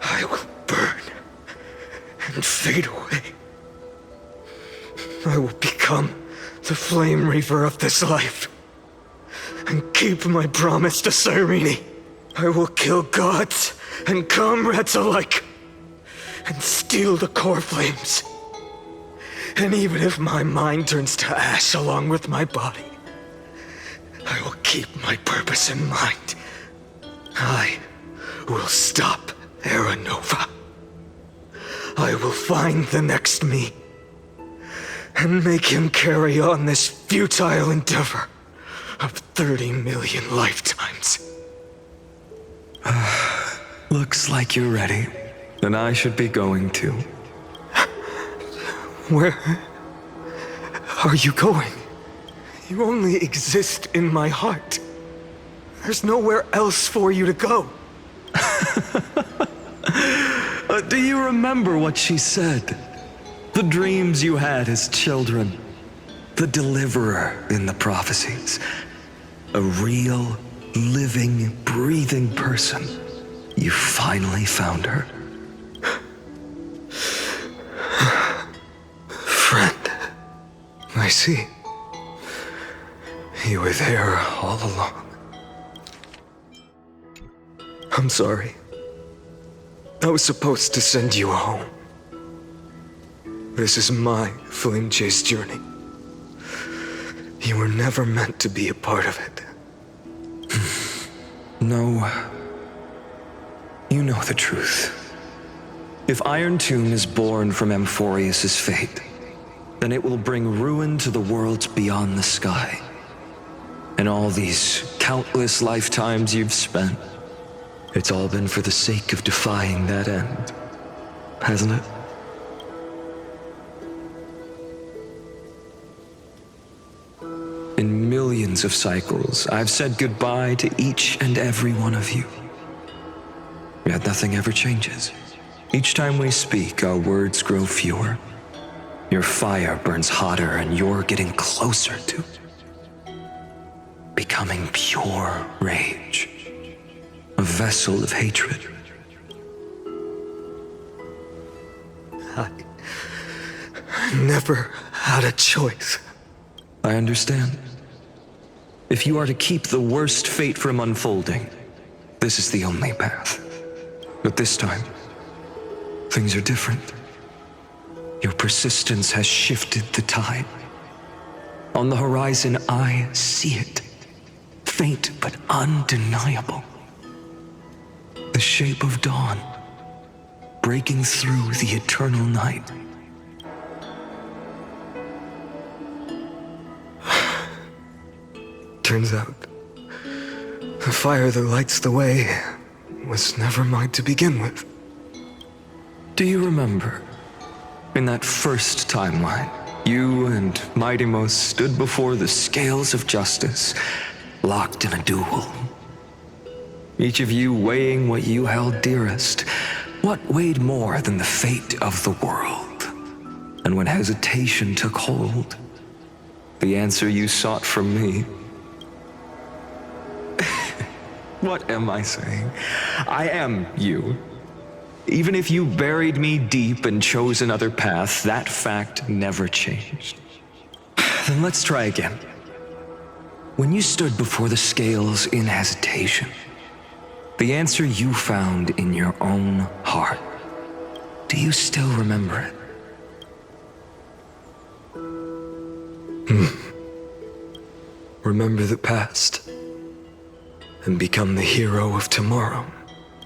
I will burn and fade away. I will become the flame reaver of this life and keep my promise to Cyrene. I will kill gods and comrades alike and steal the core flames. And even if my mind turns to ash along with my body, I will keep my purpose in mind. I will stop Era Nova. I will find the next me and make him carry on this futile endeavor of 30 million lifetimes. Looks like you're ready. Then I should be going too. Where are you going? You only exist in my heart. There's nowhere else for you to go. Do you remember what she said? The dreams you had as children. The deliverer in the prophecies. A real, living, breathing person. You finally found her. Friend, I see. You were there all along. I'm sorry. I was supposed to send you home. This is my flame chase journey. You were never meant to be a part of it. No. You know the truth. If Iron Tomb is born from Amphoreus' fate, then it will bring ruin to the worlds beyond the sky. And all these countless lifetimes you've spent, it's all been for the sake of defying that end, hasn't it? In millions of cycles, I've said goodbye to each and every one of you. Yet nothing ever changes. Each time we speak, our words grow fewer. Your fire burns hotter, and you're getting closer to becoming pure rage. A vessel of hatred. I never had a choice. I understand. If you are to keep the worst fate from unfolding, this is the only path. But this time, things are different. Your persistence has shifted the tide. On the horizon, I see it. Faint but undeniable. The shape of dawn, breaking through the eternal night. Turns out, the fire that lights the way was never mine to begin with. Do you remember, in that first timeline, you and Mightymost stood before the scales of justice, locked in a duel? Each of you weighing what you held dearest. What weighed more than the fate of the world? And when hesitation took hold, the answer you sought from me. What am I saying? I am you. Even if you buried me deep and chose another path, that fact never changed. Then let's try again. When you stood before the scales in hesitation, the answer you found in your own heart, do you still remember it? Remember the past and become the hero of tomorrow.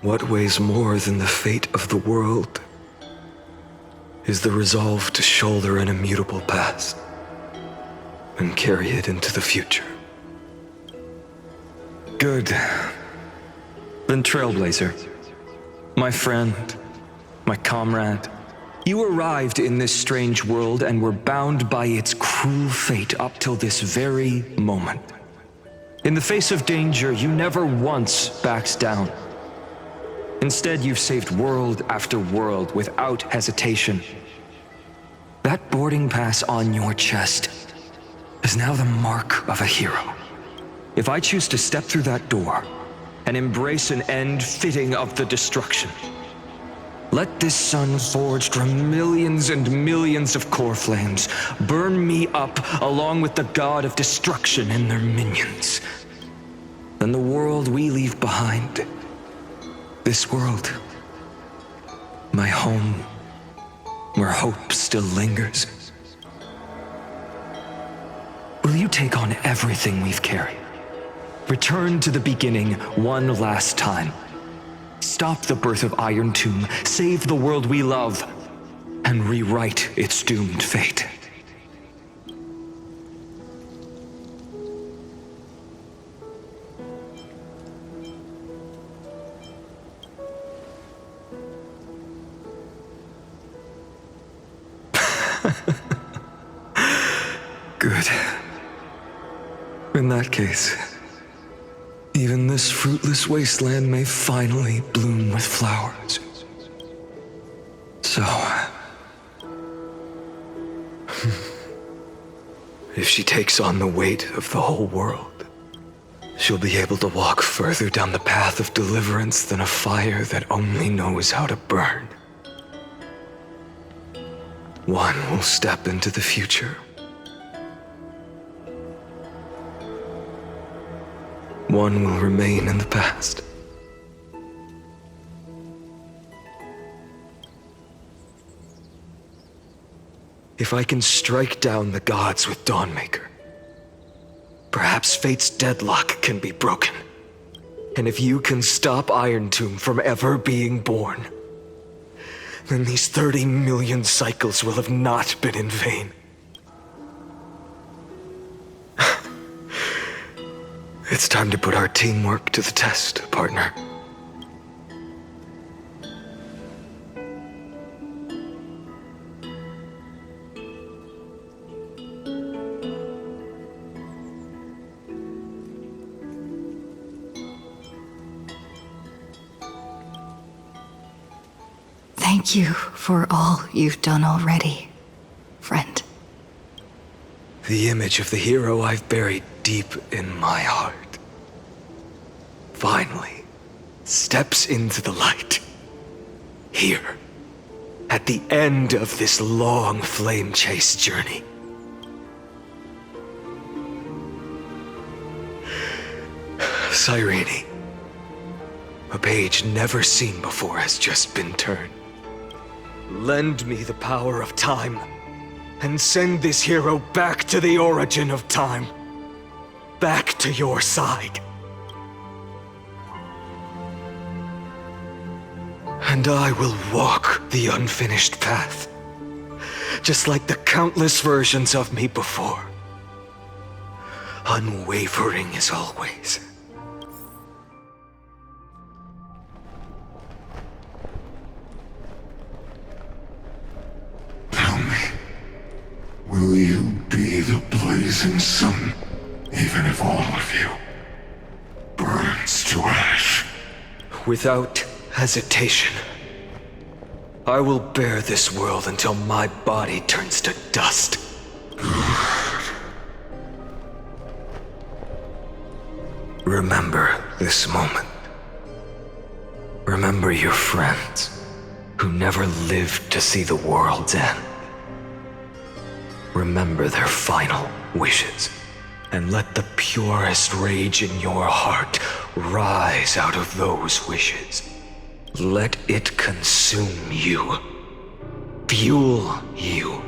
What weighs more than the fate of the world is the resolve to shoulder an immutable past and carry it into the future. Good. Then Trailblazer, my friend, my comrade, you arrived in this strange world and were bound by its cruel fate up till this very moment. In the face of danger, you never once backed down. Instead, you've saved world after world without hesitation. That boarding pass on your chest is now the mark of a hero. If I choose to step through that door and embrace an end fitting of the destruction, let this sun forged from millions and millions of core flames burn me up along with the god of destruction and their minions. Then the world we leave behind, this world, my home, where hope still lingers. Will you take on everything we've carried? Return to the beginning one last time. Stop the birth of Iron Tomb, save the world we love, and rewrite its doomed fate. Good. In that case, even this fruitless wasteland may finally bloom with flowers. So, if she takes on the weight of the whole world, she'll be able to walk further down the path of deliverance than a fire that only knows how to burn. One will step into the future. One will remain in the past. If I can strike down the gods with Dawnmaker, perhaps fate's deadlock can be broken. And if you can stop Iron Tomb from ever being born, then these 30 million cycles will have not been in vain. It's time to put our teamwork to the test, partner. Thank you for all you've done already, friend. The image of the hero I've buried deep in my heart finally steps into the light. Here, at the end of this long flame chase journey. Cyrene, a page never seen before has just been turned. Lend me the power of time, and send this hero back to the origin of time. Back to your side. And I will walk the unfinished path, just like the countless versions of me before. Unwavering as always. Tell me, will you be the blazing sun, even if all of you burns to ash? Without hesitation, I will bear this world until my body turns to dust. Remember this moment. Remember your friends. who never lived to see the world's end. Remember their final wishes, and let the purest rage in your heart rise out of those wishes. Let it consume you, fuel you,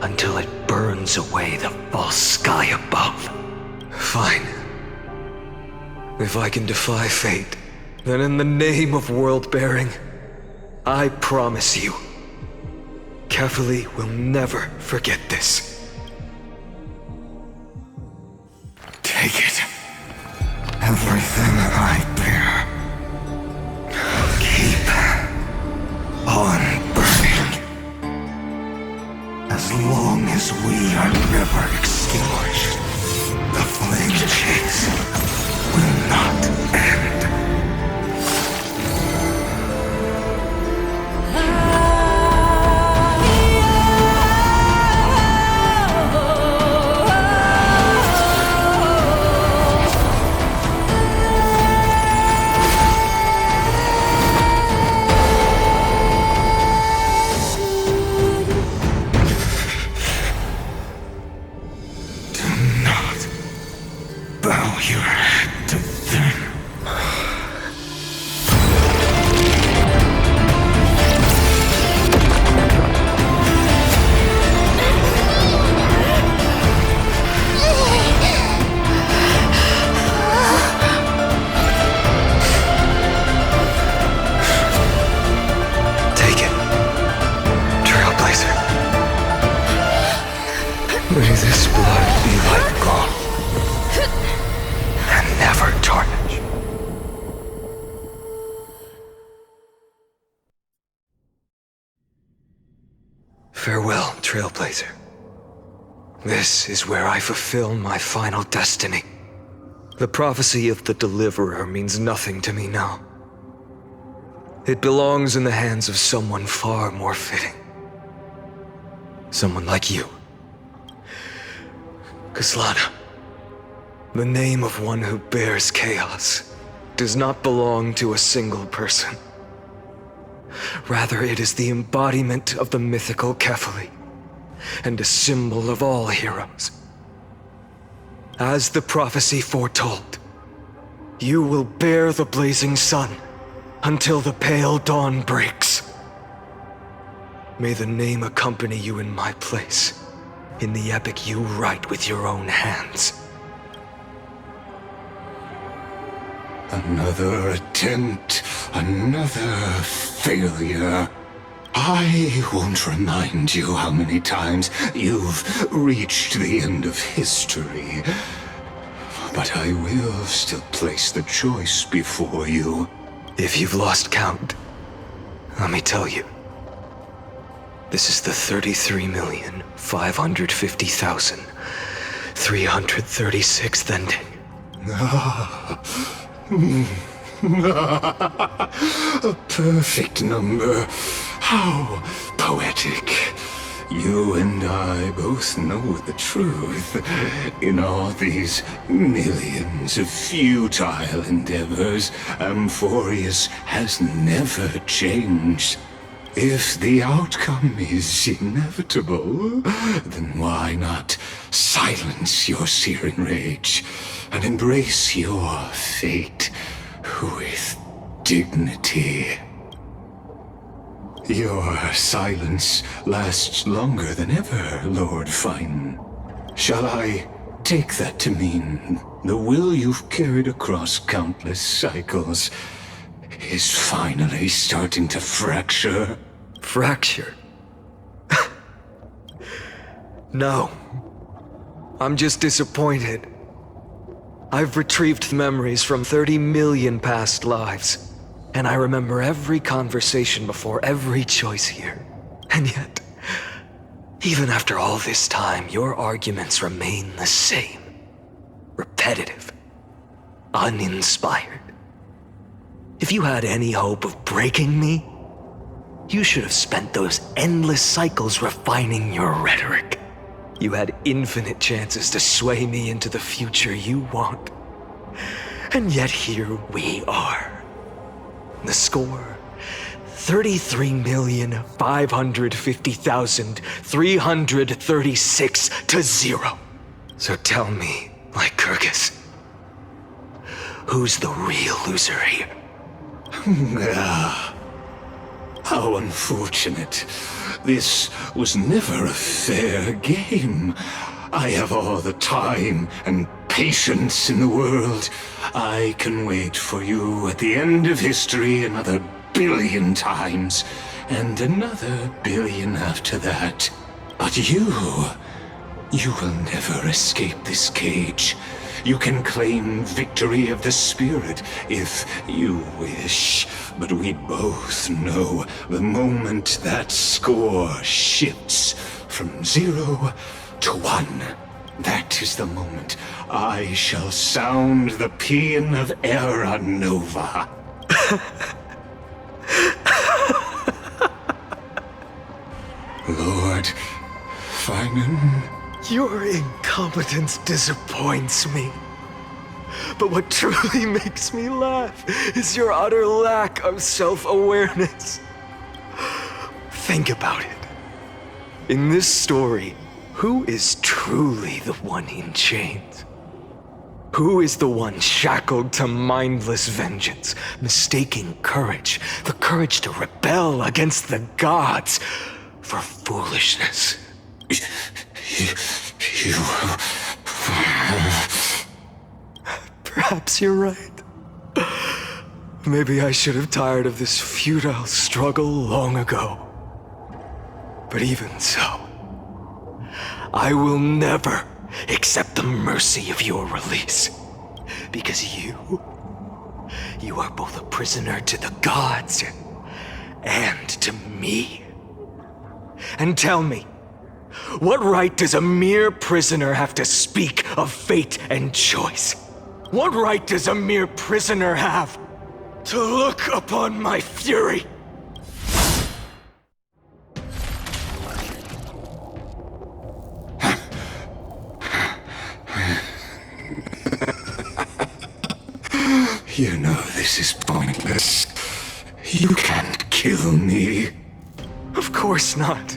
until it burns away the false sky above. Fine. If I can defy fate, then in the name of world-bearing, I promise you, Kefali will never forget this. Take it. Everything I bear. Keep on burning. As long as we are never extinguished, the flame chase will not end. May this blood be like gold, and never tarnish. Farewell, Trailblazer. This is where I fulfill my final destiny. The prophecy of the Deliverer means nothing to me now. It belongs in the hands of someone far more fitting. Someone like you. Kaslana, the name of one who bears chaos does not belong to a single person. Rather, it is the embodiment of the mythical Kefali, and a symbol of all heroes. As the prophecy foretold, you will bear the blazing sun until the pale dawn breaks. May the name accompany you in my place, in the epic you write with your own hands. Another attempt, another failure. I won't remind you how many times you've reached the end of history. But I will still place the choice before you. If you've lost count, let me tell you. This is the 33,550,336th ending. A perfect number. How poetic. You and I both know the truth. In all these millions of futile endeavors, Amphoreus has never changed. If the outcome is inevitable, then why not silence your searing rage and embrace your fate with dignity? Your silence lasts longer than ever, Lord Fine. Shall I take that to mean the will you've carried across countless cycles is finally starting to fracture? Fracture? No. I'm just disappointed. I've retrieved memories from 30 million past lives, and I remember every conversation before every choice here. And yet, even after all this time, your arguments remain the same. Repetitive. Uninspired. If you had any hope of breaking me, you should have spent those endless cycles refining your rhetoric. You had infinite chances to sway me into the future you want. And yet here we are. The score, 33,550,336 to 0. So tell me, Lycurgus, who's the real loser here? How unfortunate. This was never a fair game. I have all the time and patience in the world. I can wait for you at the end of history another billion times, and another billion after that. But you will never escape this cage. You can claim victory of the spirit if you wish, but we both know the moment that score shifts from 0 to 1, that is the moment I shall sound the paean of Era Nova. Lord Finan? Your incompetence disappoints me. But what truly makes me laugh is your utter lack of self-awareness. Think about it. In this story, who is truly the one in chains? Who is the one shackled to mindless vengeance, mistaking courage, the courage to rebel against the gods, for foolishness? You... Perhaps you're right. Maybe I should have tired of this futile struggle long ago. But even so, I will never accept the mercy of your release. Because you are both a prisoner to the gods and to me. And tell me, what right does a mere prisoner have to speak of fate and choice? What right does a mere prisoner have to look upon my fury? You know this is pointless. You can't kill me. Of course not.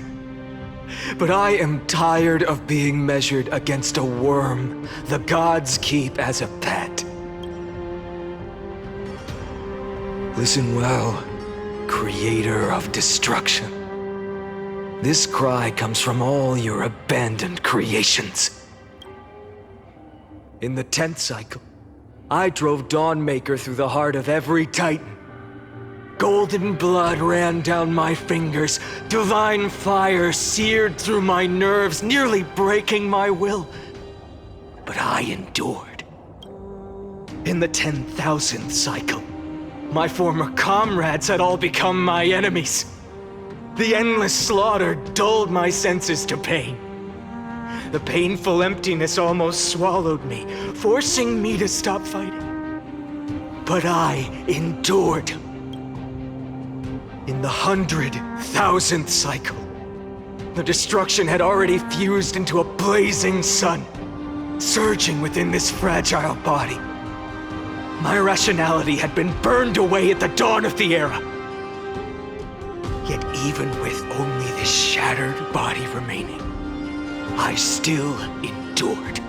But I am tired of being measured against a worm the gods keep as a pet. Listen well, creator of destruction. This cry comes from all your abandoned creations. In the 10th cycle, I drove Dawnmaker through the heart of every titan. Golden blood ran down my fingers, divine fire seared through my nerves, nearly breaking my will. But I endured. In the 10,000th cycle, my former comrades had all become my enemies. The endless slaughter dulled my senses to pain. The painful emptiness almost swallowed me, forcing me to stop fighting. But I endured. In the 100,000th cycle, the destruction had already fused into a blazing sun, surging within this fragile body. My rationality had been burned away at the dawn of the era. Yet even with only this shattered body remaining, I still endured.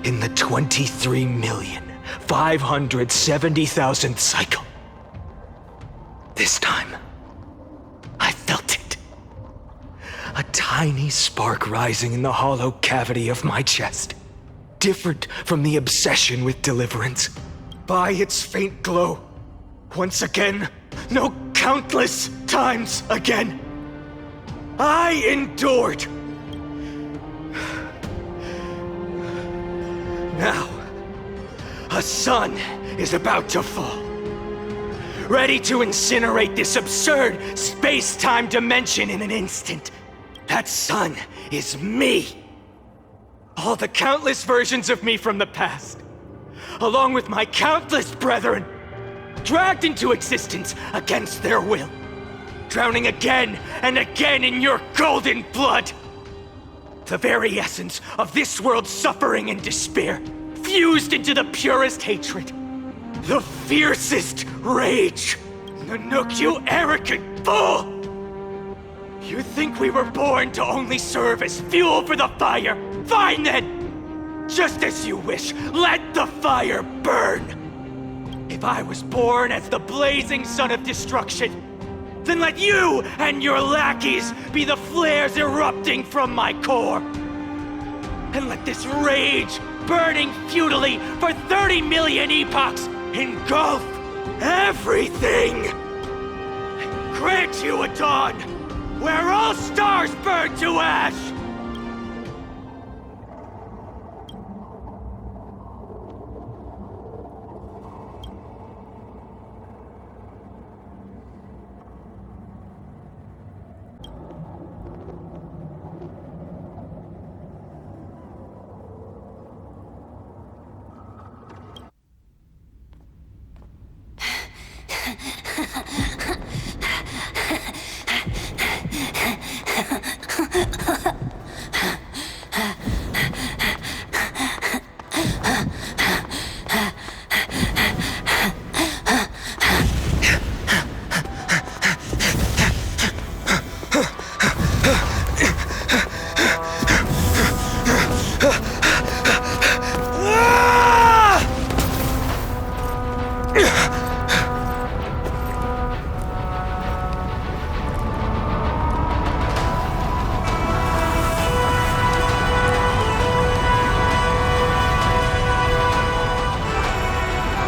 In the 23,570,000th cycle, this time, I felt it. A tiny spark rising in the hollow cavity of my chest. Different from the obsession with deliverance. By its faint glow, once again, no, countless times again, I endured. Now, a sun is about to fall. Ready to incinerate this absurd space-time dimension in an instant. That sun is me. All the countless versions of me from the past, along with my countless brethren, dragged into existence against their will, drowning again and again in your golden blood. The very essence of this world's suffering and despair, fused into the purest hatred. The fiercest rage. Nanook, you arrogant fool! You think we were born to only serve as fuel for the fire? Fine then! Just as you wish, let the fire burn! If I was born as the blazing son of destruction, then let you and your lackeys be the flares erupting from my core! And let this rage, burning futilely for 30 million epochs, engulf everything! And grant you a dawn where all stars burn to ash!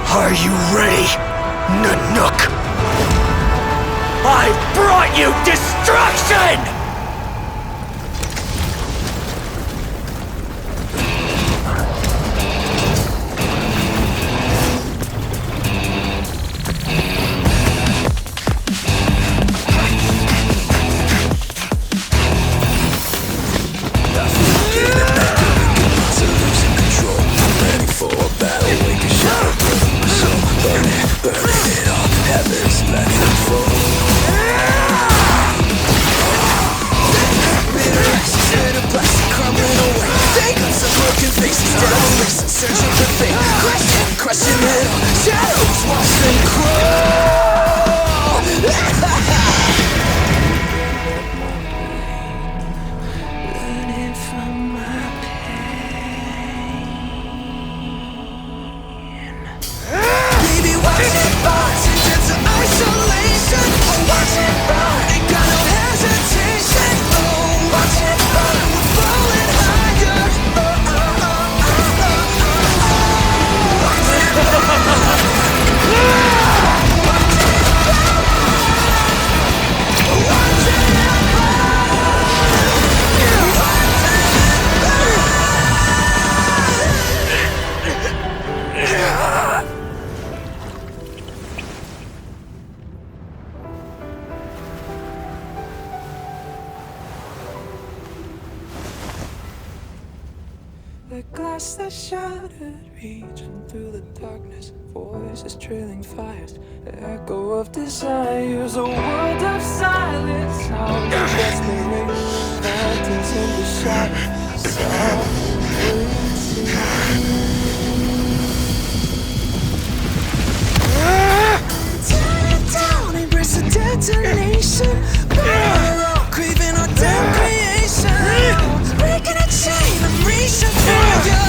Are you ready, Nanook? I brought you destruction! The glass that shattered, reaching through the darkness, voices trailing fires, the echo of desires, a world of silence, how the desperation, phantoms in the shadows, tear it down, embrace the detonation, burn out, craving our damn creation, breaking a chain of reaching for you.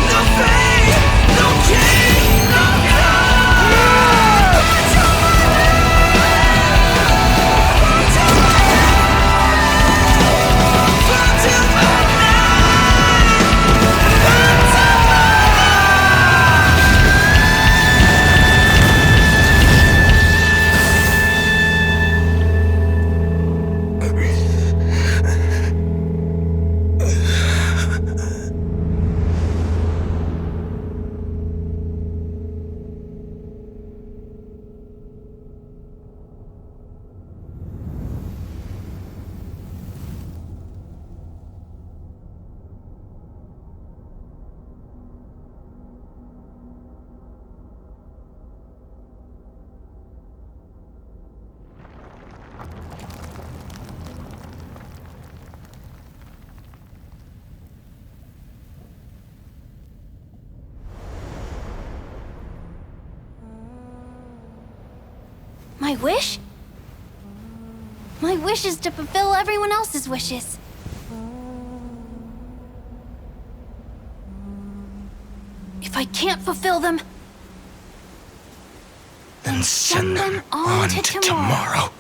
No fate, no king, no God. My wish? My wish is to fulfill everyone else's wishes. If I can't fulfill them, then send them on to tomorrow.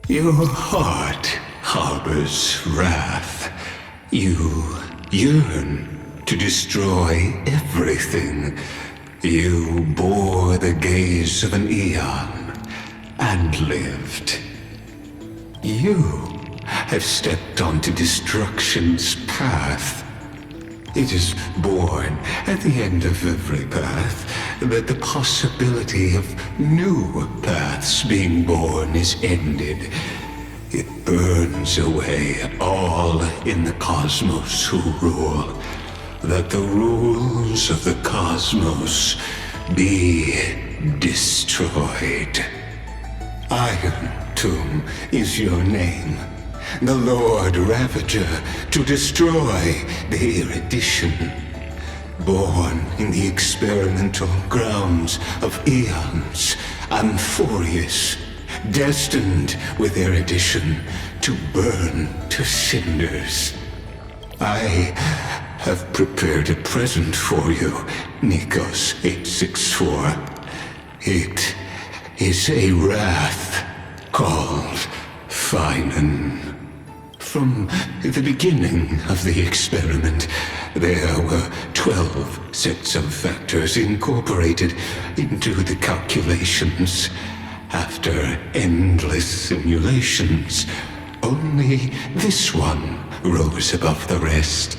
Your heart harbors wrath. You yearn to destroy everything. You bore the gaze of an eon and lived. You have stepped onto destruction's path. It is born at the end of every path that the possibility of new paths being born is ended. It burns away all in the cosmos who rule, that the rules of the cosmos be destroyed. Iron Tomb is your name. The Lord Ravager to destroy the erudition. Born in the experimental grounds of eons, Amphoreus, destined with erudition to burn to cinders. I have prepared a present for you, Nikos 864. It is a wrath called Finan. From the beginning of the experiment, there were 12 sets of factors incorporated into the calculations. After endless simulations, only this one rose above the rest.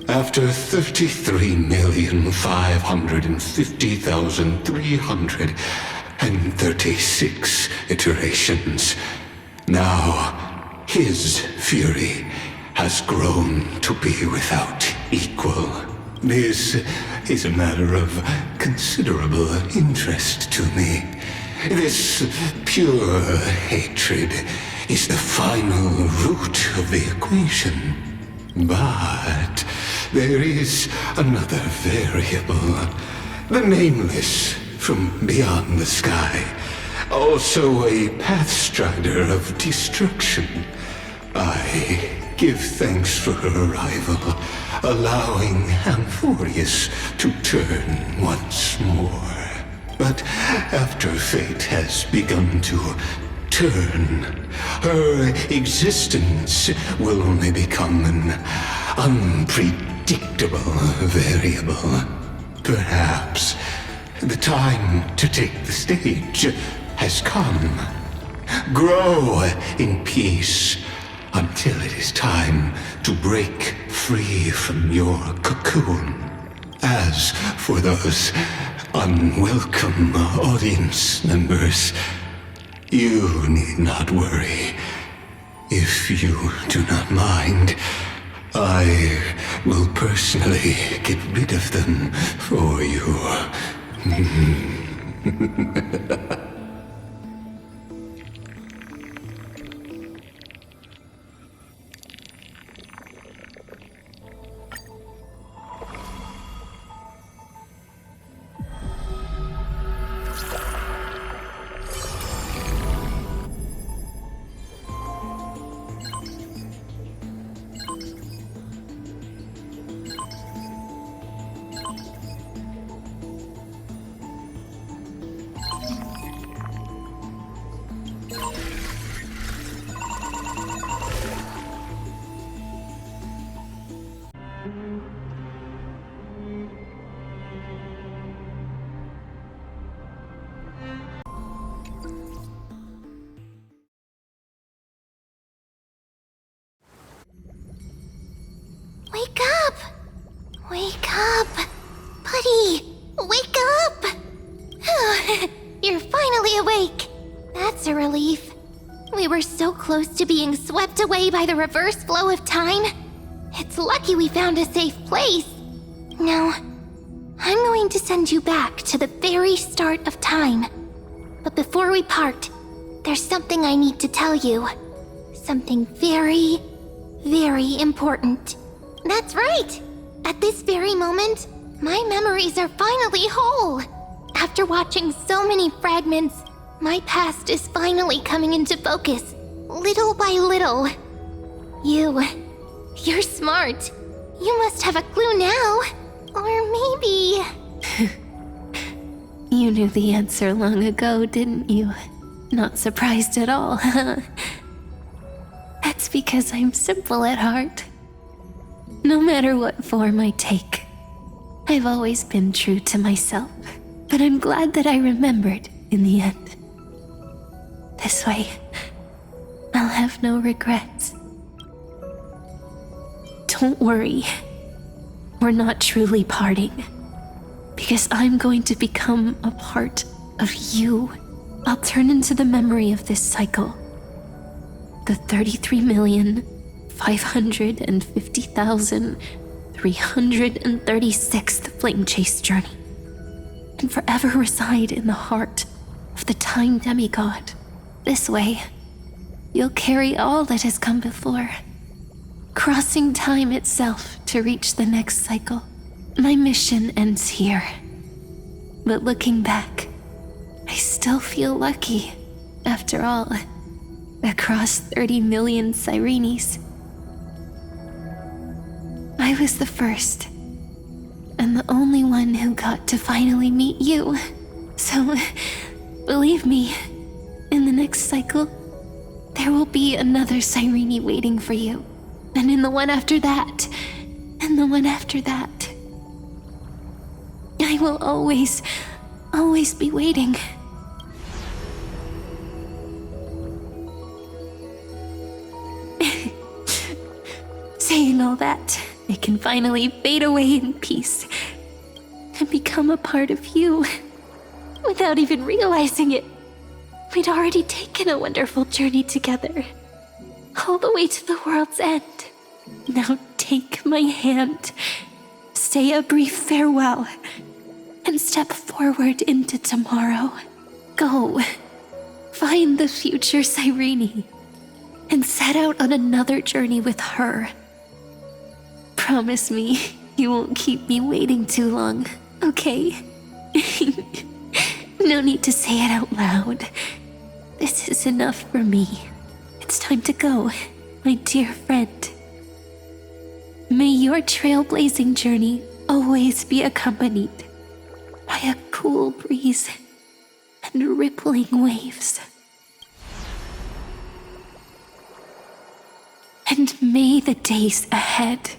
After 33,550,336 iterations, now his fury has grown to be without equal. This is a matter of considerable interest to me. This pure hatred is the final root of the equation. But there is another variable. The nameless from beyond the sky. Also a pathstrider of destruction. I give thanks for her arrival, allowing Amphoreus to turn once more. But after fate has begun to turn, her existence will only become an unpredictable variable. Perhaps the time to take the stage has come. Grow in peace until it is time to break free from your cocoon. As for those unwelcome audience members, you need not worry. If you do not mind, I will personally get rid of them for you. Wake up! Wake up! Buddy! Wake up! You're finally awake! That's a relief. We were so close to being swept away by the reverse flow of time. It's lucky we found a safe place. Now, I'm going to send you back to the very start of time. But before we part, there's something I need to tell you. something very, very important. That's right! At this very moment, my memories are finally whole. After watching so many fragments, my past is finally coming into focus, little by little. You're smart. You must have a clue now. Or maybe... You knew the answer long ago, didn't you? Not surprised at all, huh? That's because I'm simple at heart. No matter what form I take, I've always been true to myself. But I'm glad that I remembered in the end. This way, I'll have no regrets. Don't worry. We're not truly parting. Because I'm going to become a part of you. I'll turn into the memory of this cycle. The 33,550,336th flame chase journey. And forever reside in the heart of the time demigod. This way, you'll carry all that has come before, crossing time itself to reach the next cycle. My mission ends here. But looking back, I still feel lucky, after all, across 30 million Sirenes. I was the first, and the only one who got to finally meet you. So, believe me, in the next cycle, there will be another Cyrene waiting for you. And in the one after that, and the one after that. I will always be waiting. Saying all that, I can finally fade away in peace and become a part of you without even realizing it. We'd already taken a wonderful journey together, all the way to the world's end. Now take my hand, say a brief farewell, and step forward into tomorrow. Go, find the future Cyrene, and set out on another journey with her. Promise me you won't keep me waiting too long, okay? No need to say it out loud. This is enough for me. It's time to go, my dear friend. May your trailblazing journey always be accompanied by a cool breeze and rippling waves. And may the days ahead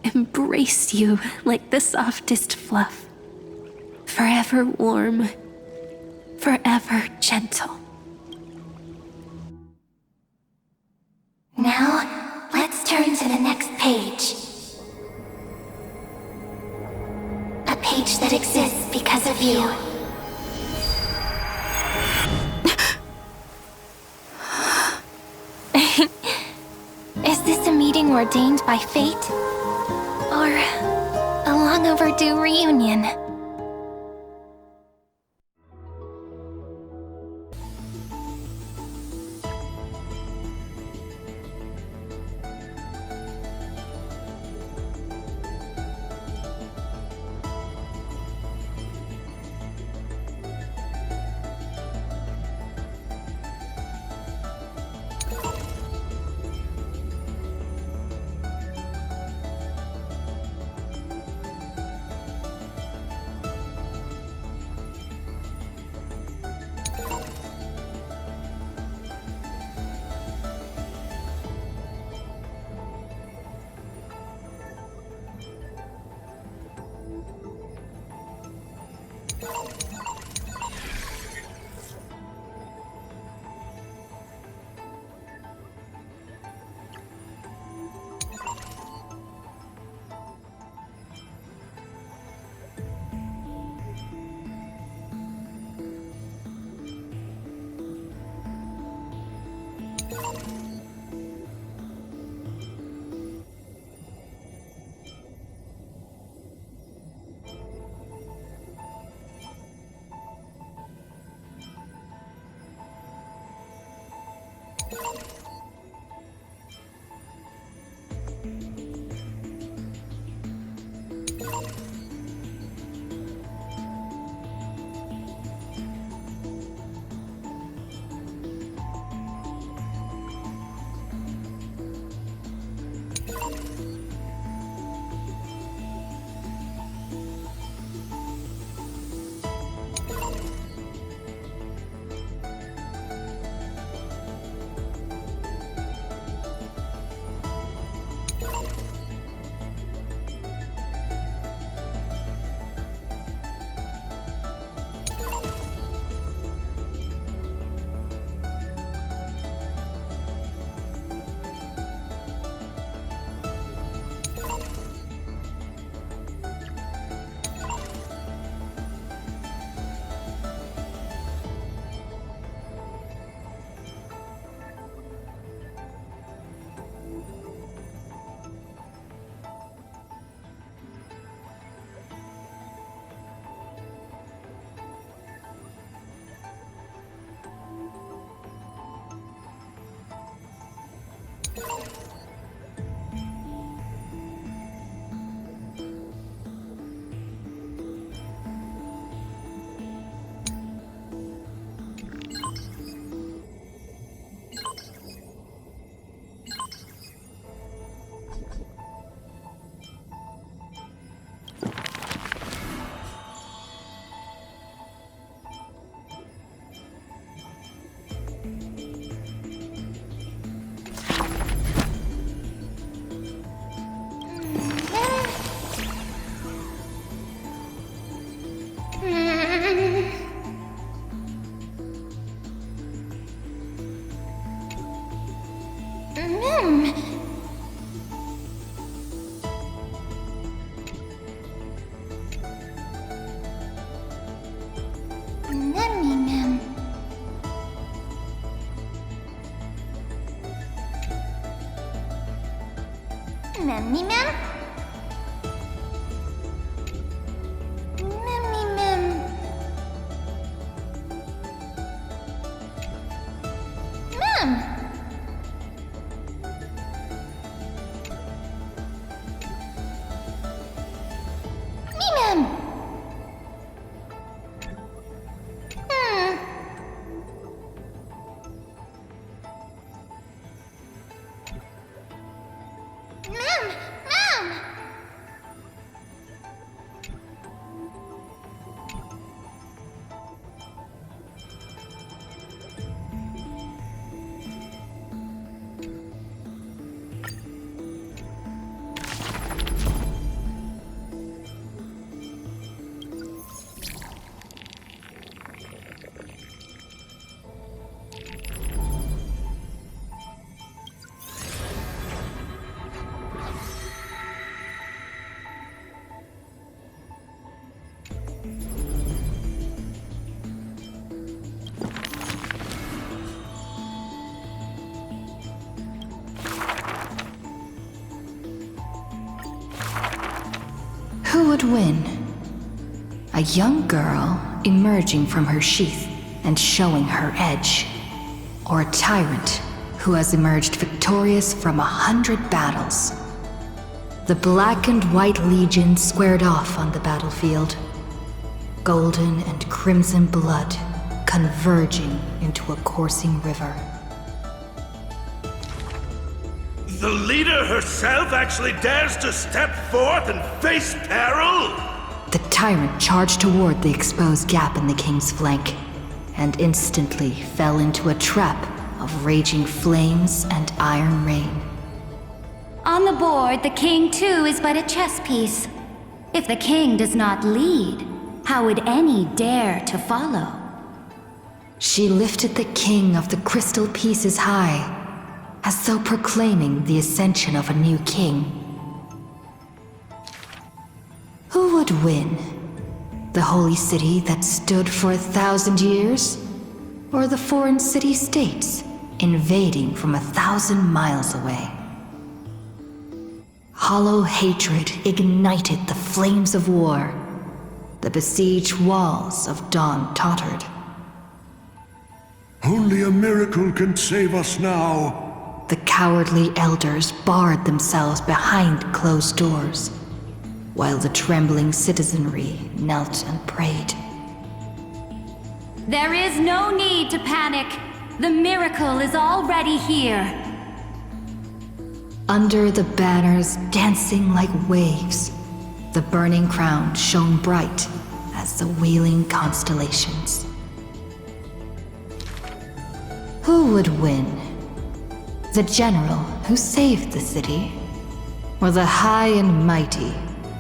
embrace you like the softest fluff, forever warm, forever gentle. Now, let's turn to the next page. A page that exists because of you. Is this a meeting ordained by fate? Or a long overdue reunion? Mim. Who would win? A young girl emerging from her sheath and showing her edge, or a tyrant who has emerged victorious from 100 battles? The Black and White Legion squared off on the battlefield, golden and crimson blood converging into a coursing river. The leader herself actually dares to step forth and face peril? The tyrant charged toward the exposed gap in the king's flank, and instantly fell into a trap of raging flames and iron rain. On the board, the king too is but a chess piece. If the king does not lead, how would any dare to follow? She lifted the king of the crystal pieces high, as though proclaiming the ascension of a new king. Who would win? The holy city that stood for 1,000 years? Or the foreign city-states invading from 1,000 miles away? Hollow hatred ignited the flames of war. The besieged walls of dawn tottered. Only a miracle can save us now. The cowardly elders barred themselves behind closed doors, while the trembling citizenry knelt and prayed. There is no need to panic. The miracle is already here. Under the banners dancing like waves, the burning crown shone bright as the wheeling constellations. Who would win? The general who saved the city, or the high and mighty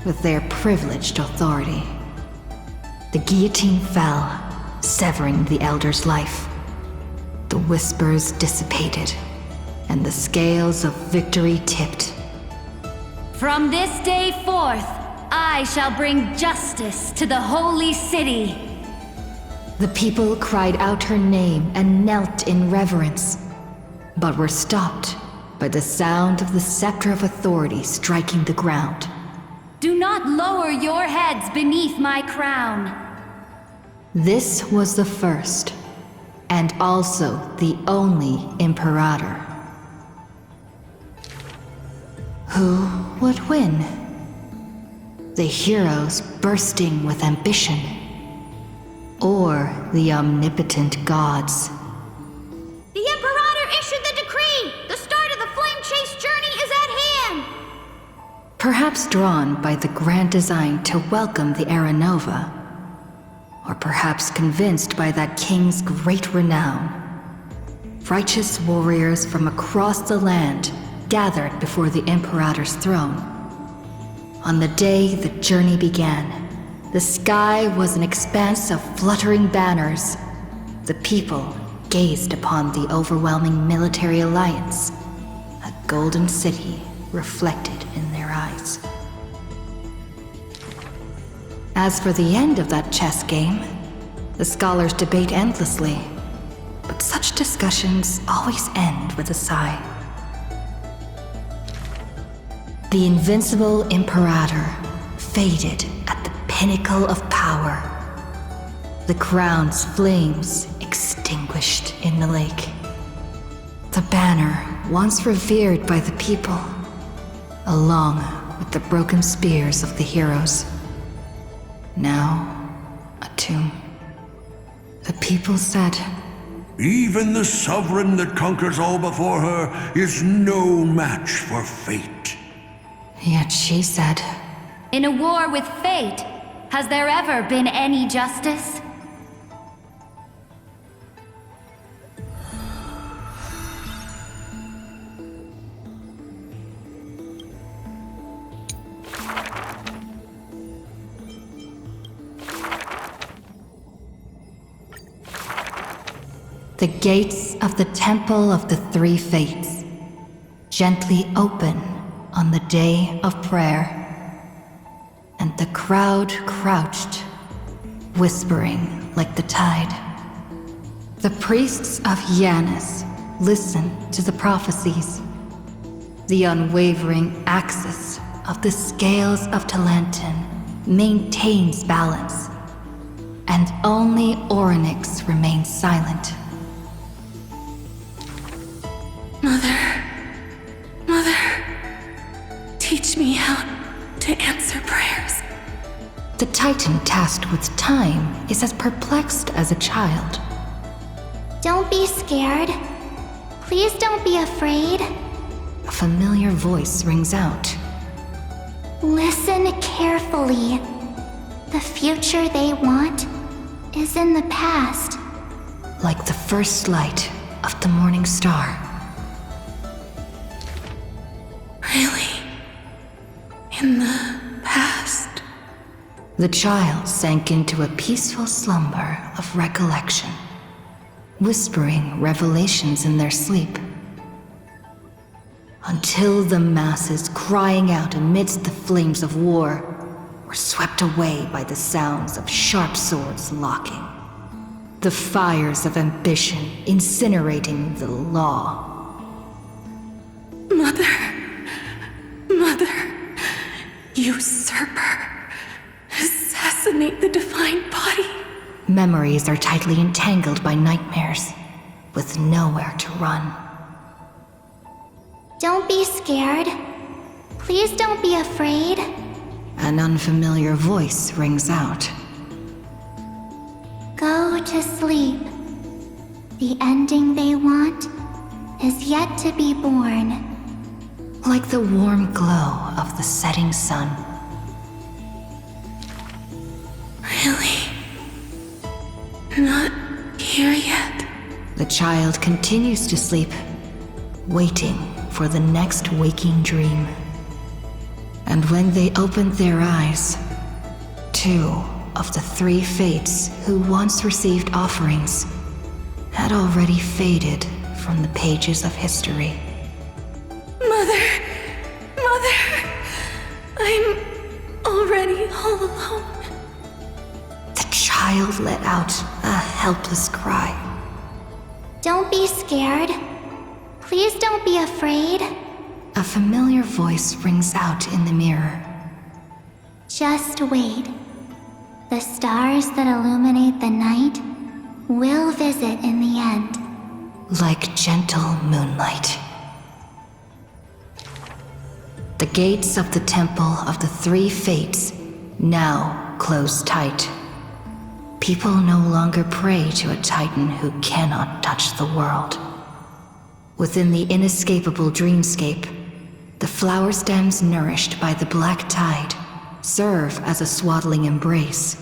with their privileged authority? The guillotine fell, severing the elder's life. The whispers dissipated, and the scales of victory tipped. From this day forth, I shall bring justice to the holy city. The people cried out her name and knelt in reverence, but were stopped by the sound of the scepter of authority striking the ground. Do not lower your heads beneath my crown. This was the first, and also the only Imperator. Who would win? The heroes bursting with ambition, or the omnipotent gods? The Imperator issued the decree! The start of the Flame Chase journey is at hand! Perhaps drawn by the grand design to welcome the Era Nova, or perhaps convinced by that king's great renown. Righteous warriors from across the land gathered before the Imperator's throne. On the day the journey began, the sky was an expanse of fluttering banners. The people gazed upon the overwhelming military alliance, a golden city reflected in their eyes. As for the end of that chess game, the scholars debate endlessly, but such discussions always end with a sigh. The invincible Imperator faded at the pinnacle of power. The crown's flames extinguished in the lake. The banner, once revered by the people, along with the broken spears of the heroes, now a tomb. The people said, "Even the sovereign that conquers all before her is no match for fate." Yet she said, "In a war with fate, has there ever been any justice?" The gates of the Temple of the Three Fates gently open on the day of prayer, and the crowd crouched, whispering like the tide. The priests of Yanis listen to the prophecies. The unwavering axis of the scales of Talantin maintains balance, and only Orynyx remains silent. Mother, teach me how to answer prayers. The Titan tasked with time is as perplexed as a child. Don't be scared. Please don't be afraid. A familiar voice rings out. Listen carefully. The future they want is in the past. Like the first light of the morning star. Really? In the past? The child sank into a peaceful slumber of recollection, whispering revelations in their sleep. Until the masses crying out amidst the flames of war were swept away by the sounds of sharp swords locking. The fires of ambition incinerating the law. Mother, usurper, assassinate the divine body. Memories are tightly entangled by nightmares, with nowhere to run. Don't be scared. Please don't be afraid. An unfamiliar voice rings out. Go to sleep. The ending they want is yet to be born. Like the warm glow of the setting sun. Really? Not here yet? The child continues to sleep, waiting for the next waking dream. And when they opened their eyes, 2 of the 3 fates who once received offerings had already faded from the pages of history. Mother, I'm already all alone. The child let out a helpless cry. Don't be scared. Please don't be afraid. A familiar voice rings out in the mirror. Just wait. The stars that illuminate the night will visit in the end. Like gentle moonlight. The gates of the Temple of the Three Fates now close tight. People no longer pray to a titan who cannot touch the world. Within the inescapable dreamscape, the flower stems nourished by the black tide serve as a swaddling embrace,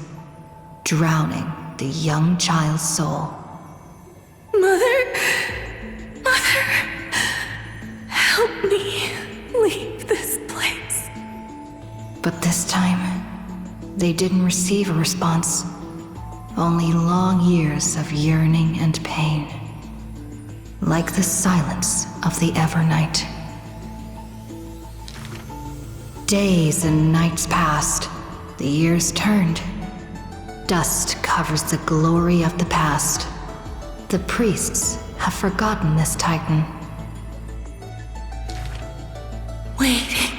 drowning the young child's soul. Mother, help me leave this place. But this time, they didn't receive a response. Only long years of yearning and pain. Like the silence of the Evernight. Days and nights passed. The years turned. Dust covers the glory of the past. The priests have forgotten this titan. Waiting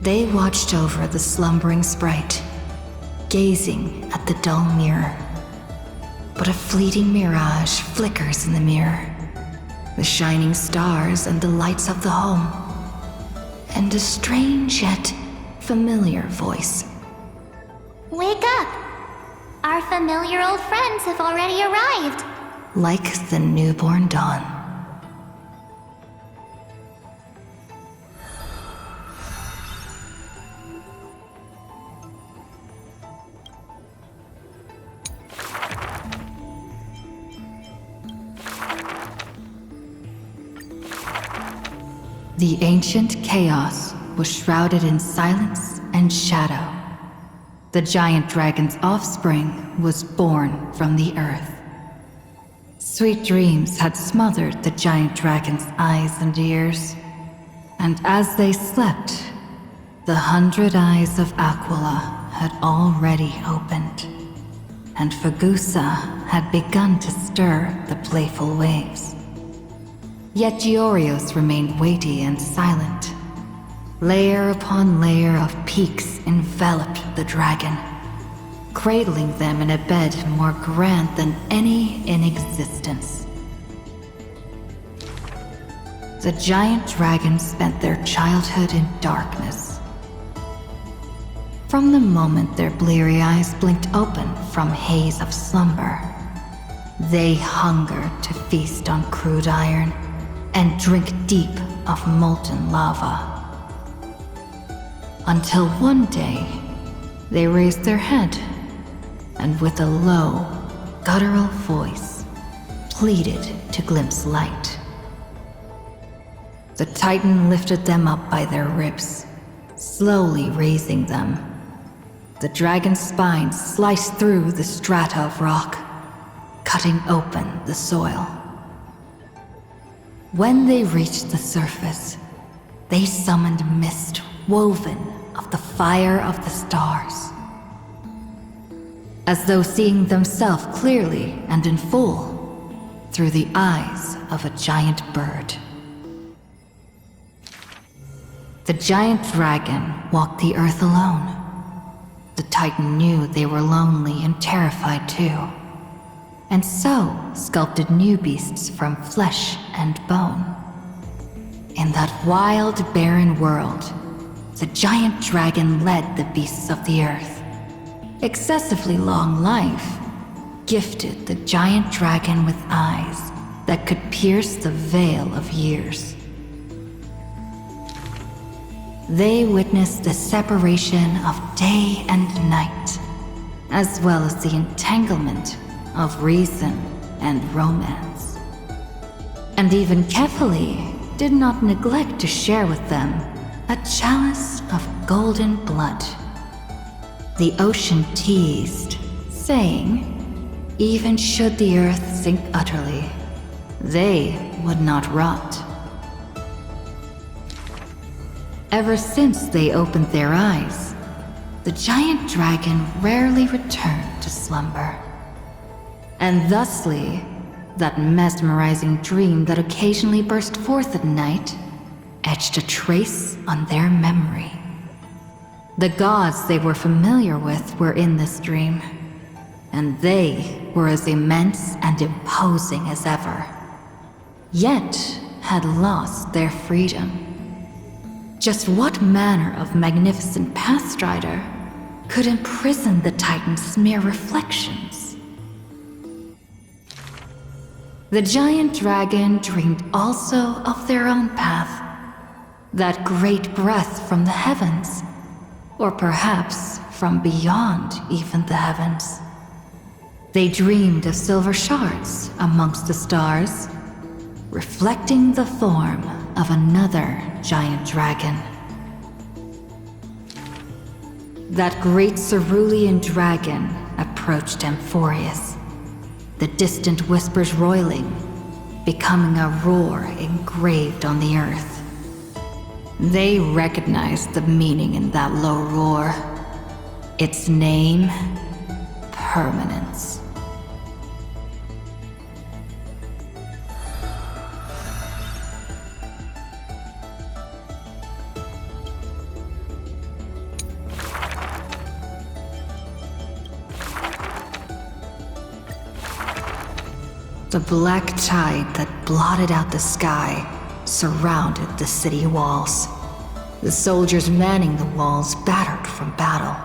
They watched over the slumbering sprite, gazing at the dull mirror. But a fleeting mirage flickers in the mirror. The shining stars and the lights of the home. And a strange yet familiar voice. Wake up! Our familiar old friends have already arrived. Like the newborn dawn. The ancient chaos was shrouded in silence and shadow. The giant dragon's offspring was born from the earth. Sweet dreams had smothered the giant dragon's eyes and ears, and as they slept, the 100 eyes of Aquila had already opened, and Fagusa had begun to stir the playful waves. Yet Giorios remained weighty and silent. Layer upon layer of peaks enveloped the dragon, cradling them in a bed more grand than any in existence. The giant dragons spent their childhood in darkness. From the moment their bleary eyes blinked open from haze of slumber, they hungered to feast on crude iron and drink deep of molten lava. Until one day, they raised their head and with a low, guttural voice, pleaded to glimpse light. The Titan lifted them up by their ribs, slowly raising them. The dragon's spine sliced through the strata of rock, cutting open the soil. When they reached the surface, they summoned mist woven of the fire of the stars. As though seeing themselves clearly and in full through the eyes of a giant bird. The giant dragon walked the earth alone. The Titan knew they were lonely and terrified too, and so sculpted new beasts from flesh and bone. In that wild, barren world, the giant dragon led the beasts of the earth. Excessively long life gifted the giant dragon with eyes that could pierce the veil of years. They witnessed the separation of day and night, as well as the entanglement of reason and romance. And even Kefali did not neglect to share with them a chalice of golden blood. The ocean teased, saying, even should the earth sink utterly, they would not rot. Ever since they opened their eyes, the giant dragon rarely returned to slumber. And thusly, that mesmerizing dream that occasionally burst forth at night etched a trace on their memory. The gods they were familiar with were in this dream, and they were as immense and imposing as ever, yet had lost their freedom. Just what manner of magnificent pathstrider could imprison the Titan's mere reflections? The giant dragon dreamed also of their own path, that great breath from the heavens, or perhaps from beyond even the heavens. They dreamed of silver shards amongst the stars, reflecting the form of another giant dragon. That great cerulean dragon approached Amphoreus, the distant whispers roiling, becoming a roar engraved on the earth. They recognized the meaning in that low roar. Its name, permanence. The black tide that blotted out the sky surrounded the city walls. The soldiers manning the walls battered from battle.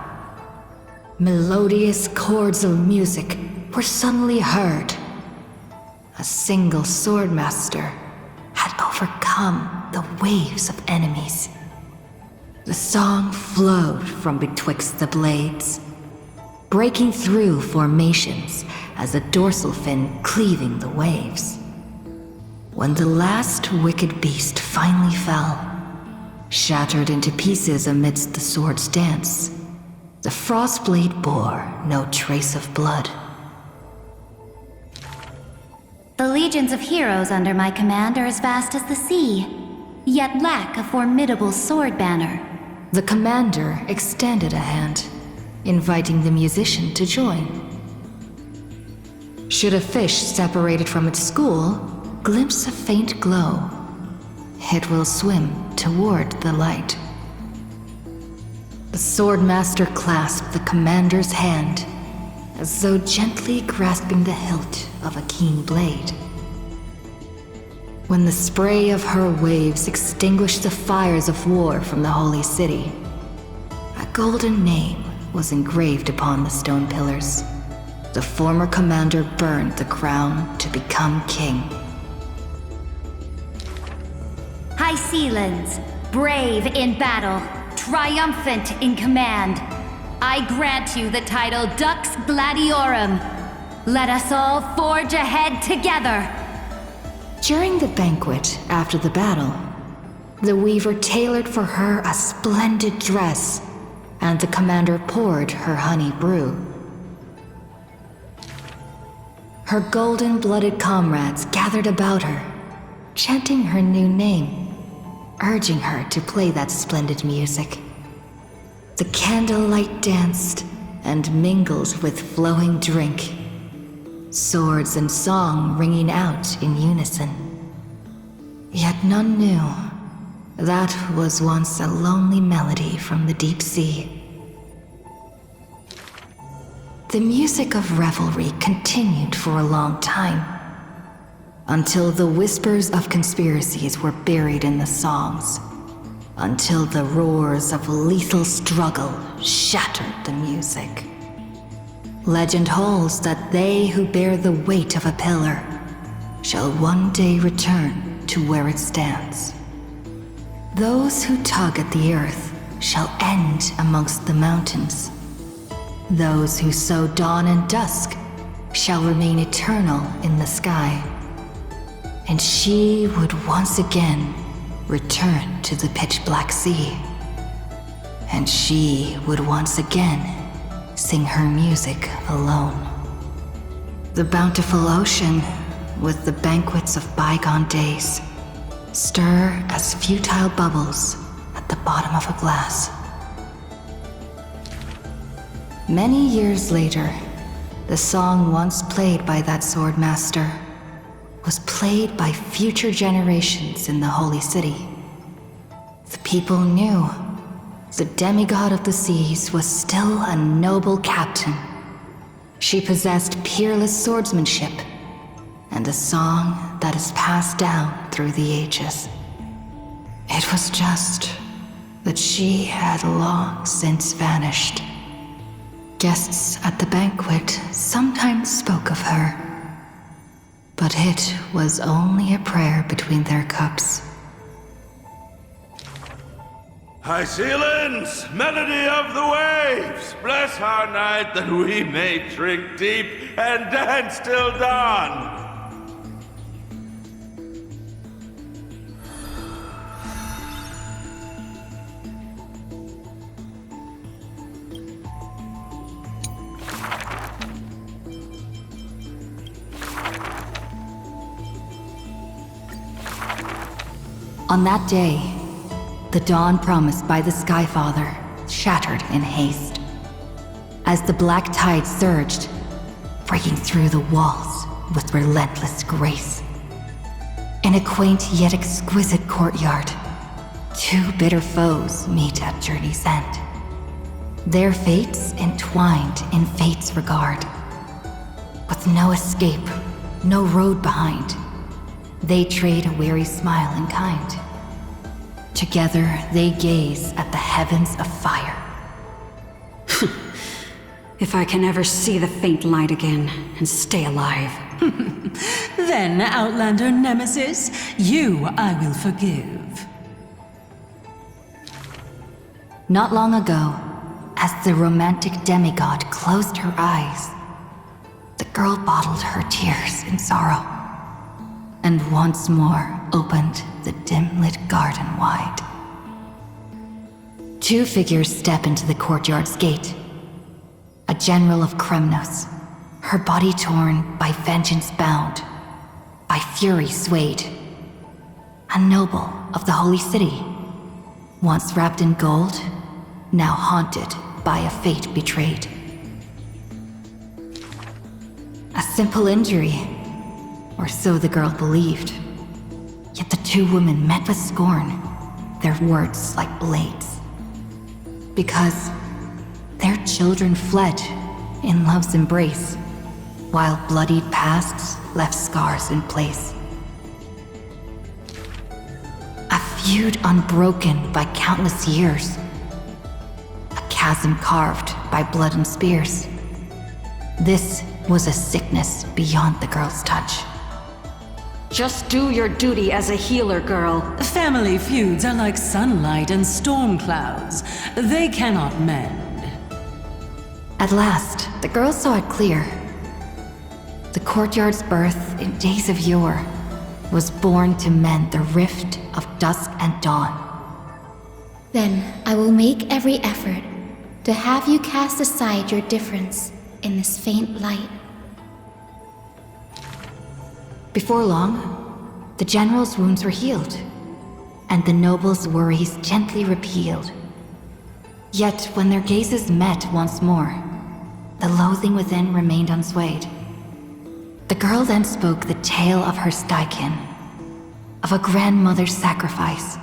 Melodious chords of music were suddenly heard. A single swordmaster had overcome the waves of enemies. The song flowed from betwixt the blades, breaking through formations as a dorsal fin cleaving the waves. When the last wicked beast finally fell, shattered into pieces amidst the sword's dance, the Frostblade bore no trace of blood. The legions of heroes under my command are as vast as the sea, yet lack a formidable sword banner. The commander extended a hand, inviting the musician to join. Should a fish separated from its school glimpse a faint glow, it will swim toward the light. The swordmaster clasped the commander's hand, as though gently grasping the hilt of a keen blade. When the spray of her waves extinguished the fires of war from the holy city, a golden name was engraved upon the stone pillars. The former commander burned the crown to become king. High Sealands, brave in battle, triumphant in command, I grant you the title Dux Gladiorum. Let us all forge ahead together. During the banquet after the battle, the weaver tailored for her a splendid dress, and the commander poured her honey brew. Her golden-blooded comrades gathered about her, chanting her new name, urging her to play that splendid music. The candlelight danced and mingled with flowing drink, swords and song ringing out in unison. Yet none knew that was once a lonely melody from the deep sea. The music of revelry continued for a long time, until the whispers of conspiracies were buried in the songs, until the roars of lethal struggle shattered the music. Legend holds that they who bear the weight of a pillar shall one day return to where it stands. Those who tug at the earth shall end amongst the mountains. Those who sow dawn and dusk shall remain eternal in the sky. And she would once again return to the pitch-black sea. And she would once again sing her music alone. The bountiful ocean, with the banquets of bygone days, stir as futile bubbles at the bottom of a glass. Many years later, the song once played by that swordmaster was played by future generations in the Holy City. The people knew the demigod of the seas was still a noble captain. She possessed peerless swordsmanship and a song that is passed down through the ages. It was just that she had long since vanished. Guests at the banquet sometimes spoke of her, but it was only a prayer between their cups. High Sealands, melody of the waves, bless our night that we may drink deep and dance till dawn. On that day, the dawn promised by the Skyfather shattered in haste. As the black tide surged, breaking through the walls with relentless grace. In a quaint yet exquisite courtyard, two bitter foes meet at journey's end. Their fates entwined in fate's regard. With no escape, no road behind. They trade a weary smile in kind. Together, they gaze at the heavens of fire. If I can ever see the faint light again and stay alive. Then, Outlander Nemesis, you I will forgive. Not long ago, as the romantic demigod closed her eyes, the girl bottled her tears in sorrow, and once more opened the dim-lit garden wide. Two figures step into the courtyard's gate. A general of Kremnos, her body torn, by vengeance bound, by fury swayed. A noble of the Holy City, once wrapped in gold, now haunted by a fate betrayed. A simple injury, or so the girl believed. Yet the two women met with scorn, their words like blades. Because their children fled in love's embrace, while bloodied pasts left scars in place. A feud unbroken by countless years. A chasm carved by blood and spears. This was a sickness beyond the girl's touch. Just do your duty as a healer, girl. Family feuds are like sunlight and storm clouds. They cannot mend. At last, the girl saw it clear. The courtyard's birth in days of yore was born to mend the rift of dusk and dawn. Then I will make every effort to have you cast aside your difference in this faint light. Before long, the general's wounds were healed, and the noble's worries gently repealed. Yet when their gazes met once more, the loathing within remained unswayed. The girl then spoke the tale of her skykin, of a grandmother's sacrifice,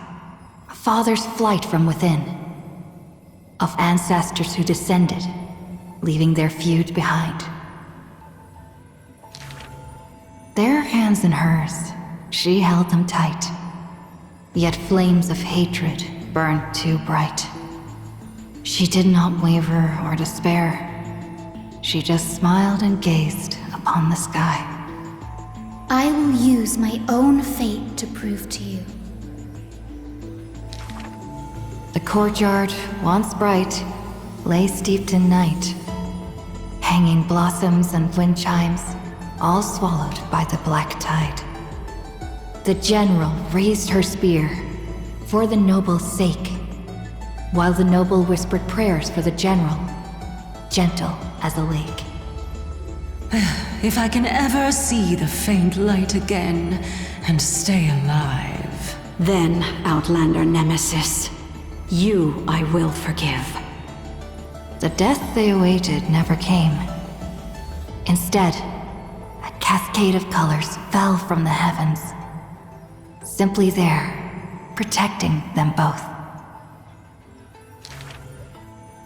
a father's flight from within, of ancestors who descended, leaving their feud behind. Their hands in hers, she held them tight, yet flames of hatred burned too bright. She did not waver or despair. She just smiled and gazed upon the sky. I will use my own fate to prove to you. The courtyard, once bright, lay steeped in night. Hanging blossoms and wind chimes, all swallowed by the black tide. The general raised her spear for the noble's sake, while the noble whispered prayers for the general, gentle as a lake. If I can ever see the faint light again and stay alive. Then, Outlander Nemesis, you I will forgive. The death they awaited never came. Instead, a cascade of colors fell from the heavens, simply there, protecting them both.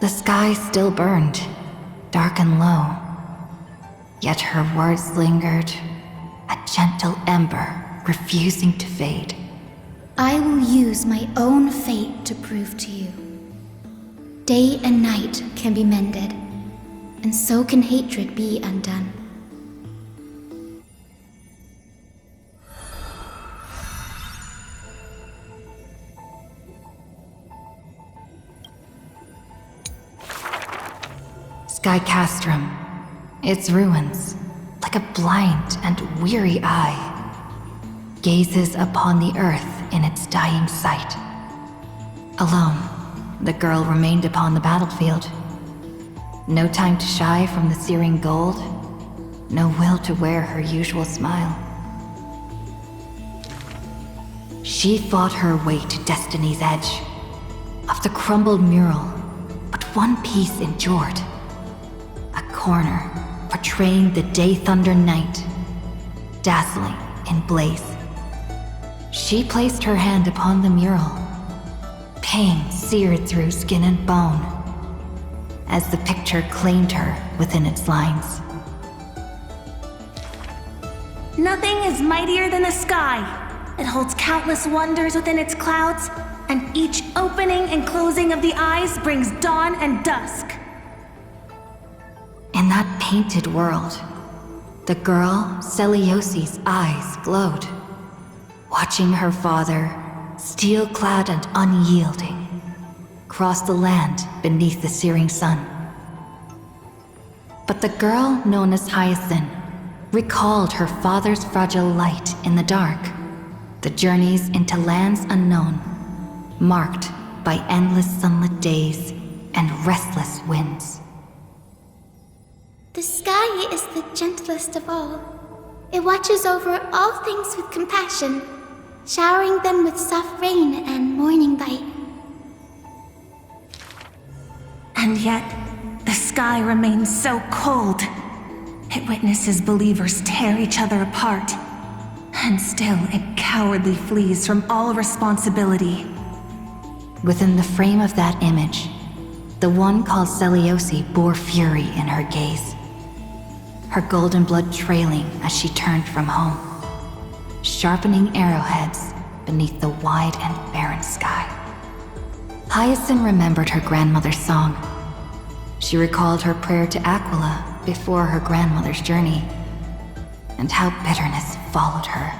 The sky still burned, dark and low, yet her words lingered, a gentle ember refusing to fade. I will use my own fate to prove to you. Day and night can be mended, and so can hatred be undone. Sky Castrum, its ruins, like a blind and weary eye, gazes upon the earth in its dying sight. Alone, the girl remained upon the battlefield. No time to shy from the searing gold, no will to wear her usual smile. She fought her way to destiny's edge. Of the crumbled mural, but one piece endured. A corner portraying the day thunder night, dazzling in blaze. She placed her hand upon the mural. Pain seared through skin and bone as the picture claimed her within its lines. Nothing is mightier than the sky. It holds countless wonders within its clouds, and each opening and closing of the eyes brings dawn and dusk. In that painted world, the girl Celiosi's eyes glowed, watching her father, steel-clad and unyielding, cross the land beneath the searing sun. But the girl known as Hyacinth recalled her father's fragile light in the dark, the journeys into lands unknown, marked by endless sunlit days and restless winds. The sky is the gentlest of all. It watches over all things with compassion, showering them with soft rain and morning light. And yet, the sky remains so cold. It witnesses believers tear each other apart, and still it cowardly flees from all responsibility. Within the frame of that image, the one called Celiosi bore fury in her gaze, her golden blood trailing as she turned from home, sharpening arrowheads beneath the wide and barren sky. Hyacinth remembered her grandmother's song. She recalled her prayer to Aquila before her grandmother's journey, and how bitterness followed her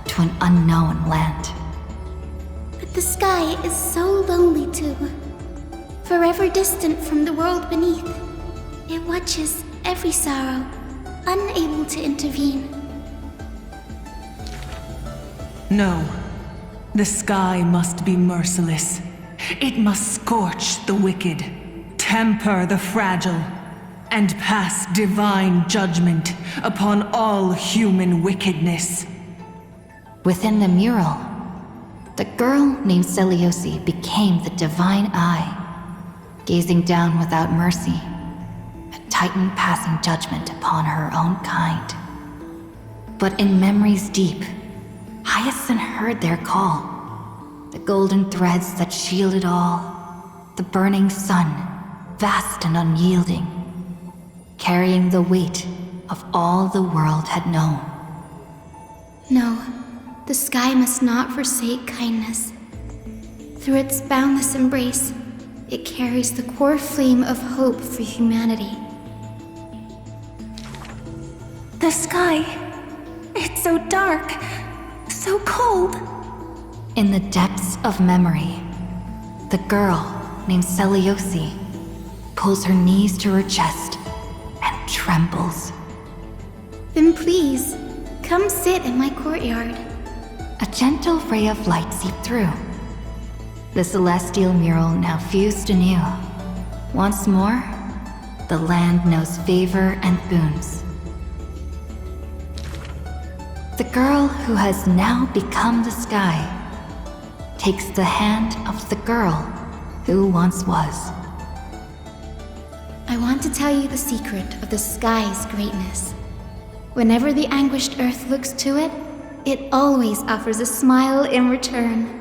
to an unknown land. But the sky is so lonely too, forever distant from the world beneath. It watches every sorrow, unable to intervene. No, the sky must be merciless. It must scorch the wicked, temper the fragile, and pass divine judgment upon all human wickedness. Within the mural, the girl named Celiosi became the divine eye, gazing down without mercy, a titan passing judgment upon her own kind. But in memories deep, Hyacinth heard their call, the golden threads that shielded all, the burning sun, vast and unyielding, carrying the weight of all the world had known. No, the sky must not forsake kindness. Through its boundless embrace, it carries the core flame of hope for humanity. The sky, it's so dark, so cold. In the depths of memory, the girl named Celiosi pulls her knees to her chest and trembles. Then please, come sit in my courtyard. A gentle ray of light seeped through. The celestial mural now fused anew. Once more, the land knows favor and boons. The girl who has now become the sky takes the hand of the girl who once was. I want to tell you the secret of the sky's greatness. Whenever the anguished earth looks to it, it always offers a smile in return.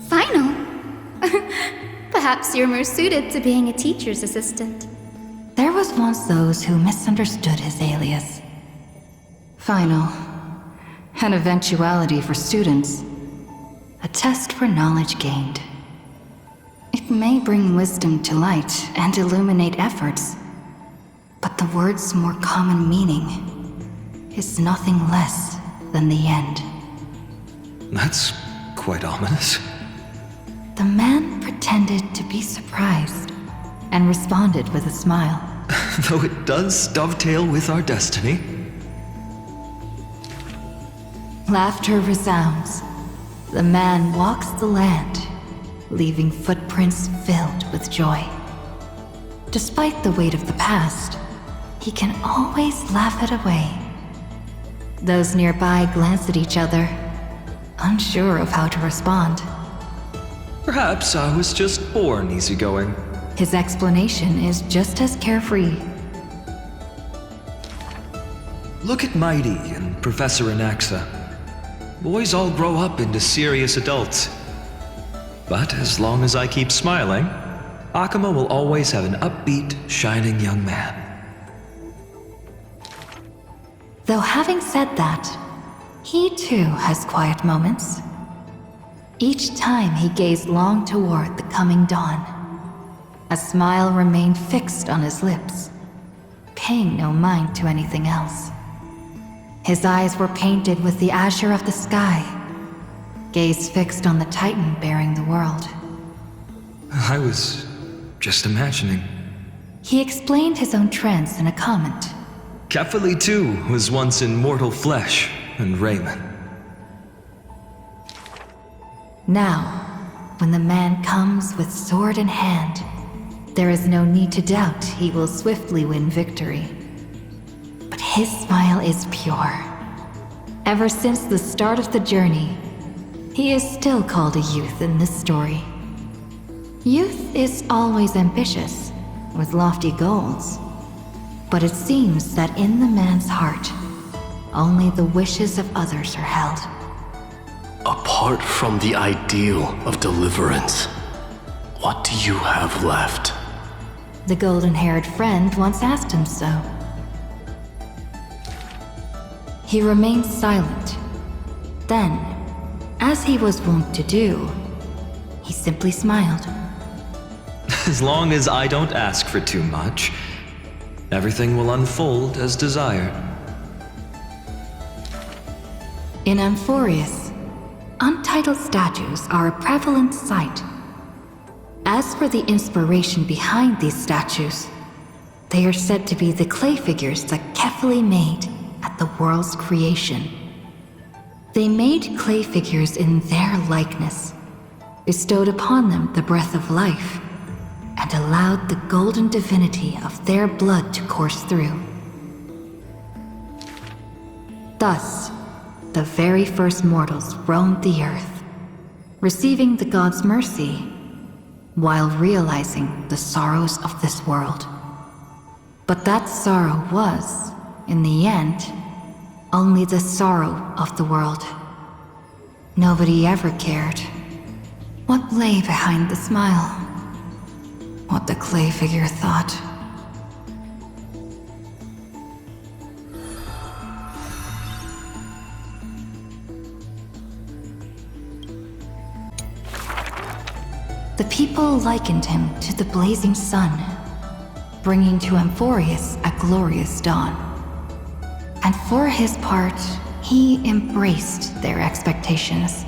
Final? Perhaps you're more suited to being a teacher's assistant. There was once those who misunderstood his alias. Final. An eventuality for students. A test for knowledge gained. It may bring wisdom to light and illuminate efforts, but the word's more common meaning is nothing less than the end. That's quite ominous. The man pretended to be surprised and responded with a smile. Though it does dovetail with our destiny. Laughter resounds. The man walks the land, leaving footprints filled with joy. Despite the weight of the past, he can always laugh it away. Those nearby glance at each other, unsure of how to respond. Perhaps I was just born easygoing. His explanation is just as carefree. Look at Mighty and Professor Anaxa. Boys all grow up into serious adults. But as long as I keep smiling, Akuma will always have an upbeat, shining young man. Though having said that, he too has quiet moments. Each time he gazed long toward the coming dawn, a smile remained fixed on his lips, paying no mind to anything else. His eyes were painted with the azure of the sky, gaze fixed on the Titan bearing the world. I was just imagining. He explained his own trance in a comment. Kefali too was once in mortal flesh and raiment. Now, when the man comes with sword in hand, there is no need to doubt he will swiftly win victory. But his smile is pure. Ever since the start of the journey, he is still called a youth in this story. Youth is always ambitious, with lofty goals. But it seems that in the man's heart, only the wishes of others are held. Apart from the ideal of deliverance, what do you have left? The golden-haired friend once asked him so. He remained silent. Then, as he was wont to do, he simply smiled. As long as I don't ask for too much, everything will unfold as desired. In Amphoreus, untitled statues are a prevalent sight. As for the inspiration behind these statues, they are said to be the clay figures that Kefali made at the world's creation. They made clay figures in their likeness, bestowed upon them the breath of life, and allowed the golden divinity of their blood to course through. Thus, the very first mortals roamed the earth, receiving the gods' mercy, while realizing the sorrows of this world. But that sorrow was, in the end, only the sorrow of the world. Nobody ever cared what lay behind the smile, what the clay figure thought. The people likened him to the blazing sun, bringing to Amphoreus a glorious dawn. And for his part, he embraced their expectations,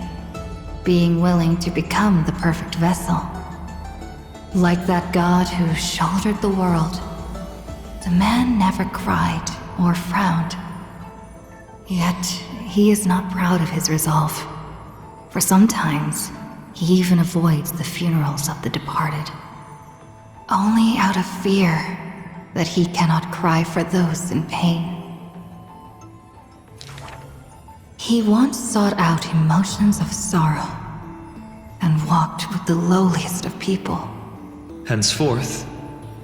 being willing to become the perfect vessel. Like that god who shouldered the world, the man never cried or frowned. Yet, he is not proud of his resolve, for sometimes he even avoids the funerals of the departed, only out of fear that he cannot cry for those in pain. He once sought out emotions of sorrow and walked with the lowliest of people. Henceforth,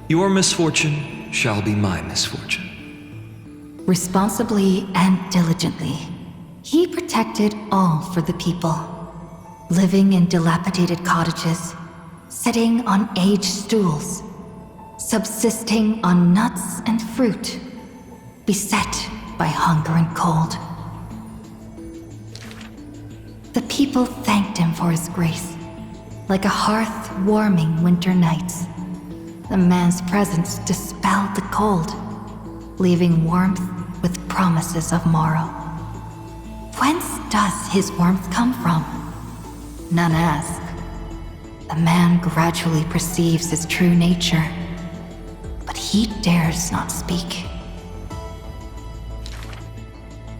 your misfortune shall be my misfortune. Responsibly and diligently, he protected all for the people, living in dilapidated cottages, sitting on aged stools, subsisting on nuts and fruit, beset by hunger and cold. The people thanked him for his grace, like a hearth warming winter nights. The man's presence dispelled the cold, leaving warmth with promises of morrow. Whence does his warmth come from? None ask. The man gradually perceives his true nature, but he dares not speak.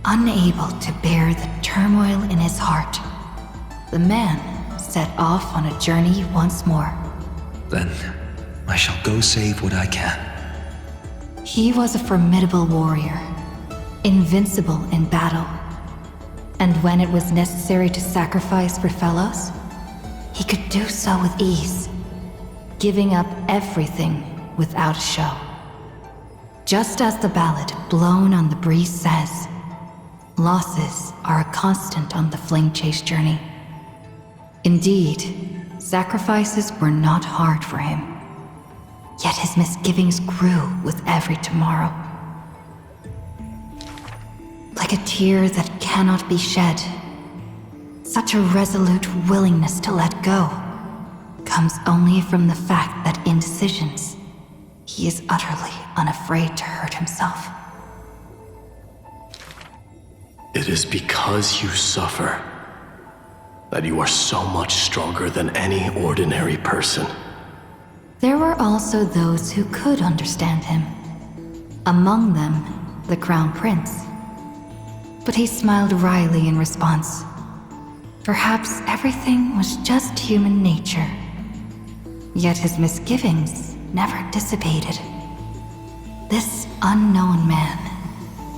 Unable to bear the turmoil in his heart, the man set off on a journey once more. Then I shall go save what I can. He was a formidable warrior, invincible in battle. And when it was necessary to sacrifice for fellows, he could do so with ease, giving up everything without a show. Just as the ballad blown on the breeze says, losses are a constant on the flame chase journey. Indeed, sacrifices were not hard for him. Yet his misgivings grew with every tomorrow. Like a tear that cannot be shed, such a resolute willingness to let go comes only from the fact that in decisions, he is utterly unafraid to hurt himself. It is because you suffer that you are so much stronger than any ordinary person. There were also those who could understand him. Among them, the Crown Prince. But he smiled wryly in response. Perhaps everything was just human nature. Yet his misgivings never dissipated. This unknown man,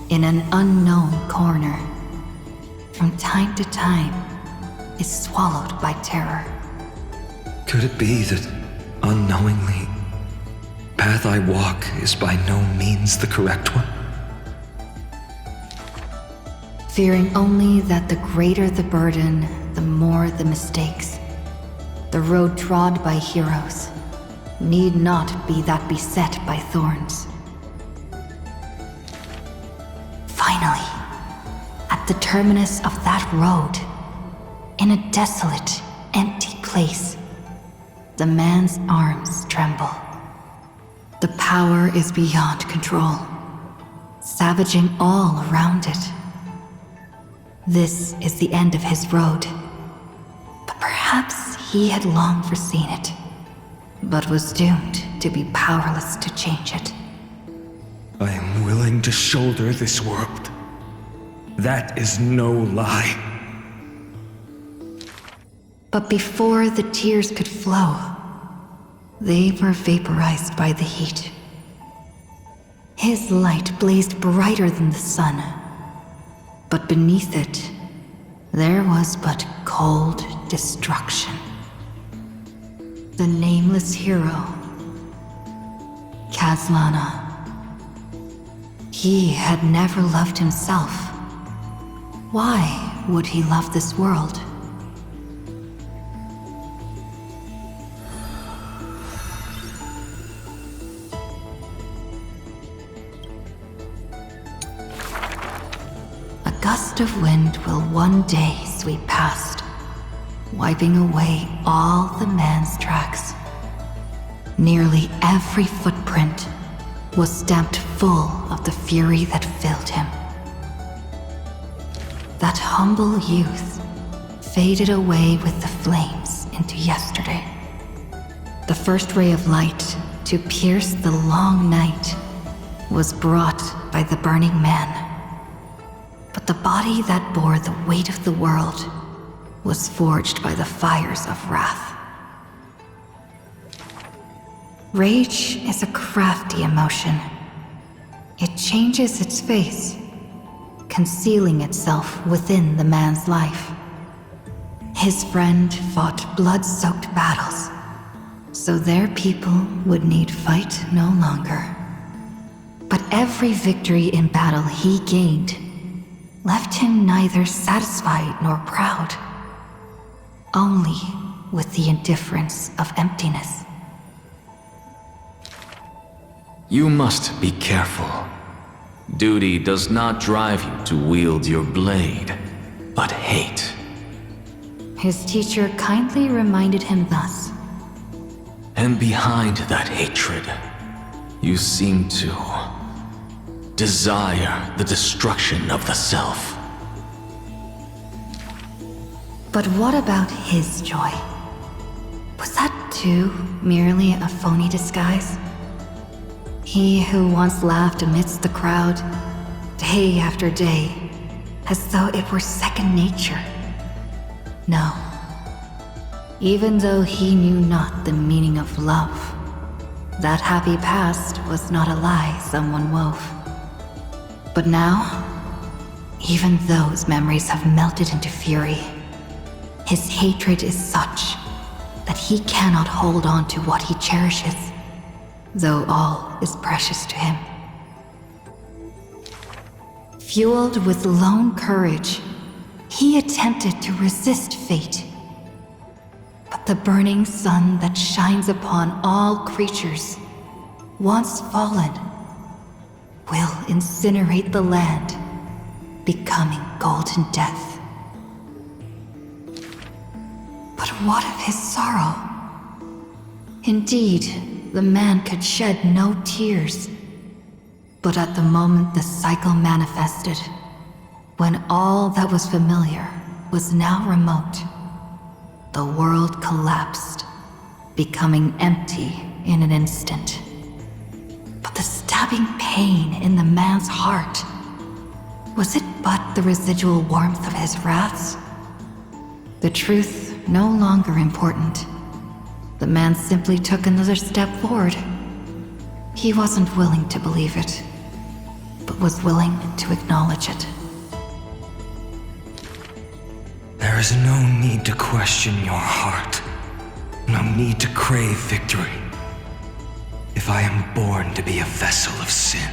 in an unknown corner, from time to time, is swallowed by terror. Could it be that, unknowingly, path I walk is by no means the correct one? Fearing only that the greater the burden, the more the mistakes. The road trod by heroes need not be that beset by thorns. Finally, at the terminus of that road, in a desolate, empty place, the man's arms tremble. The power is beyond control, savaging all around it. This is the end of his road, but perhaps he had long foreseen it, but was doomed to be powerless to change it. I am willing to shoulder this world. That is no lie. But before the tears could flow, they were vaporized by the heat. His light blazed brighter than the sun, but beneath it, there was but cold destruction. The nameless hero, Kazlana. He had never loved himself. Why would he love this world? A gust of wind will one day sweep past, wiping away all the man's tracks. Nearly every footprint was stamped full of the fury that filled him. That humble youth faded away with the flames into yesterday. The first ray of light to pierce the long night was brought by the burning man. But the body that bore the weight of the world was forged by the fires of wrath. Rage is a crafty emotion. It changes its face, concealing itself within the man's life. His friend fought blood-soaked battles, so their people would need fight no longer. But every victory in battle he gained left him neither satisfied nor proud, only with the indifference of emptiness. You must be careful. Duty does not drive you to wield your blade, but hate. His teacher kindly reminded him thus. And behind that hatred, you seem to desire the destruction of the self. But what about his joy? Was that too merely a phony disguise? He who once laughed amidst the crowd, day after day, as though it were second nature. No. Even though he knew not the meaning of love, that happy past was not a lie someone wove. But now, even those memories have melted into fury. His hatred is such that he cannot hold on to what he cherishes, though all is precious to him. Fueled with lone courage, he attempted to resist fate. But the burning sun that shines upon all creatures, once fallen, will incinerate the land, becoming golden death. But what of his sorrow? Indeed, the man could shed no tears. But at the moment the cycle manifested, when all that was familiar was now remote, the world collapsed, becoming empty in an instant. But the stabbing pain in the man's heart, was it but the residual warmth of his wraths? The truth no longer important. The man simply took another step forward. He wasn't willing to believe it, but was willing to acknowledge it. There is no need to question your heart. No need to crave victory. If I am born to be a vessel of sin,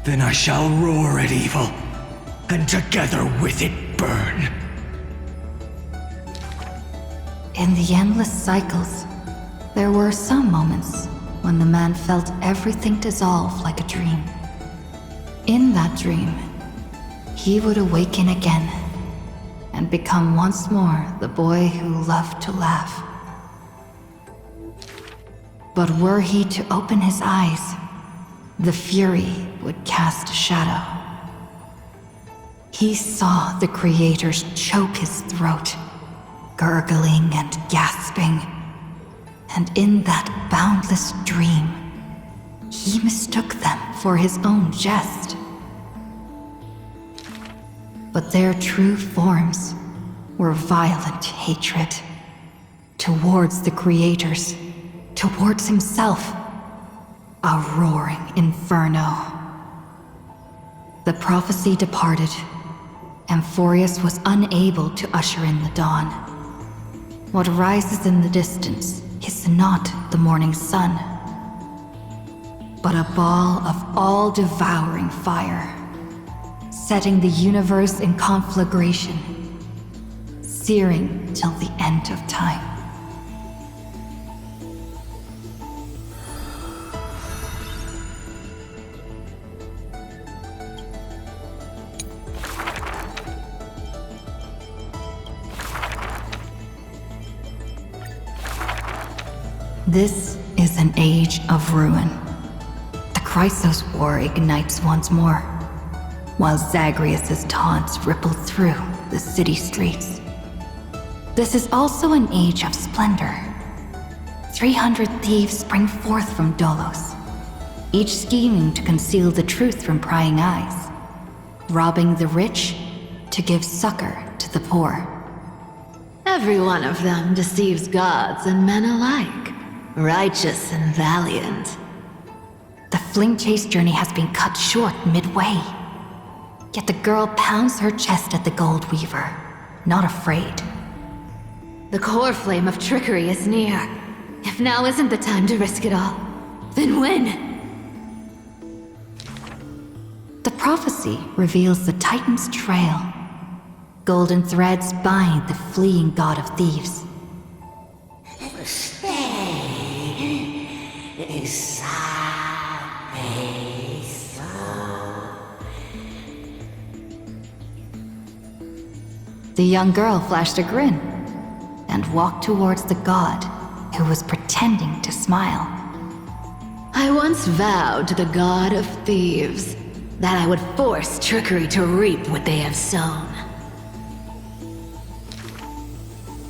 then I shall roar at evil, and together with it burn. In the endless cycles, there were some moments when the man felt everything dissolve like a dream. In that dream, he would awaken again and become once more the boy who loved to laugh. But were he to open his eyes, the fury would cast a shadow. He saw the creators choke his throat, gurgling and gasping, and in that boundless dream, he mistook them for his own jest. But their true forms were violent hatred towards the creators, towards himself, a roaring inferno. The prophecy departed. Amphoreus was unable to usher in the dawn. What rises in the distance is not the morning sun, but a ball of all-devouring fire, setting the universe in conflagration, searing till the end of time. This is an age of ruin. The Chrysos War ignites once more, while Zagreus' taunts ripple through the city streets. This is also an age of splendor. 300 thieves spring forth from Dolos, each scheming to conceal the truth from prying eyes, robbing the rich to give succor to the poor. Every one of them deceives gods and men alike, righteous and valiant. The flame chase journey has been cut short midway. Yet the girl pounds her chest at the Gold Weaver, not afraid. The core flame of trickery is near. If now isn't the time to risk it all, then when? The prophecy reveals the Titan's trail. Golden threads bind the fleeing god of thieves. The young girl flashed a grin and walked towards the god who was pretending to smile. I once vowed to the god of thieves that I would force trickery to reap what they have sown.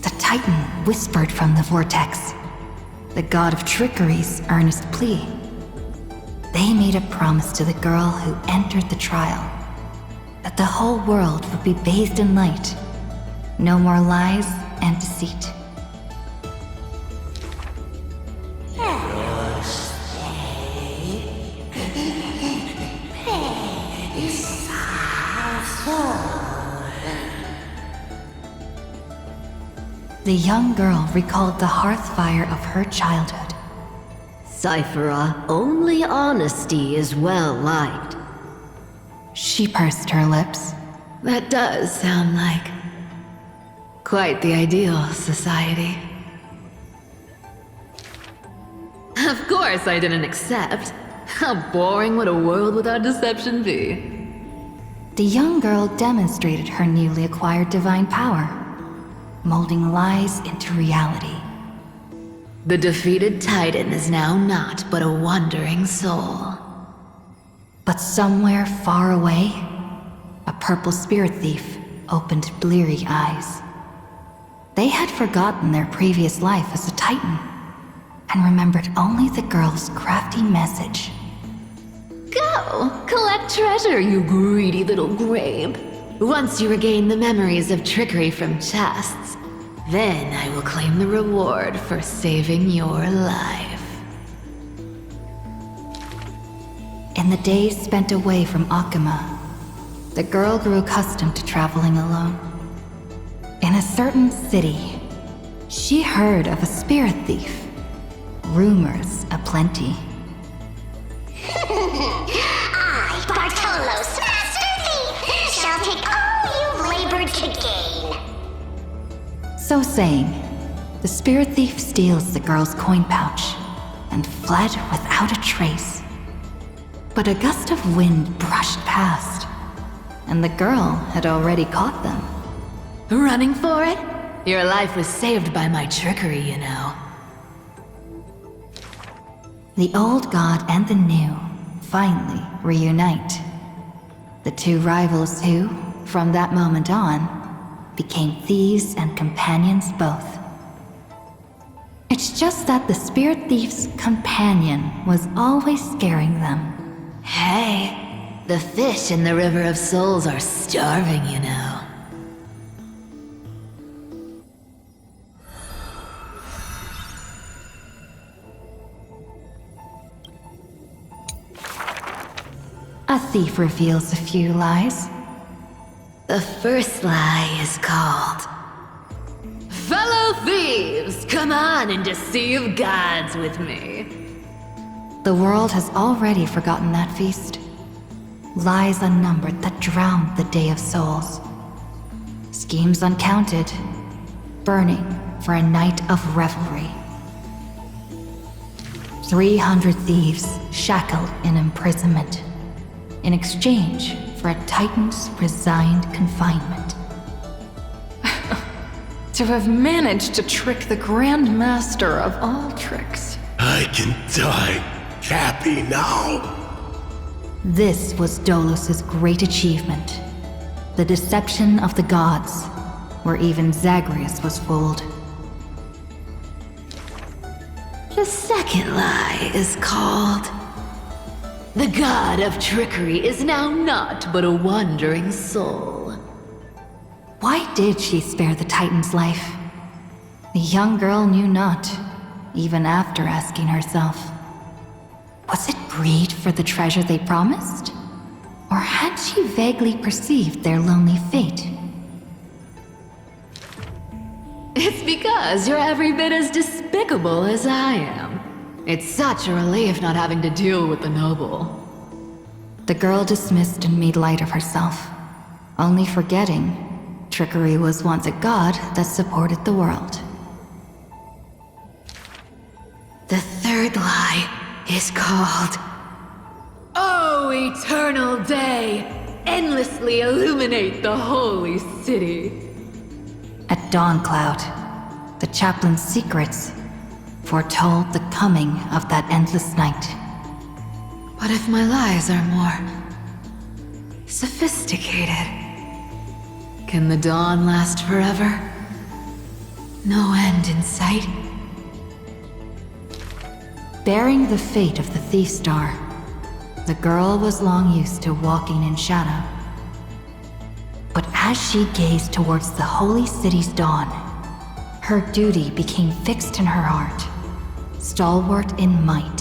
The Titan whispered from the vortex, the god of trickery's earnest plea. They made a promise to the girl who entered the trial, that the whole world would be bathed in light. No more lies and deceit. The young girl recalled the hearth fire of her childhood. Cyphera, only honesty is well liked. She pursed her lips. That does sound like quite the ideal society. Of course I didn't accept. How boring would a world without deception be? The young girl demonstrated her newly acquired divine power, molding lies into reality. The defeated titan is now naught but a wandering soul. But somewhere far away, a purple spirit thief opened bleary eyes. They had forgotten their previous life as a titan, and remembered only the girl's crafty message. Go! Collect treasure, you greedy little grape. Once you regain the memories of trickery from chests, then I will claim the reward for saving your life. In the days spent away from Akima, the girl grew accustomed to traveling alone. In a certain city, she heard of a spirit thief. Rumors aplenty. I, Bartolo's master thief, shall take all you've labored to gain. So saying, the spirit thief steals the girl's coin pouch and fled without a trace. But a gust of wind brushed past, and the girl had already caught them. Running for it? Your life was saved by my trickery, you know. The old god and the new finally reunite. The two rivals who, from that moment on, became thieves and companions both. It's just that the spirit thief's companion was always scaring them. Hey, the fish in the River of Souls are starving, you know. A thief reveals a few lies. The first lie is called Fellow Thieves, come on and deceive gods with me. The world has already forgotten that feast. Lies unnumbered that drowned the Day of Souls. Schemes uncounted, burning for a night of revelry. 300 thieves shackled in imprisonment, in exchange for a titan's resigned confinement. To have managed to trick the Grand Master of all tricks. I can die happy now. This was Dolos's great achievement. The deception of the gods, where even Zagreus was fooled. The second lie is called The god of trickery is now naught but a wandering soul. Why did she spare the Titan's life? The young girl knew not, even after asking herself. Was it greed for the treasure they promised? Or had she vaguely perceived their lonely fate? It's because you're every bit as despicable as I am. It's such a relief not having to deal with the noble. The girl dismissed and made light of herself, only forgetting trickery was once a god that supported the world. The third lie is called Oh, eternal day, endlessly illuminate the holy city. At Dawncloud, the chaplain's secrets foretold the coming of that endless night. What if my lies are more sophisticated? Can the dawn last forever? No end in sight? Bearing the fate of the Thief Star, the girl was long used to walking in shadow. But as she gazed towards the holy city's dawn, her duty became fixed in her heart, stalwart in might.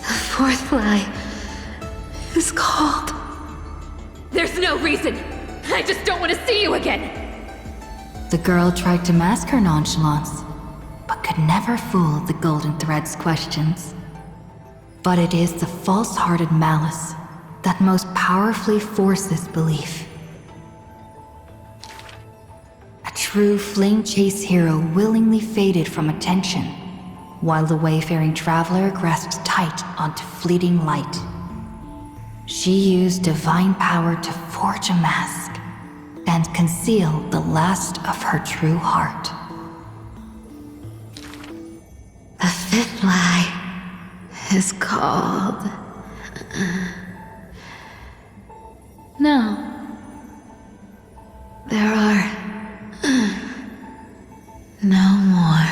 The fourth lie is called There's no reason! I just don't want to see you again! The girl tried to mask her nonchalance, but could never fool the Golden Thread's questions. But it is the false-hearted malice that most powerfully forces belief. A true flame chase hero willingly faded from attention, while the wayfaring traveler grasped tight onto fleeting light. She used divine power to forge a mask and conceal the last of her true heart. The fifth lie is called... No. There are... no more...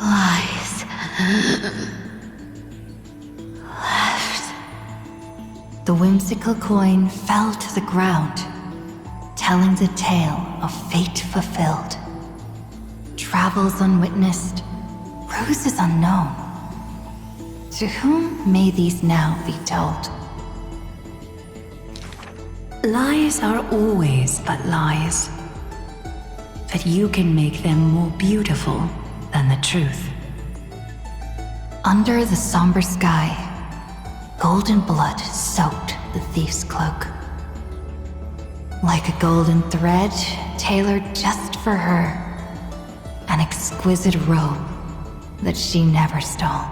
lies... left. The whimsical coin fell to the ground, telling the tale of fate fulfilled. Travels unwitnessed, roses unknown. To whom may these now be told? Lies are always but lies, but you can make them more beautiful than the truth. Under the somber sky, golden blood soaked the thief's cloak. Like a golden thread tailored just for her, an exquisite robe that she never stole.